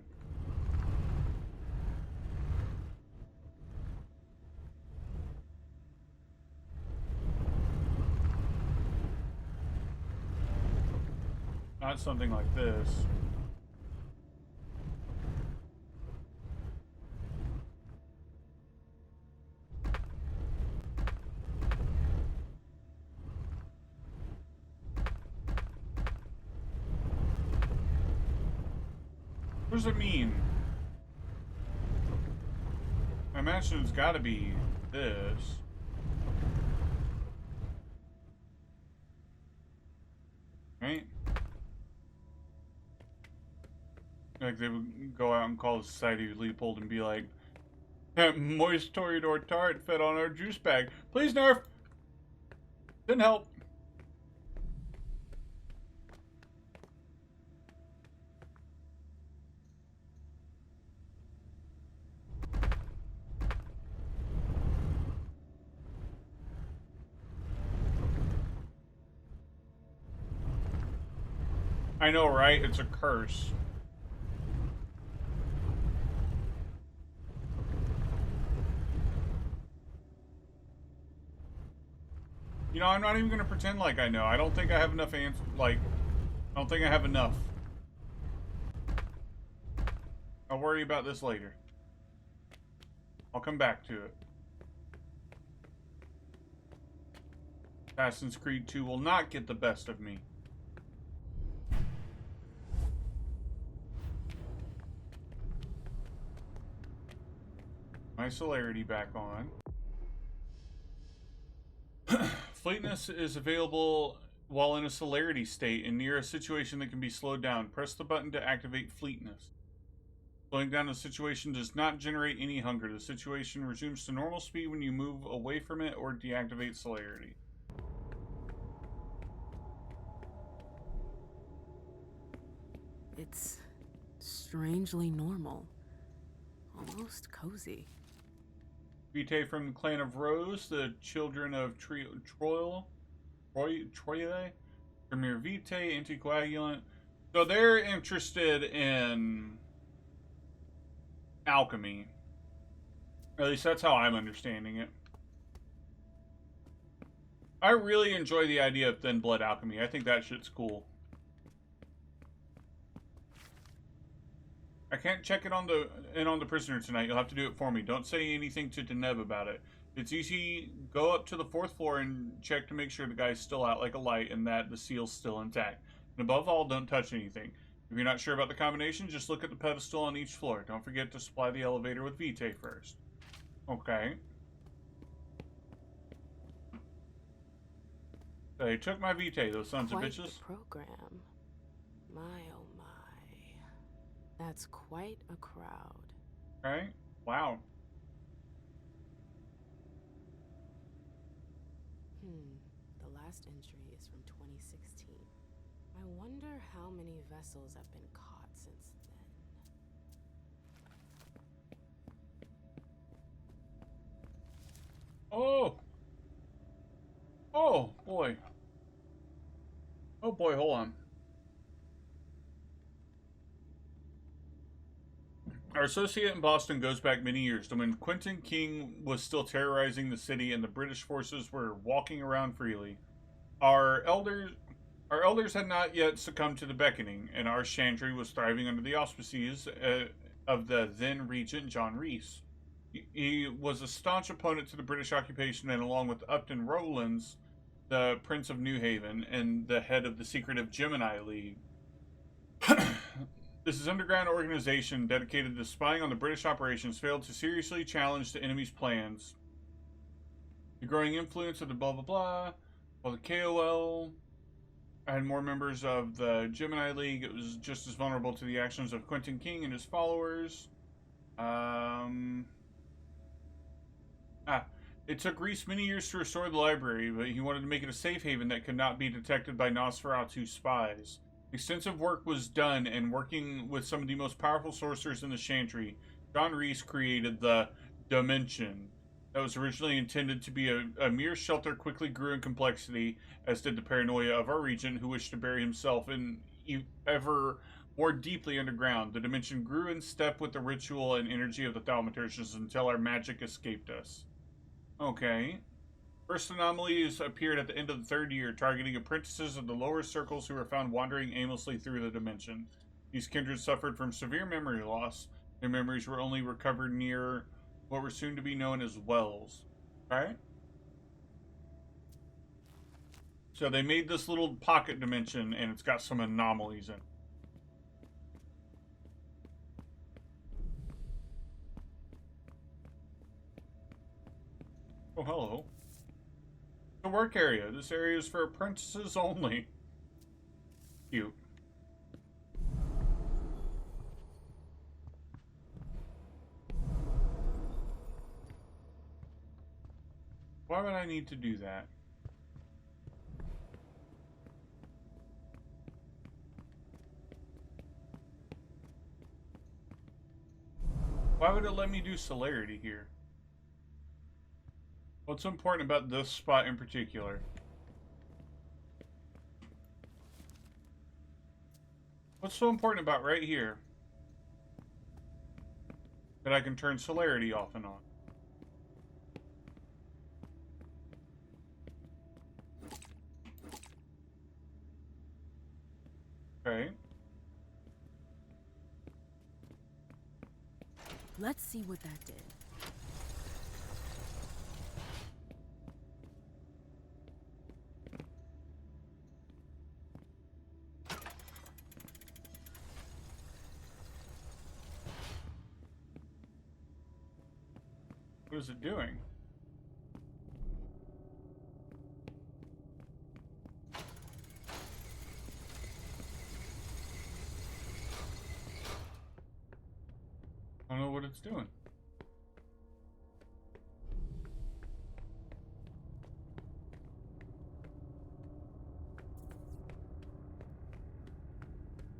Not something like this. What does it mean? I imagine it's gotta be this. Right? Like they would go out and call the Society of Leopold and be like, moist Toreador tart fed on our juice bag. Please, Nerf! Didn't help. I know, right? It's a curse. You know, I'm not even gonna pretend like I know. I don't think I have enough answers. Like, I don't think I have enough. I'll worry about this later. I'll come back to it. Assassin's Creed 2 will not get the best of me. My celerity back on. Fleetness is available while in a celerity state and near a situation that can be slowed down. Press the button to activate Fleetness. Slowing down a situation does not generate any hunger. The situation resumes to normal speed when you move away from it or deactivate celerity. It's strangely normal. Almost cozy. VtM from the clan of Rose, the children of Troile, Premier VtM, anticoagulant. So they're interested in alchemy. At least that's how I'm understanding it. I really enjoy the idea of thin blood alchemy. I think that shit's cool. I can't check it on the prisoner tonight. You'll have to do it for me. Don't say anything to Deneb about it. It's easy. Go up to the 4th floor and check to make sure the guy's still out like a light and that the seal's still intact. And above all, don't touch anything. If you're not sure about the combination, just look at the pedestal on each floor. Don't forget to supply the elevator with VtM first. Okay. They took my VtM, those sons of bitches. The program. My oh my. That's quite a crowd. Okay. Wow. The last entry is from 2016. I wonder how many vessels have been caught since then. Oh! Oh, boy. Oh, boy, hold on. Our associate in Boston goes back many years to when Quentin King was still terrorizing the city and the British forces were walking around freely. Our elders had not yet succumbed to the beckoning, and our chantry was thriving under the auspices of the then regent John Rees. He was a staunch opponent to the British occupation, and along with Upton Rowlands, the Prince of New Haven, and the head of the secretive Gemini League. This underground organization dedicated to spying on the British operations failed to seriously challenge the enemy's plans. The growing influence of the blah blah blah, while the KOL had more members of the Gemini League, it was just as vulnerable to the actions of Quentin King and his followers. It took Rees many years to restore the library, but he wanted to make it a safe haven that could not be detected by Nosferatu's spies. Extensive work was done, and working with some of the most powerful sorcerers in the Chantry, John Rees created the Dimension. That was originally intended to be a mere shelter, quickly grew in complexity, as did the paranoia of our regent, who wished to bury himself in ever more deeply underground. The dimension grew in step with the ritual and energy of the thaumaturges until our magic escaped us. Okay. First anomalies appeared at the end of the third year, targeting apprentices of the lower circles who were found wandering aimlessly through the dimension. These kindred suffered from severe memory loss. Their memories were only recovered near what were soon to be known as wells. Alright? So they made this little pocket dimension, and it's got some anomalies in it. Oh, hello. The work area. This area is for apprentices only. Cute. Why would I need to do that? Why would it let me do celerity here? What's important about this spot in particular? What's so important about right here that I can turn celerity off and on? Okay. Let's see what that did. What is it doing? I don't know what it's doing.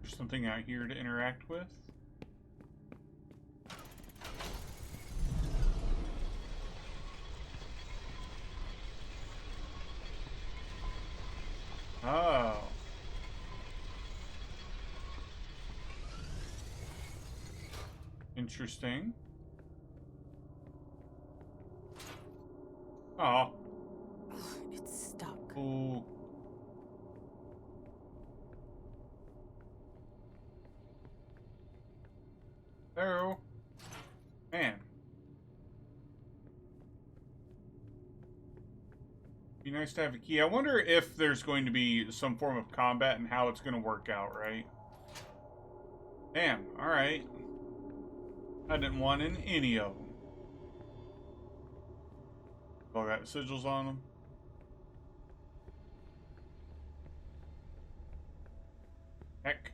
There's something out here to interact with. Oh. Interesting. Oh. It's stuck. Ooh. Hello. Man. Be nice to have a key. I wonder if there's going to be some form of combat and how it's going to work out, right? Damn. Alright. I didn't want in any of them. Oh, got sigils on them. Heck.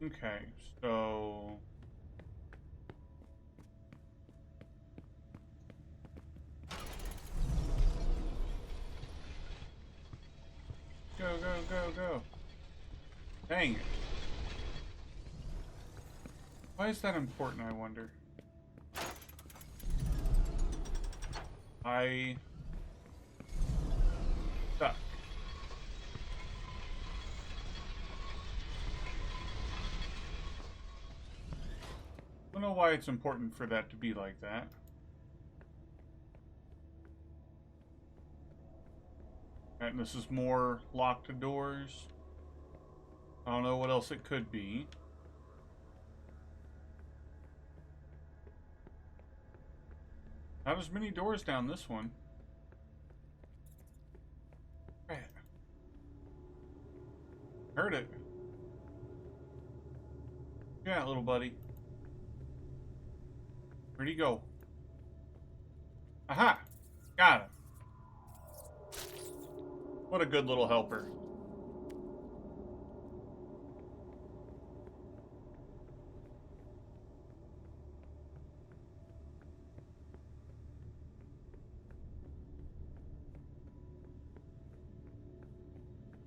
Okay, so... Go, go, go, go. Dang it. Why is that important, I wonder? Stuck. I don't know why it's important for that to be like that. And this is more locked doors. I don't know what else it could be. Not as many doors down this one. Right. Heard it. Yeah, little buddy. Where'd he go? Aha! Got him. What a good little helper.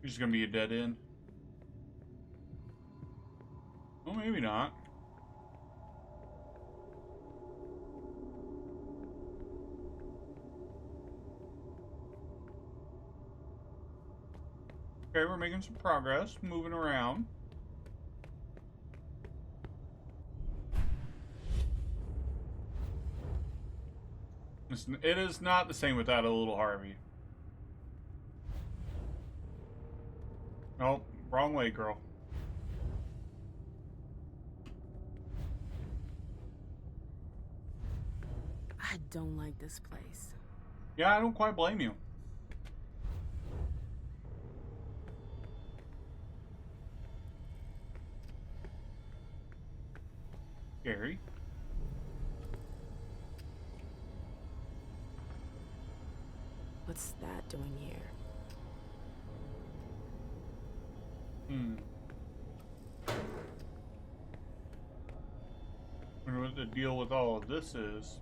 He's gonna be a dead end. Well, maybe not. Okay, we're making some progress, moving around. It is not the same without a little Harvey. Nope, wrong way, girl. I don't like this place. Yeah, I don't quite blame you. Gary. What's that doing here? Wonder what the deal with all of this is.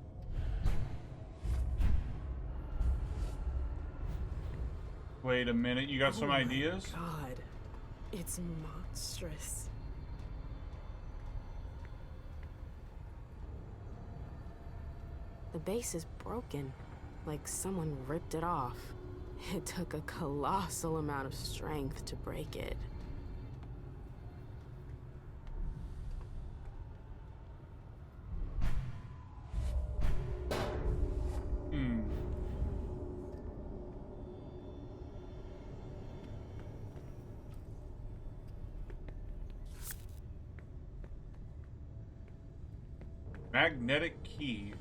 Wait a minute, you got some ideas? God, it's monstrous. The base is broken, like someone ripped it off. It took a colossal amount of strength to break it. Magnetic key.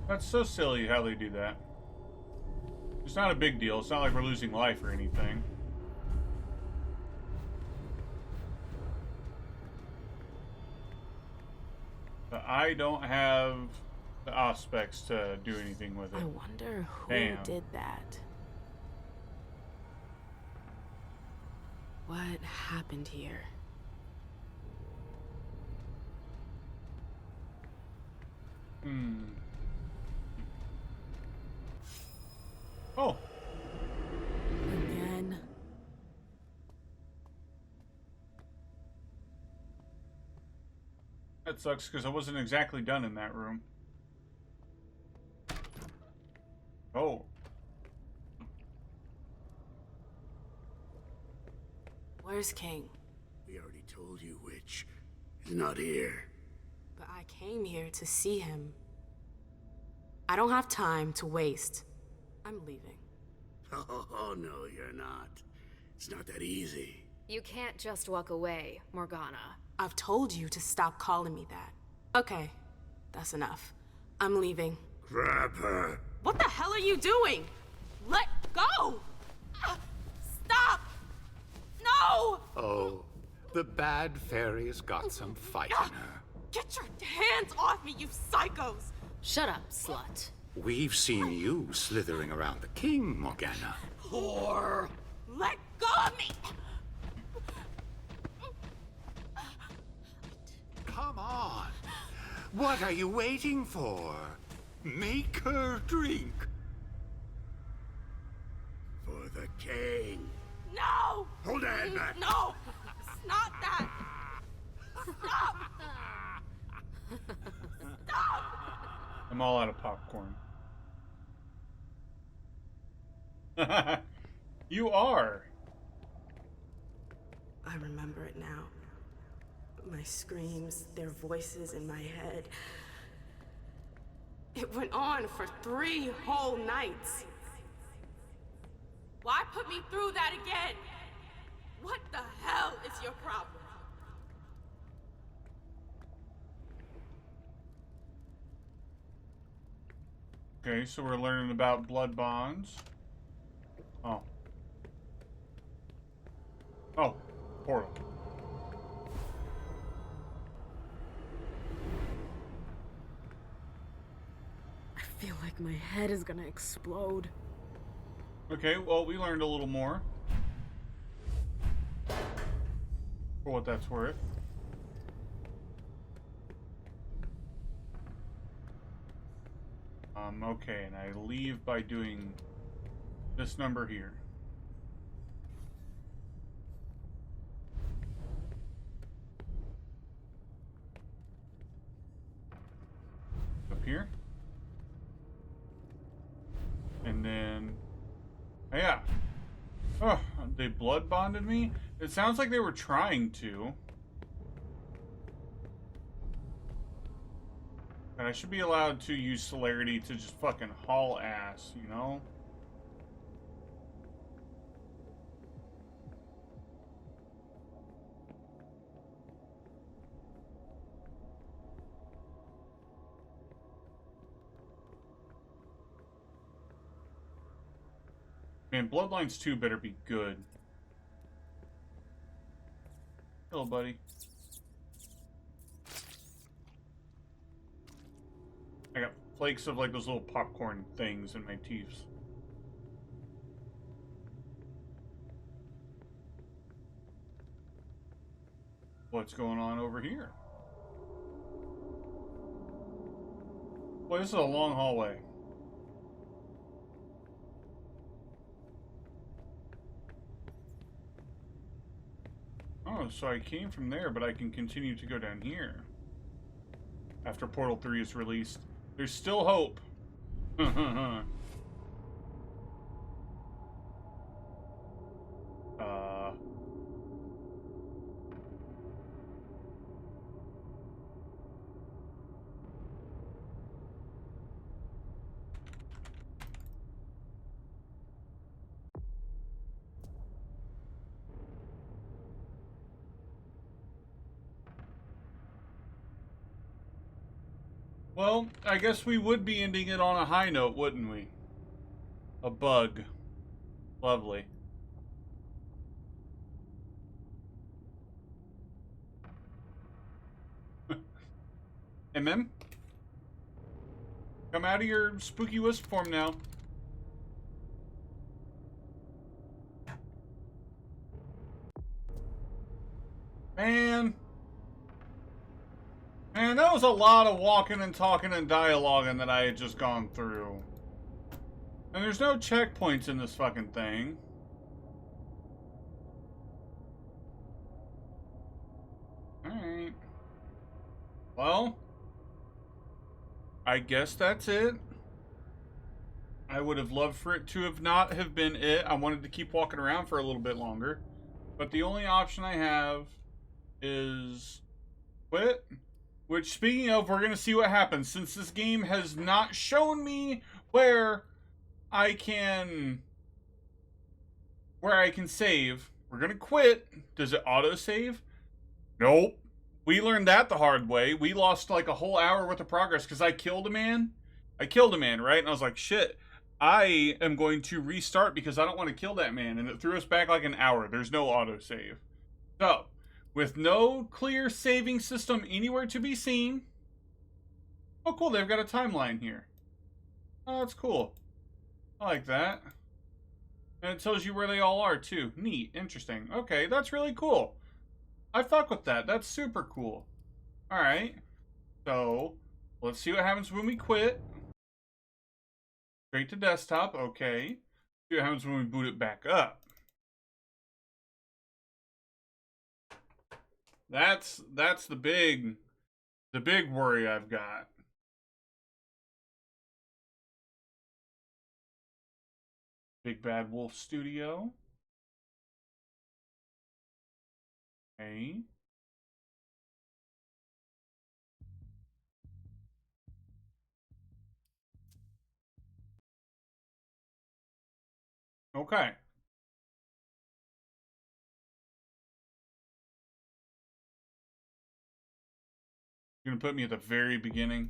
That's so silly how they do that. It's not a big deal. It's not like we're losing life or anything. But I don't have the aspects to do anything with it. I wonder who did that. What happened here? Oh. Again. That sucks because I wasn't exactly done in that room. Oh. Where's King? We already told you, Witch. He's not here. But I came here to see him. I don't have time to waste. I'm leaving. Oh, no, you're not. It's not that easy. You can't just walk away, Morgana. I've told you to stop calling me that. Okay, that's enough. I'm leaving. Grab her. What the hell are you doing? Let go! Stop! No! Oh, the bad fairy's got some fight in her. Get your hands off me, you psychos! Shut up, slut. We've seen you slithering around the king, Morgana. Whore! Let go of me! Come on. What are you waiting for? Make her drink. For the king. No! Hold her head back. No! It's not that! Stop! Stop! I'm all out of popcorn. You are. I remember it now. My screams, their voices in my head. It went on for 3 whole nights. Why put me through that again? What the hell is your problem? Okay, so we're learning about blood bonds. Oh. Oh, portal. I feel like my head is gonna explode. Okay, well, we learned a little more. For what that's worth. Okay, and I leave by doing this number here. Up here. then... Oh, yeah. Oh, they blood bonded me? It sounds like they were trying to. And I should be allowed to use celerity to just fucking haul ass, you know? Man, Bloodlines 2 better be good. Hello, buddy. I got flakes of like those little popcorn things in my teeth. What's going on over here? Boy, this is a long hallway. Oh, so I came from there, but I can continue to go down here. After Portal 3 is released. There's still hope. Well, I guess we would be ending it on a high note, wouldn't we? A bug. Lovely. MM? Come out of your spooky wisp form now. Man, that was a lot of walking and talking and dialoguing that I had just gone through. And there's no checkpoints in this fucking thing. Alright. Well, I guess that's it. I would have loved for it to have not have been it. I wanted to keep walking around for a little bit longer. But the only option I have is quit. Which, speaking of, we're going to see what happens. Since this game has not shown me where I can save, we're going to quit. Does it auto-save? Nope. We learned that the hard way. We lost like a whole hour worth of progress because I killed a man. I killed a man, right? And I was like, shit, I am going to restart because I don't want to kill that man. And it threw us back like an hour. There's no autosave. So, with no clear saving system anywhere to be seen. Oh, cool. They've got a timeline here. Oh, that's cool. I like that. And it tells you where they all are, too. Neat. Interesting. Okay, that's really cool. I fuck with that. That's super cool. Alright. So, let's see what happens when we quit. Straight to desktop. Okay. See what happens when we boot it back up. That's the big worry I've got. Big Bad Wolf Studio. Okay. Okay. You're gonna put me at the very beginning.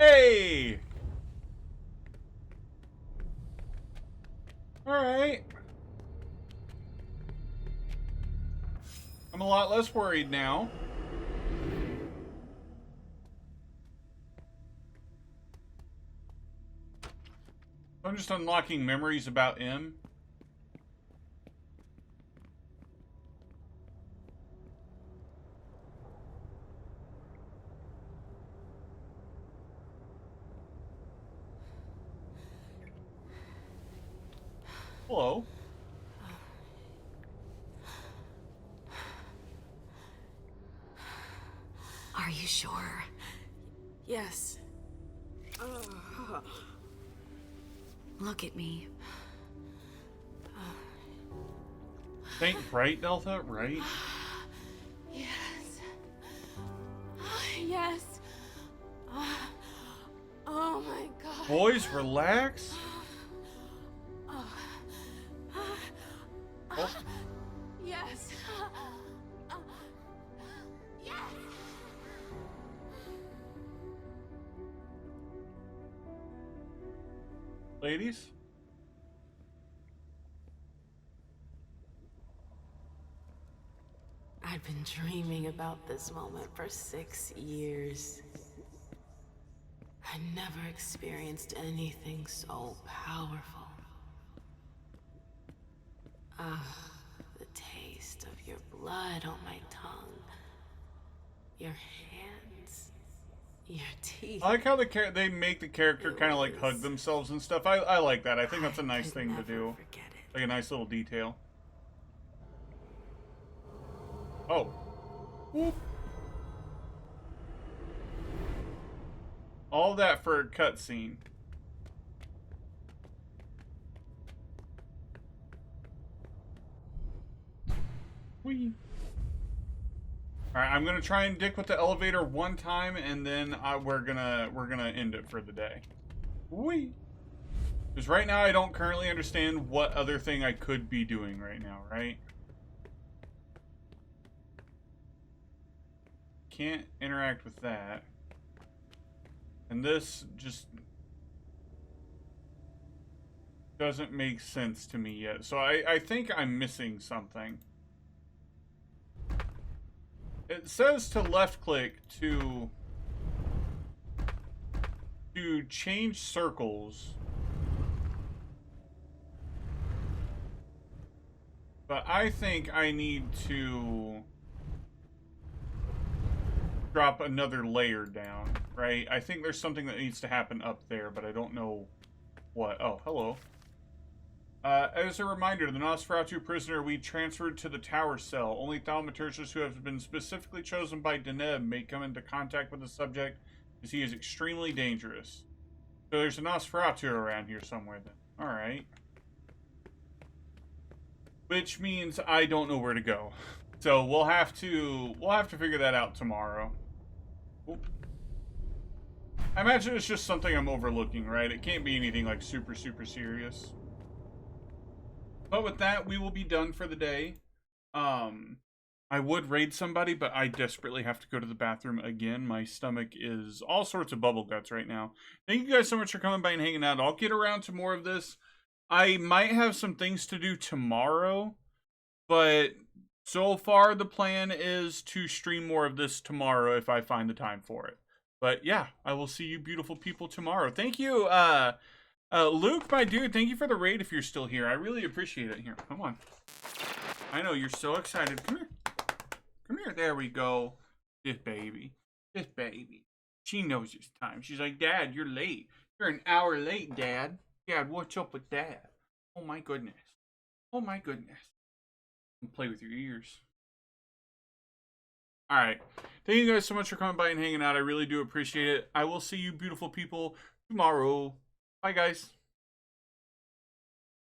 Hey! Alright. I'm a lot less worried now. I'm just unlocking memories about M. Hello. you sure? Yes. Look at me. Think right, Delta? Right? Yes. Yes. Oh my god. Boys, relax. Oh. Yes. Yes. Ladies? I'd been dreaming about this moment for 6 years. I never experienced anything so powerful. The taste of your blood on my tongue, your hands, your teeth. I like how they make the character kind of like hug themselves and stuff. I like that. I think that's a nice thing to do. Like a nice little detail. Oh. Whoop. All that for a cutscene. Whee. Alright, I'm gonna try and dick with the elevator one time, and then we're gonna end it for the day. Whee! Because right now I don't currently understand what other thing I could be doing right now, right? Can't interact with that. And this just doesn't make sense to me yet. So I think I'm missing something. It says to left click to change circles. But I think I need to drop another layer down, right? I think there's something that needs to happen up there, but I don't know what. Oh, hello. As a reminder, the Nosferatu prisoner we transferred to the tower cell. Only thaumaturgists who have been specifically chosen by Deneb may come into contact with the subject, as he is extremely dangerous. So there's a Nosferatu around here somewhere then. Alright. Which means I don't know where to go. So we'll have to figure that out tomorrow. Oop. I imagine it's just something I'm overlooking, right? It can't be anything like super, super serious. But with that, we will be done for the day. I would raid somebody, but I desperately have to go to the bathroom again. My stomach is all sorts of bubble guts right now. Thank you guys so much for coming by and hanging out. I'll get around to more of this. I might have some things to do tomorrow, but so far the plan is to stream more of this tomorrow if I find the time for it. But yeah, I will see you beautiful people tomorrow. Thank you, Luke, my dude, thank you for the raid if you're still here. I really appreciate it. Here, come on. I know, you're so excited. Come here. Come here. There we go. This baby. This baby. She knows it's time. She's like, Dad, you're late. You're an hour late, Dad. Dad, what's up with Dad? Oh, my goodness. Oh, my goodness. Play with your ears. Alright. Thank you guys so much for coming by and hanging out. I really do appreciate it. I will see you beautiful people tomorrow. Bye, guys.